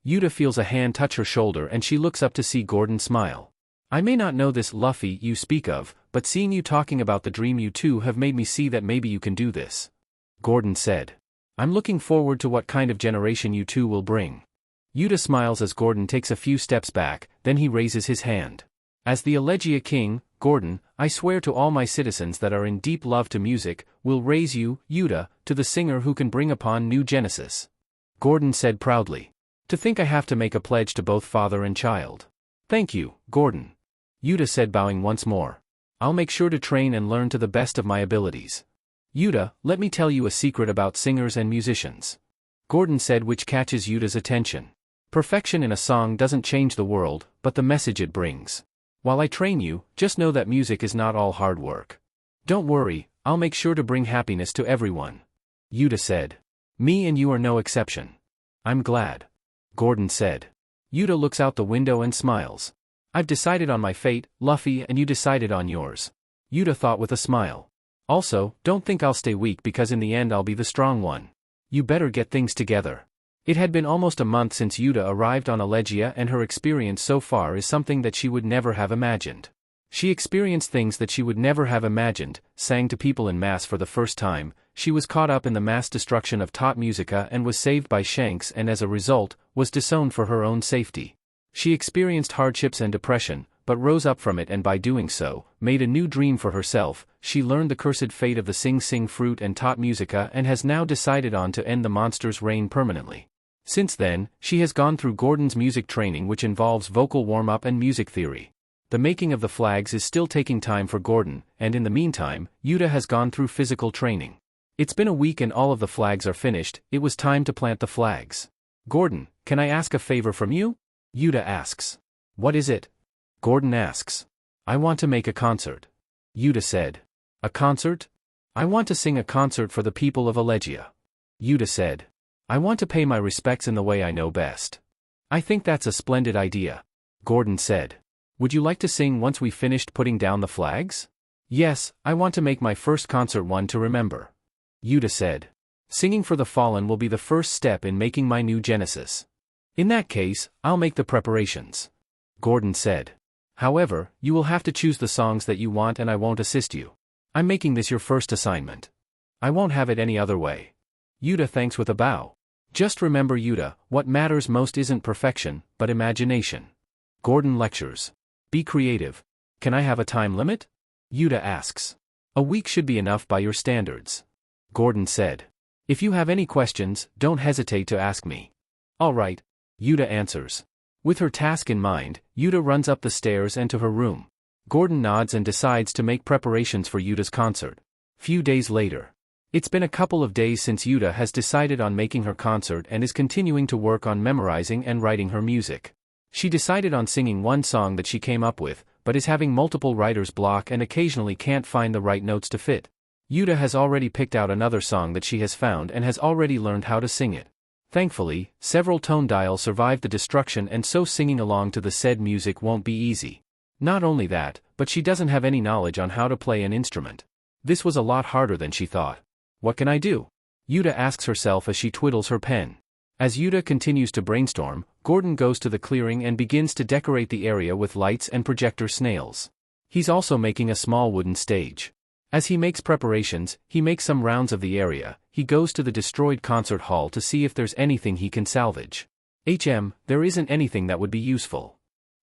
Uta feels a hand touch her shoulder and she looks up to see Gordon smile. I may not know this Luffy you speak of, but seeing you talking about the dream you two have made me see that maybe you can do this. Gordon said. I'm looking forward to what kind of generation you two will bring. Uta smiles as Gordon takes a few steps back, then he raises his hand. As the Elegia king, Gordon, I swear to all my citizens that are in deep love to music, will raise you, Uta, to the singer who can bring upon new genesis. Gordon said proudly. To think I have to make a pledge to both father and child. Thank you, Gordon. Uta said, bowing once more. I'll make sure to train and learn to the best of my abilities. Uta, let me tell you a secret about singers and musicians. Gordon said, which catches Uta's attention. Perfection in a song doesn't change the world, but the message it brings. While I train you, just know that music is not all hard work. Don't worry, I'll make sure to bring happiness to everyone. Uta said. Me and you are no exception. I'm glad. Gordon said. Uta looks out the window and smiles. I've decided on my fate, Luffy, and you decided on yours. Uta thought with a smile. Also, don't think I'll stay weak, because in the end I'll be the strong one. You better get things together. It had been almost a month since Uta arrived on Elegia, and her experience so far is something that she would never have imagined. She experienced things that she would never have imagined, sang to people in mass for the first time, she was caught up in the mass destruction of Tot Musica and was saved by Shanks, and as a result, was disowned for her own safety. She experienced hardships and depression, but rose up from it, and by doing so, made a new dream for herself. She learned the cursed fate of the Sing Sing fruit and Tot Musica and has now decided on to end the monster's reign permanently. Since then, she has gone through Gordon's music training, which involves vocal warm-up and music theory. The making of the flags is still taking time for Gordon, and in the meantime, Uta has gone through physical training. It's been a week and all of the flags are finished. It was time to plant the flags. Gordon, can I ask a favor from you? Uta asks. What is it? Gordon asks. I want to make a concert. Uta said. A concert? I want to sing a concert for the people of Elegia. Uta said. I want to pay my respects in the way I know best. I think that's a splendid idea. Gordon said. Would you like to sing once we finished putting down the flags? Yes, I want to make my first concert one to remember. Uta said. Singing for the fallen will be the first step in making my new genesis. In that case, I'll make the preparations. Gordon said. However, you will have to choose the songs that you want and I won't assist you. I'm making this your first assignment. I won't have it any other way. Uta thanks with a bow. Just remember, Uta, what matters most isn't perfection, but imagination. Gordon lectures. Be creative. Can I have a time limit? Uta asks. A week should be enough by your standards. Gordon said. If you have any questions, don't hesitate to ask me. All right, Uta answers. With her task in mind, Uta runs up the stairs and to her room. Gordon nods and decides to make preparations for Uta's concert. Few days later. It's been a couple of days since Uta has decided on making her concert and is continuing to work on memorizing and writing her music. She decided on singing one song that she came up with, but is having multiple writer's block and occasionally can't find the right notes to fit. Uta has already picked out another song that she has found and has already learned how to sing it. Thankfully, several tone dials survived the destruction and so singing along to the said music won't be easy. Not only that, but she doesn't have any knowledge on how to play an instrument. This was a lot harder than she thought. What can I do? Uta asks herself as she twiddles her pen. As Uta continues to brainstorm, Gordon goes to the clearing and begins to decorate the area with lights and projector snails. He's also making a small wooden stage. As he makes preparations, he makes some rounds of the area. He goes to the destroyed concert hall to see if there's anything he can salvage. There isn't anything that would be useful,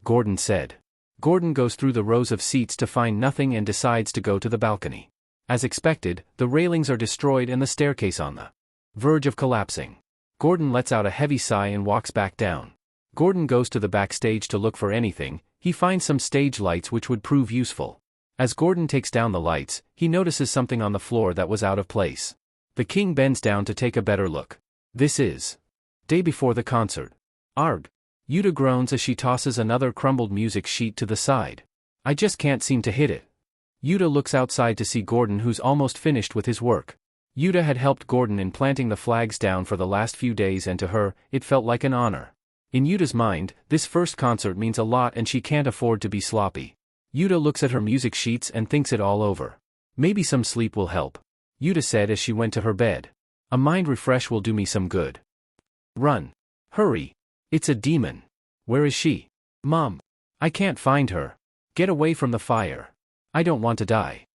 Gordon said. Gordon goes through the rows of seats to find nothing and decides to go to the balcony. As expected, the railings are destroyed and the staircase on the verge of collapsing. Gordon lets out a heavy sigh and walks back down. Gordon goes to the backstage to look for anything. He finds some stage lights which would prove useful. As Gordon takes down the lights, he notices something on the floor that was out of place. The king bends down to take a better look. This is day before the concert. Arg! Uta groans as she tosses another crumbled music sheet to the side. I just can't seem to hit it. Uta looks outside to see Gordon, who's almost finished with his work. Uta had helped Gordon in planting the flags down for the last few days and to her, it felt like an honor. In Uta's mind, this first concert means a lot and she can't afford to be sloppy. Uta looks at her music sheets and thinks it all over. Maybe some sleep will help, Uta said as she went to her bed. A mind refresh will do me some good. Run. Hurry. It's a demon. Where is she? Mom. I can't find her. Get away from the fire. I don't want to die.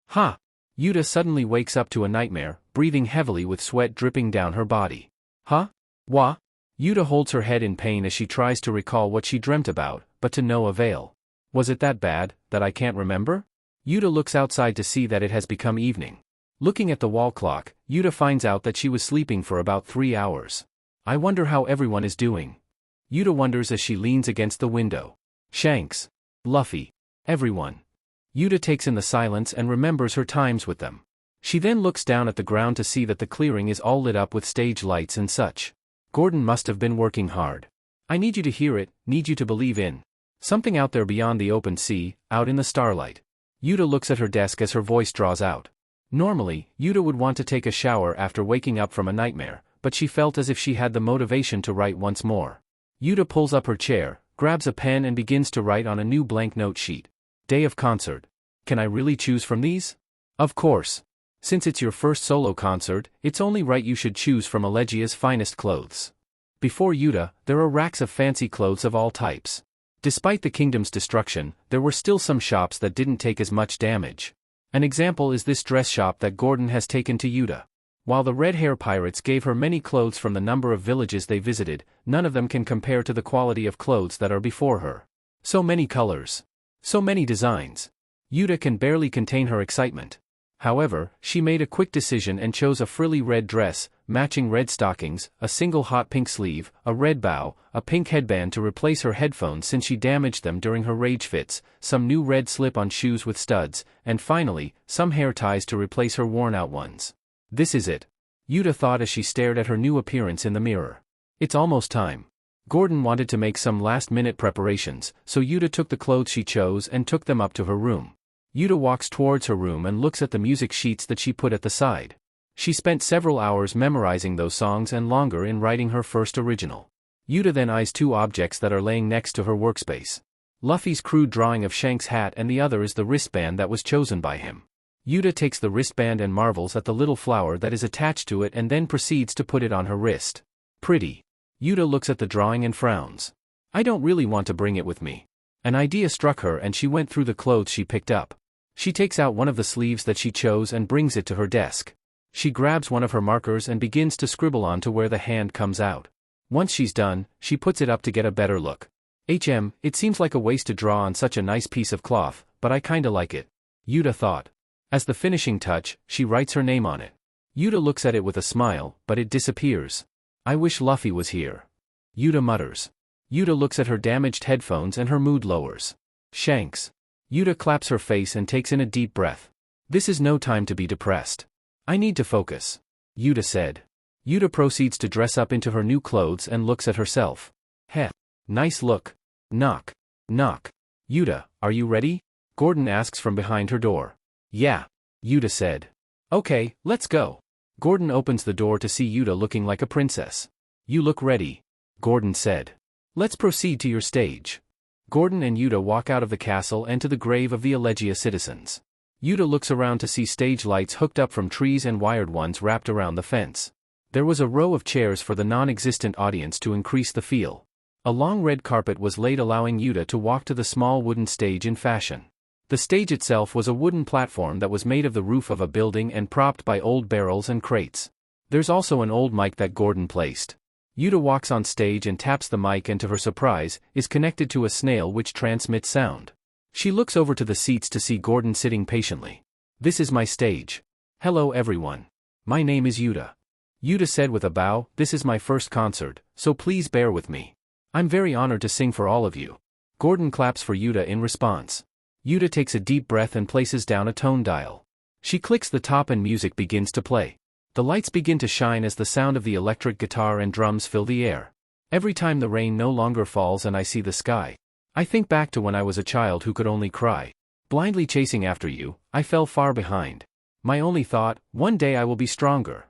Ha! Uta suddenly wakes up to a nightmare, breathing heavily with sweat dripping down her body. Huh? Wha? Uta holds her head in pain as she tries to recall what she dreamt about, but to no avail. Was it that bad, that I can't remember? Uta looks outside to see that it has become evening. Looking at the wall clock, Uta finds out that she was sleeping for about 3 hours. I wonder how everyone is doing. Uta wonders as she leans against the window. Shanks. Luffy. Everyone. Uta takes in the silence and remembers her times with them. She then looks down at the ground to see that the clearing is all lit up with stage lights and such. Gordon must have been working hard. I need you to hear it, need you to believe in something out there beyond the open sea, out in the starlight. Uta looks at her desk as her voice draws out. Normally, Uta would want to take a shower after waking up from a nightmare, but she felt as if she had the motivation to write once more. Uta pulls up her chair, grabs a pen and begins to write on a new blank note sheet. Day of concert. Can I really choose from these? Of course. Since it's your first solo concert, it's only right you should choose from Elegia's finest clothes. Before Uta, there are racks of fancy clothes of all types. Despite the kingdom's destruction, there were still some shops that didn't take as much damage. An example is this dress shop that Gordon has taken to Uta. While the red hair pirates gave her many clothes from the number of villages they visited, none of them can compare to the quality of clothes that are before her. So many colors. So many designs. Uta can barely contain her excitement. However, she made a quick decision and chose a frilly red dress, matching red stockings, a single hot pink sleeve, a red bow, a pink headband to replace her headphones since she damaged them during her rage fits, some new red slip-on shoes with studs, and finally, some hair ties to replace her worn-out ones. This is it, Uta thought as she stared at her new appearance in the mirror. It's almost time. Gordon wanted to make some last-minute preparations, so Uta took the clothes she chose and took them up to her room. Uta walks towards her room and looks at the music sheets that she put at the side. She spent several hours memorizing those songs and longer in writing her first original. Uta then eyes two objects that are laying next to her workspace. Luffy's crude drawing of Shanks' hat and the other is the wristband that was chosen by him. Uta takes the wristband and marvels at the little flower that is attached to it and then proceeds to put it on her wrist. Pretty. Uta looks at the drawing and frowns. I don't really want to bring it with me. An idea struck her and she went through the clothes she picked up. She takes out one of the sleeves that she chose and brings it to her desk. She grabs one of her markers and begins to scribble on to where the hand comes out. Once she's done, she puts it up to get a better look. It seems like a waste to draw on such a nice piece of cloth, but I kinda like it, Uta thought. As the finishing touch, she writes her name on it. Uta looks at it with a smile, but it disappears. I wish Luffy was here. Uta mutters. Uta looks at her damaged headphones and her mood lowers. Shanks. Uta claps her face and takes in a deep breath. This is no time to be depressed. I need to focus. Uta said. Uta proceeds to dress up into her new clothes and looks at herself. Heh. Nice look. Knock. Knock. Uta, are you ready? Gordon asks from behind her door. Yeah. Uta said. Okay, let's go. Gordon opens the door to see Uta looking like a princess. You look ready. Gordon said. Let's proceed to your stage. Gordon and Uta walk out of the castle and to the grave of the Elegia citizens. Uta looks around to see stage lights hooked up from trees and wired ones wrapped around the fence. There was a row of chairs for the non-existent audience to increase the feel. A long red carpet was laid allowing Uta to walk to the small wooden stage in fashion. The stage itself was a wooden platform that was made of the roof of a building and propped by old barrels and crates. There's also an old mic that Gordon placed. Uta walks on stage and taps the mic and to her surprise, is connected to a snail which transmits sound. She looks over to the seats to see Gordon sitting patiently. This is my stage. Hello everyone. My name is Uta. Uta said with a bow, this is my first concert, so please bear with me. I'm very honored to sing for all of you. Gordon claps for Uta in response. Uta takes a deep breath and places down a tone dial. She clicks the top and music begins to play. The lights begin to shine as the sound of the electric guitar and drums fill the air. Every time the rain no longer falls and I see the sky, I think back to when I was a child who could only cry. Blindly chasing after you, I fell far behind. My only thought, one day I will be stronger.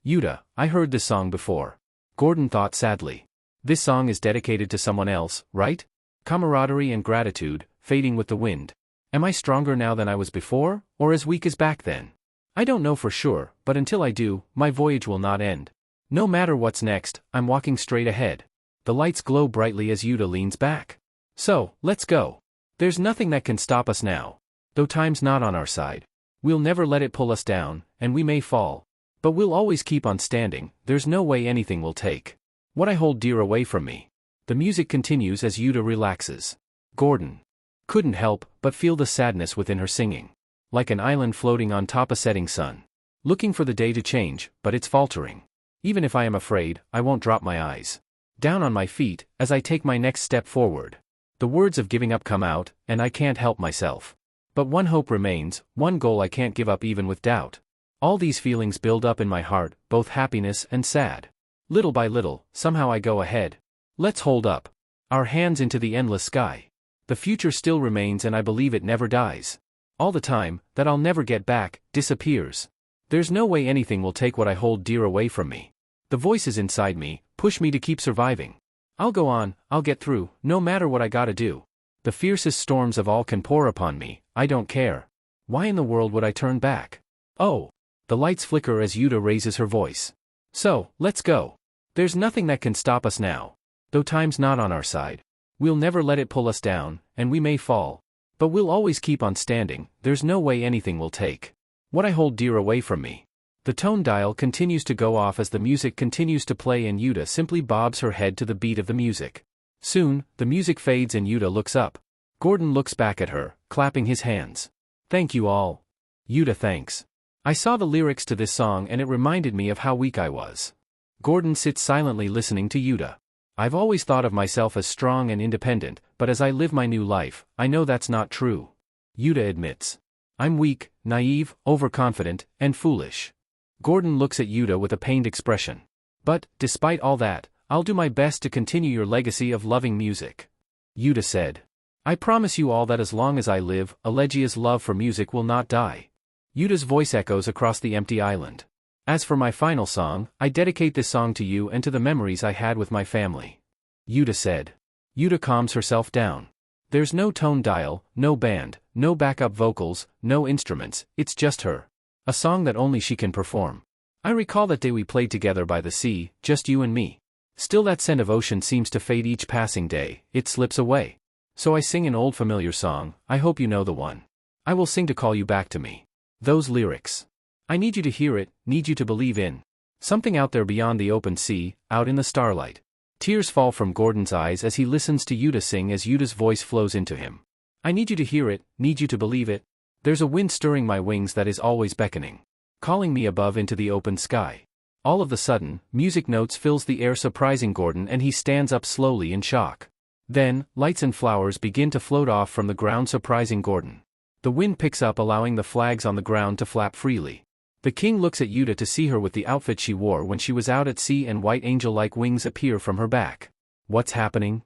Uta, I heard this song before. Gordon thought sadly. This song is dedicated to someone else, right? Camaraderie and gratitude, fading with the wind. Am I stronger now than I was before, or as weak as back then? I don't know for sure, but until I do, my voyage will not end. No matter what's next, I'm walking straight ahead. The lights glow brightly as Uta leans back. So, let's go. There's nothing that can stop us now. Though time's not on our side. We'll never let it pull us down, and we may fall. But we'll always keep on standing, there's no way anything will take what I hold dear away from me. The music continues as Uta relaxes. Gordon couldn't help but feel the sadness within her singing. Like an island floating on top a setting sun. Looking for the day to change, but it's faltering. Even if I am afraid, I won't drop my eyes down on my feet as I take my next step forward. The words of giving up come out, and I can't help myself. But one hope remains, one goal I can't give up even with doubt. All these feelings build up in my heart, both happiness and sad. Little by little, somehow I go ahead. Let's hold up our hands into the endless sky. The future still remains and I believe it never dies. All the time, that I'll never get back, disappears. There's no way anything will take what I hold dear away from me. The voices inside me push me to keep surviving. I'll go on, I'll get through, no matter what I gotta do. The fiercest storms of all can pour upon me, I don't care. Why in the world would I turn back? Oh! The lights flicker as Uta raises her voice. So, let's go. There's nothing that can stop us now. Though time's not on our side. We'll never let it pull us down, and we may fall. But we'll always keep on standing, there's no way anything will take what I hold dear away from me. The tone dial continues to go off as the music continues to play and Uta simply bobs her head to the beat of the music. Soon, the music fades and Uta looks up. Gordon looks back at her, clapping his hands. Thank you all. Uta thanks. I saw the lyrics to this song and it reminded me of how weak I was. Gordon sits silently listening to Uta. I've always thought of myself as strong and independent, but as I live my new life, I know that's not true. Uta admits. I'm weak, naive, overconfident, and foolish. Gordon looks at Uta with a pained expression. But, despite all that, I'll do my best to continue your legacy of loving music. Uta said. I promise you all that as long as I live, Elegia's love for music will not die. Uta's voice echoes across the empty island. As for my final song, I dedicate this song to you and to the memories I had with my family. Uta said. Uta calms herself down. There's no tone dial, no band, no backup vocals, no instruments, it's just her. A song that only she can perform. I recall that day we played together by the sea, just you and me. Still that scent of ocean seems to fade each passing day, it slips away. So I sing an old familiar song, I hope you know the one. I will sing to call you back to me. Those lyrics. I need you to hear it, need you to believe in something out there beyond the open sea, out in the starlight. Tears fall from Gordon's eyes as he listens to Uta sing as Uta's voice flows into him. I need you to hear it, need you to believe it. There's a wind stirring my wings that is always beckoning, calling me above into the open sky. All of a sudden, music notes fills the air surprising Gordon and he stands up slowly in shock. Then, lights and flowers begin to float off from the ground surprising Gordon. The wind picks up allowing the flags on the ground to flap freely. The king looks at Uta to see her with the outfit she wore when she was out at sea and white angel-like wings appear from her back. What's happening?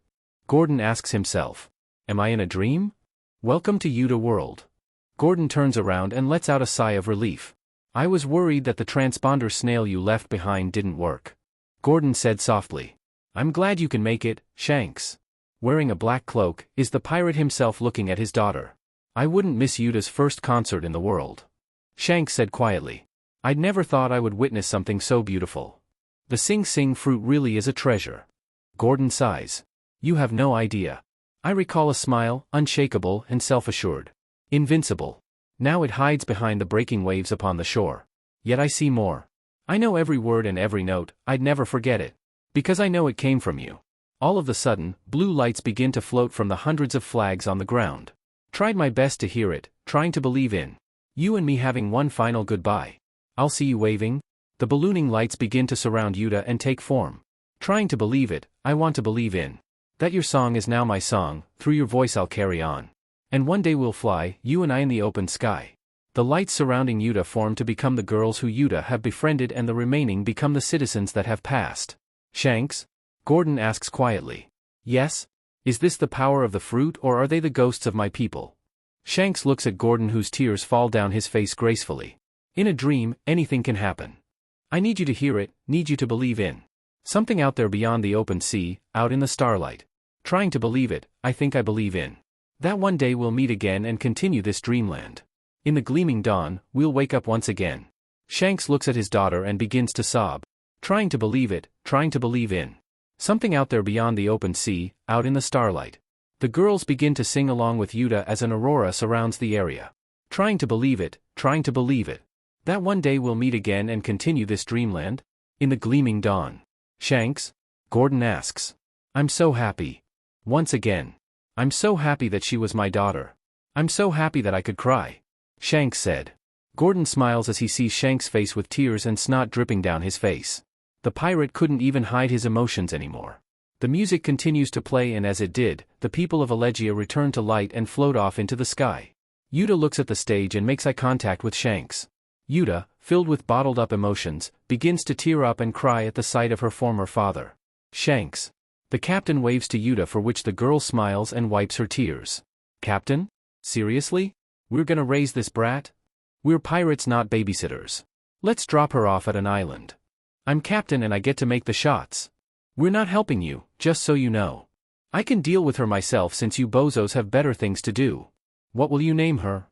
Gordon asks himself. Am I in a dream? Welcome to Uta world. Gordon turns around and lets out a sigh of relief. I was worried that the transponder snail you left behind didn't work. Gordon said softly. I'm glad you can make it, Shanks. Wearing a black cloak, is the pirate himself looking at his daughter. I wouldn't miss Uta's first concert in the world. Shanks said quietly. I'd never thought I would witness something so beautiful. The Sing Sing fruit really is a treasure. Gordon sighs. You have no idea. I recall a smile, unshakable and self-assured. Invincible. Now it hides behind the breaking waves upon the shore. Yet I see more. I know every word and every note, I'd never forget it. Because I know it came from you. All of a sudden, blue lights begin to float from the hundreds of flags on the ground. Tried my best to hear it, trying to believe in. You and me having one final goodbye. I'll see you waving. The ballooning lights begin to surround Uta and take form. Trying to believe it, I want to believe in. That your song is now my song, through your voice I'll carry on. And one day we'll fly, you and I in the open sky. The lights surrounding Uta form to become the girls who Uta have befriended and the remaining become the citizens that have passed. Shanks? Gordon asks quietly. Yes? Is this the power of the fruit or are they the ghosts of my people? Shanks looks at Gordon whose tears fall down his face gracefully. In a dream, anything can happen. I need you to hear it, need you to believe in. Something out there beyond the open sea, out in the starlight. Trying to believe it, I think I believe in. That one day we'll meet again and continue this dreamland. In the gleaming dawn, we'll wake up once again. Shanks looks at his daughter and begins to sob. Trying to believe it, trying to believe in. Something out there beyond the open sea, out in the starlight. The girls begin to sing along with Uta as an aurora surrounds the area. Trying to believe it, trying to believe it. That one day we'll meet again and continue this dreamland. In the gleaming dawn. Shanks? Gordon asks. I'm so happy. Once again. I'm so happy that she was my daughter. I'm so happy that I could cry. Shanks said. Gordon smiles as he sees Shanks' face with tears and snot dripping down his face. The pirate couldn't even hide his emotions anymore. The music continues to play and as it did, the people of Elegia return to light and float off into the sky. Uta looks at the stage and makes eye contact with Shanks. Uta, filled with bottled-up emotions, begins to tear up and cry at the sight of her former father. Shanks. The captain waves to Uta for which the girl smiles and wipes her tears. Captain? Seriously? We're gonna raise this brat? We're pirates not babysitters. Let's drop her off at an island. I'm captain and I get to make the shots. We're not helping you, just so you know. I can deal with her myself since you bozos have better things to do. What will you name her?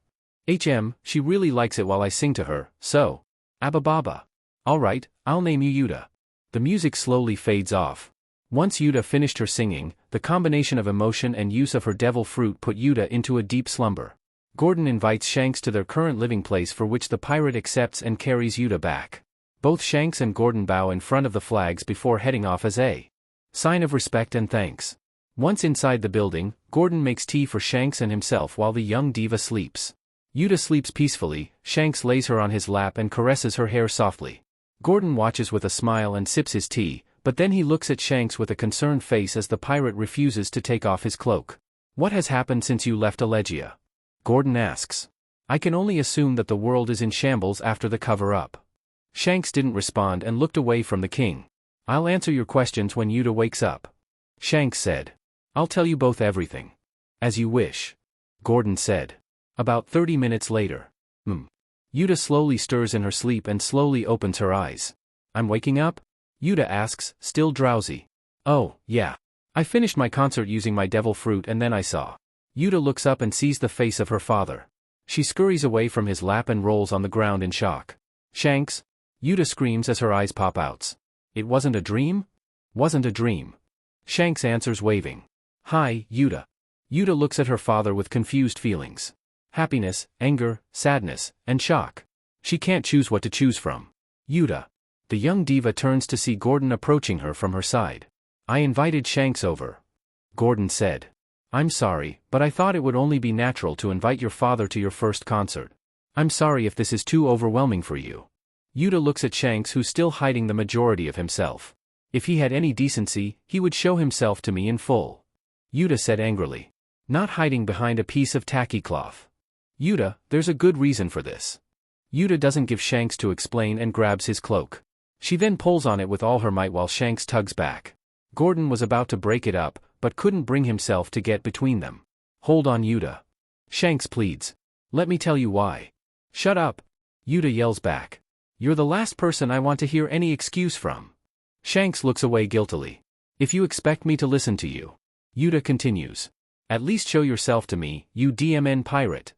She really likes it while I sing to her, so. Abababa. Alright, I'll name you Uta. The music slowly fades off. Once Uta finished her singing, the combination of emotion and use of her devil fruit put Uta into a deep slumber. Gordon invites Shanks to their current living place for which the pirate accepts and carries Uta back. Both Shanks and Gordon bow in front of the flags before heading off as a sign of respect and thanks. Once inside the building, Gordon makes tea for Shanks and himself while the young diva sleeps. Uta sleeps peacefully, Shanks lays her on his lap and caresses her hair softly. Gordon watches with a smile and sips his tea, but then he looks at Shanks with a concerned face as the pirate refuses to take off his cloak. What has happened since you left Elegia? Gordon asks. I can only assume that the world is in shambles after the cover-up. Shanks didn't respond and looked away from the king. I'll answer your questions when Uta wakes up. Shanks said. I'll tell you both everything. As you wish. Gordon said. About 30 minutes later. Uta slowly stirs in her sleep and slowly opens her eyes. I'm waking up? Uta asks, still drowsy. Oh, yeah. I finished my concert using my devil fruit and then I saw. Uta looks up and sees the face of her father. She scurries away from his lap and rolls on the ground in shock. Shanks? Uta screams as her eyes pop out. It wasn't a dream? Wasn't a dream. Shanks answers waving. Hi, Uta. Uta looks at her father with confused feelings. Happiness, anger, sadness, and shock. She can't choose what to choose from. Uta. The young diva turns to see Gordon approaching her from her side. I invited Shanks over. Gordon said. I'm sorry, but I thought it would only be natural to invite your father to your first concert. I'm sorry if this is too overwhelming for you. Uta looks at Shanks, who's still hiding the majority of himself. If he had any decency, he would show himself to me in full. Uta said angrily. Not hiding behind a piece of tacky cloth. Uta, there's a good reason for this. Uta doesn't give Shanks to explain and grabs his cloak. She then pulls on it with all her might while Shanks tugs back. Gordon was about to break it up, but couldn't bring himself to get between them. Hold on, Uta. Shanks pleads. Let me tell you why. Shut up. Uta yells back. You're the last person I want to hear any excuse from. Shanks looks away guiltily. If you expect me to listen to you. Uta continues. At least show yourself to me, you DMN pirate.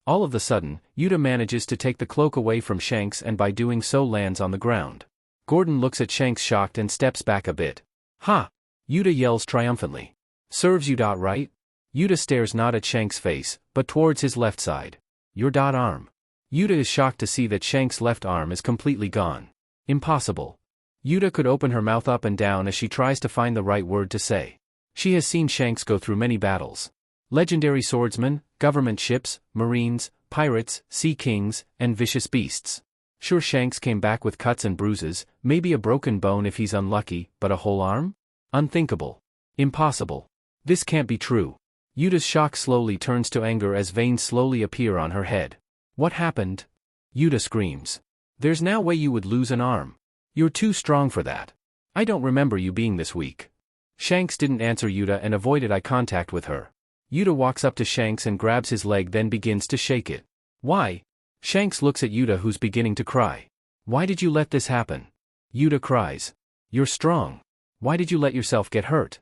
All of a sudden, Uta manages to take the cloak away from Shanks and by doing so lands on the ground. Gordon looks at Shanks shocked and steps back a bit. Ha! Uta yells triumphantly. Serves you. Right? Uta stares not at Shanks' face, but towards his left side. Your arm. Uta is shocked to see that Shanks' left arm is completely gone. Impossible. Uta could open her mouth up and down as she tries to find the right word to say. She has seen Shanks go through many battles. Legendary swordsmen, government ships, marines, pirates, sea kings, and vicious beasts. Sure, Shanks came back with cuts and bruises, maybe a broken bone if he's unlucky, but a whole arm? Unthinkable. Impossible. This can't be true. Uta's shock slowly turns to anger as veins slowly appear on her head. What happened? Uta screams. There's no way you would lose an arm. You're too strong for that. I don't remember you being this weak. Shanks didn't answer Uta and avoided eye contact with her. Uta walks up to Shanks and grabs his leg, then begins to shake it. Why? Shanks looks at Uta, who's beginning to cry. Why did you let this happen? Uta cries. You're strong. Why did you let yourself get hurt?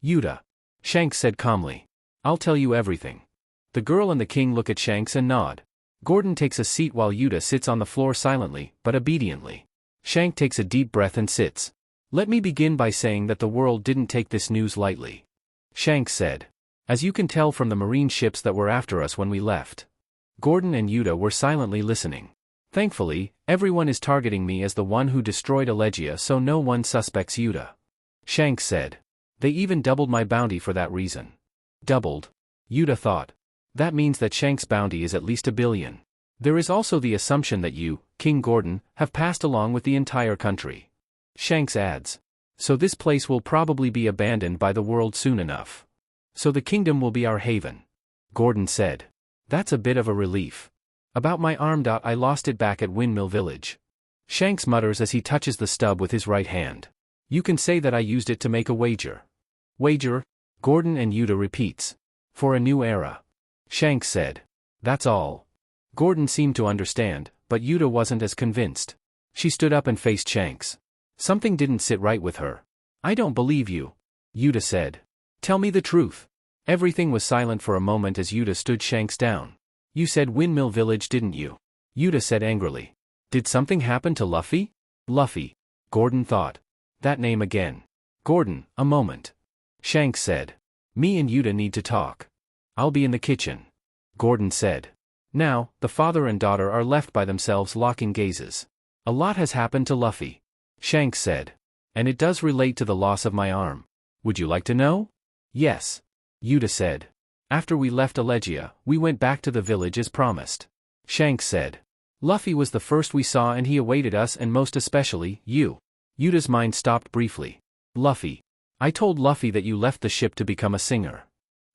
Uta. Shanks said calmly. I'll tell you everything. The girl and the king look at Shanks and nod. Gordon takes a seat while Uta sits on the floor silently, but obediently. Shanks takes a deep breath and sits. Let me begin by saying that the world didn't take this news lightly. Shanks said. As you can tell from the marine ships that were after us when we left. Gordon and Uta were silently listening. Thankfully, everyone is targeting me as the one who destroyed Elegia, so no one suspects Uta. Shanks said. They even doubled my bounty for that reason. Doubled? Uta thought. That means that Shanks' bounty is at least 1 billion. There is also the assumption that you, King Gordon, have passed along with the entire country. Shanks adds. So this place will probably be abandoned by the world soon enough. So the kingdom will be our haven. Gordon said. That's a bit of a relief. About my arm. I lost it back at Windmill Village. Shanks mutters as he touches the stub with his right hand. You can say that I used it to make a wager. Wager? Gordon and Uta repeats. For a new era. Shanks said. That's all. Gordon seemed to understand, but Uta wasn't as convinced. She stood up and faced Shanks. Something didn't sit right with her. I don't believe you. Uta said. Tell me the truth. Everything was silent for a moment as Uta stood Shanks down. You said Windmill Village, didn't you? Uta said angrily. Did something happen to Luffy? Luffy. Gordon thought. That name again. Gordon, a moment. Shanks said. Me and Uta need to talk. I'll be in the kitchen. Gordon said. Now, the father and daughter are left by themselves locking gazes. A lot has happened to Luffy. Shanks said. And it does relate to the loss of my arm. Would you like to know? Yes. Uta said. After we left Elegia, we went back to the village as promised. Shanks said. Luffy was the first we saw and he awaited us, and most especially, you. Uta's mind stopped briefly. Luffy. I told Luffy that you left the ship to become a singer.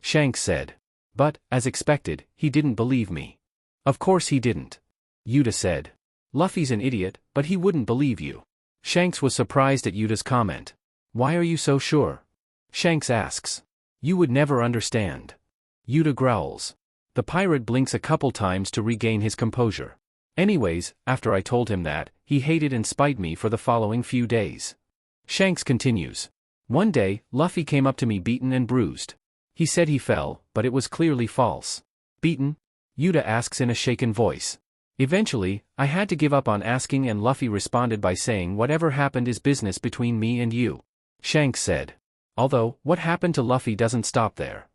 Shanks said. But, as expected, he didn't believe me. Of course he didn't. Uta said. Luffy's an idiot, but he wouldn't believe you. Shanks was surprised at Uta's comment. Why are you so sure? Shanks asks. You would never understand. Uta growls. The pirate blinks a couple times to regain his composure. Anyways, after I told him that, he hated and spite me for the following few days. Shanks continues. One day, Luffy came up to me beaten and bruised. He said he fell, but it was clearly false. Beaten? Uta asks in a shaken voice. Eventually, I had to give up on asking and Luffy responded by saying whatever happened is business between me and you. Shanks said. Although, what happened to Luffy doesn't stop there.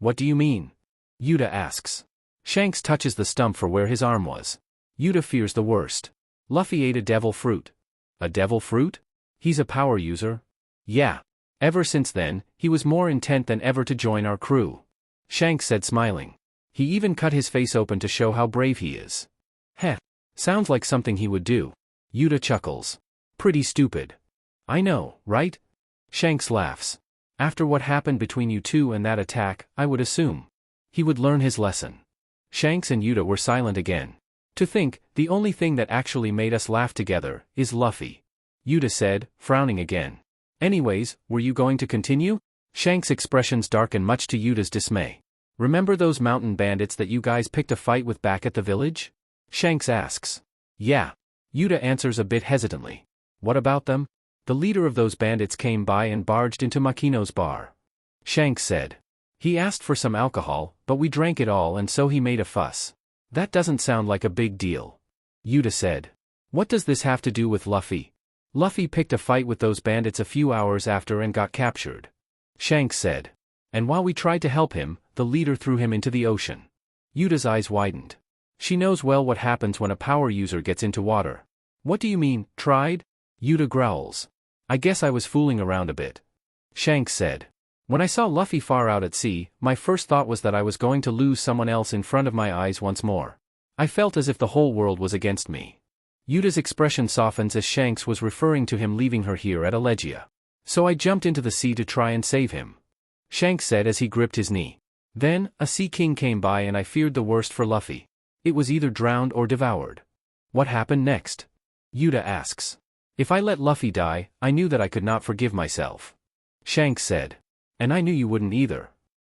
What do you mean? Uta asks. Shanks touches the stump for where his arm was. Uta fears the worst. Luffy ate a devil fruit. A devil fruit? He's a power user? Yeah. Ever since then, he was more intent than ever to join our crew. Shanks said smiling. He even cut his face open to show how brave he is. Heh. Sounds like something he would do. Uta chuckles. Pretty stupid. I know, right? Shanks laughs. After what happened between you two and that attack, I would assume he would learn his lesson. Shanks and Uta were silent again. To think, the only thing that actually made us laugh together is Luffy. Uta said, frowning again. Anyways, were you going to continue? Shanks' expressions darken much to Uta's dismay. Remember those mountain bandits that you guys picked a fight with back at the village? Shanks asks. Yeah. Uta answers a bit hesitantly. What about them? The leader of those bandits came by and barged into Makino's bar. Shanks said. He asked for some alcohol, but we drank it all and so he made a fuss. That doesn't sound like a big deal. Uta said. What does this have to do with Luffy? Luffy picked a fight with those bandits a few hours after and got captured. Shanks said. And while we tried to help him, the leader threw him into the ocean. Uta's eyes widened. She knows well what happens when a power user gets into water. What do you mean, tried? Uta growls. I guess I was fooling around a bit. Shanks said. When I saw Luffy far out at sea, my first thought was that I was going to lose someone else in front of my eyes once more. I felt as if the whole world was against me. Uta's expression softens as Shanks was referring to him leaving her here at Elegia. So I jumped into the sea to try and save him. Shanks said as he gripped his knee. Then, a sea king came by and I feared the worst for Luffy. It was either drowned or devoured. What happened next? Uta asks. If I let Luffy die, I knew that I could not forgive myself. Shanks said. And I knew you wouldn't either.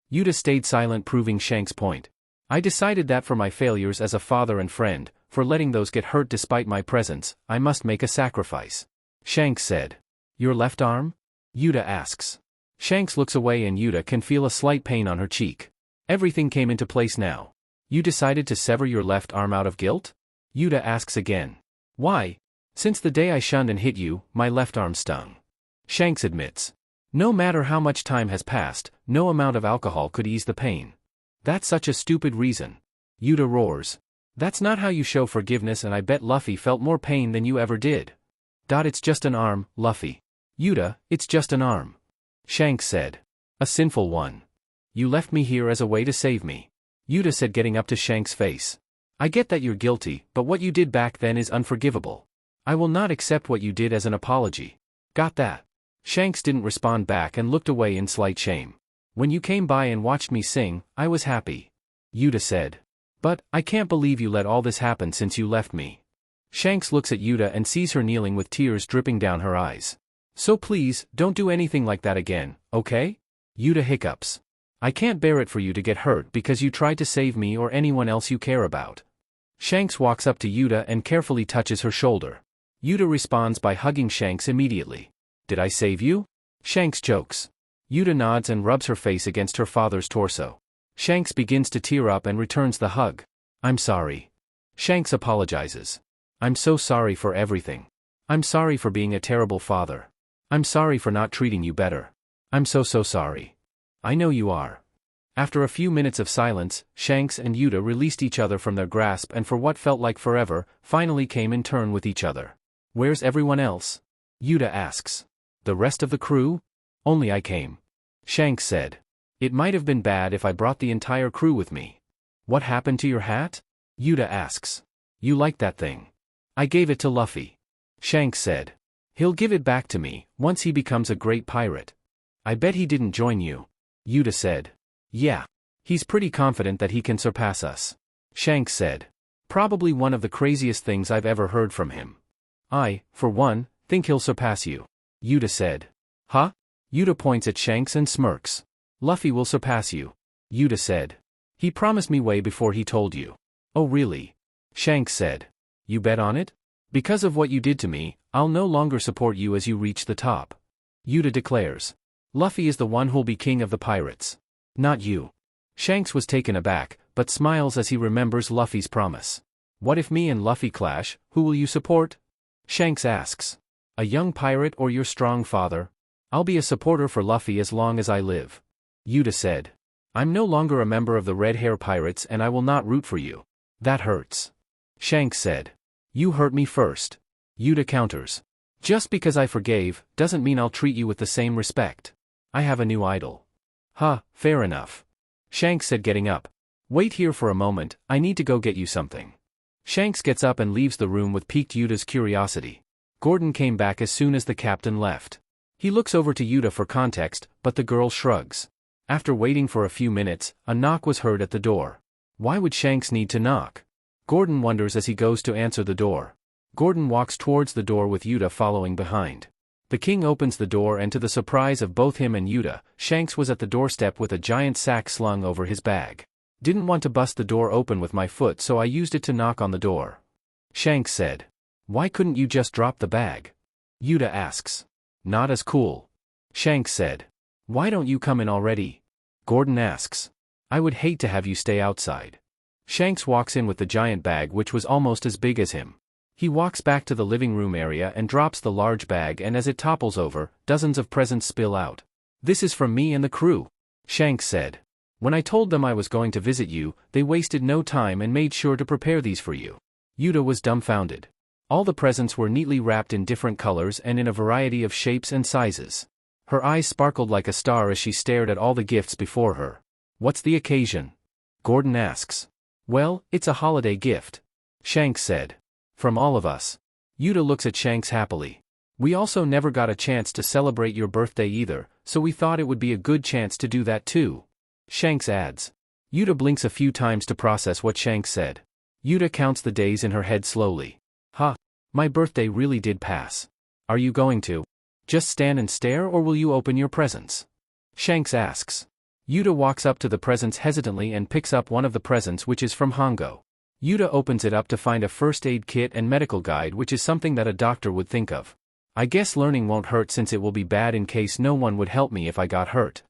Uta stayed silent, proving Shanks' point. I decided that for my failures as a father and friend, for letting those get hurt despite my presence, I must make a sacrifice. Shanks said. Your left arm? Uta asks. Shanks looks away and Uta can feel a slight pain on her cheek. Everything came into place now. You decided to sever your left arm out of guilt? Uta asks again. Why? Since the day I shunned and hit you, my left arm stung. Shanks admits. No matter how much time has passed, no amount of alcohol could ease the pain. That's such a stupid reason. Uta roars. That's not how you show forgiveness and I bet Luffy felt more pain than you ever did. It's just an arm, Luffy. Uta, it's just an arm. Shanks said. A sinful one. You left me here as a way to save me. Uta said, getting up to Shanks' face. I get that you're guilty, but what you did back then is unforgivable. I will not accept what you did as an apology. Got that? Shanks didn't respond back and looked away in slight shame. When you came by and watched me sing, I was happy. Uta said. But, I can't believe you let all this happen since you left me. Shanks looks at Uta and sees her kneeling with tears dripping down her eyes. So please, don't do anything like that again, okay? Uta hiccups. I can't bear it for you to get hurt because you tried to save me or anyone else you care about. Shanks walks up to Uta and carefully touches her shoulder. Uta responds by hugging Shanks immediately. Did I save you? Shanks jokes. Uta nods and rubs her face against her father's torso. Shanks begins to tear up and returns the hug. I'm sorry. Shanks apologizes. I'm so sorry for everything. I'm sorry for being a terrible father. I'm sorry for not treating you better. I'm so sorry. I know you are. After a few minutes of silence, Shanks and Uta released each other from their grasp and for what felt like forever, finally came in turn with each other. Where's everyone else? Uta asks. The rest of the crew? Only I came. Shanks said. It might have been bad if I brought the entire crew with me. What happened to your hat? Uta asks. You like that thing? I gave it to Luffy. Shanks said. He'll give it back to me, once he becomes a great pirate. I bet he didn't join you. Uta said. Yeah. He's pretty confident that he can surpass us. Shanks said. Probably one of the craziest things I've ever heard from him. I, for one, think he'll surpass you. Uta said. Huh? Uta points at Shanks and smirks. Luffy will surpass you. Uta said. He promised me way before he told you. Oh really? Shanks said. You bet on it? Because of what you did to me, I'll no longer support you as you reach the top. Uta declares. Luffy is the one who'll be king of the pirates. Not you. Shanks was taken aback, but smiles as he remembers Luffy's promise. What if me and Luffy clash, who will you support? Shanks asks. A young pirate or your strong father? I'll be a supporter for Luffy as long as I live. Uta said. I'm no longer a member of the Red Hair Pirates and I will not root for you. That hurts. Shanks said. You hurt me first. Uta counters. Just because I forgave, doesn't mean I'll treat you with the same respect. I have a new idol. Huh, fair enough. Shanks said, getting up. Wait here for a moment, I need to go get you something. Shanks gets up and leaves the room with piqued Uta's curiosity. Gordon came back as soon as the captain left. He looks over to Uta for context, but the girl shrugs. After waiting for a few minutes, a knock was heard at the door. Why would Shanks need to knock? Gordon wonders as he goes to answer the door. Gordon walks towards the door with Uta following behind. The king opens the door, and to the surprise of both him and Uta, Shanks was at the doorstep with a giant sack slung over his bag. Didn't want to bust the door open with my foot, so I used it to knock on the door. Shanks said. Why couldn't you just drop the bag? Uta asks. Not as cool. Shanks said. Why don't you come in already? Gordon asks. I would hate to have you stay outside. Shanks walks in with the giant bag, which was almost as big as him. He walks back to the living room area and drops the large bag, and as it topples over, dozens of presents spill out. This is from me and the crew. Shanks said. When I told them I was going to visit you, they wasted no time and made sure to prepare these for you. Uta was dumbfounded. All the presents were neatly wrapped in different colors and in a variety of shapes and sizes. Her eyes sparkled like a star as she stared at all the gifts before her. What's the occasion? Gordon asks. Well, it's a holiday gift. Shanks said. From all of us. Uta looks at Shanks happily. We also never got a chance to celebrate your birthday either, so we thought it would be a good chance to do that too. Shanks adds. Uta blinks a few times to process what Shanks said. Uta counts the days in her head slowly. My birthday really did pass. Are you going to just stand and stare, or will you open your presents? Shanks asks. Uta walks up to the presents hesitantly and picks up one of the presents, which is from Hongo. Uta opens it up to find a first aid kit and medical guide, which is something that a doctor would think of. I guess learning won't hurt, since it will be bad in case no one would help me if I got hurt.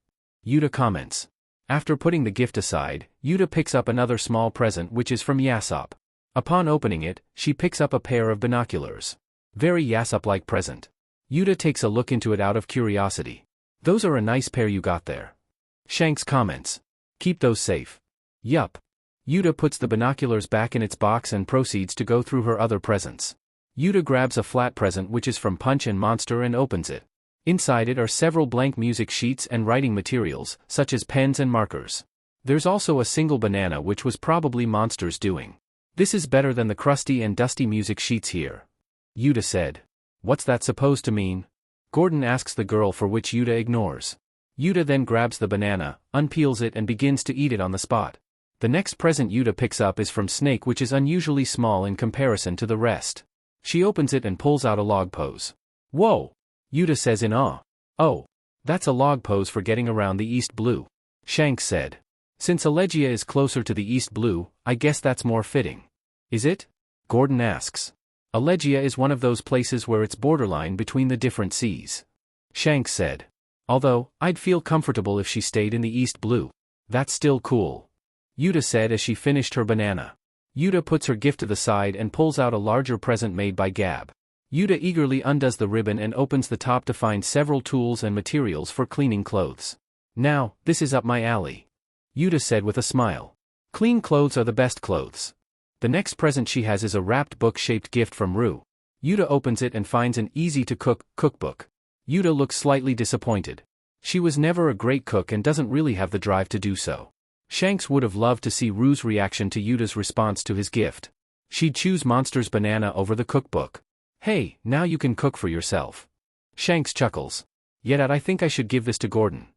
Uta comments. After putting the gift aside, Uta picks up another small present, which is from Yasop. Upon opening it, she picks up a pair of binoculars. Very Yasop-like present. Uta takes a look into it out of curiosity. Those are a nice pair you got there. Shanks comments. Keep those safe. Yup. Uta puts the binoculars back in its box and proceeds to go through her other presents. Uta grabs a flat present, which is from Punch and Monster, and opens it. Inside it are several blank music sheets and writing materials, such as pens and markers. There's also a single banana, which was probably Monster's doing. This is better than the crusty and dusty music sheets here. Uta said. What's that supposed to mean? Gordon asks the girl, for which Uta ignores. Uta then grabs the banana, unpeels it, and begins to eat it on the spot. The next present Uta picks up is from Snake, which is unusually small in comparison to the rest. She opens it and pulls out a log pose. Whoa! Uta says in awe. Oh, that's a log pose for getting around the East Blue. Shanks said. Since Elegia is closer to the East Blue, I guess that's more fitting. Is it? Gordon asks. Elegia is one of those places where it's borderline between the different seas. Shanks said. Although, I'd feel comfortable if she stayed in the East Blue. That's still cool. Uta said as she finished her banana. Uta puts her gift to the side and pulls out a larger present made by Gab. Uta eagerly undoes the ribbon and opens the top to find several tools and materials for cleaning clothes. Now, this is up my alley. Uta said with a smile. Clean clothes are the best clothes. The next present she has is a wrapped book-shaped gift from Rue. Uta opens it and finds an easy-to-cook cookbook. Uta looks slightly disappointed. She was never a great cook and doesn't really have the drive to do so. Shanks would have loved to see Rue's reaction to Uta's response to his gift. She'd choose Monster's banana over the cookbook. Hey, now you can cook for yourself. Shanks chuckles. Yet I think I should give this to Gordon.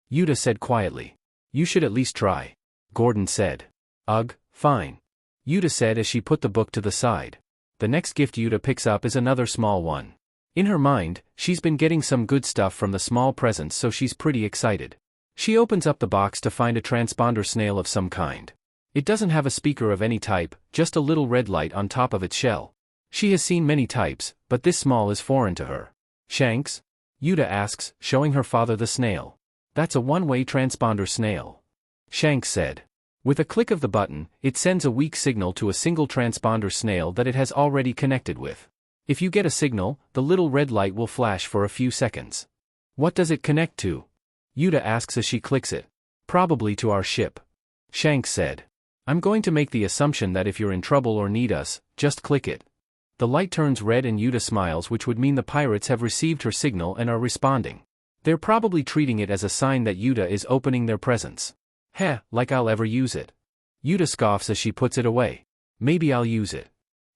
Uta said quietly. You should at least try. Gordon said. Ugh, fine. Uta said as she put the book to the side. The next gift Uta picks up is another small one. In her mind, she's been getting some good stuff from the small presents, so she's pretty excited. She opens up the box to find a transponder snail of some kind. It doesn't have a speaker of any type, just a little red light on top of its shell. She has seen many types, but this small is foreign to her. Shanks? Uta asks, showing her father the snail. That's a one-way transponder snail. Shanks said. With a click of the button, it sends a weak signal to a single transponder snail that it has already connected with. If you get a signal, the little red light will flash for a few seconds. What does it connect to? Uta asks as she clicks it. Probably to our ship. Shanks said. I'm going to make the assumption that if you're in trouble or need us, just click it. The light turns red and Uta smiles, which would mean the pirates have received her signal and are responding. They're probably treating it as a sign that Uta is opening their presents. Heh, like I'll ever use it. Uta scoffs as she puts it away. Maybe I'll use it.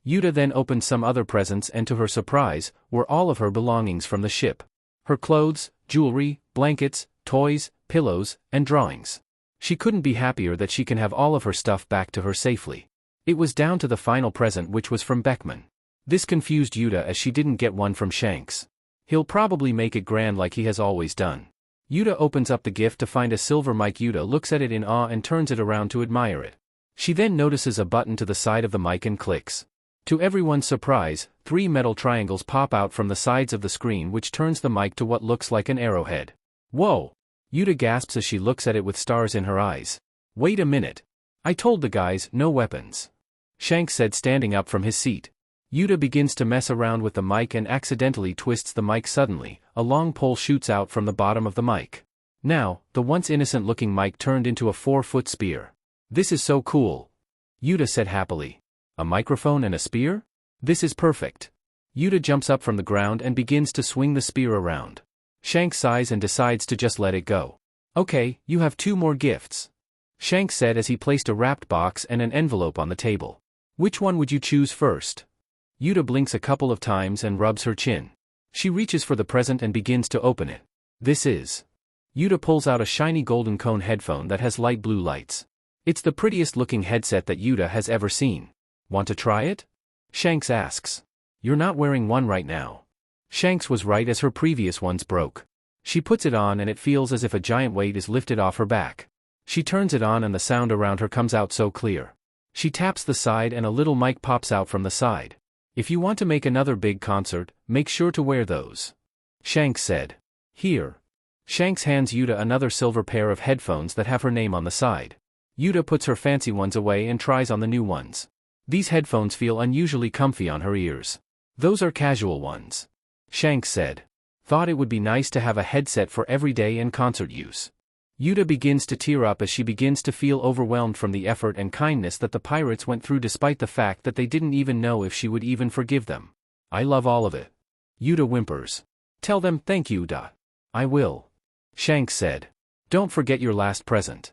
Uta then opens some other presents and to her surprise, were all of her belongings from the ship. Her clothes, jewelry, blankets, toys, pillows, and drawings. She couldn't be happier that she can have all of her stuff back to her safely. It was down to the final present, which was from Beckman. This confused Uta as she didn't get one from Shanks. He'll probably make it grand like he has always done. Uta opens up the gift to find a silver mic. Uta looks at it in awe and turns it around to admire it. She then notices a button to the side of the mic and clicks. To everyone's surprise, 3 metal triangles pop out from the sides of the screen, which turns the mic to what looks like an arrowhead. Whoa! Uta gasps as she looks at it with stars in her eyes. Wait a minute. I told the guys, no weapons. Shanks said, standing up from his seat. Uta begins to mess around with the mic and accidentally twists the mic. Suddenly, a long pole shoots out from the bottom of the mic. Now, the once innocent-looking mic turned into a 4-foot spear. This is so cool. Uta said happily. A microphone and a spear? This is perfect. Uta jumps up from the ground and begins to swing the spear around. Shanks sighs and decides to just let it go. Okay, you have 2 more gifts. Shanks said as he placed a wrapped box and an envelope on the table. Which one would you choose first? Uta blinks a couple of times and rubs her chin. She reaches for the present and begins to open it. This is. Uta pulls out a shiny golden cone headphone that has light blue lights. It's the prettiest looking headset that Uta has ever seen. Want to try it? Shanks asks. You're not wearing one right now. Shanks was right, as her previous ones broke. She puts it on and it feels as if a giant weight is lifted off her back. She turns it on and the sound around her comes out so clear. She taps the side and a little mic pops out from the side. If you want to make another big concert, make sure to wear those. Shanks said. Here. Shanks hands Uta another silver pair of headphones that have her name on the side. Uta puts her fancy ones away and tries on the new ones. These headphones feel unusually comfy on her ears. Those are casual ones. Shanks said. Thought it would be nice to have a headset for everyday and concert use. Uta begins to tear up as she begins to feel overwhelmed from the effort and kindness that the pirates went through, despite the fact that they didn't even know if she would even forgive them. I love all of it. Uta whimpers. Tell them thank you, Uta. I will. Shanks said. Don't forget your last present.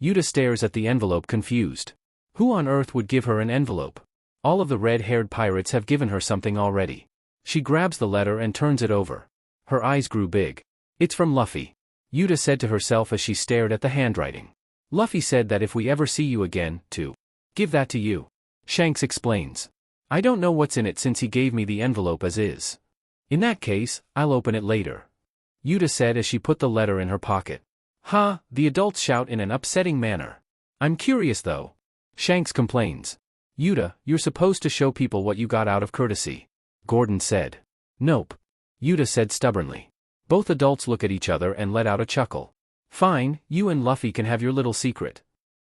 Uta stares at the envelope, confused. Who on earth would give her an envelope? All of the red-haired pirates have given her something already. She grabs the letter and turns it over. Her eyes grew big. It's from Luffy. Uta said to herself as she stared at the handwriting. Luffy said that if we ever see you again, to give that to you. Shanks explains. I don't know what's in it since he gave me the envelope as is. In that case, I'll open it later. Uta said as she put the letter in her pocket. Ha, the adults shout in an upsetting manner. I'm curious though. Shanks complains. Uta, you're supposed to show people what you got out of courtesy. Gordon said. Nope. Uta said stubbornly. Both adults look at each other and let out a chuckle. Fine, you and Luffy can have your little secret.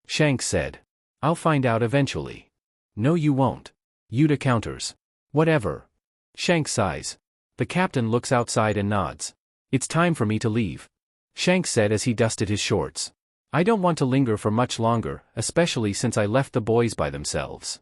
Shanks said. I'll find out eventually. No you won't. Uta counters. Whatever. Shanks sighs. The captain looks outside and nods. It's time for me to leave. Shanks said as he dusted his shorts. I don't want to linger for much longer, especially since I left the boys by themselves.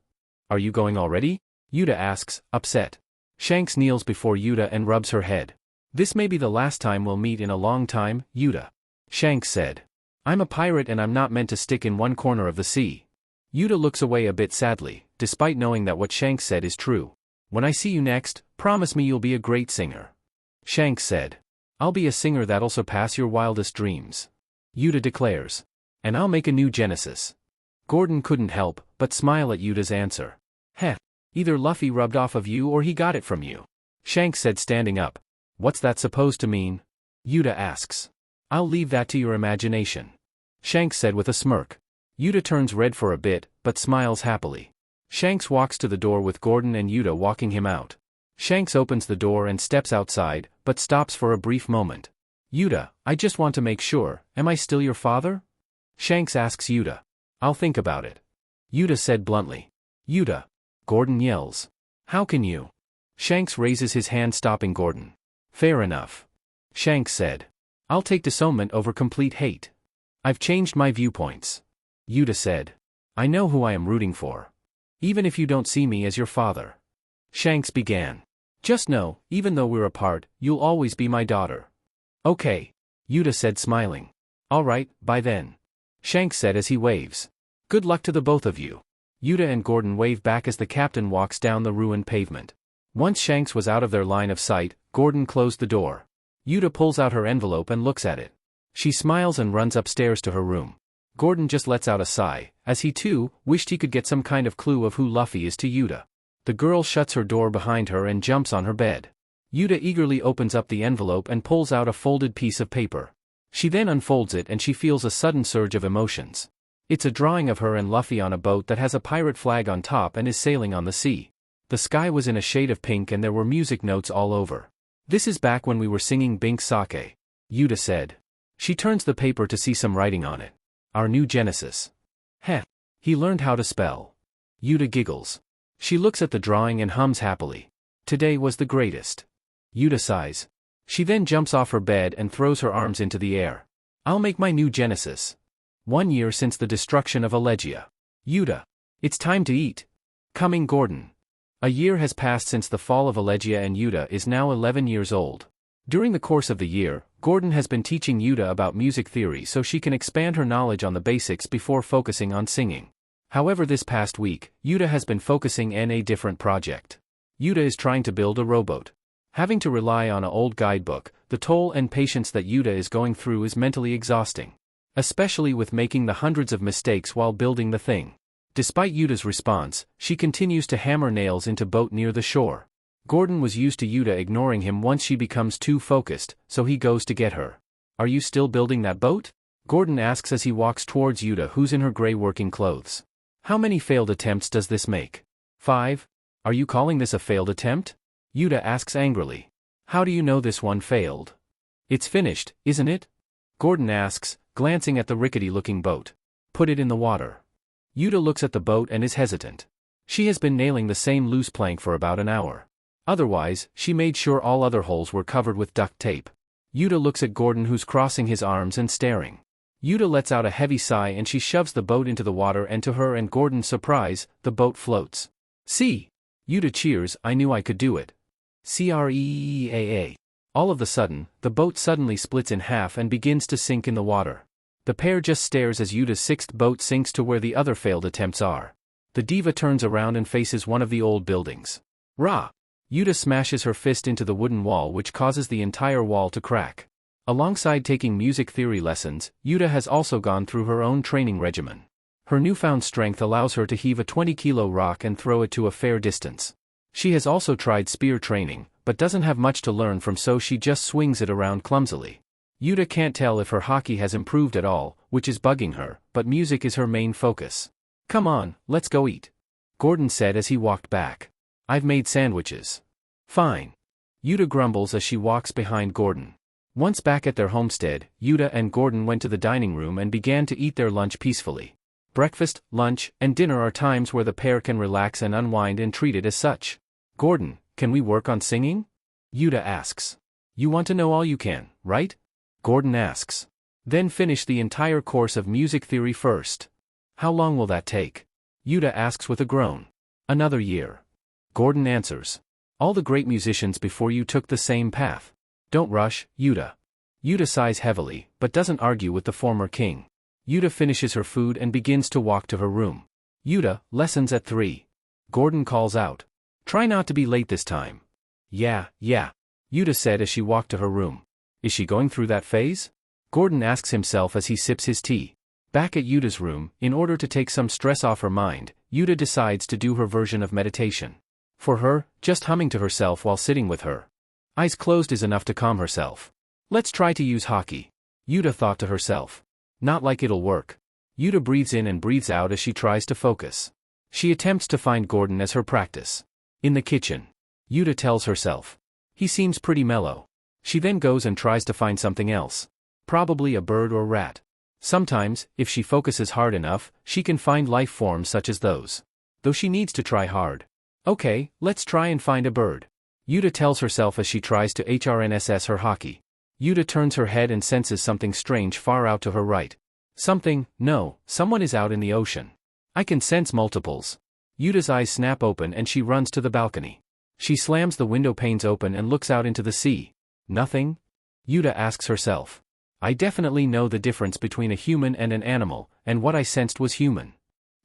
Are you going already? Uta asks, upset. Shanks kneels before Uta and rubs her head. This may be the last time we'll meet in a long time, Uta. Shanks said. I'm a pirate and I'm not meant to stick in one corner of the sea. Uta looks away a bit sadly, despite knowing that what Shanks said is true. When I see you next, promise me you'll be a great singer. Shanks said. I'll be a singer that'll surpass your wildest dreams. Uta declares. And I'll make a new Genesis. Gordon couldn't help but smile at Uta's answer. Heh. Either Luffy rubbed off of you or he got it from you. Shanks said, standing up. What's that supposed to mean? Uta asks. I'll leave that to your imagination. Shanks said with a smirk. Uta turns red for a bit, but smiles happily. Shanks walks to the door with Gordon and Uta walking him out. Shanks opens the door and steps outside, but stops for a brief moment. Uta, I just want to make sure, am I still your father? Shanks asks Uta. I'll think about it. Uta said bluntly. Uta. Gordon yells. How can you? Shanks raises his hand, stopping Gordon. Fair enough. Shanks said. I'll take disownment over complete hate. I've changed my viewpoints. Uta said. I know who I am rooting for. Even if you don't see me as your father. Shanks began. Just know, even though we're apart, you'll always be my daughter. Okay. Uta said, smiling. All right, bye then. Shanks said as he waves. Good luck to the both of you. Uta and Gordon wave back as the captain walks down the ruined pavement. Once Shanks was out of their line of sight, Gordon closed the door. Uta pulls out her envelope and looks at it. She smiles and runs upstairs to her room. Gordon just lets out a sigh, as he too wished he could get some kind of clue of who Luffy is to Uta. The girl shuts her door behind her and jumps on her bed. Uta eagerly opens up the envelope and pulls out a folded piece of paper. She then unfolds it and she feels a sudden surge of emotions. It's a drawing of her and Luffy on a boat that has a pirate flag on top and is sailing on the sea. The sky was in a shade of pink and there were music notes all over. This is back when we were singing Bink Sake, Uta said. She turns the paper to see some writing on it. Our new Genesis. Heh. He learned how to spell. Uta giggles. She looks at the drawing and hums happily. Today was the greatest. Uta sighs. She then jumps off her bed and throws her arms into the air. I'll make my new Genesis. 1 year since the destruction of Elegia. Uta. It's time to eat. Coming Gordon. A year has passed since the fall of Elegia and Uta is now 11 years old. During the course of the year, Gordon has been teaching Uta about music theory so she can expand her knowledge on the basics before focusing on singing. However, this past week, Uta has been focusing on a different project. Uta is trying to build a rowboat. Having to rely on an old guidebook, the toll and patience that Uta is going through is mentally exhausting. Especially with making the hundreds of mistakes while building the thing. Despite Yuta's response, she continues to hammer nails into boat near the shore. Gordon was used to Uta ignoring him once she becomes too focused, so he goes to get her. Are you still building that boat? Gordon asks as he walks towards Uta, who's in her gray working clothes. How many failed attempts does this make? 5. Are you calling this a failed attempt? Uta asks angrily. How do you know this one failed? It's finished, isn't it? Gordon asks, glancing at the rickety-looking boat. Put it in the water. Uta looks at the boat and is hesitant. She has been nailing the same loose plank for about an hour. Otherwise, she made sure all other holes were covered with duct tape. Uta looks at Gordon, who's crossing his arms and staring. Uta lets out a heavy sigh and she shoves the boat into the water, and to her and Gordon's surprise, the boat floats. See! Uta cheers. I knew I could do it. Creeaa. All of a sudden, the boat suddenly splits in half and begins to sink in the water. The pair just stares as Yuta's sixth boat sinks to where the other failed attempts are. The diva turns around and faces one of the old buildings. Rah! Uta smashes her fist into the wooden wall, which causes the entire wall to crack. Alongside taking music theory lessons, Uta has also gone through her own training regimen. Her newfound strength allows her to heave a 20-kilo rock and throw it to a fair distance. She has also tried spear training, but doesn't have much to learn from, so she just swings it around clumsily. Uta can't tell if her hockey has improved at all, which is bugging her, but music is her main focus. Come on, let's go eat. Gordon said as he walked back. I've made sandwiches. Fine. Uta grumbles as she walks behind Gordon. Once back at their homestead, Uta and Gordon went to the dining room and began to eat their lunch peacefully. Breakfast, lunch, and dinner are times where the pair can relax and unwind and treat it as such. Gordon, can we work on singing? Uta asks. You want to know all you can, right? Gordon asks. Then finish the entire course of music theory first. How long will that take? Uta asks with a groan. Another year. Gordon answers. All the great musicians before you took the same path. Don't rush, Uta. Uta sighs heavily, but doesn't argue with the former king. Uta finishes her food and begins to walk to her room. Uta, lessons at 3. Gordon calls out. Try not to be late this time. Yeah, Uta said as she walked to her room. Is she going through that phase? Gordon asks himself as he sips his tea. Back at Yuta's room, in order to take some stress off her mind, Uta decides to do her version of meditation. For her, just humming to herself while sitting with her eyes closed is enough to calm herself. Let's try to use hockey. Uta thought to herself. Not like it'll work. Uta breathes in and breathes out as she tries to focus. She attempts to find Gordon as her practice. In the kitchen. Uta tells herself. He seems pretty mellow. She then goes and tries to find something else. Probably a bird or rat. Sometimes, if she focuses hard enough, she can find life forms such as those. Though she needs to try hard. Okay, let's try and find a bird. Uta tells herself as she tries to HRNSS her hockey. Uta turns her head and senses something strange far out to her right. Someone is out in the ocean. I can sense multiples. Yuta's eyes snap open and she runs to the balcony. She slams the window panes open and looks out into the sea. Nothing? Uta asks herself. I definitely know the difference between a human and an animal, and what I sensed was human.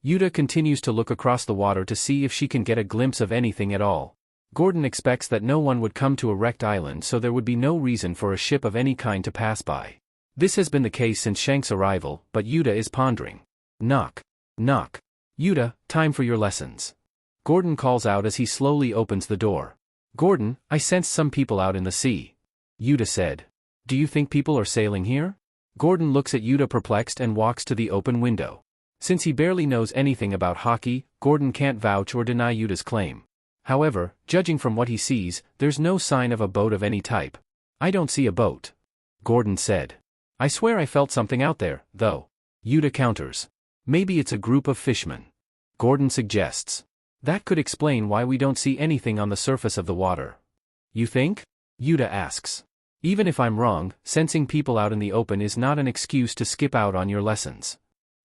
Uta continues to look across the water to see if she can get a glimpse of anything at all. Gordon expects that no one would come to a wrecked island, so there would be no reason for a ship of any kind to pass by. This has been the case since Shank's arrival, but Uta is pondering. Knock. Knock. Uta, time for your lessons. Gordon calls out as he slowly opens the door. Gordon, I sense some people out in the sea. Uta said. Do you think people are sailing here? Gordon looks at Uta perplexed and walks to the open window. Since he barely knows anything about hockey, Gordon can't vouch or deny Uta's claim. However, judging from what he sees, there's no sign of a boat of any type. I don't see a boat. Gordon said. I swear I felt something out there, though. Uta counters. Maybe it's a group of fishmen. Gordon suggests. That could explain why we don't see anything on the surface of the water. You think? Uta asks. Even if I'm wrong, sensing people out in the open is not an excuse to skip out on your lessons.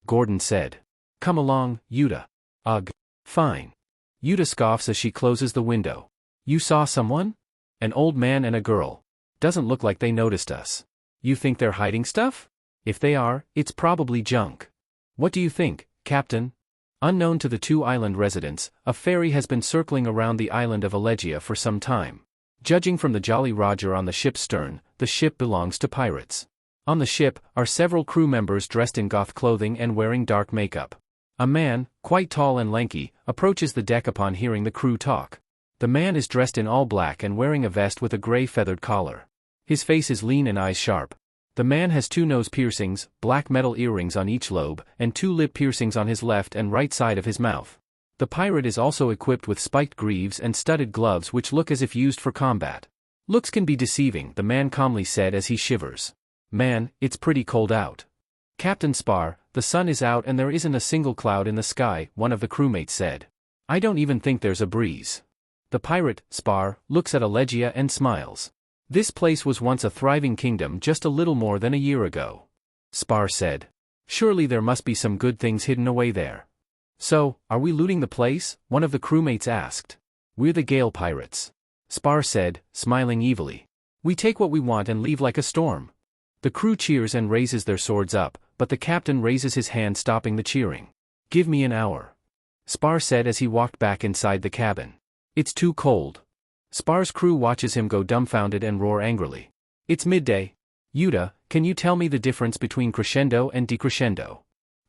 Gordon said. Come along, Uta. Ugh. Fine. Uta scoffs as she closes the window. You saw someone? An old man and a girl. Doesn't look like they noticed us. You think they're hiding stuff? If they are, it's probably junk. What do you think, Captain? Unknown to the two island residents, a ferry has been circling around the island of Elegia for some time. Judging from the Jolly Roger on the ship's stern, the ship belongs to pirates. On the ship are several crew members dressed in goth clothing and wearing dark makeup. A man, quite tall and lanky, approaches the deck upon hearing the crew talk. The man is dressed in all black and wearing a vest with a gray feathered collar. His face is lean and eyes sharp. The man has 2 nose piercings, black metal earrings on each lobe, and 2 lip piercings on his left and right side of his mouth. The pirate is also equipped with spiked greaves and studded gloves which look as if used for combat. Looks can be deceiving, the man calmly said as he shivers. Man, it's pretty cold out. Captain Spar, the sun is out and there isn't a single cloud in the sky, one of the crewmates said. I don't even think there's a breeze. The pirate, Spar, looks at Elegia and smiles. This place was once a thriving kingdom just a little more than a year ago. Spar said. Surely there must be some good things hidden away there. So, are we looting the place? One of the crewmates asked. We're the Gale Pirates. Spar said, smiling evilly. We take what we want and leave like a storm. The crew cheers and raises their swords up, but the captain raises his hand stopping the cheering. Give me an hour. Spar said as he walked back inside the cabin. It's too cold. Spar's crew watches him go dumbfounded and roar angrily. It's midday. Uta, can you tell me the difference between crescendo and decrescendo?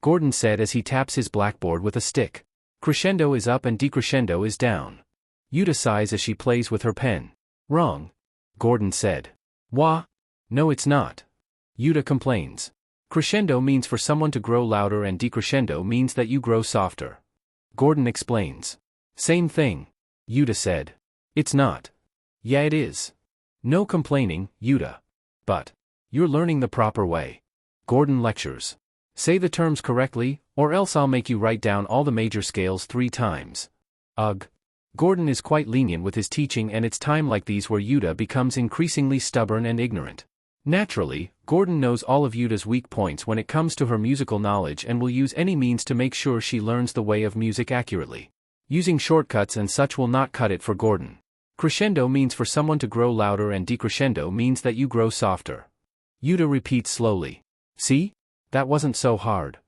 Gordon said as he taps his blackboard with a stick. Crescendo is up and decrescendo is down. Uta sighs as she plays with her pen. Wrong. Gordon said. Wah? No, it's not. Uta complains. Crescendo means for someone to grow louder and decrescendo means that you grow softer. Gordon explains. Same thing. Uta said. It's not. Yeah, it is. No complaining, Uta. But you're learning the proper way. Gordon lectures. Say the terms correctly, or else I'll make you write down all the major scales 3 times. Ugh. Gordon is quite lenient with his teaching, and it's time like these where Uta becomes increasingly stubborn and ignorant. Naturally, Gordon knows all of Uta's weak points when it comes to her musical knowledge and will use any means to make sure she learns the way of music accurately. Using shortcuts and such will not cut it for Gordon. Crescendo means for someone to grow louder and decrescendo means that you grow softer. Uta repeats slowly. See? That wasn't so hard.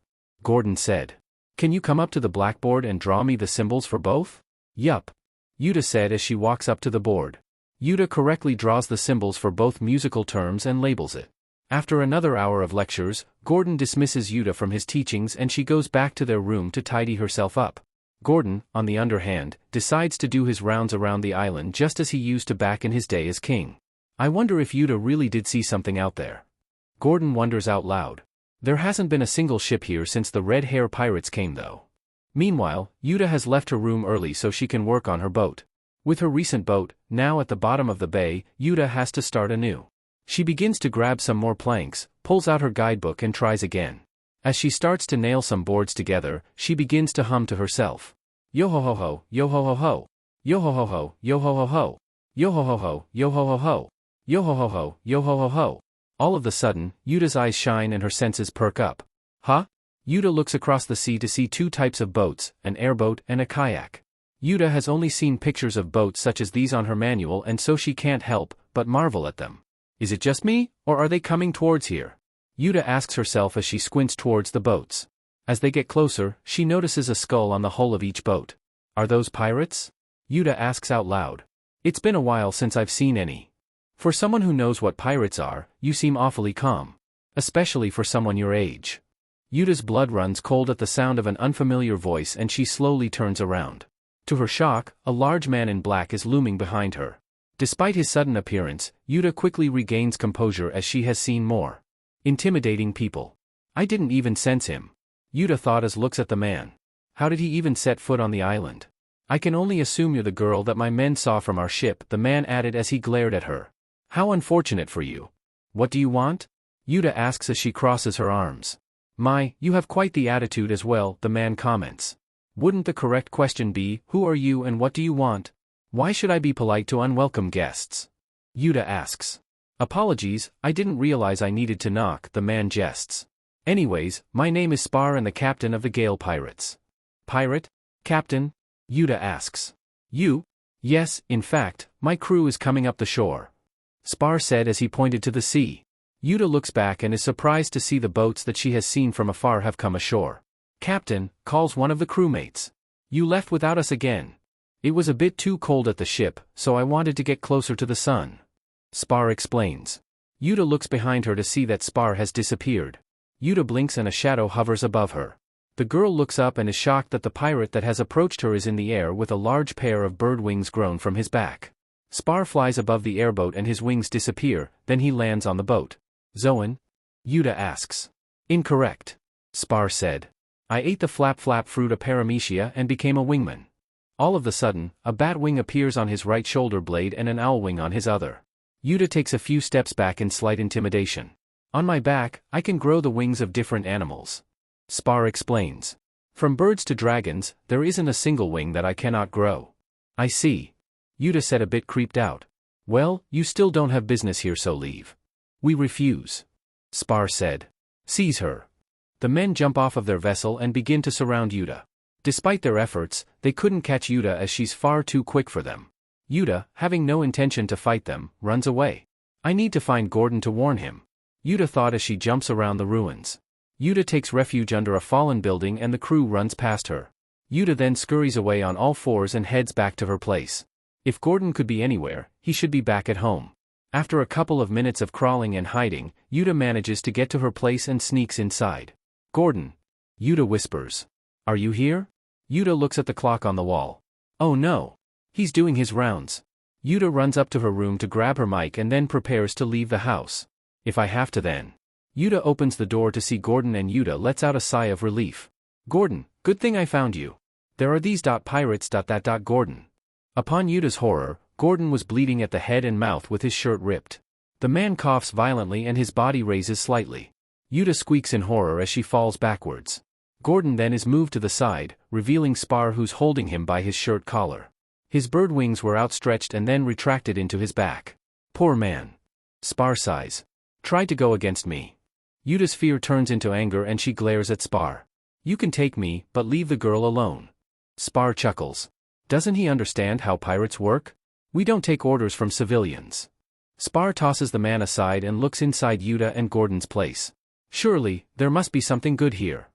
Gordon said. Can you come up to the blackboard and draw me the symbols for both? Yup. Uta said as she walks up to the board. Uta correctly draws the symbols for both musical terms and labels it. After another hour of lectures, Gordon dismisses Uta from his teachings and she goes back to their room to tidy herself up. Gordon, on the other hand, decides to do his rounds around the island just as he used to back in his day as king. I wonder if Uta really did see something out there. Gordon wonders out loud. There hasn't been a single ship here since the Red Hair Pirates came though. Meanwhile, Uta has left her room early so she can work on her boat. With her recent boat, now at the bottom of the bay, Uta has to start anew. She begins to grab some more planks, pulls out her guidebook and tries again. As she starts to nail some boards together, she begins to hum to herself. Yo-ho-ho-ho, yo-ho-ho-ho. Yo-ho-ho-ho, yo-ho-ho-ho. Yo-ho-ho-ho, yo-ho-ho-ho. Yo-ho-ho-ho, yo-ho-ho-ho. All of a sudden, Uta's eyes shine and her senses perk up. Huh? Uta looks across the sea to see 2 types of boats, an airboat and a kayak. Uta has only seen pictures of boats such as these on her manual and so she can't help but marvel at them. Is it just me, or are they coming towards here? Uta asks herself as she squints towards the boats. As they get closer, she notices a skull on the hull of each boat. Are those pirates? Uta asks out loud. It's been a while since I've seen any. For someone who knows what pirates are, you seem awfully calm. Especially for someone your age. Yuta's blood runs cold at the sound of an unfamiliar voice and she slowly turns around. To her shock, a large man in black is looming behind her. Despite his sudden appearance, Uta quickly regains composure as she has seen more intimidating people. I didn't even sense him. Uta thought as looks at the man. How did he even set foot on the island? I can only assume you're the girl that my men saw from our ship, the man added as he glared at her. How unfortunate for you. What do you want? Uta asks as she crosses her arms. You have quite the attitude as well, the man comments. Wouldn't the correct question be, who are you and what do you want? Why should I be polite to unwelcome guests? Uta asks. Apologies, I didn't realize I needed to knock, the man jests. Anyways, my name is Spar and the captain of the Gale Pirates. Pirate? Captain? Uta asks. You? Yes, in fact, my crew is coming up the shore. Spar said as he pointed to the sea. Uta looks back and is surprised to see the boats that she has seen from afar have come ashore. Captain, calls one of the crewmates. You left without us again. It was a bit too cold at the ship, so I wanted to get closer to the sun. Spar explains. Uta looks behind her to see that Spar has disappeared. Uta blinks and a shadow hovers above her. The girl looks up and is shocked that the pirate that has approached her is in the air with a large pair of bird wings grown from his back. Spar flies above the airboat and his wings disappear, then he lands on the boat. Zoan? Uta asks. Incorrect. Spar said. I ate the flap fruit paramecia and became a wingman. All of a sudden, a bat wing appears on his right shoulder blade and an owl wing on his other. Uta takes a few steps back in slight intimidation. On my back, I can grow the wings of different animals. Spar explains. From birds to dragons, there isn't a single wing that I cannot grow. I see. Uta said a bit creeped out. Well, you still don't have business here, so leave. We refuse. Spar said. Seize her. The men jump off of their vessel and begin to surround Uta. Despite their efforts, they couldn't catch Uta as she's far too quick for them. Uta, having no intention to fight them, runs away. I need to find Gordon to warn him. Uta thought as she jumps around the ruins. Uta takes refuge under a fallen building and the crew runs past her. Uta then scurries away on all fours and heads back to her place. If Gordon could be anywhere, he should be back at home. After a couple of minutes of crawling and hiding, Uta manages to get to her place and sneaks inside. Gordon. Uta whispers. Are you here? Uta looks at the clock on the wall. Oh no. He's doing his rounds. Uta runs up to her room to grab her mic and then prepares to leave the house. If I have to then. Uta opens the door to see Gordon and Uta lets out a sigh of relief. Gordon, good thing I found you. There are these pirates. Gordon. Upon Uta's horror, Gordon was bleeding at the head and mouth with his shirt ripped. The man coughs violently and his body raises slightly. Uta squeaks in horror as she falls backwards. Gordon then is moved to the side, revealing Spar who's holding him by his shirt collar. His bird wings were outstretched and then retracted into his back. Poor man. Spar sighs. Tried to go against me. Uta's fear turns into anger and she glares at Spar. You can take me, but leave the girl alone. Spar chuckles. Doesn't he understand how pirates work? We don't take orders from civilians. Spar tosses the man aside and looks inside Uta and Gordon's place. Surely, there must be something good here.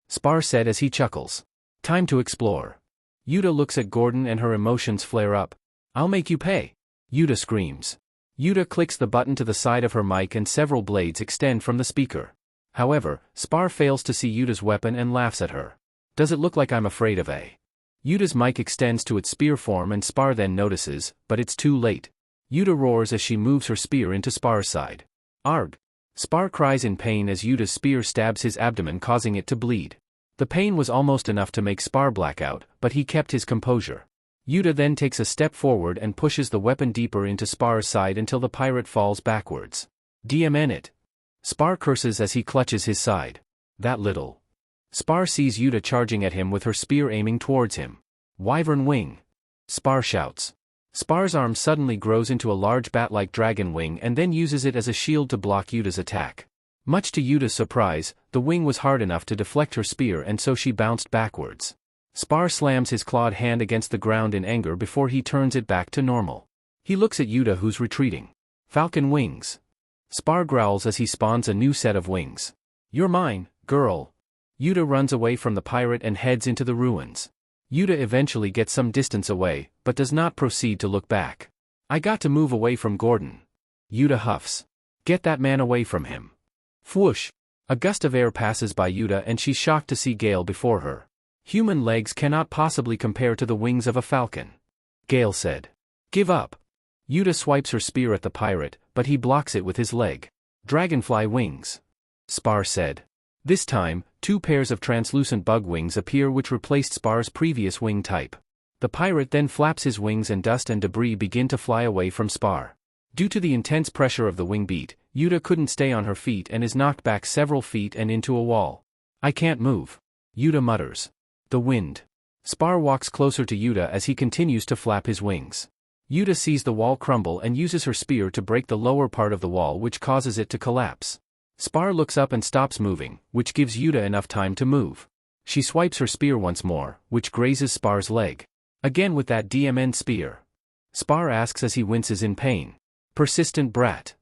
Spar said as he chuckles. Time to explore. Uta looks at Gordon and her emotions flare up. I'll make you pay. Uta screams. Uta clicks the button to the side of her mic and several blades extend from the speaker. However, Spar fails to see Uta's weapon and laughs at her. Does it look like I'm afraid of a? Uta's mic extends to its spear form and Spar then notices, but it's too late. Uta roars as she moves her spear into Spar's side. Arg! Spar cries in pain as Uta's spear stabs his abdomen causing it to bleed. The pain was almost enough to make Spar black out, but he kept his composure. Uta then takes a step forward and pushes the weapon deeper into Spar's side until the pirate falls backwards. DMN it. Spar curses as he clutches his side. That little. Spar sees Uta charging at him with her spear aiming towards him. Wyvern wing. Spar shouts. Spar's arm suddenly grows into a large bat-like dragon wing and then uses it as a shield to block Uta's attack. Much to Uta's surprise, the wing was hard enough to deflect her spear and so she bounced backwards. Spar slams his clawed hand against the ground in anger before he turns it back to normal. He looks at Uta who's retreating. Falcon wings. Spar growls as he spawns a new set of wings. You're mine, girl. Uta runs away from the pirate and heads into the ruins. Uta eventually gets some distance away, but does not proceed to look back. I got to move away from Gordon. Uta huffs. Get that man away from him. Whoosh. A gust of air passes by Uta and she's shocked to see Gale before her. Human legs cannot possibly compare to the wings of a falcon. Gale said. Give up. Uta swipes her spear at the pirate, but he blocks it with his leg. Dragonfly wings. Spar said. This time, 2 pairs of translucent bug wings appear which replaced Spar's previous wing type. The pirate then flaps his wings and dust and debris begin to fly away from Spar. Due to the intense pressure of the wing beat, Uta couldn't stay on her feet and is knocked back several feet and into a wall. I can't move. Uta mutters. The wind. Spar walks closer to Uta as he continues to flap his wings. Uta sees the wall crumble and uses her spear to break the lower part of the wall which causes it to collapse. Spar looks up and stops moving, which gives Uta enough time to move. She swipes her spear once more, which grazes Spar's leg. Again with that DMN spear. Spar asks as he winces in pain. Persistent brat.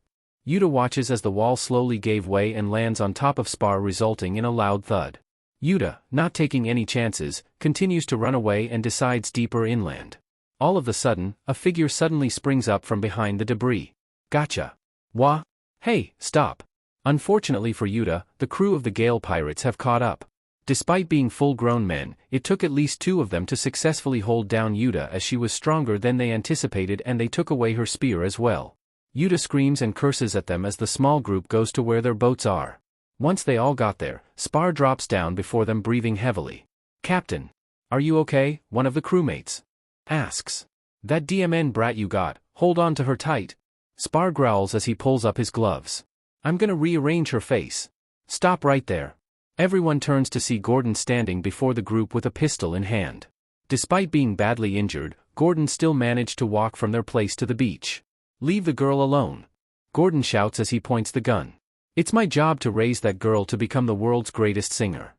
Uta watches as the wall slowly gave way and lands on top of Spar resulting in a loud thud. Uta, not taking any chances, continues to run away and decides deeper inland. All of a sudden, a figure suddenly springs up from behind the debris. Gotcha. Wah? Hey, stop. Unfortunately for Uta, the crew of the Gale pirates have caught up. Despite being full-grown men, it took at least 2 of them to successfully hold down Uta as she was stronger than they anticipated and they took away her spear as well. Uta screams and curses at them as the small group goes to where their boats are. Once they all got there, Spar drops down before them breathing heavily. Captain. Are you okay? One of the crewmates asks. That DMN brat you got, hold on to her tight. Spar growls as he pulls up his gloves. I'm gonna rearrange her face. Stop right there. Everyone turns to see Gordon standing before the group with a pistol in hand. Despite being badly injured, Gordon still managed to walk from their place to the beach. Leave the girl alone. Gordon shouts as he points the gun. It's my job to raise that girl to become the world's greatest singer.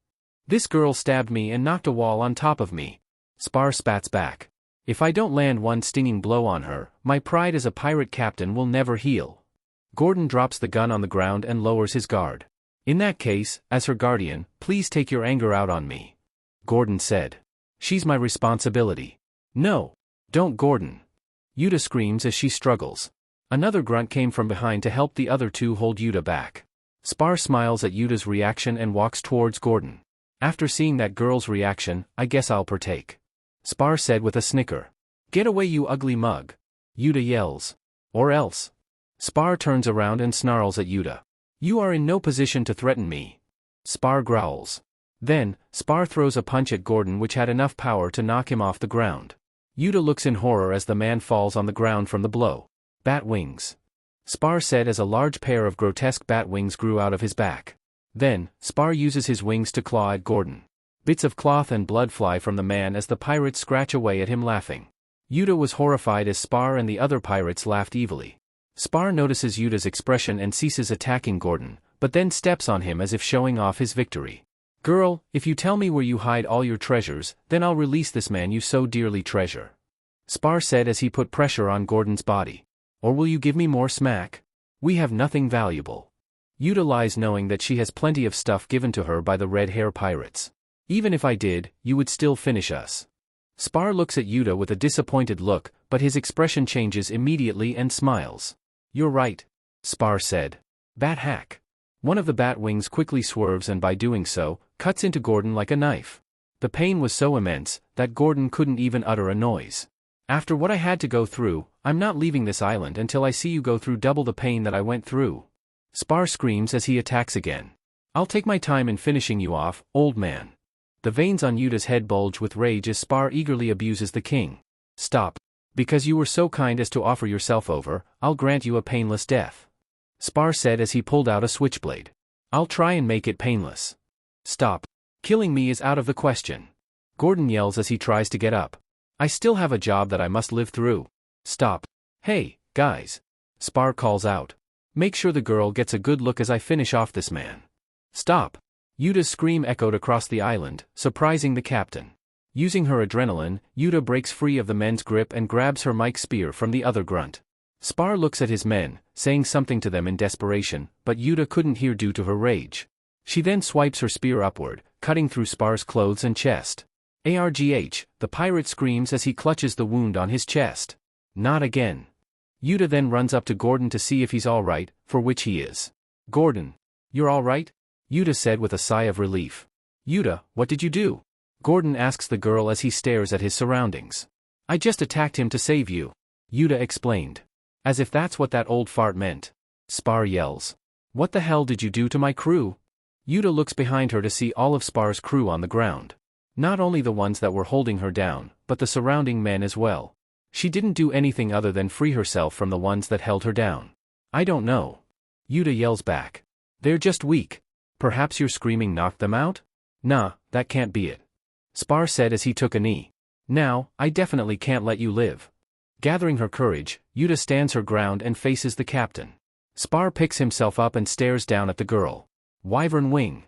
This girl stabbed me and knocked a wall on top of me. Spar spats back. If I don't land one stinging blow on her, my pride as a pirate captain will never heal. Gordon drops the gun on the ground and lowers his guard. In that case, as her guardian, please take your anger out on me. Gordon said. She's my responsibility. No. Don't, Gordon. Uta screams as she struggles. Another grunt came from behind to help the other 2 hold Uta back. Spar smiles at Uta's reaction and walks towards Gordon. After seeing that girl's reaction, I guess I'll partake. Spar said with a snicker. Get away you ugly mug. Uta yells. Or else. Spar turns around and snarls at Uta. You are in no position to threaten me. Spar growls. Then, Spar throws a punch at Gordon which had enough power to knock him off the ground. Uta looks in horror as the man falls on the ground from the blow. Bat wings. Spar said as a large pair of grotesque bat wings grew out of his back. Then, Spar uses his wings to claw at Gordon. Bits of cloth and blood fly from the man as the pirates scratch away at him laughing. Uta was horrified as Spar and the other pirates laughed evilly. Spar notices Uta's expression and ceases attacking Gordon, but then steps on him as if showing off his victory. Girl, if you tell me where you hide all your treasures, then I'll release this man you so dearly treasure. Spar said as he put pressure on Gordon's body. Or will you give me more smack? We have nothing valuable. Uta lies knowing that she has plenty of stuff given to her by the red hair pirates. Even if I did, you would still finish us. Spar looks at Uta with a disappointed look, but his expression changes immediately and smiles. You're right. Spar said. Bat hack. One of the bat wings quickly swerves and by doing so, cuts into Gordon like a knife. The pain was so immense, that Gordon couldn't even utter a noise. After what I had to go through, I'm not leaving this island until I see you go through double the pain that I went through. Spar screams as he attacks again. I'll take my time in finishing you off, old man. The veins on Uta's head bulge with rage as Spar eagerly abuses the king. Stop. Because you were so kind as to offer yourself over, I'll grant you a painless death. Spar said as he pulled out a switchblade. I'll try and make it painless. Stop. Killing me is out of the question. Gordon yells as he tries to get up. I still have a job that I must live through. Stop. Hey, guys. Spar calls out. Make sure the girl gets a good look as I finish off this man. Stop. Uta's scream echoed across the island, surprising the captain. Using her adrenaline, Uta breaks free of the men's grip and grabs her Mike spear from the other grunt. Spar looks at his men, saying something to them in desperation, but Uta couldn't hear due to her rage. She then swipes her spear upward, cutting through Spar's clothes and chest. Argh, the pirate screams as he clutches the wound on his chest. Not again. Uta then runs up to Gordon to see if he's alright, for which he is. Gordon. You're alright? Uta said with a sigh of relief. Uta, what did you do? Gordon asks the girl as he stares at his surroundings. I just attacked him to save you. Uta explained. As if that's what that old fart meant. Spar yells. What the hell did you do to my crew? Uta looks behind her to see all of Spar's crew on the ground. Not only the ones that were holding her down, but the surrounding men as well. She didn't do anything other than free herself from the ones that held her down. I don't know. Uta yells back. They're just weak. Perhaps your screaming knocked them out? Nah, that can't be it. Spar said as he took a knee. Now, I definitely can't let you live. Gathering her courage, Uta stands her ground and faces the captain. Spar picks himself up and stares down at the girl. Wyvern wing.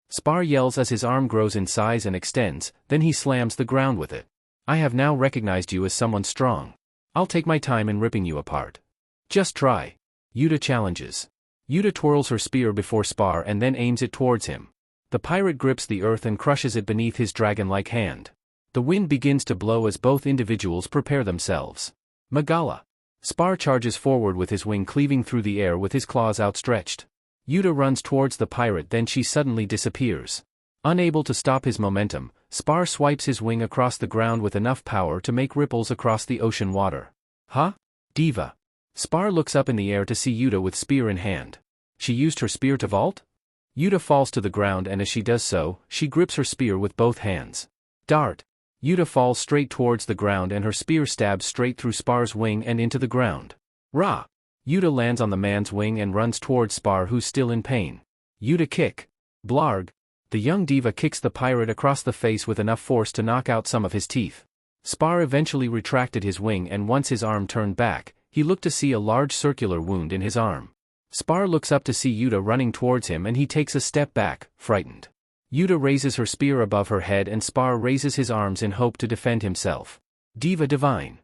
Spar yells as his arm grows in size and extends, then he slams the ground with it. I have now recognized you as someone strong. I'll take my time in ripping you apart. Just try. Uta challenges. Uta twirls her spear before Spar and then aims it towards him. The pirate grips the earth and crushes it beneath his dragon-like hand. The wind begins to blow as both individuals prepare themselves. Magala. Spar charges forward with his wing cleaving through the air with his claws outstretched. Uta runs towards the pirate, then she suddenly disappears. Unable to stop his momentum, Spar swipes his wing across the ground with enough power to make ripples across the ocean water. Huh? Diva. Spar looks up in the air to see Uta with spear in hand. She used her spear to vault? Uta falls to the ground, and as she does so, she grips her spear with both hands. Dart. Uta falls straight towards the ground and her spear stabs straight through Spar's wing and into the ground. Rah! Uta lands on the man's wing and runs towards Spar, who's still in pain. Uta kick. Blarg. The young diva kicks the pirate across the face with enough force to knock out some of his teeth. Spar eventually retracted his wing, and once his arm turned back, he looked to see a large circular wound in his arm. Spar looks up to see Uta running towards him and he takes a step back, frightened. Uta raises her spear above her head and Spar raises his arms in hope to defend himself. Diva divine.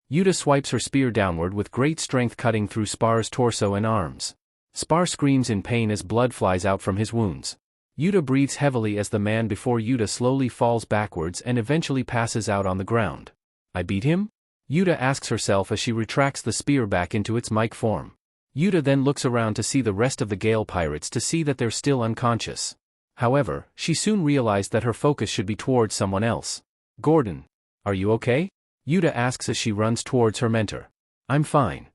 Uta swipes her spear downward with great strength, cutting through Spar's torso and arms. Spar screams in pain as blood flies out from his wounds. Uta breathes heavily as the man before Uta slowly falls backwards and eventually passes out on the ground. I beat him? Uta asks herself as she retracts the spear back into its mic form. Uta then looks around to see the rest of the Gale pirates to see that they're still unconscious. However, she soon realized that her focus should be towards someone else. Gordon. Are you okay? Uta asks as she runs towards her mentor. I'm fine.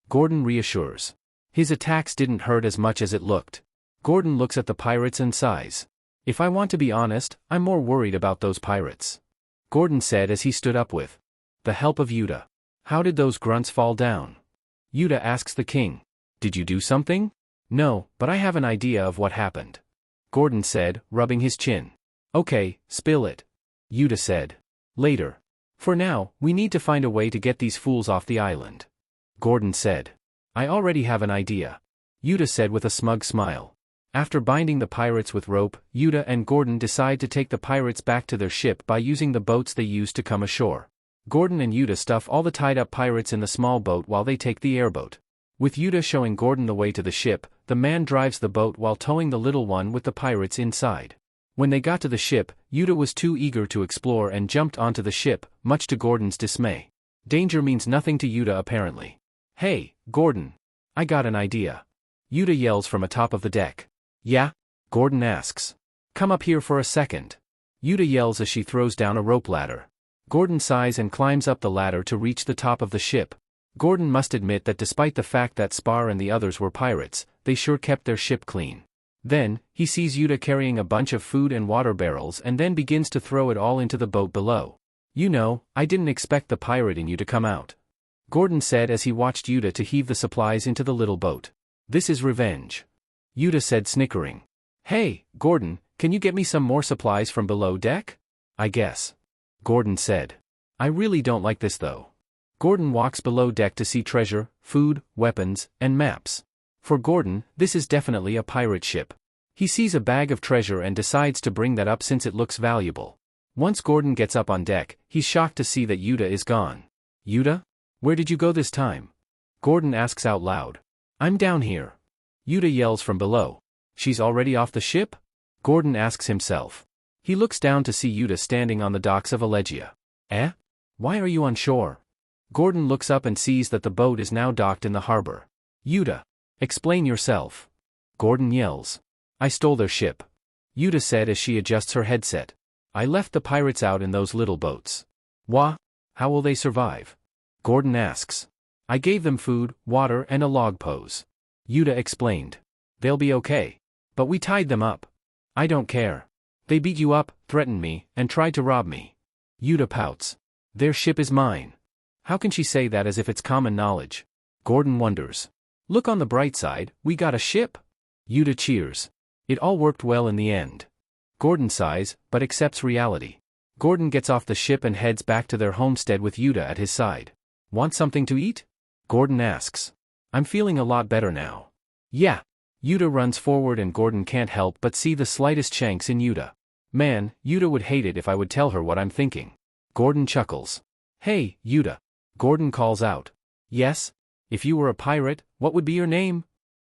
Gordon reassures. His attacks didn't hurt as much as it looked. Gordon looks at the pirates and sighs. If I want to be honest, I'm more worried about those pirates. Gordon said as he stood up with the help of Uta. How did those grunts fall down? Uta asks the king. Did you do something? No, but I have an idea of what happened. Gordon said, rubbing his chin. Okay, spill it. Uta said. Later. For now, we need to find a way to get these fools off the island. Gordon said. I already have an idea. Uta said with a smug smile. After binding the pirates with rope, Uta and Gordon decide to take the pirates back to their ship by using the boats they used to come ashore. Gordon and Uta stuff all the tied-up pirates in the small boat while they take the airboat. With Uta showing Gordon the way to the ship, the man drives the boat while towing the little one with the pirates inside. When they got to the ship, Uta was too eager to explore and jumped onto the ship, much to Gordon's dismay. Danger means nothing to Uta apparently. Hey, Gordon. I got an idea. Uta yells from atop of the deck. Yeah? Gordon asks. Come up here for a second. Uta yells as she throws down a rope ladder. Gordon sighs and climbs up the ladder to reach the top of the ship. Gordon must admit that despite the fact that Spar and the others were pirates, they sure kept their ship clean. Then, he sees Uta carrying a bunch of food and water barrels and then begins to throw it all into the boat below. You know, I didn't expect the pirate in you to come out. Gordon said as he watched Uta to heave the supplies into the little boat. This is revenge. Uta said snickering. Hey, Gordon, can you get me some more supplies from below deck? I guess. Gordon said. I really don't like this though. Gordon walks below deck to see treasure, food, weapons, and maps. For Gordon, this is definitely a pirate ship. He sees a bag of treasure and decides to bring that up since it looks valuable. Once Gordon gets up on deck, he's shocked to see that Uta is gone. Uta? Where did you go this time? Gordon asks out loud. I'm down here. Uta yells from below. She's already off the ship? Gordon asks himself. He looks down to see Uta standing on the docks of Elegia. Eh? Why are you on shore? Gordon looks up and sees that the boat is now docked in the harbor. Uta, explain yourself. Gordon yells. I stole their ship. Uta said as she adjusts her headset. I left the pirates out in those little boats. Wha? How will they survive? Gordon asks. I gave them food, water and a log pose. Uta explained. They'll be okay. But we tied them up. I don't care. They beat you up, threatened me, and tried to rob me. Uta pouts. Their ship is mine. How can she say that as if it's common knowledge? Gordon wonders. Look on the bright side, we got a ship. Uta cheers. It all worked well in the end. Gordon sighs, but accepts reality. Gordon gets off the ship and heads back to their homestead with Uta at his side. Want something to eat? Gordon asks. I'm feeling a lot better now. Yeah. Uta runs forward and Gordon can't help but see the slightest shanks in Uta. Man, Uta would hate it if I would tell her what I'm thinking. Gordon chuckles. Hey, Uta. Gordon calls out. Yes? If you were a pirate, what would be your name?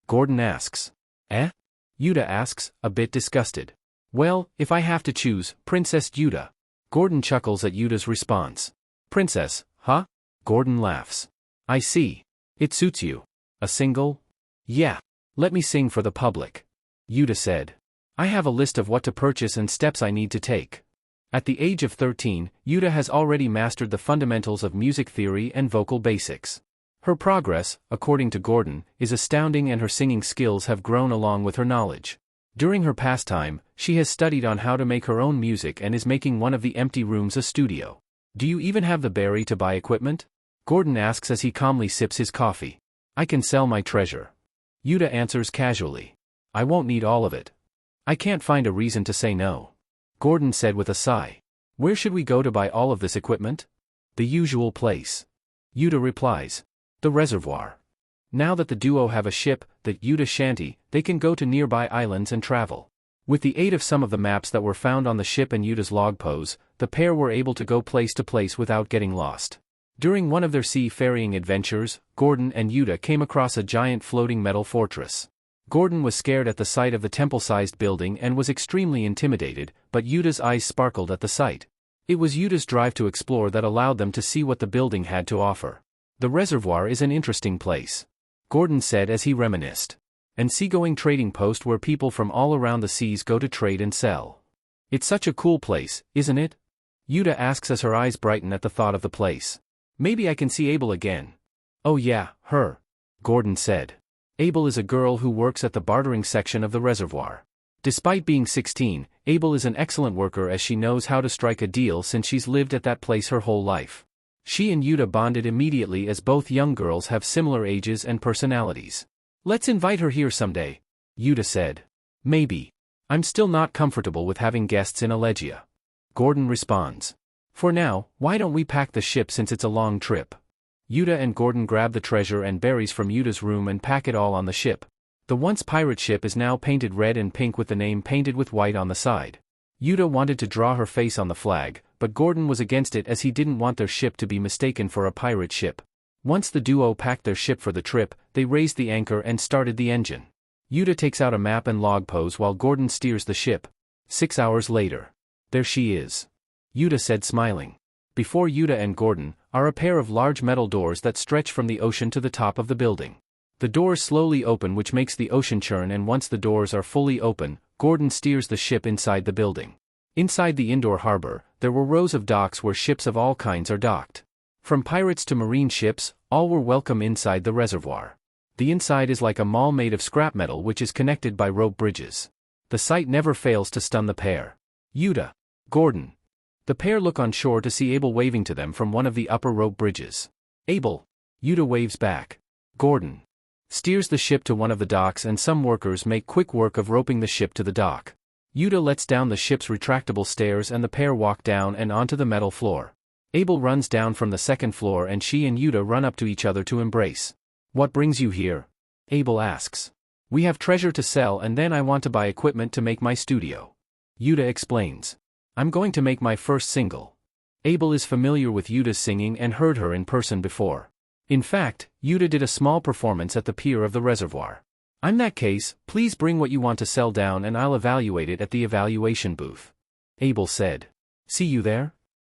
Gordon asks. Eh? Uta asks, a bit disgusted. Well, if I have to choose, Princess Uta. Gordon chuckles at Uta's response. Princess, huh? Gordon laughs. I see. It suits you. A single? Yeah. Let me sing for the public. Uta said. I have a list of what to purchase and steps I need to take. At the age of 13, Uta has already mastered the fundamentals of music theory and vocal basics. Her progress, according to Gordon, is astounding and her singing skills have grown along with her knowledge. During her pastime, she has studied on how to make her own music and is making one of the empty rooms a studio. Do you even have the berry to buy equipment? Gordon asks as he calmly sips his coffee. I can sell my treasure. Uta answers casually. I won't need all of it. I can't find a reason to say no. Gordon said with a sigh. Where should we go to buy all of this equipment? The usual place. Uta replies. The reservoir. Now that the duo have a ship, the Uta shanty, they can go to nearby islands and travel. With the aid of some of the maps that were found on the ship and Uta's log pose, the pair were able to go place to place without getting lost. During one of their sea-faring adventures, Gordon and Uta came across a giant floating metal fortress. Gordon was scared at the sight of the temple-sized building and was extremely intimidated, but Uta's eyes sparkled at the sight. It was Uta's drive to explore that allowed them to see what the building had to offer. The reservoir is an interesting place. Gordon said as he reminisced. An seagoing trading post where people from all around the seas go to trade and sell. It's such a cool place, isn't it? Uta asks as her eyes brighten at the thought of the place. Maybe I can see Abel again. Oh yeah, her. Gordon said. Abel is a girl who works at the bartering section of the reservoir. Despite being 16, Abel is an excellent worker as she knows how to strike a deal since she's lived at that place her whole life. She and Uta bonded immediately as both young girls have similar ages and personalities. Let's invite her here someday, Uta said. Maybe. I'm still not comfortable with having guests in Elegia. Gordon responds. For now, why don't we pack the ship since it's a long trip? Uta and Gordon grab the treasure and berries from Uta's room and pack it all on the ship. The once pirate ship is now painted red and pink with the name painted with white on the side. Uta wanted to draw her face on the flag, but Gordon was against it as he didn't want their ship to be mistaken for a pirate ship. Once the duo packed their ship for the trip, they raised the anchor and started the engine. Uta takes out a map and log pose while Gordon steers the ship. 6 hours later. There she is. Uta said smiling. Before Uta and Gordon are a pair of large metal doors that stretch from the ocean to the top of the building. The doors slowly open which makes the ocean churn and once the doors are fully open, Gordon steers the ship inside the building. Inside the indoor harbor, there were rows of docks where ships of all kinds are docked. From pirates to marine ships, all were welcome inside the reservoir. The inside is like a mall made of scrap metal which is connected by rope bridges. The sight never fails to stun the pair. Uta. Gordon. The pair look on shore to see Abel waving to them from one of the upper rope bridges. Abel. Uta waves back. Gordon. Steers the ship to one of the docks and some workers make quick work of roping the ship to the dock. Uta lets down the ship's retractable stairs and the pair walk down and onto the metal floor. Abel runs down from the second floor and she and Uta run up to each other to embrace. What brings you here? Abel asks. We have treasure to sell and then I want to buy equipment to make my studio. Uta explains. I'm going to make my first single. Abel is familiar with Uta's singing and heard her in person before. In fact, Uta did a small performance at the pier of the reservoir. "In that case, please bring what you want to sell down and I'll evaluate it at the evaluation booth," Abel said. "See you there?"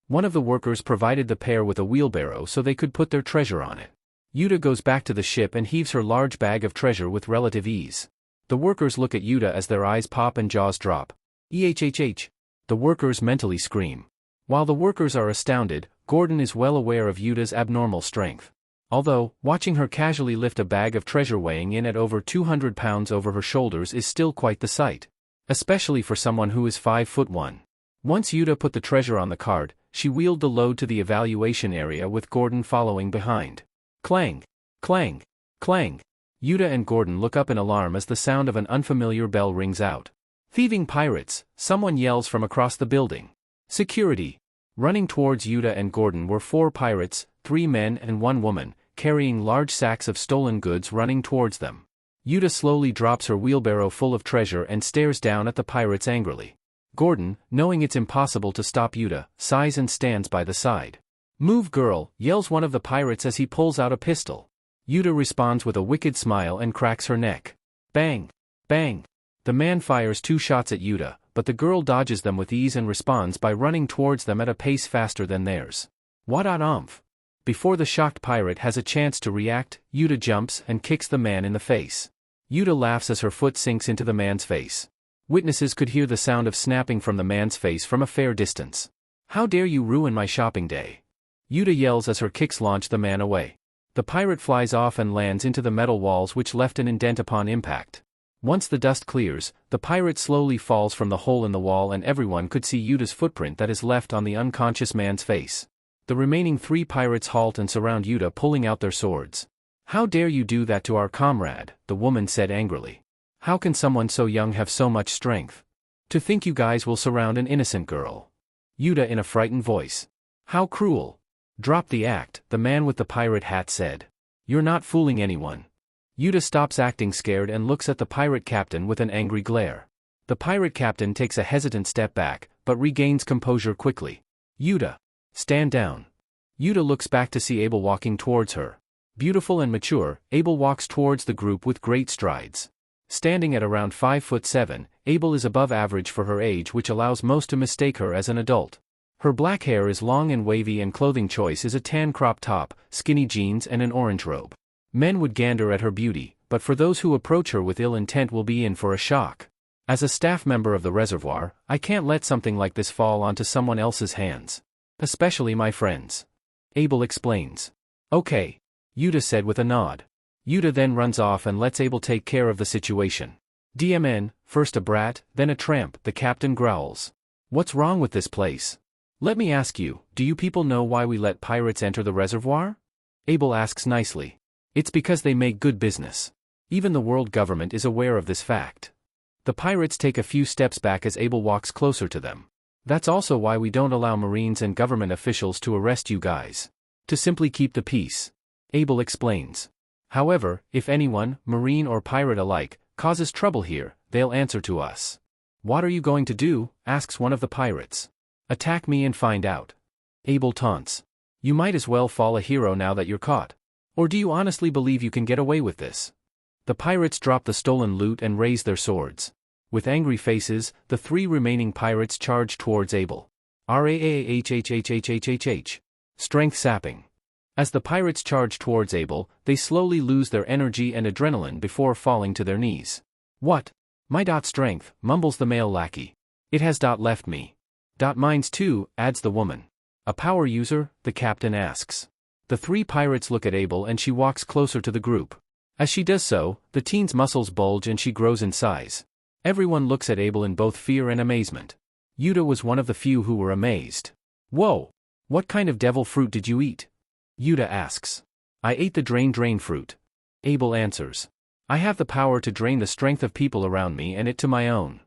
One of the workers provided the pair with a wheelbarrow so they could put their treasure on it. Uta goes back to the ship and heaves her large bag of treasure with relative ease. The workers look at Uta as their eyes pop and jaws drop. "EHHH. The workers mentally scream. While the workers are astounded, Gordon is well aware of Uta's abnormal strength. Although, watching her casually lift a bag of treasure weighing in at over 200 pounds over her shoulders is still quite the sight. Especially for someone who is 5'1". Once Uta put the treasure on the cart, she wheeled the load to the evaluation area with Gordon following behind. Clang! Clang! Clang! Uta and Gordon look up in alarm as the sound of an unfamiliar bell rings out. "Thieving pirates!" someone yells from across the building. "Security!" Running towards Uta and Gordon were 4 pirates, 3 men and 1 woman, carrying large sacks of stolen goods running towards them. Uta slowly drops her wheelbarrow full of treasure and stares down at the pirates angrily. Gordon, knowing it's impossible to stop Uta, sighs and stands by the side. "Move, girl," yells one of the pirates as he pulls out a pistol. Uta responds with a wicked smile and cracks her neck. Bang! Bang! The man fires 2 shots at Uta, but the girl dodges them with ease and responds by running towards them at a pace faster than theirs. What-umph! Before the shocked pirate has a chance to react, Uta jumps and kicks the man in the face. Uta laughs as her foot sinks into the man's face. Witnesses could hear the sound of snapping from the man's face from a fair distance. "How dare you ruin my shopping day!" Uta yells as her kicks launch the man away. The pirate flies off and lands into the metal walls which left an indent upon impact. Once the dust clears, the pirate slowly falls from the hole in the wall and everyone could see Uta's footprint that is left on the unconscious man's face. The remaining 3 pirates halt and surround Uta, pulling out their swords. "How dare you do that to our comrade?" the woman said angrily. "How can someone so young have so much strength? To think you guys will surround an innocent girl." Uta in a frightened voice. "How cruel." "Drop the act," the man with the pirate hat said. "You're not fooling anyone." Uta stops acting scared and looks at the pirate captain with an angry glare. The pirate captain takes a hesitant step back, but regains composure quickly. "Uta, stand down." Uta looks back to see Abel walking towards her. Beautiful and mature, Abel walks towards the group with great strides. Standing at around 5'7", Abel is above average for her age, which allows most to mistake her as an adult. Her black hair is long and wavy and clothing choice is a tan crop top, skinny jeans and an orange robe. Men would gander at her beauty, but for those who approach her with ill intent will be in for a shock. As a staff member of the reservoir, I can't let something like this fall onto someone else's hands. Especially my friends. Abel explains. "Okay," Uta said with a nod. Uta then runs off and lets Abel take care of the situation. "DMN, first a brat, then a tramp," the captain growls. "What's wrong with this place? Let me ask you, do you people know why we let pirates enter the reservoir?" Abel asks nicely. "It's because they make good business. Even the world government is aware of this fact." The pirates take a few steps back as Abel walks closer to them. "That's also why we don't allow Marines and government officials to arrest you guys. To simply keep the peace," Abel explains. "However, if anyone, Marine or pirate alike, causes trouble here, they'll answer to us." "What are you going to do?" asks one of the pirates. "Attack me and find out." Abel taunts. "You might as well fall a hero now that you're caught. Or do you honestly believe you can get away with this?" The pirates drop the stolen loot and raise their swords. With angry faces, the 3 remaining pirates charge towards Abel. RAAHHHHHHH. Strength sapping. As the pirates charge towards Abel, they slowly lose their energy and adrenaline before falling to their knees. "What? My strength," mumbles the male lackey. "It has left me." "Mine's too," adds the woman. "A power user?" the captain asks. The 3 pirates look at Abel and she walks closer to the group. As she does so, the teen's muscles bulge and she grows in size. Everyone looks at Abel in both fear and amazement. Uta was one of the few who were amazed. "Whoa! What kind of devil fruit did you eat?" Uta asks. "I ate the drain fruit." Abel answers. "I have the power to drain the strength of people around me and it to my own."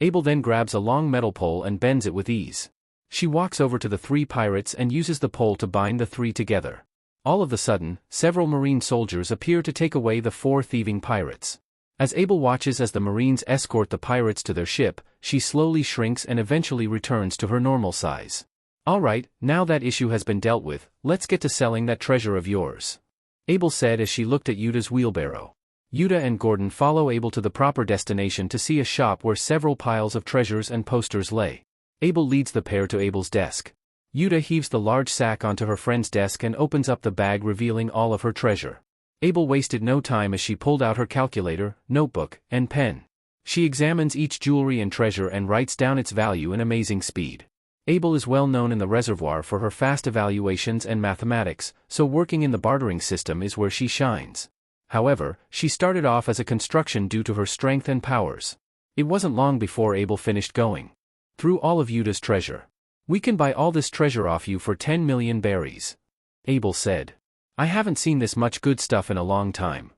Abel then grabs a long metal pole and bends it with ease. She walks over to the 3 pirates and uses the pole to bind the 3 together. All of a sudden, several Marine soldiers appear to take away the 4 thieving pirates. As Abel watches as the Marines escort the pirates to their ship, she slowly shrinks and eventually returns to her normal size. "Alright, now that issue has been dealt with, let's get to selling that treasure of yours." Abel said as she looked at Yuta's wheelbarrow. Uta and Gordon follow Abel to the proper destination to see a shop where several piles of treasures and posters lay. Abel leads the pair to Abel's desk. Uta heaves the large sack onto her friend's desk and opens up the bag, revealing all of her treasure. Abel wasted no time as she pulled out her calculator, notebook, and pen. She examines each jewelry and treasure and writes down its value in amazing speed. Abel is well known in the reservoir for her fast evaluations and mathematics, so working in the bartering system is where she shines. However, she started off as a construction due to her strength and powers. It wasn't long before Abel finished going through all of Yuta's treasure. "We can buy all this treasure off you for 10 million berries," Abel said. "I haven't seen this much good stuff in a long time."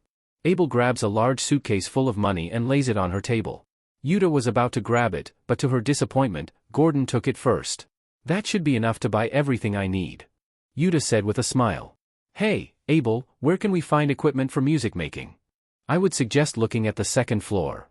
Abel grabs a large suitcase full of money and lays it on her table. Uta was about to grab it, but to her disappointment, Gordon took it first. "That should be enough to buy everything I need," Uta said with a smile. "Hey, Abel, where can we find equipment for music making?" "I would suggest looking at the second floor,"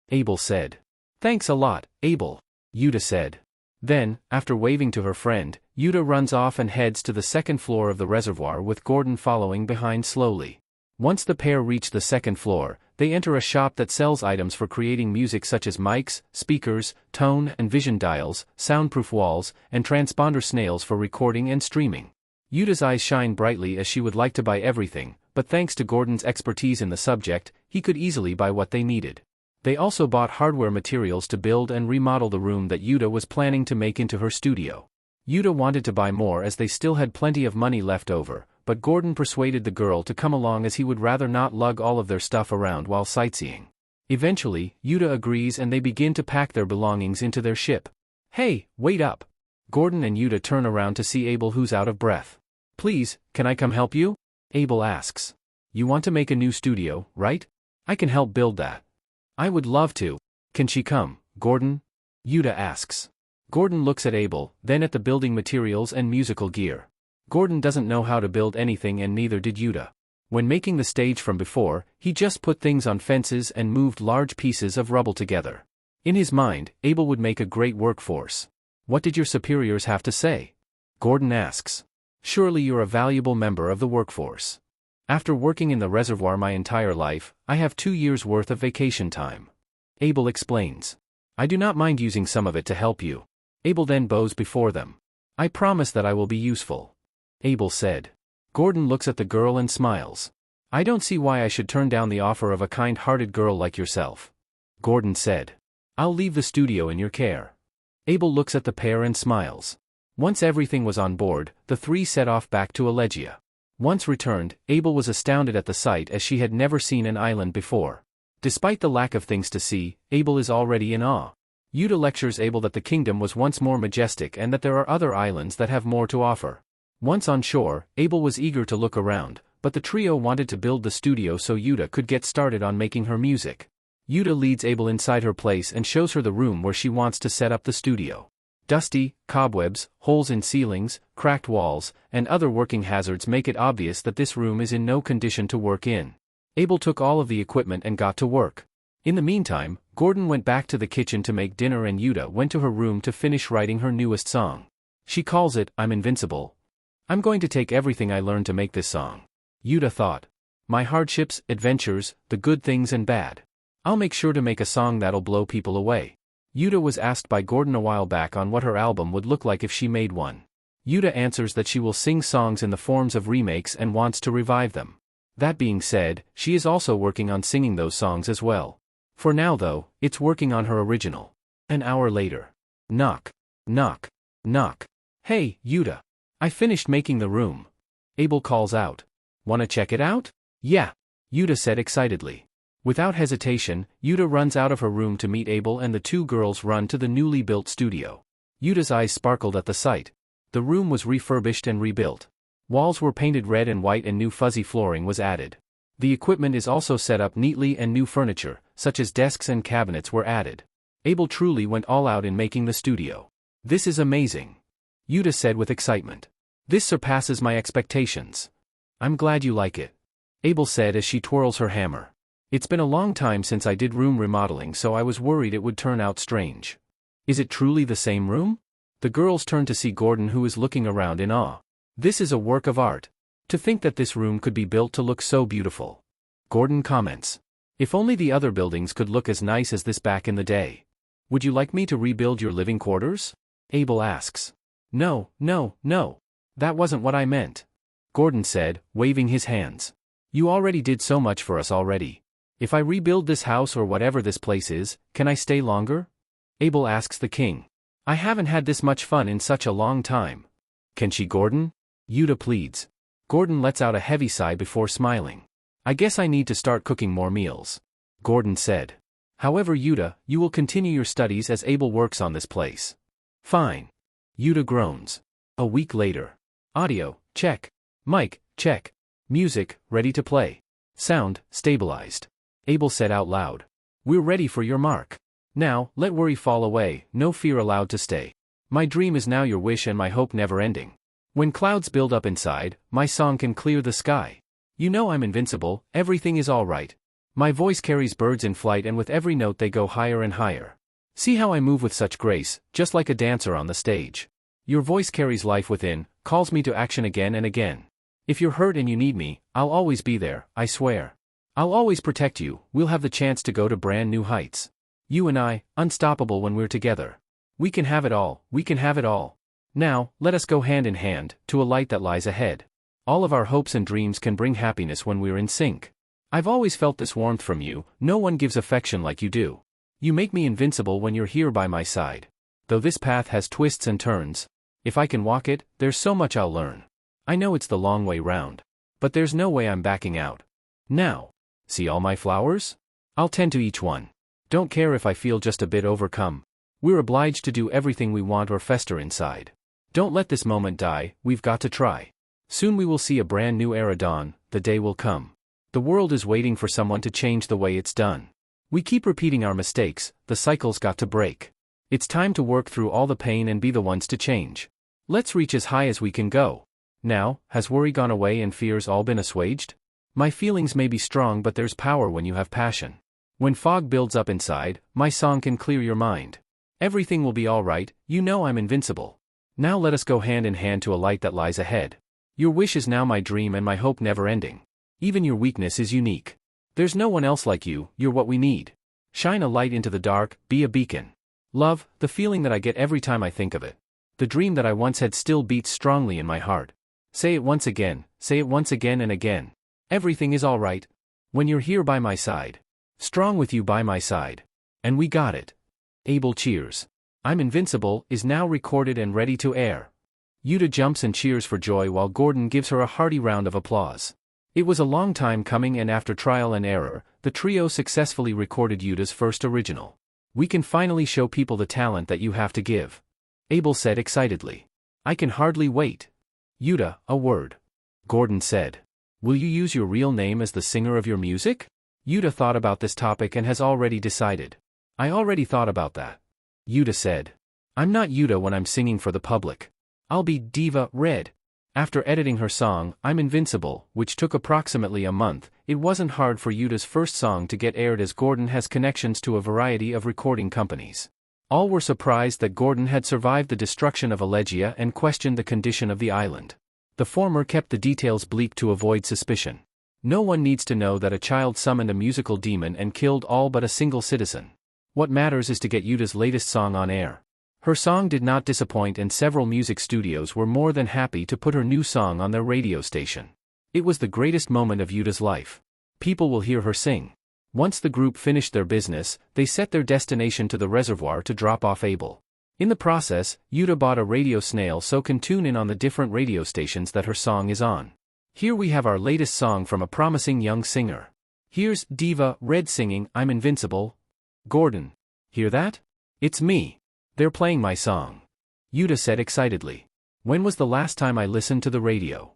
Abel said. "Thanks a lot, Abel," Uta said. Then, after waving to her friend, Uta runs off and heads to the second floor of the reservoir with Gordon following behind slowly. Once the pair reach the second floor, they enter a shop that sells items for creating music such as mics, speakers, tone and vision dials, soundproof walls, and transponder snails for recording and streaming. Yuta's eyes shine brightly as she would like to buy everything, but thanks to Gordon's expertise in the subject, he could easily buy what they needed. They also bought hardware materials to build and remodel the room that Uta was planning to make into her studio. Uta wanted to buy more as they still had plenty of money left over, but Gordon persuaded the girl to come along as he would rather not lug all of their stuff around while sightseeing. Eventually, Uta agrees and they begin to pack their belongings into their ship. "Hey, wait up!" Gordon and Uta turn around to see Abel, who's out of breath. "Please, can I come help you?" Abel asks. "You want to make a new studio, right? I can help build that." "I would love to. Can she come, Gordon?" Uta asks. Gordon looks at Abel, then at the building materials and musical gear. Gordon doesn't know how to build anything and neither did Uta. When making the stage from before, he just put things on fences and moved large pieces of rubble together. In his mind, Abel would make a great workforce. "What did your superiors have to say?" Gordon asks. "Surely you're a valuable member of the workforce. After working in the reservoir my entire life, I have 2 years' worth of vacation time." Abel explains. "I do not mind using some of it to help you." Abel then bows before them. "I promise that I will be useful," Abel said. Gordon looks at the girl and smiles. "I don't see why I should turn down the offer of a kind-hearted girl like yourself," Gordon said. "I'll leave the studio in your care." Abel looks at the pair and smiles. Once everything was on board, the three set off back to Elegia. Once returned, Abel was astounded at the sight as she had never seen an island before. Despite the lack of things to see, Abel is already in awe. Uta lectures Abel that the kingdom was once more majestic and that there are other islands that have more to offer. Once on shore, Abel was eager to look around, but the trio wanted to build the studio so Uta could get started on making her music. Uta leads Abel inside her place and shows her the room where she wants to set up the studio. Dusty, cobwebs, holes in ceilings, cracked walls, and other working hazards make it obvious that this room is in no condition to work in. Abel took all of the equipment and got to work. In the meantime, Gordon went back to the kitchen to make dinner and Uta went to her room to finish writing her newest song. She calls it, "I'm Invincible." "I'm going to take everything I learned to make this song," Uta thought. "My hardships, adventures, the good things and bad. I'll make sure to make a song that'll blow people away." Uta was asked by Gordon a while back on what her album would look like if she made one. Uta answers that she will sing songs in the forms of remakes and wants to revive them. That being said, she is also working on singing those songs as well. For now though, it's working on her original. An hour later. Knock. Knock. Knock. "Hey, Uta. I finished making the room." Abel calls out. "Wanna check it out?" "Yeah," Uta said excitedly. Without hesitation, Uta runs out of her room to meet Abel and the two girls run to the newly built studio. Uta's eyes sparkled at the sight. The room was refurbished and rebuilt. Walls were painted red and white and new fuzzy flooring was added. The equipment is also set up neatly and new furniture, such as desks and cabinets were added. Abel truly went all out in making the studio. "This is amazing," Uta said with excitement. "This surpasses my expectations." "I'm glad you like it," Abel said as she twirls her hammer. "It's been a long time since I did room remodeling, so I was worried it would turn out strange." "Is it truly the same room?" The girls turn to see Gordon, who is looking around in awe. "This is a work of art." To think that this room could be built to look so beautiful. Gordon comments. If only the other buildings could look as nice as this back in the day. Would you like me to rebuild your living quarters? Abel asks. No, no, no. That wasn't what I meant. Gordon said, waving his hands. You already did so much for us already. If I rebuild this house or whatever this place is, can I stay longer? Abel asks the king. I haven't had this much fun in such a long time. Can she, Gordon? Uta pleads. Gordon lets out a heavy sigh before smiling. I guess I need to start cooking more meals. Gordon said. However, Uta, you will continue your studies as Abel works on this place. Fine. Uta groans. A week later. Audio, check. Mic, check. Music, ready to play. Sound, stabilized. Abel said out loud. We're ready for your mark. Now, let worry fall away, no fear allowed to stay. My dream is now your wish and my hope never ending. When clouds build up inside, my song can clear the sky. You know I'm invincible, everything is alright. My voice carries birds in flight and with every note they go higher and higher. See how I move with such grace, just like a dancer on the stage. Your voice carries life within, calls me to action again and again. If you're hurt and you need me, I'll always be there, I swear. I'll always protect you, we'll have the chance to go to brand new heights. You and I, unstoppable when we're together. We can have it all, we can have it all. Now, let us go hand in hand, to a light that lies ahead. All of our hopes and dreams can bring happiness when we're in sync. I've always felt this warmth from you, no one gives affection like you do. You make me invincible when you're here by my side. Though this path has twists and turns, if I can walk it, there's so much I'll learn. I know it's the long way round. But there's no way I'm backing out. Now. See all my flowers? I'll tend to each one. Don't care if I feel just a bit overcome. We're obliged to do everything we want or fester inside. Don't let this moment die, we've got to try. Soon we will see a brand new era dawn, the day will come. The world is waiting for someone to change the way it's done. We keep repeating our mistakes, the cycle's got to break. It's time to work through all the pain and be the ones to change. Let's reach as high as we can go. Now, has worry gone away and fears all been assuaged? My feelings may be strong but there's power when you have passion. When fog builds up inside, my song can clear your mind. Everything will be alright, you know I'm invincible. Now let us go hand in hand to a light that lies ahead. Your wish is now my dream and my hope never ending. Even your weakness is unique. There's no one else like you, you're what we need. Shine a light into the dark, be a beacon. Love, the feeling that I get every time I think of it. The dream that I once had still beats strongly in my heart. Say it once again and again. Everything is alright. When you're here by my side. Strong with you by my side. And we got it. Abel cheers. I'm Invincible is now recorded and ready to air. Uta jumps and cheers for joy while Gordon gives her a hearty round of applause. It was a long time coming and after trial and error, the trio successfully recorded Uta's first original. We can finally show people the talent that you have to give. Abel said excitedly. I can hardly wait. Uta, a word. Gordon said. Will you use your real name as the singer of your music? Uta thought about this topic and has already decided. I already thought about that. Uta said. I'm not Uta when I'm singing for the public. I'll be Diva Red. After editing her song, I'm Invincible, which took approximately a month, it wasn't hard for Uta's first song to get aired as Gordon has connections to a variety of recording companies. All were surprised that Gordon had survived the destruction of Elegia and questioned the condition of the island. The former kept the details bleak to avoid suspicion. No one needs to know that a child summoned a musical demon and killed all but a single citizen. What matters is to get Uta's latest song on air. Her song did not disappoint and several music studios were more than happy to put her new song on their radio station. It was the greatest moment of Uta's life. People will hear her sing. Once the group finished their business, they set their destination to the reservoir to drop off Abel. In the process, Uta bought a radio snail so can tune in on the different radio stations that her song is on. Here we have our latest song from a promising young singer. Here's Diva Red singing I'm Invincible. Gordon. Hear that? It's me. They're playing my song. Uta said excitedly. When was the last time I listened to the radio?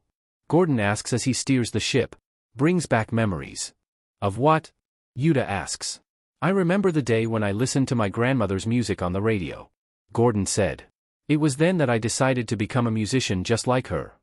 Gordon asks as he steers the ship. Brings back memories. Of what? Uta asks. I remember the day when I listened to my grandmother's music on the radio. Gordon said. It was then that I decided to become a musician just like her.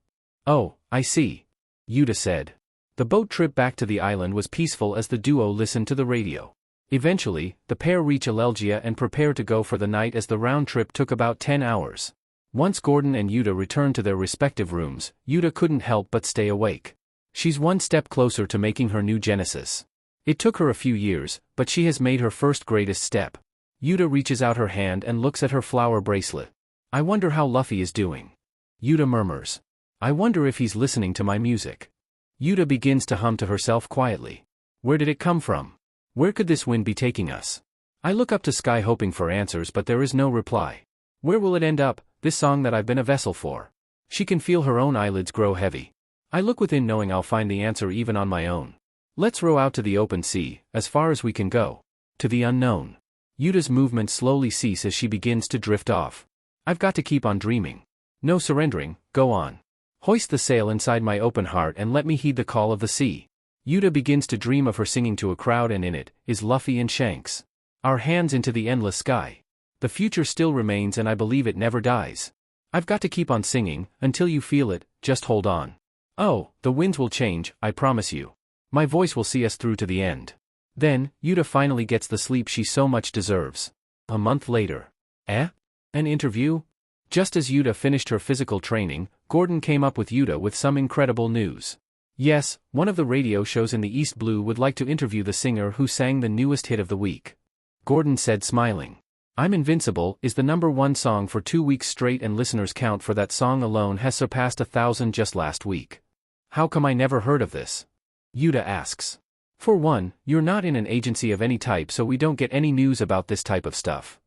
Oh, I see. Uta said. The boat trip back to the island was peaceful as the duo listened to the radio. Eventually, the pair reach Elegia and prepare to go for the night as the round trip took about 10 hours. Once Gordon and Uta returned to their respective rooms, Uta couldn't help but stay awake. She's one step closer to making her new Genesis. It took her a few years, but she has made her first greatest step. Uta reaches out her hand and looks at her flower bracelet. I wonder how Luffy is doing. Uta murmurs. I wonder if he's listening to my music. Uta begins to hum to herself quietly. Where did it come from? Where could this wind be taking us? I look up to sky hoping for answers, but there is no reply. Where will it end up, this song that I've been a vessel for? She can feel her own eyelids grow heavy. I look within knowing I'll find the answer even on my own. Let's row out to the open sea, as far as we can go. To the unknown. Uta's movements slowly cease as she begins to drift off. I've got to keep on dreaming. No surrendering, go on. Hoist the sail inside my open heart and let me heed the call of the sea. Uta begins to dream of her singing to a crowd, and in it is Luffy and Shanks. Our hands into the endless sky. The future still remains and I believe it never dies. I've got to keep on singing, until you feel it, just hold on. Oh, the winds will change, I promise you. My voice will see us through to the end. Then, Uta finally gets the sleep she so much deserves. A month later. An interview? Just as Uta finished her physical training, Gordon came up with Uta with some incredible news. Yes, one of the radio shows in the East Blue would like to interview the singer who sang the newest hit of the week. Gordon said, smiling. I'm Invincible is the #1 song for 2 weeks straight, and listeners' count for that song alone has surpassed 1,000 just last week. How come I never heard of this? Uta asks. For one, you're not in an agency of any type, so we don't get any news about this type of stuff.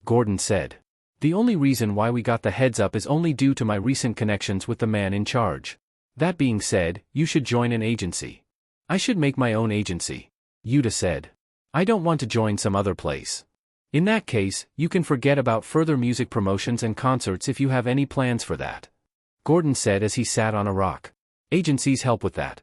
Gordon said. The only reason why we got the heads up is only due to my recent connections with the man in charge. That being said, you should join an agency. I should make my own agency. Uta said. I don't want to join some other place. In that case, you can forget about further music promotions and concerts if you have any plans for that. Gordon said as he sat on a rock. Agencies help with that.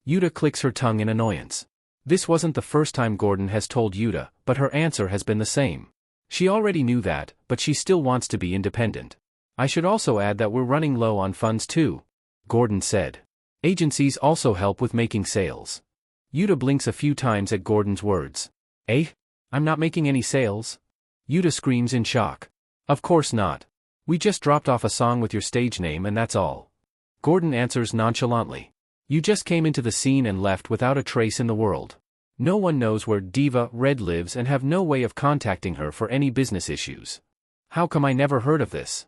Uta clicks her tongue in annoyance. This wasn't the first time Gordon has told Uta, but her answer has been the same. She already knew that, but she still wants to be independent. I should also add that we're running low on funds too. Gordon said. Agencies also help with making sales. Uta blinks a few times at Gordon's words. I'm not making any sales? Uta screams in shock. Of course not. We just dropped off a song with your stage name and that's all. Gordon answers nonchalantly. You just came into the scene and left without a trace in the world. No one knows where Diva Red lives and have no way of contacting her for any business issues. How come I never heard of this?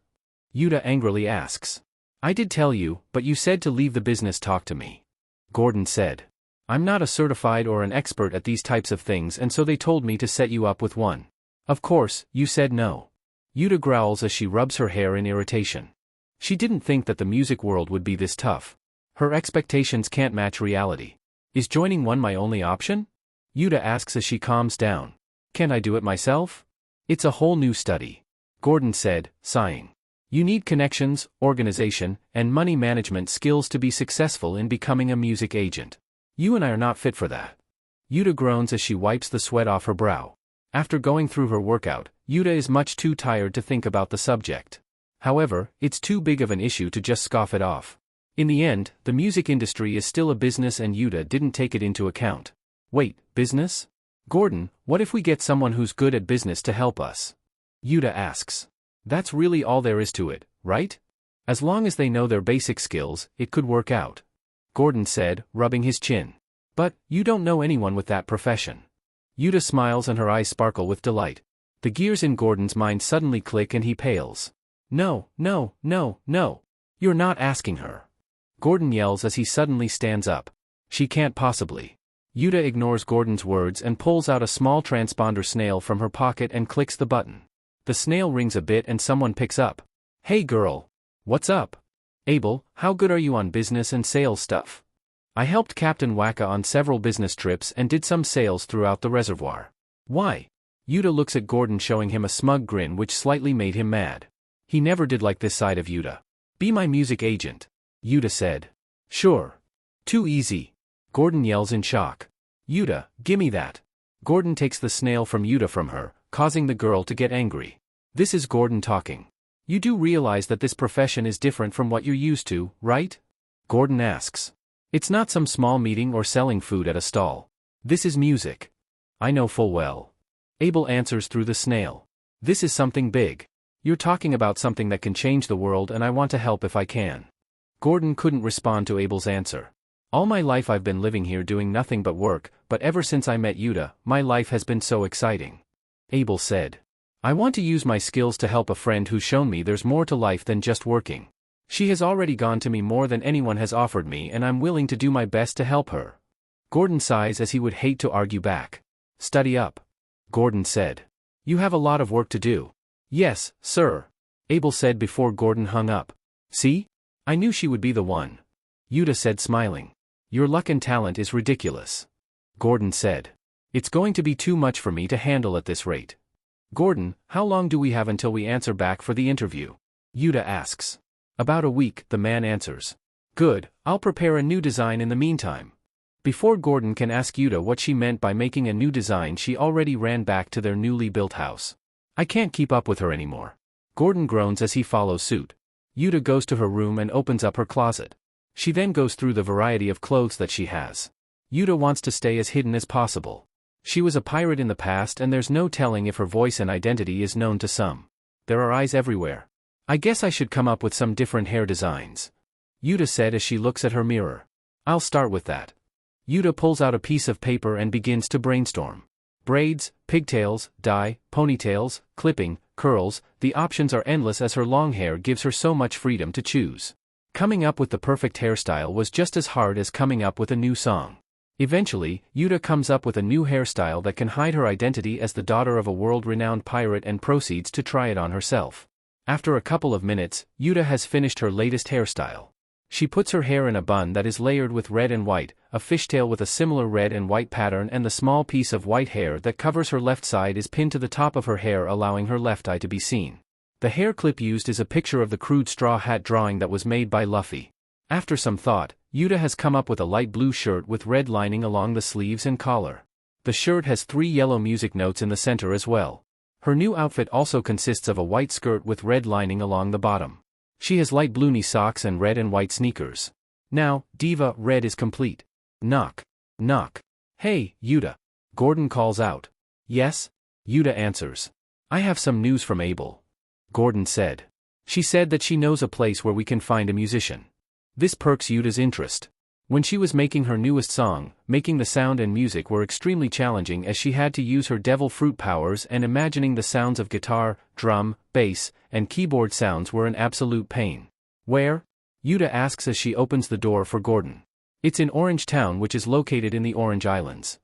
Uta angrily asks. I did tell you, but you said to leave the business talk to me. Gordon said. I'm not a certified or an expert at these types of things, and so they told me to set you up with one. Of course, you said no. Uta growls as she rubs her hair in irritation. She didn't think that the music world would be this tough. Her expectations can't match reality. Is joining one my only option? Uta asks as she calms down. Can't I do it myself? It's a whole new study. Gordon said, sighing. You need connections, organization, and money management skills to be successful in becoming a music agent. You and I are not fit for that. Uta groans as she wipes the sweat off her brow. After going through her workout, Uta is much too tired to think about the subject. However, it's too big of an issue to just scoff it off. In the end, the music industry is still a business and Uta didn't take it into account. Wait, business? Gordon, what if we get someone who's good at business to help us? Uta asks. That's really all there is to it, right? As long as they know their basic skills, it could work out. Gordon said, rubbing his chin. But, you don't know anyone with that profession. Uta smiles and her eyes sparkle with delight. The gears in Gordon's mind suddenly click and he pales. No. You're not asking her. Gordon yells as he suddenly stands up. She can't possibly. Uta ignores Gordon's words and pulls out a small transponder snail from her pocket and clicks the button. The snail rings a bit and someone picks up. Hey girl. What's up? Abel, how good are you on business and sales stuff? I helped Captain Waka on several business trips and did some sales throughout the reservoir. Why? Uta looks at Gordon, showing him a smug grin which slightly made him mad. He never did like this side of Uta. Be my music agent. Uta said. Sure. Too easy. Gordon yells in shock. Uta, gimme that. Gordon takes the snail from Uta from her, causing the girl to get angry. This is Gordon talking. You do realize that this profession is different from what you're used to, right? Gordon asks. It's not some small meeting or selling food at a stall. This is music. I know full well. Abel answers through the snail. This is something big. You're talking about something that can change the world and I want to help if I can. Gordon couldn't respond to Abel's answer. All my life I've been living here doing nothing but work, but ever since I met Uta, my life has been so exciting. Abel said. I want to use my skills to help a friend who's shown me there's more to life than just working. She has already gone to me more than anyone has offered me and I'm willing to do my best to help her. Gordon sighs as he would hate to argue back. Study up. Gordon said. You have a lot of work to do. Yes, sir. Abel said before Gordon hung up. See? I knew she would be the one. Uta said smiling. Your luck and talent is ridiculous. Gordon said. It's going to be too much for me to handle at this rate. Gordon, how long do we have until we answer back for the interview? Uta asks. About a week, the man answers. Good, I'll prepare a new design in the meantime. Before Gordon can ask Uta what she meant by making a new design, she already ran back to their newly built house. I can't keep up with her anymore. Gordon groans as he follows suit. Uta goes to her room and opens up her closet. She then goes through the variety of clothes that she has. Uta wants to stay as hidden as possible. She was a pirate in the past and there's no telling if her voice and identity is known to some. There are eyes everywhere. I guess I should come up with some different hair designs. Uta said as she looks at her mirror. I'll start with that. Uta pulls out a piece of paper and begins to brainstorm. Braids, pigtails, dye, ponytails, clipping, curls, the options are endless as her long hair gives her so much freedom to choose. Coming up with the perfect hairstyle was just as hard as coming up with a new song. Eventually, Uta comes up with a new hairstyle that can hide her identity as the daughter of a world-renowned pirate and proceeds to try it on herself. After a couple of minutes, Uta has finished her latest hairstyle. She puts her hair in a bun that is layered with red and white, a fishtail with a similar red and white pattern, and the small piece of white hair that covers her left side is pinned to the top of her hair, allowing her left eye to be seen. The hair clip used is a picture of the crude straw hat drawing that was made by Luffy. After some thought, Uta has come up with a light blue shirt with red lining along the sleeves and collar. The shirt has 3 yellow music notes in the center as well. Her new outfit also consists of a white skirt with red lining along the bottom. She has light blue knee socks and red and white sneakers. Now, Diva Red is complete. Knock. Knock. Hey, Uta. Gordon calls out. Yes? Uta answers. I have some news from Abel. Gordon said. She said that she knows a place where we can find a musician. This perks Uta's interest. When she was making her newest song, making the sound and music were extremely challenging as she had to use her devil fruit powers, and imagining the sounds of guitar, drum, bass, and keyboard sounds were an absolute pain. Where? Uta asks as she opens the door for Gordon. It's in Orange Town, which is located in the Orange Islands.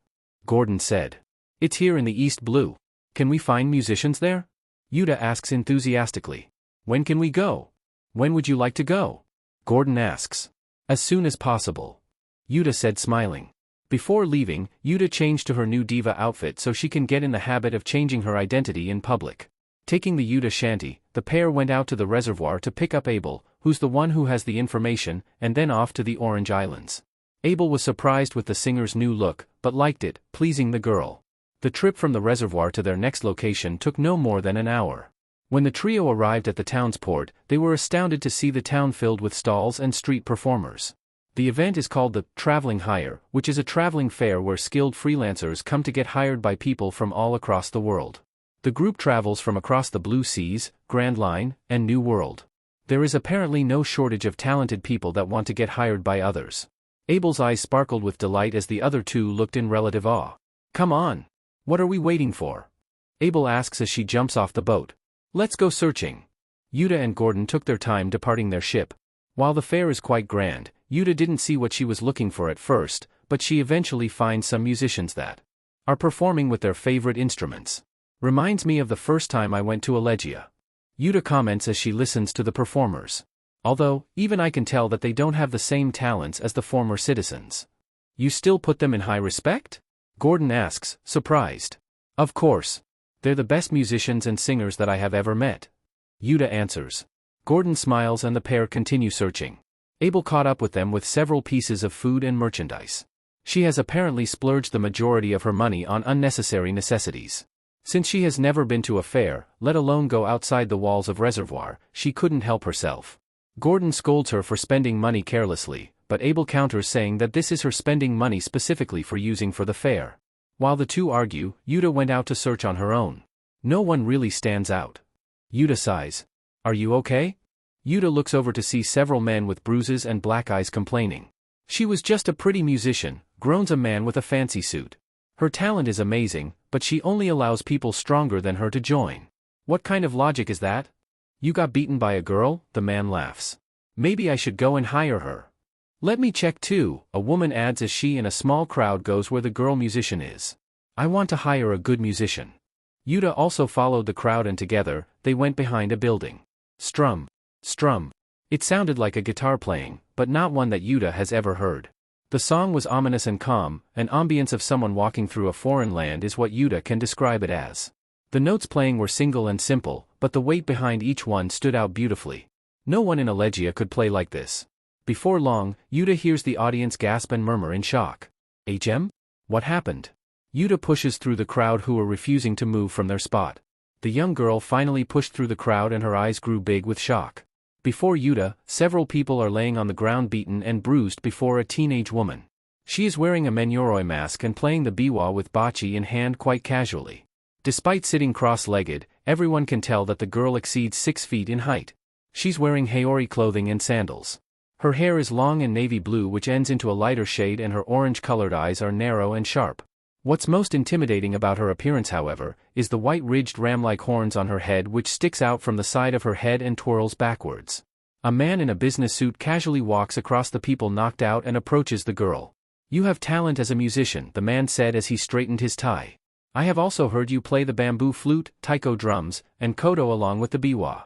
Gordon said. It's here in the East Blue. Can we find musicians there? Uta asks enthusiastically. When can we go? When would you like to go? Gordon asks. As soon as possible. Uta said smiling. Before leaving, Uta changed to her new diva outfit so she can get in the habit of changing her identity in public. Taking the Uta shanty, the pair went out to the reservoir to pick up Abel, who's the one who has the information, and then off to the Orange Islands. Abel was surprised with the singer's new look, but liked it, pleasing the girl. The trip from the reservoir to their next location took no more than an hour. When the trio arrived at the town's port, they were astounded to see the town filled with stalls and street performers. The event is called the Traveling Hire, which is a traveling fair where skilled freelancers come to get hired by people from all across the world. The group travels from across the Blue Seas, Grand Line, and New World. There is apparently no shortage of talented people that want to get hired by others. Abel's eyes sparkled with delight as the other two looked in relative awe. Come on! What are we waiting for? Abel asks as she jumps off the boat. Let's go searching. Uta and Gordon took their time departing their ship. While the fair is quite grand, Uta didn't see what she was looking for at first, but she eventually finds some musicians that are performing with their favorite instruments. Reminds me of the first time I went to Elegia. Uta comments as she listens to the performers. Although, even I can tell that they don't have the same talents as the former citizens. You still put them in high respect? Gordon asks, surprised. Of course. They're the best musicians and singers that I have ever met. Uta answers. Gordon smiles and the pair continue searching. Abel caught up with them with several pieces of food and merchandise. She has apparently splurged the majority of her money on unnecessary necessities. Since she has never been to a fair, let alone go outside the walls of Reservoir, she couldn't help herself. Gordon scolds her for spending money carelessly, but Abel counters saying that this is her spending money specifically for using for the fair. While the two argue, Uta went out to search on her own. No one really stands out. Uta sighs. Are you okay? Uta looks over to see several men with bruises and black eyes complaining. She was just a pretty musician, groans a man with a fancy suit. Her talent is amazing, but she only allows people stronger than her to join. What kind of logic is that? You got beaten by a girl? The man laughs. Maybe I should go and hire her. Let me check too, a woman adds as she and a small crowd goes where the girl musician is. I want to hire a good musician. Uta also followed the crowd and together, they went behind a building. Strum. Strum. It sounded like a guitar playing, but not one that Uta has ever heard. The song was ominous and calm, an ambience of someone walking through a foreign land is what Uta can describe it as. The notes playing were single and simple, but the weight behind each one stood out beautifully. No one in Elegia could play like this. Before long, Uta hears the audience gasp and murmur in shock. HM? What happened? Uta pushes through the crowd who were refusing to move from their spot. The young girl finally pushed through the crowd and her eyes grew big with shock. Before Uta, several people are laying on the ground beaten and bruised before a teenage woman. She is wearing a Menyoroi mask and playing the biwa with bachi in hand quite casually. Despite sitting cross-legged, everyone can tell that the girl exceeds 6 feet in height. She's wearing haori clothing and sandals. Her hair is long and navy blue which ends into a lighter shade and her orange-colored eyes are narrow and sharp. What's most intimidating about her appearance, however, is the white ridged ram-like horns on her head which sticks out from the side of her head and twirls backwards. A man in a business suit casually walks across the people knocked out and approaches the girl. You have talent as a musician, the man said as he straightened his tie. I have also heard you play the bamboo flute, taiko drums, and koto along with the biwa.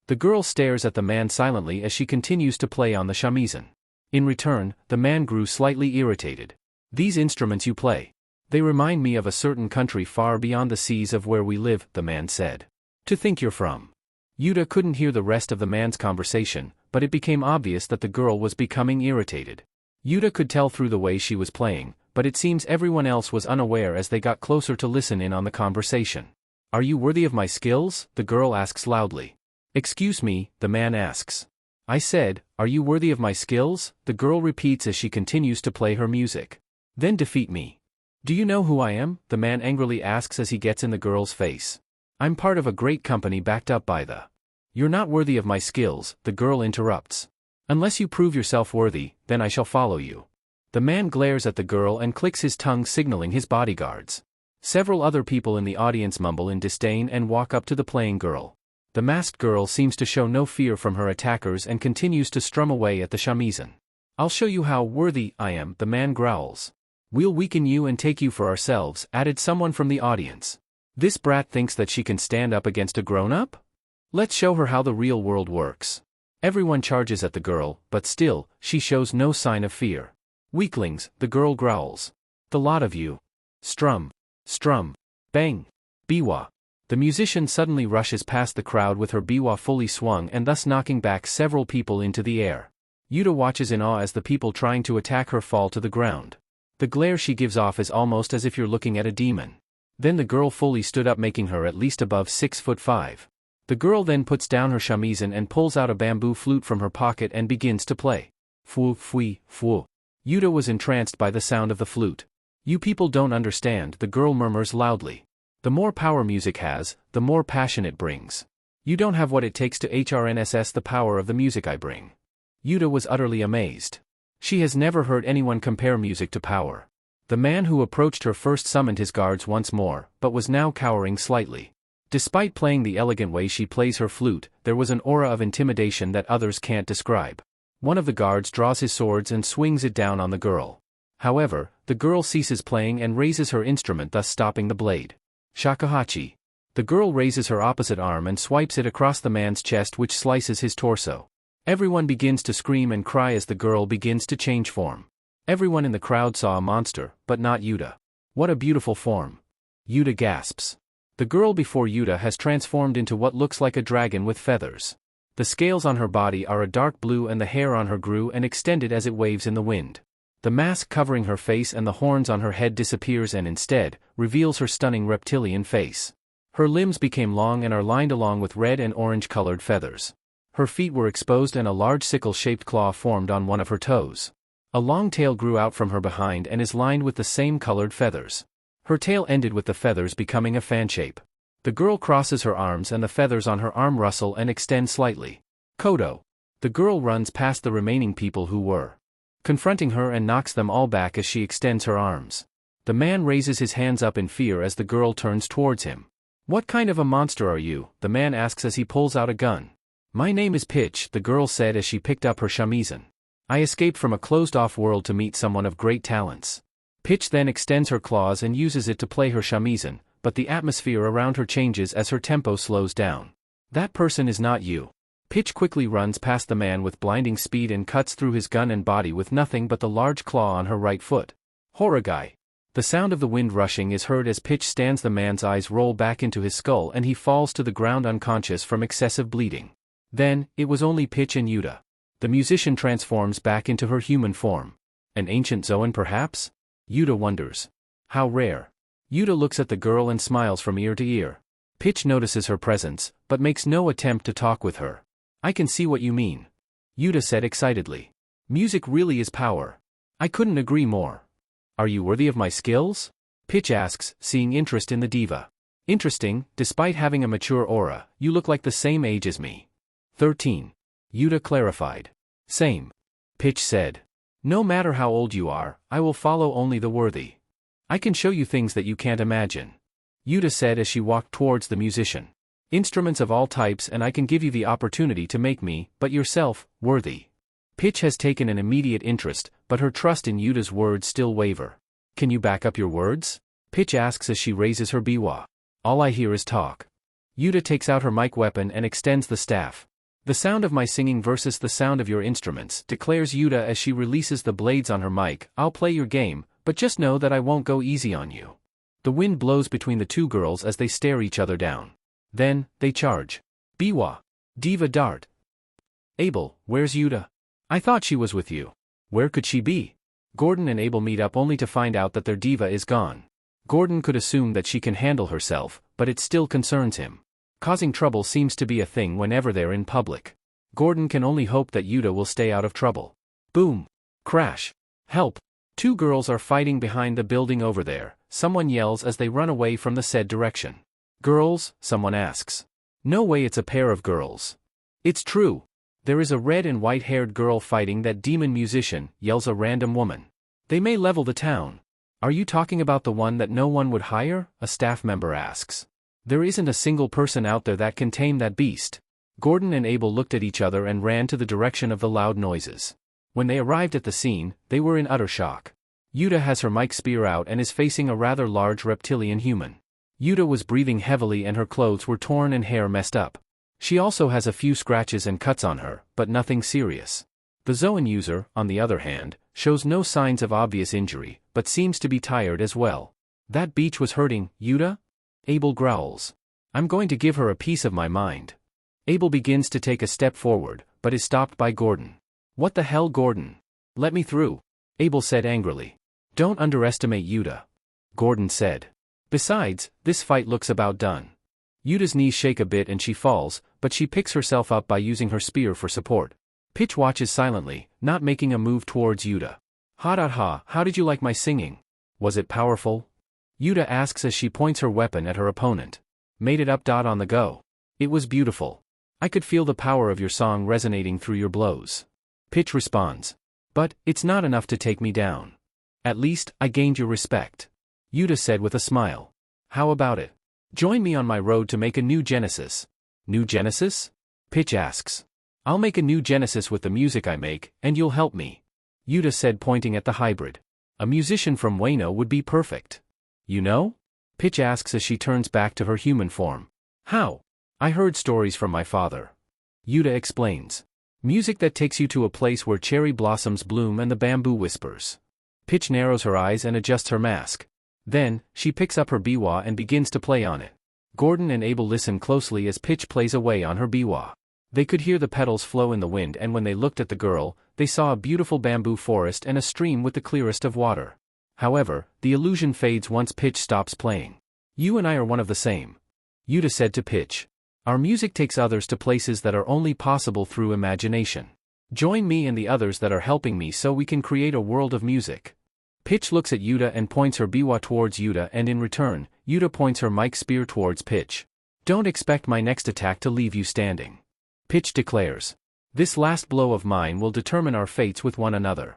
The girl stares at the man silently as she continues to play on the shamisen. In return, the man grew slightly irritated. These instruments you play. They remind me of a certain country far beyond the seas of where we live, the man said. To think you're from. Uta couldn't hear the rest of the man's conversation, but it became obvious that the girl was becoming irritated. Uta could tell through the way she was playing, but it seems everyone else was unaware as they got closer to listen in on the conversation. Are you worthy of my skills? The girl asks loudly. Excuse me, the man asks. I said, are you worthy of my skills? The girl repeats as she continues to play her music. Then defeat me. Do you know who I am? The man angrily asks as he gets in the girl's face. I'm part of a great company backed up by the. You're not worthy of my skills, the girl interrupts. Unless you prove yourself worthy, then I shall follow you. The man glares at the girl and clicks his tongue signaling his bodyguards. Several other people in the audience mumble in disdain and walk up to the playing girl. The masked girl seems to show no fear from her attackers and continues to strum away at the shamisen. I'll show you how worthy I am, the man growls. We'll weaken you and take you for ourselves, added someone from the audience. This brat thinks that she can stand up against a grown-up? Let's show her how the real world works. Everyone charges at the girl, but still, she shows no sign of fear. Weaklings, the girl growls. The lot of you. Strum. Strum. Bang. Biwa. The musician suddenly rushes past the crowd with her biwa fully swung and thus knocking back several people into the air. Uta watches in awe as the people trying to attack her fall to the ground. The glare she gives off is almost as if you're looking at a demon. Then the girl fully stood up making her at least above 6'5". The girl then puts down her shamisen and pulls out a bamboo flute from her pocket and begins to play. Fu fui fu. Uta was entranced by the sound of the flute. You people don't understand, the girl murmurs loudly. The more power music has, the more passion it brings. You don't have what it takes to HRNSS the power of the music I bring. Uta was utterly amazed. She has never heard anyone compare music to power. The man who approached her first summoned his guards once more, but was now cowering slightly. Despite playing the elegant way she plays her flute, there was an aura of intimidation that others can't describe. One of the guards draws his swords and swings it down on the girl. However, the girl ceases playing and raises her instrument, thus stopping the blade. Shakuhachi. The girl raises her opposite arm and swipes it across the man's chest, which slices his torso. Everyone begins to scream and cry as the girl begins to change form. Everyone in the crowd saw a monster, but not Uta. What a beautiful form. Uta gasps. The girl before Uta has transformed into what looks like a dragon with feathers. The scales on her body are a dark blue and the hair on her grew and extended as it waves in the wind. The mask covering her face and the horns on her head disappears and instead, reveals her stunning reptilian face. Her limbs became long and are lined along with red and orange-colored feathers. Her feet were exposed and a large sickle-shaped claw formed on one of her toes. A long tail grew out from her behind and is lined with the same colored feathers. Her tail ended with the feathers becoming a fan shape. The girl crosses her arms and the feathers on her arm rustle and extend slightly. Kodo. The girl runs past the remaining people who were confronting her and knocks them all back as she extends her arms. The man raises his hands up in fear as the girl turns towards him. "What kind of a monster are you?" the man asks as he pulls out a gun. "My name is Pitch," the girl said as she picked up her shamisen. "I escaped from a closed-off world to meet someone of great talents." Pitch then extends her claws and uses it to play her shamisen, but the atmosphere around her changes as her tempo slows down. "That person is not you." Pitch quickly runs past the man with blinding speed and cuts through his gun and body with nothing but the large claw on her right foot. Horagai. The sound of the wind rushing is heard as Pitch stands. The man's eyes roll back into his skull and he falls to the ground unconscious from excessive bleeding. Then, it was only Pitch and Uta. The musician transforms back into her human form. An ancient Zoan perhaps? Uta wonders. How rare. Uta looks at the girl and smiles from ear to ear. Pitch notices her presence, but makes no attempt to talk with her. "I can see what you mean," Uta said excitedly. "Music really is power. I couldn't agree more." "Are you worthy of my skills?" Pitch asks, seeing interest in the diva. "Interesting, despite having a mature aura, you look like the same age as me." 13. Uta clarified. "Same," Pitch said. "No matter how old you are, I will follow only the worthy. I can show you things that you can't imagine," Uta said as she walked towards the musician. "Instruments of all types, and I can give you the opportunity to make me, but yourself, worthy." Pitch has taken an immediate interest, but her trust in Uta's words still waver. "Can you back up your words?" Pitch asks as she raises her biwa. "All I hear is talk." Uta takes out her mic weapon and extends the staff. "The sound of my singing versus the sound of your instruments," declares Uta as she releases the blades on her mic. "I'll play your game, but just know that I won't go easy on you." The wind blows between the two girls as they stare each other down. Then, they charge. Biwa. Diva dart. "Abel, where's Uta? I thought she was with you. Where could she be?" Gordon and Abel meet up only to find out that their diva is gone. Gordon could assume that she can handle herself, but it still concerns him. Causing trouble seems to be a thing whenever they're in public. Gordon can only hope that Uta will stay out of trouble. Boom. Crash. Help. Two girls are fighting behind the building over there, someone yells as they run away from the said direction. "Girls?" someone asks. "No way, it's a pair of girls." "It's true. There is a red and white-haired girl fighting that demon musician," yells a random woman. "They may level the town." "Are you talking about the one that no one would hire?" a staff member asks. "There isn't a single person out there that can tame that beast." Gordon and Abel looked at each other and ran to the direction of the loud noises. When they arrived at the scene, they were in utter shock. Uta has her mic spear out and is facing a rather large reptilian human. Uta was breathing heavily and her clothes were torn and hair messed up. She also has a few scratches and cuts on her, but nothing serious. The Zoan user, on the other hand, shows no signs of obvious injury, but seems to be tired as well. "That beach was hurting, Uta?" Abel growls. "I'm going to give her a piece of my mind." Abel begins to take a step forward, but is stopped by Gordon. "What the hell, Gordon? Let me through," Abel said angrily. "Don't underestimate Uta," Gordon said. "Besides, this fight looks about done." Uta's knees shake a bit and she falls, but she picks herself up by using her spear for support. Pitch watches silently, not making a move towards Uta. "Ha, how did you like my singing? Was it powerful?" Uta asks as she points her weapon at her opponent. "Made it up. On the go. It was beautiful. I could feel the power of your song resonating through your blows." Pitch responds. "But, it's not enough to take me down. At least, I gained your respect," Uta said with a smile. "How about it? Join me on my road to make a new Genesis." "New Genesis?" Pitch asks. "I'll make a new Genesis with the music I make, and you'll help me," Uta said, pointing at the hybrid. "A musician from Wano would be perfect." "You know?" Pitch asks as she turns back to her human form. "How?" "I heard stories from my father," Uta explains. "Music that takes you to a place where cherry blossoms bloom and the bamboo whispers." Pitch narrows her eyes and adjusts her mask. Then, she picks up her biwa and begins to play on it. Gordon and Abel listen closely as Pitch plays away on her biwa. They could hear the petals flow in the wind, and when they looked at the girl, they saw a beautiful bamboo forest and a stream with the clearest of water. However, the illusion fades once Pitch stops playing. "You and I are one of the same," Uta said to Pitch. "Our music takes others to places that are only possible through imagination. Join me and the others that are helping me so we can create a world of music." Pitch looks at Uta and points her biwa towards Uta, and in return, Uta points her mic spear towards Pitch. Don't expect my next attack to leave you standing. Pitch declares. This last blow of mine will determine our fates with one another.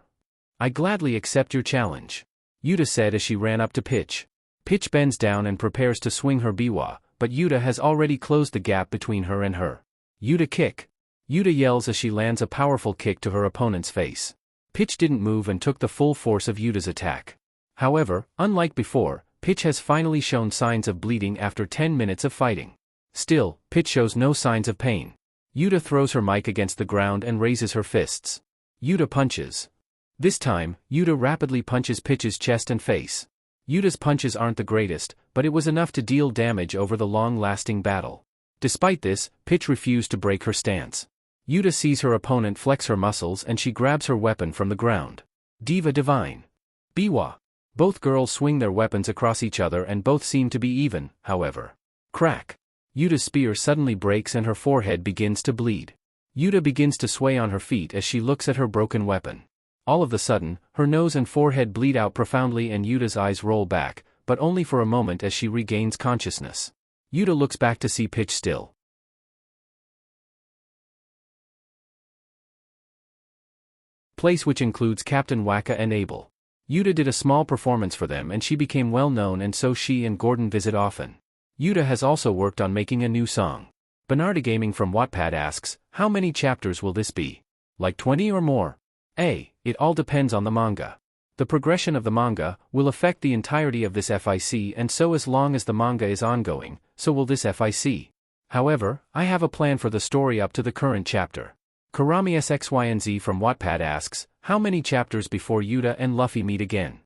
I gladly accept your challenge, Uta said as she ran up to Pitch. Pitch bends down and prepares to swing her biwa, but Uta has already closed the gap between her and her. Uta kick. Uta yells as she lands a powerful kick to her opponent's face. Pitch didn't move and took the full force of Uta's attack. However, unlike before, Pitch has finally shown signs of bleeding after 10 minutes of fighting. Still, Pitch shows no signs of pain. Uta throws her mic against the ground and raises her fists. Uta punches. This time, Uta rapidly punches Pitch's chest and face. Uta's punches aren't the greatest, but it was enough to deal damage over the long-lasting battle. Despite this, Pitch refused to break her stance. Uta sees her opponent flex her muscles and she grabs her weapon from the ground. Diva Divine. Biwa. Both girls swing their weapons across each other and both seem to be even, however. Crack. Uta's spear suddenly breaks and her forehead begins to bleed. Uta begins to sway on her feet as she looks at her broken weapon. All of a sudden, her nose and forehead bleed out profoundly and Uta's eyes roll back, but only for a moment as she regains consciousness. Uta looks back to see Pitch still. Place which includes Captain Waka and Abel. Uta did a small performance for them and she became well known, and so she and Gordon visit often. Uta has also worked on making a new song. Bernarda Gaming from Wattpad asks, how many chapters will this be? Like 20 or more? It all depends on the manga. The progression of the manga will affect the entirety of this FIC, and so as long as the manga is ongoing, so will this FIC. However, I have a plan for the story up to the current chapter. Karami SXYNZ from Wattpad asks, how many chapters before Uta and Luffy meet again?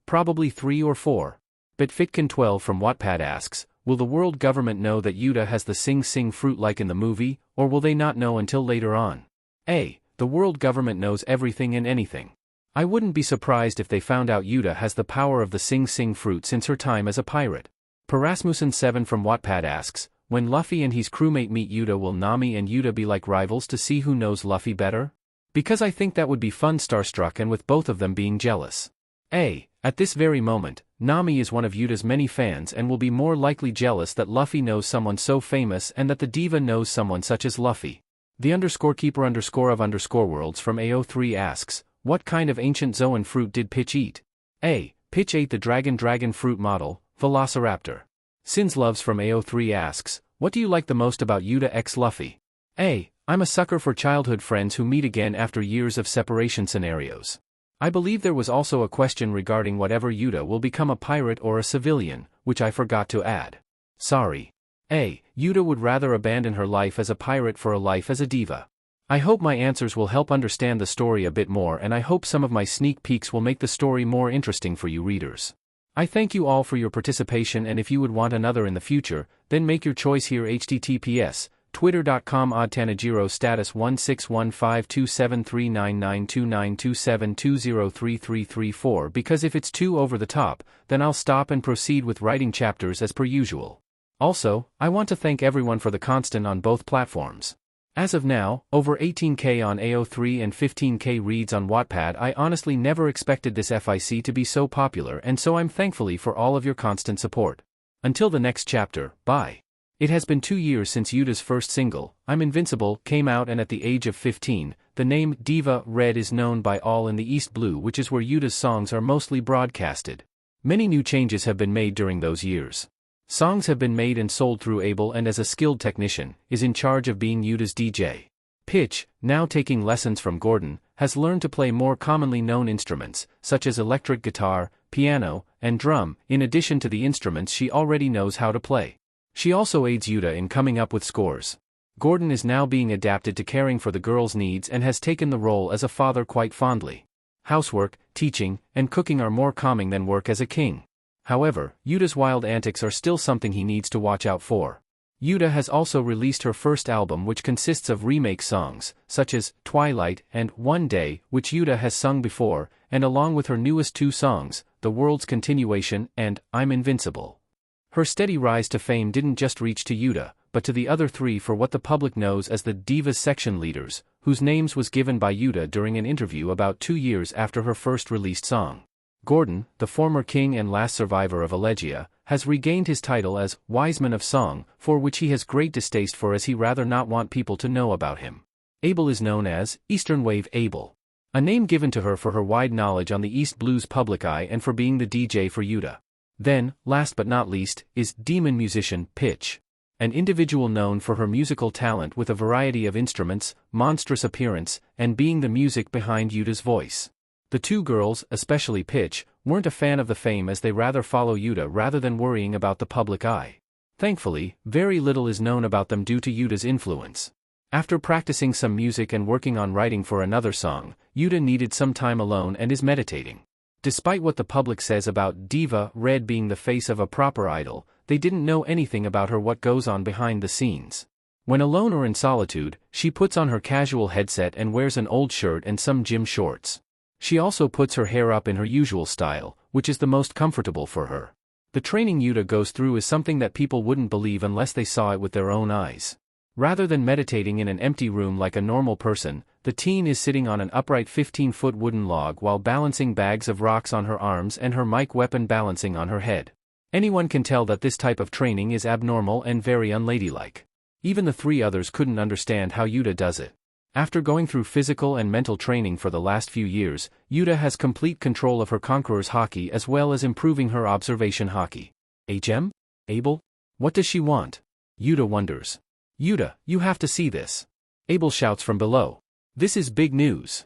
Probably 3 or 4. Bitfitkin12 from Wattpad asks, will the world government know that Uta has the Sing Sing fruit like in the movie, or will they not know until later on? The world government knows everything and anything. I wouldn't be surprised if they found out Uta has the power of the Sing Sing fruit since her time as a pirate. Parasmussen7 from Wattpad asks, when Luffy and his crewmate meet Uta, will Nami and Uta be like rivals to see who knows Luffy better? Because I think that would be fun, starstruck and with both of them being jealous. At this very moment, Nami is one of Uta's many fans and will be more likely jealous that Luffy knows someone so famous and that the diva knows someone such as Luffy. The _keeper_of_worlds from AO3 asks, what kind of ancient Zoan fruit did Pitch eat? Pitch ate the dragon fruit model, Velociraptor. Sins Loves from AO3 asks, what do you like the most about Uta x Luffy? I'm a sucker for childhood friends who meet again after years of separation scenarios. I believe there was also a question regarding whatever Uta will become, a pirate or a civilian, which I forgot to add. Sorry. Uta would rather abandon her life as a pirate for a life as a diva. I hope my answers will help understand the story a bit more, and I hope some of my sneak peeks will make the story more interesting for you readers. I thank you all for your participation, and if you would want another in the future, then make your choice here. https twitter.com OddAiTanijiro status 16152739929272033334, because if it's too over the top, then I'll stop and proceed with writing chapters as per usual. Also, I want to thank everyone for the constant on both platforms. As of now, over 18k on AO3 and 15k reads on Wattpad. I honestly never expected this FIC to be so popular, and so I'm thankfully for all of your constant support. Until the next chapter, bye. It has been 2 years since Uta's first single, I'm Invincible, came out, and at the age of 15, the name Diva Red is known by all in the East Blue, which is where Uta's songs are mostly broadcasted. Many new changes have been made during those years. Songs have been made and sold through Abel, and as a skilled technician, is in charge of being Uta's DJ. Pitch, now taking lessons from Gordon, has learned to play more commonly known instruments, such as electric guitar, piano, and drum, in addition to the instruments she already knows how to play. She also aids Uta in coming up with scores. Gordon is now being adapted to caring for the girls' needs and has taken the role as a father quite fondly. Housework, teaching, and cooking are more calming than work as a king. However, Uta's wild antics are still something he needs to watch out for. Uta has also released her first album, which consists of remake songs, such as Twilight and One Day, which Uta has sung before, and along with her newest 2 songs, The World's Continuation and I'm Invincible. Her steady rise to fame didn't just reach to Uta, but to the other 3 for what the public knows as the Divas section leaders, whose names was given by Uta during an interview about 2 years after her first released song. Gordon, the former king and last survivor of Elegia, has regained his title as Wiseman of Song, for which he has great distaste for, as he rather not want people to know about him. Abel is known as Eastern Wave Abel, a name given to her for her wide knowledge on the East Blues public eye and for being the DJ for Uta. Then, last but not least, is demon musician Pitch, an individual known for her musical talent with a variety of instruments, monstrous appearance, and being the music behind Yuta's voice. The two girls, especially Pitch, weren't a fan of the fame, as they rather follow Uta rather than worrying about the public eye. Thankfully, very little is known about them due to Yuta's influence. After practicing some music and working on writing for another song, Uta needed some time alone and is meditating. Despite what the public says about Diva Red being the face of a proper idol, they didn't know anything about her, what goes on behind the scenes. When alone or in solitude, she puts on her casual headset and wears an old shirt and some gym shorts. She also puts her hair up in her usual style, which is the most comfortable for her. The training Uta goes through is something that people wouldn't believe unless they saw it with their own eyes. Rather than meditating in an empty room like a normal person, the teen is sitting on an upright 15-foot wooden log while balancing bags of rocks on her arms and her mic weapon balancing on her head. Anyone can tell that this type of training is abnormal and very unladylike. Even the three others couldn't understand how Uta does it. After going through physical and mental training for the last few years, Uta has complete control of her Conqueror's Haki as well as improving her observation Haki. Abel? What does she want? Uta wonders. Uta, you have to see this. Abel shouts from below. This is big news.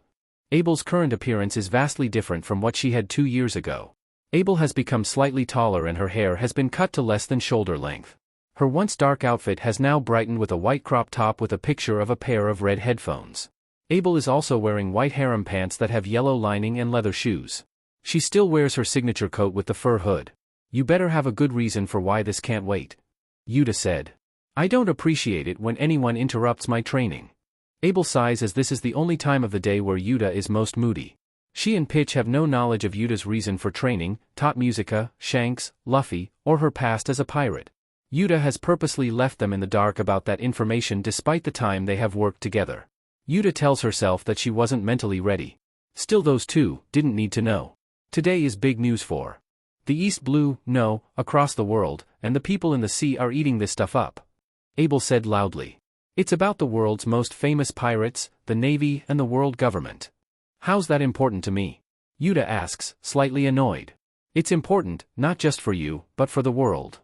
Abel's current appearance is vastly different from what she had 2 years ago. Abel has become slightly taller and her hair has been cut to less than shoulder length. Her once dark outfit has now brightened with a white crop top with a picture of a pair of red headphones. Abel is also wearing white harem pants that have yellow lining and leather shoes. She still wears her signature coat with the fur hood. You better have a good reason for why this can't wait. Uta said. I don't appreciate it when anyone interrupts my training. Abel sighs, as this is the only time of the day where Uta is most moody. She and Pitch have no knowledge of Yuta's reason for training, Top Musica, Shanks, Luffy, or her past as a pirate. Uta has purposely left them in the dark about that information despite the time they have worked together. Uta tells herself that she wasn't mentally ready. Still, those two didn't need to know. Today is big news for the East Blue, no, across the world, and the people in the sea are eating this stuff up. Abel said loudly. It's about the world's most famous pirates, the Navy, and the world government. How's that important to me? Uta asks, slightly annoyed. It's important, not just for you, but for the world.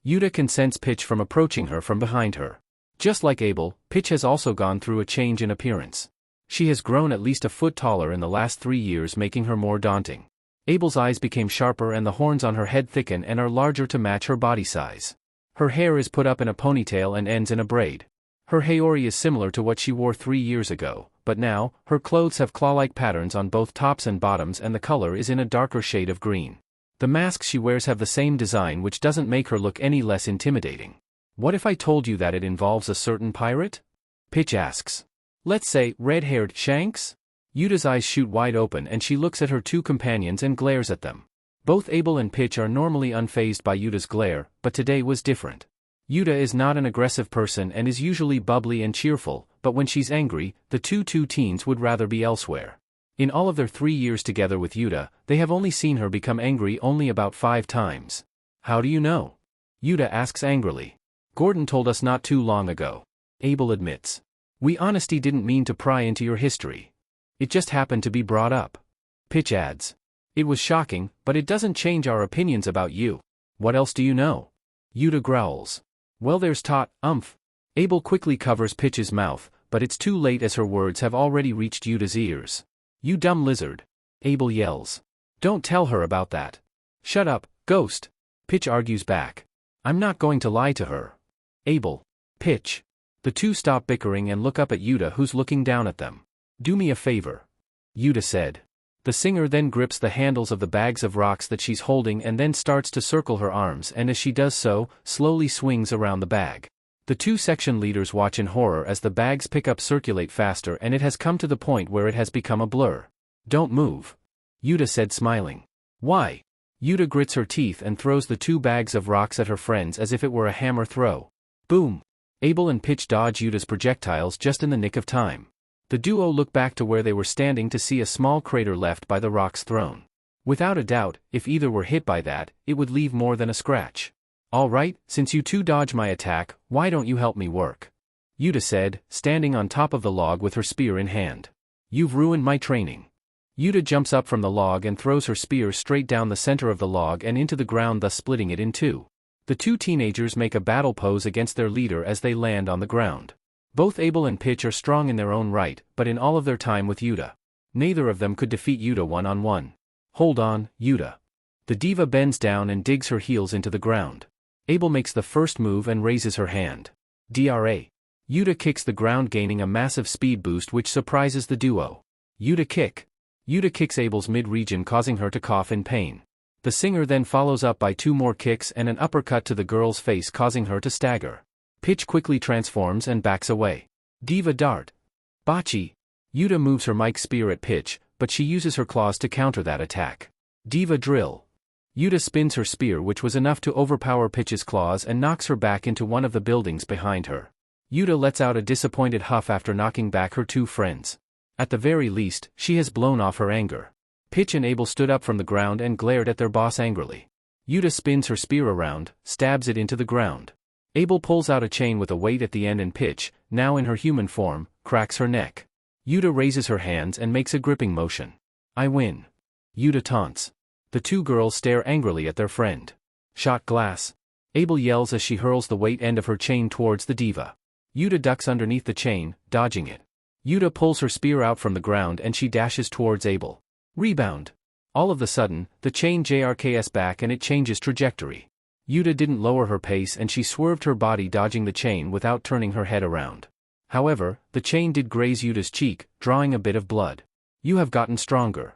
Uta can sense Pitch from approaching her from behind her. Just like Abel, Pitch has also gone through a change in appearance. She has grown at least a foot taller in the last 3 years, making her more daunting. Abel's eyes became sharper and the horns on her head thicken and are larger to match her body size. Her hair is put up in a ponytail and ends in a braid. Her haori is similar to what she wore 3 years ago, but now, her clothes have claw-like patterns on both tops and bottoms and the color is in a darker shade of green. The masks she wears have the same design, which doesn't make her look any less intimidating. What if I told you that it involves a certain pirate? Pitch asks. Let's say, red-haired Shanks? Yuta's eyes shoot wide open and she looks at her two companions and glares at them. Both Abel and Pitch are normally unfazed by Yuta's glare, but today was different. Uta is not an aggressive person and is usually bubbly and cheerful, but when she's angry, the two teens would rather be elsewhere. In all of their 3 years together with Uta, they have only seen her become angry only about 5 times. How do you know? Uta asks angrily. Gordon told us not too long ago. Abel admits. We honestly didn't mean to pry into your history. It just happened to be brought up. Pitch adds. It was shocking, but it doesn't change our opinions about you. What else do you know? Uta growls. Well, there's Abel quickly covers Pitch's mouth, but it's too late as her words have already reached Yuta's ears. You dumb lizard. Abel yells. Don't tell her about that. Shut up, ghost. Pitch argues back. I'm not going to lie to her. Abel. Pitch. The two stop bickering and look up at Uta, who's looking down at them. Do me a favor. Uta said. The singer then grips the handles of the bags of rocks that she's holding and then starts to circle her arms, and as she does so, slowly swings around the bag. The two section leaders watch in horror as the bags pick up circulate faster, and it has come to the point where it has become a blur. Don't move. Uta said, smiling. Why? Uta grits her teeth and throws the 2 bags of rocks at her friends as if it were a hammer throw. Boom! Abel and Pitch dodge Yuta's projectiles just in the nick of time. The duo look back to where they were standing to see a small crater left by the rocks thrown. Without a doubt, if either were hit by that, it would leave more than a scratch. Alright, since you two dodge my attack, why don't you help me work? Uta said, standing on top of the log with her spear in hand. You've ruined my training. Uta jumps up from the log and throws her spear straight down the center of the log and into the ground, thus splitting it in two. The two teenagers make a battle pose against their leader as they land on the ground. Both Abel and Pitch are strong in their own right, but in all of their time with Uta, neither of them could defeat Uta one-on-one. Hold on, Uta. The diva bends down and digs her heels into the ground. Abel makes the first move and raises her hand. Dra. Uta kicks the ground, gaining a massive speed boost which surprises the duo. Uta kick. Uta kicks Abel's mid-region, causing her to cough in pain. The singer then follows up by two more kicks and an uppercut to the girl's face, causing her to stagger. Pitch quickly transforms and backs away. Diva dart. Bocce. Uta moves her mic spear at Pitch, but she uses her claws to counter that attack. Diva drill. Uta spins her spear, which was enough to overpower Pitch's claws, and knocks her back into one of the buildings behind her. Uta lets out a disappointed huff after knocking back her two friends. At the very least, she has blown off her anger. Pitch and Abel stood up from the ground and glared at their boss angrily. Uta spins her spear around, stabs it into the ground. Abel pulls out a chain with a weight at the end, and Pitch, now in her human form, cracks her neck. Uta raises her hands and makes a gripping motion. I win. Uta taunts. The two girls stare angrily at their friend. Shot glass. Abel yells as she hurls the weight end of her chain towards the diva. Uta ducks underneath the chain, dodging it. Uta pulls her spear out from the ground and she dashes towards Abel. Rebound. All of a sudden, the chain JRKs back and it changes trajectory. Uta didn't lower her pace and she swerved her body, dodging the chain without turning her head around. However, the chain did graze Yuta's cheek, drawing a bit of blood. You have gotten stronger.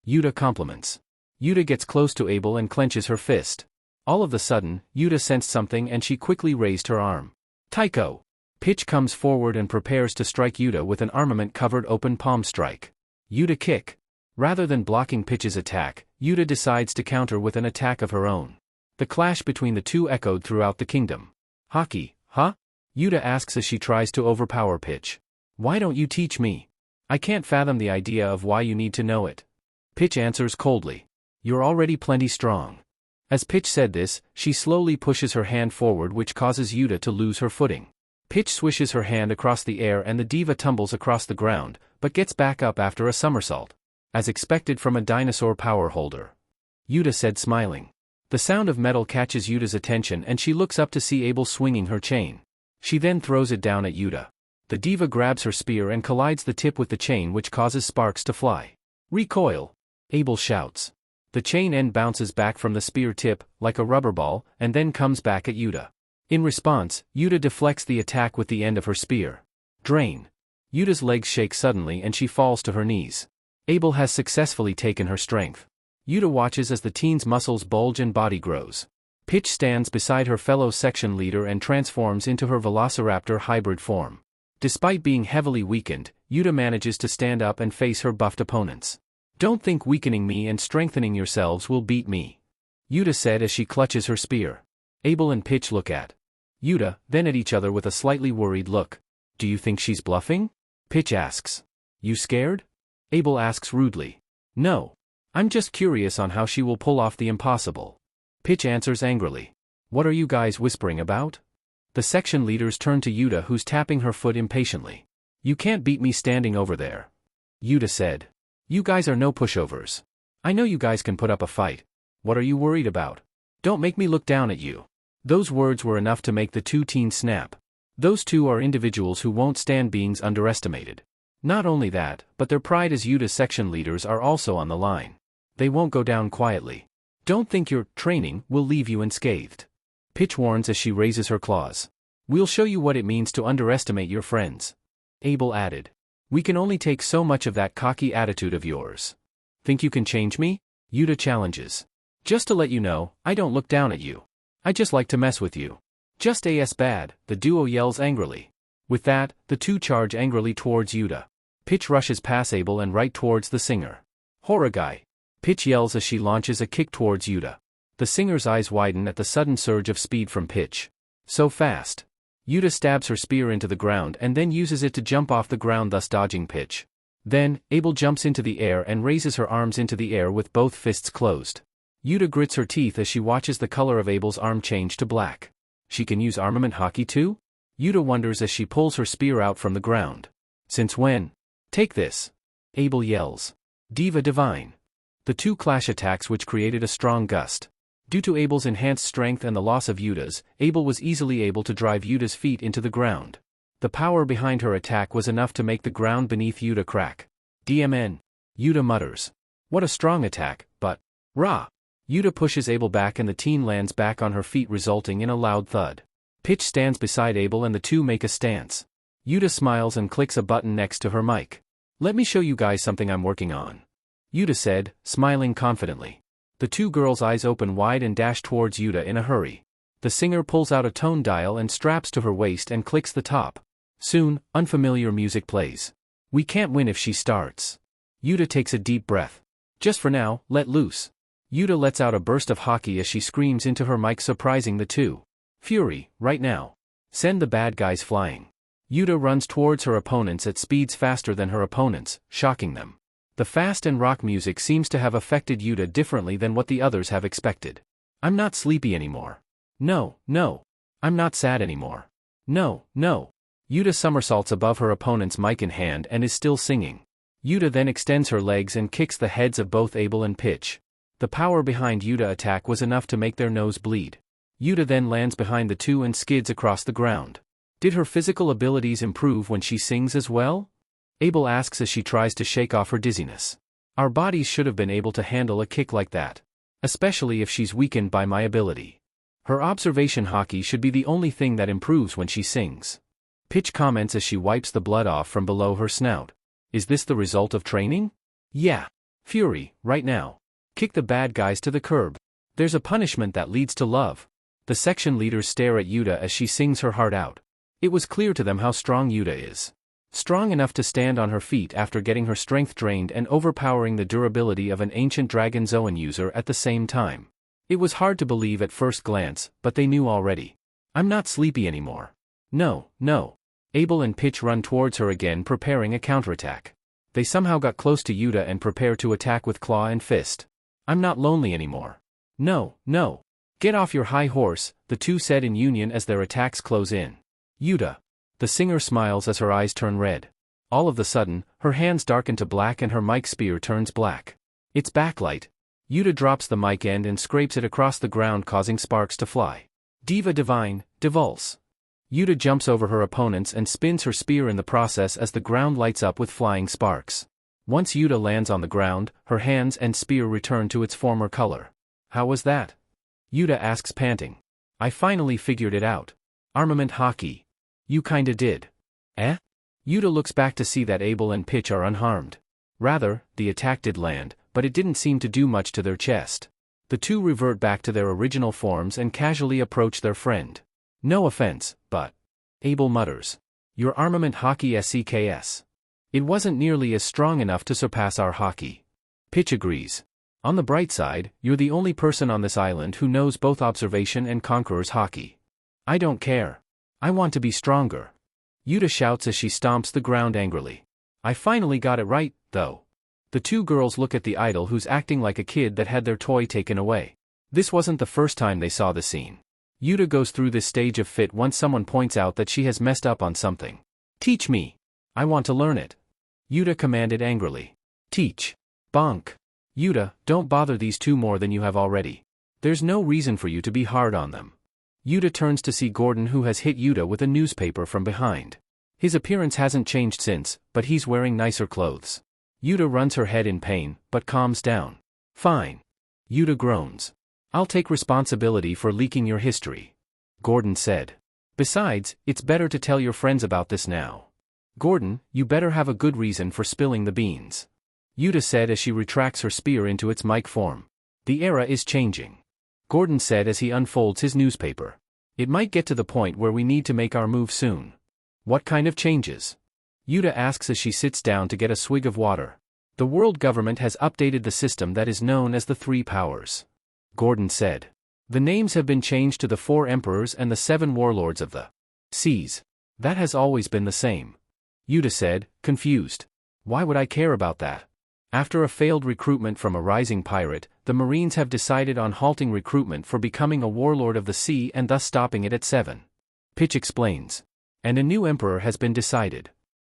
Uta compliments. Uta gets close to Abel and clenches her fist. All of a sudden, Uta sensed something and she quickly raised her arm. Taiko. Pitch comes forward and prepares to strike Uta with an armament-covered open palm strike. Uta kick. Rather than blocking Pitch's attack, Uta decides to counter with an attack of her own. The clash between the two echoed throughout the kingdom. Hockey, huh? Uta asks as she tries to overpower Pitch. Why don't you teach me? I can't fathom the idea of why you need to know it. Pitch answers coldly. You're already plenty strong. As Pitch said this, she slowly pushes her hand forward, which causes Uta to lose her footing. Pitch swishes her hand across the air and the diva tumbles across the ground, but gets back up after a somersault. As expected from a dinosaur power holder. Uta said, smiling. The sound of metal catches Yuta's attention and she looks up to see Abel swinging her chain. She then throws it down at Uta. The diva grabs her spear and collides the tip with the chain, which causes sparks to fly. Recoil! Abel shouts. The chain end bounces back from the spear tip, like a rubber ball, and then comes back at Uta. In response, Uta deflects the attack with the end of her spear. Drain. Yuta's legs shake suddenly and she falls to her knees. Abel has successfully taken her strength. Uta watches as the teen's muscles bulge and body grows. Pitch stands beside her fellow section leader and transforms into her velociraptor hybrid form. Despite being heavily weakened, Uta manages to stand up and face her buffed opponents. Don't think weakening me and strengthening yourselves will beat me. Uta said as she clutches her spear. Abel and Pitch look at Uta, then at each other with a slightly worried look. Do you think she's bluffing? Pitch asks. You scared? Abel asks rudely. No. I'm just curious on how she will pull off the impossible. Pitch answers angrily. What are you guys whispering about? The section leaders turn to Uta, who's tapping her foot impatiently. You can't beat me standing over there. Uta said. You guys are no pushovers. I know you guys can put up a fight. What are you worried about? Don't make me look down at you. Those words were enough to make the two teens snap. Those two are individuals who won't stand being underestimated. Not only that, but their pride as Uta's section leaders are also on the line. They won't go down quietly. Don't think your training will leave you unscathed. Pitch warns as she raises her claws. We'll show you what it means to underestimate your friends. Abel added. We can only take so much of that cocky attitude of yours. Think you can change me? Uta challenges. Just to let you know, I don't look down at you. I just like to mess with you. Just as bad, the duo yells angrily. With that, the two charge angrily towards Uta. Pitch rushes past Abel and right towards the singer. Horagai! Pitch yells as she launches a kick towards Uta. The singer's eyes widen at the sudden surge of speed from Pitch. So fast. Uta stabs her spear into the ground and then uses it to jump off the ground, thus dodging Pitch. Then, Abel jumps into the air and raises her arms into the air with both fists closed. Uta grits her teeth as she watches the color of Abel's arm change to black. She can use armament haki too? Uta wonders as she pulls her spear out from the ground. Since when? Take this! Abel yells. Diva divine. The two clash attacks which created a strong gust. Due to Abel's enhanced strength and the loss of Yuta's, Abel was easily able to drive Yuta's feet into the ground. The power behind her attack was enough to make the ground beneath Uta crack. DMN. Uta mutters. What a strong attack, but... Rah! Uta pushes Abel back and the teen lands back on her feet, resulting in a loud thud. Pitch stands beside Abel and the two make a stance. Uta smiles and clicks a button next to her mic. Let me show you guys something I'm working on. Uta said, smiling confidently. The two girls' eyes open wide and dash towards Uta in a hurry. The singer pulls out a tone dial and straps to her waist and clicks the top. Soon, unfamiliar music plays. We can't win if she starts. Uta takes a deep breath. Just for now, let loose. Uta lets out a burst of haki as she screams into her mic, surprising the two. Fury, right now. Send the bad guys flying. Uta runs towards her opponents at speeds faster than her opponents, shocking them. The fast and rock music seems to have affected Uta differently than what the others have expected. I'm not sleepy anymore. No, no. I'm not sad anymore. No, no. Uta somersaults above her opponent's mic in hand and is still singing. Uta then extends her legs and kicks the heads of both Abel and Pitch. The power behind Uta attack was enough to make their nose bleed. Uta then lands behind the two and skids across the ground. Did her physical abilities improve when she sings as well? Abel asks as she tries to shake off her dizziness. Our bodies should have been able to handle a kick like that. Especially if she's weakened by my ability. Her observation haki should be the only thing that improves when she sings. Pitch comments as she wipes the blood off from below her snout. Is this the result of training? Yeah. Fury, right now. Kick the bad guys to the curb. There's a punishment that leads to love. The section leaders stare at Uta as she sings her heart out. It was clear to them how strong Uta is. Strong enough to stand on her feet after getting her strength drained and overpowering the durability of an ancient Dragon Zoan user at the same time. It was hard to believe at first glance, but they knew already. I'm not sleepy anymore. No, no. Abel and Pitch run towards her again, preparing a counterattack. They somehow got close to Uta and prepare to attack with claw and fist. I'm not lonely anymore. No, no. Get off your high horse, the two said in union as their attacks close in. Uta. The singer smiles as her eyes turn red. All of a sudden, her hands darken to black and her mic spear turns black. It's backlight. Uta drops the mic end and scrapes it across the ground, causing sparks to fly. Diva divine, divulse. Uta jumps over her opponents and spins her spear in the process as the ground lights up with flying sparks. Once Uta lands on the ground, her hands and spear return to its former color. How was that? Uta asks, panting. I finally figured it out. Armament haki. You kinda did. Eh? Uta looks back to see that Abel and Pitch are unharmed. Rather, the attack did land, but it didn't seem to do much to their chest. The two revert back to their original forms and casually approach their friend. No offense, but... Abel mutters. Your armament haki SCKS. It wasn't nearly as strong enough to surpass our haki. Pitch agrees. On the bright side, you're the only person on this island who knows both observation and conqueror's haki. I don't care. I want to be stronger. Uta shouts as she stomps the ground angrily. I finally got it right, though. The two girls look at the idol who's acting like a kid that had their toy taken away. This wasn't the first time they saw the scene. Uta goes through this stage of fit once someone points out that she has messed up on something. Teach me. I want to learn it. Uta commanded angrily. Teach. Bonk. Uta, don't bother these two more than you have already. There's no reason for you to be hard on them. Uta turns to see Gordon, who has hit Uta with a newspaper from behind. His appearance hasn't changed since, but he's wearing nicer clothes. Uta runs her head in pain, but calms down. Fine. Uta groans. I'll take responsibility for leaking your history. Gordon said. Besides, it's better to tell your friends about this now. Gordon, you better have a good reason for spilling the beans. Uta said as she retracts her spear into its mic form. The era is changing. Gordon said as he unfolds his newspaper. It might get to the point where we need to make our move soon. What kind of changes? Uta asks as she sits down to get a swig of water. The world government has updated the system that is known as the Three Powers. Gordon said. The names have been changed to the Four Emperors and the Seven Warlords of the Seas. That has always been the same. Uta said, confused. Why would I care about that? After a failed recruitment from a rising pirate, the Marines have decided on halting recruitment for becoming a warlord of the sea and thus stopping it at 7. Pitch explains. And a new emperor has been decided.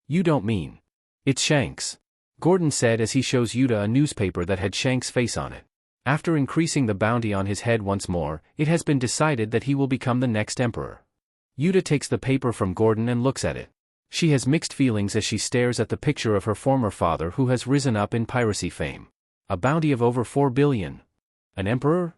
You don't mean. It's Shanks. Gordon said as he shows Uta a newspaper that had Shanks' face on it. After increasing the bounty on his head once more, it has been decided that he will become the next emperor. Uta takes the paper from Gordon and looks at it. She has mixed feelings as she stares at the picture of her former father who has risen up in piracy fame. A bounty of over 4 billion. An emperor?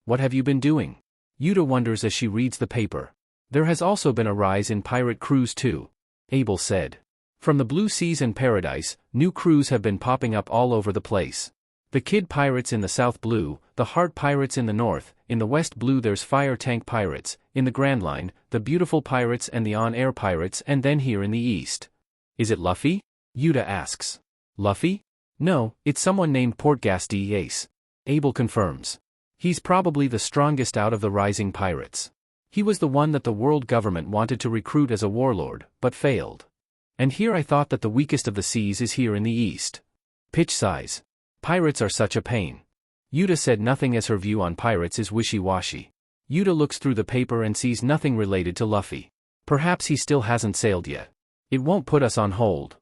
What have you been doing? Uta wonders as she reads the paper. There has also been a rise in pirate crews too. Abel said. From the Blue Seas and Paradise, new crews have been popping up all over the place. The Kid Pirates in the South Blue, the Heart Pirates in the North, in the West Blue there's Fire Tank Pirates, in the Grand Line, the Beautiful Pirates and the On-Air Pirates and then here in the East. Is it Luffy? Uta asks. Luffy? No, it's someone named Portgas D. Ace. Abel confirms. He's probably the strongest out of the rising pirates. He was the one that the world government wanted to recruit as a warlord, but failed. And here I thought that the weakest of the seas is here in the East. Pitch size. Pirates are such a pain. Uta said nothing as her view on pirates is wishy-washy. Uta looks through the paper and sees nothing related to Luffy. Perhaps he still hasn't sailed yet. It won't put us on hold.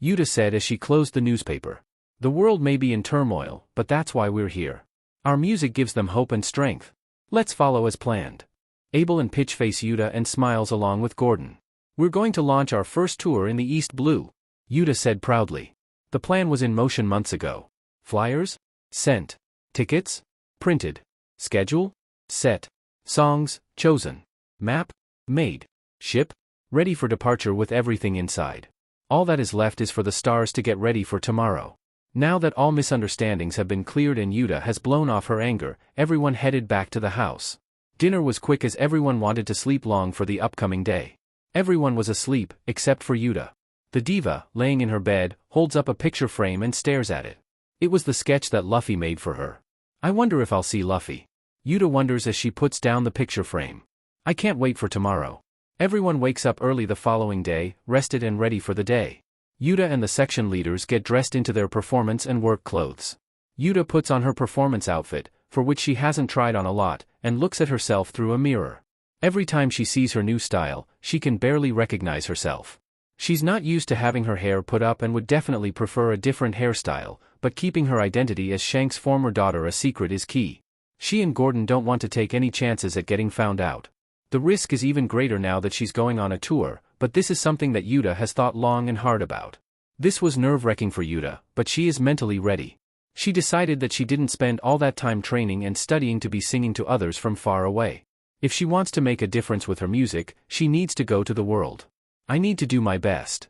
Uta said as she closed the newspaper. The world may be in turmoil, but that's why we're here. Our music gives them hope and strength. Let's follow as planned. Abel and Pitch face Uta and smiles along with Gordon. We're going to launch our first tour in the East Blue. Uta said proudly. The plan was in motion months ago. Flyers? Sent. Tickets? Printed. Schedule? Set. Songs? Chosen. Map? Made. Ship? Ready for departure with everything inside. All that is left is for the stars to get ready for tomorrow. Now that all misunderstandings have been cleared and Uta has blown off her anger, everyone headed back to the house. Dinner was quick as everyone wanted to sleep long for the upcoming day. Everyone was asleep, except for Uta. The diva, laying in her bed, holds up a picture frame and stares at it. It was the sketch that Luffy made for her. I wonder if I'll see Luffy. Uta wonders as she puts down the picture frame. I can't wait for tomorrow. Everyone wakes up early the following day, rested and ready for the day. Uta and the section leaders get dressed into their performance and work clothes. Uta puts on her performance outfit, for which she hasn't tried on a lot, and looks at herself through a mirror. Every time she sees her new style, she can barely recognize herself. She's not used to having her hair put up and would definitely prefer a different hairstyle, but keeping her identity as Shanks' former daughter a secret is key. She and Gordon don't want to take any chances at getting found out. The risk is even greater now that she's going on a tour, but this is something that Uta has thought long and hard about. This was nerve-wracking for Uta, but she is mentally ready. She decided that she didn't spend all that time training and studying to be singing to others from far away. If she wants to make a difference with her music, she needs to go to the world. I need to do my best.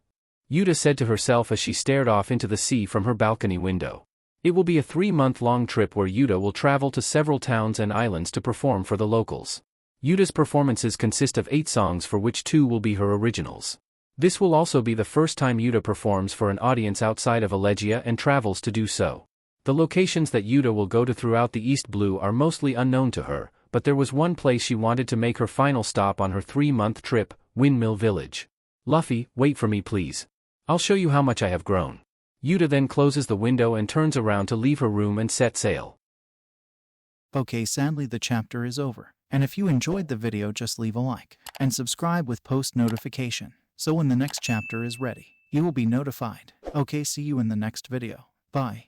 Uta said to herself as she stared off into the sea from her balcony window. It will be a 3-month-long trip where Uta will travel to several towns and islands to perform for the locals. Uta's performances consist of 8 songs for which 2 will be her originals. This will also be the first time Uta performs for an audience outside of Elegia and travels to do so. The locations that Uta will go to throughout the East Blue are mostly unknown to her, but there was one place she wanted to make her final stop on her 3-month trip, Windmill Village. Luffy, wait for me please. I'll show you how much I have grown. Uta then closes the window and turns around to leave her room and set sail. Okay, sadly the chapter is over. And if you enjoyed the video, just leave a like and subscribe with post notification, so when the next chapter is ready, you will be notified. Okay, see you in the next video. Bye.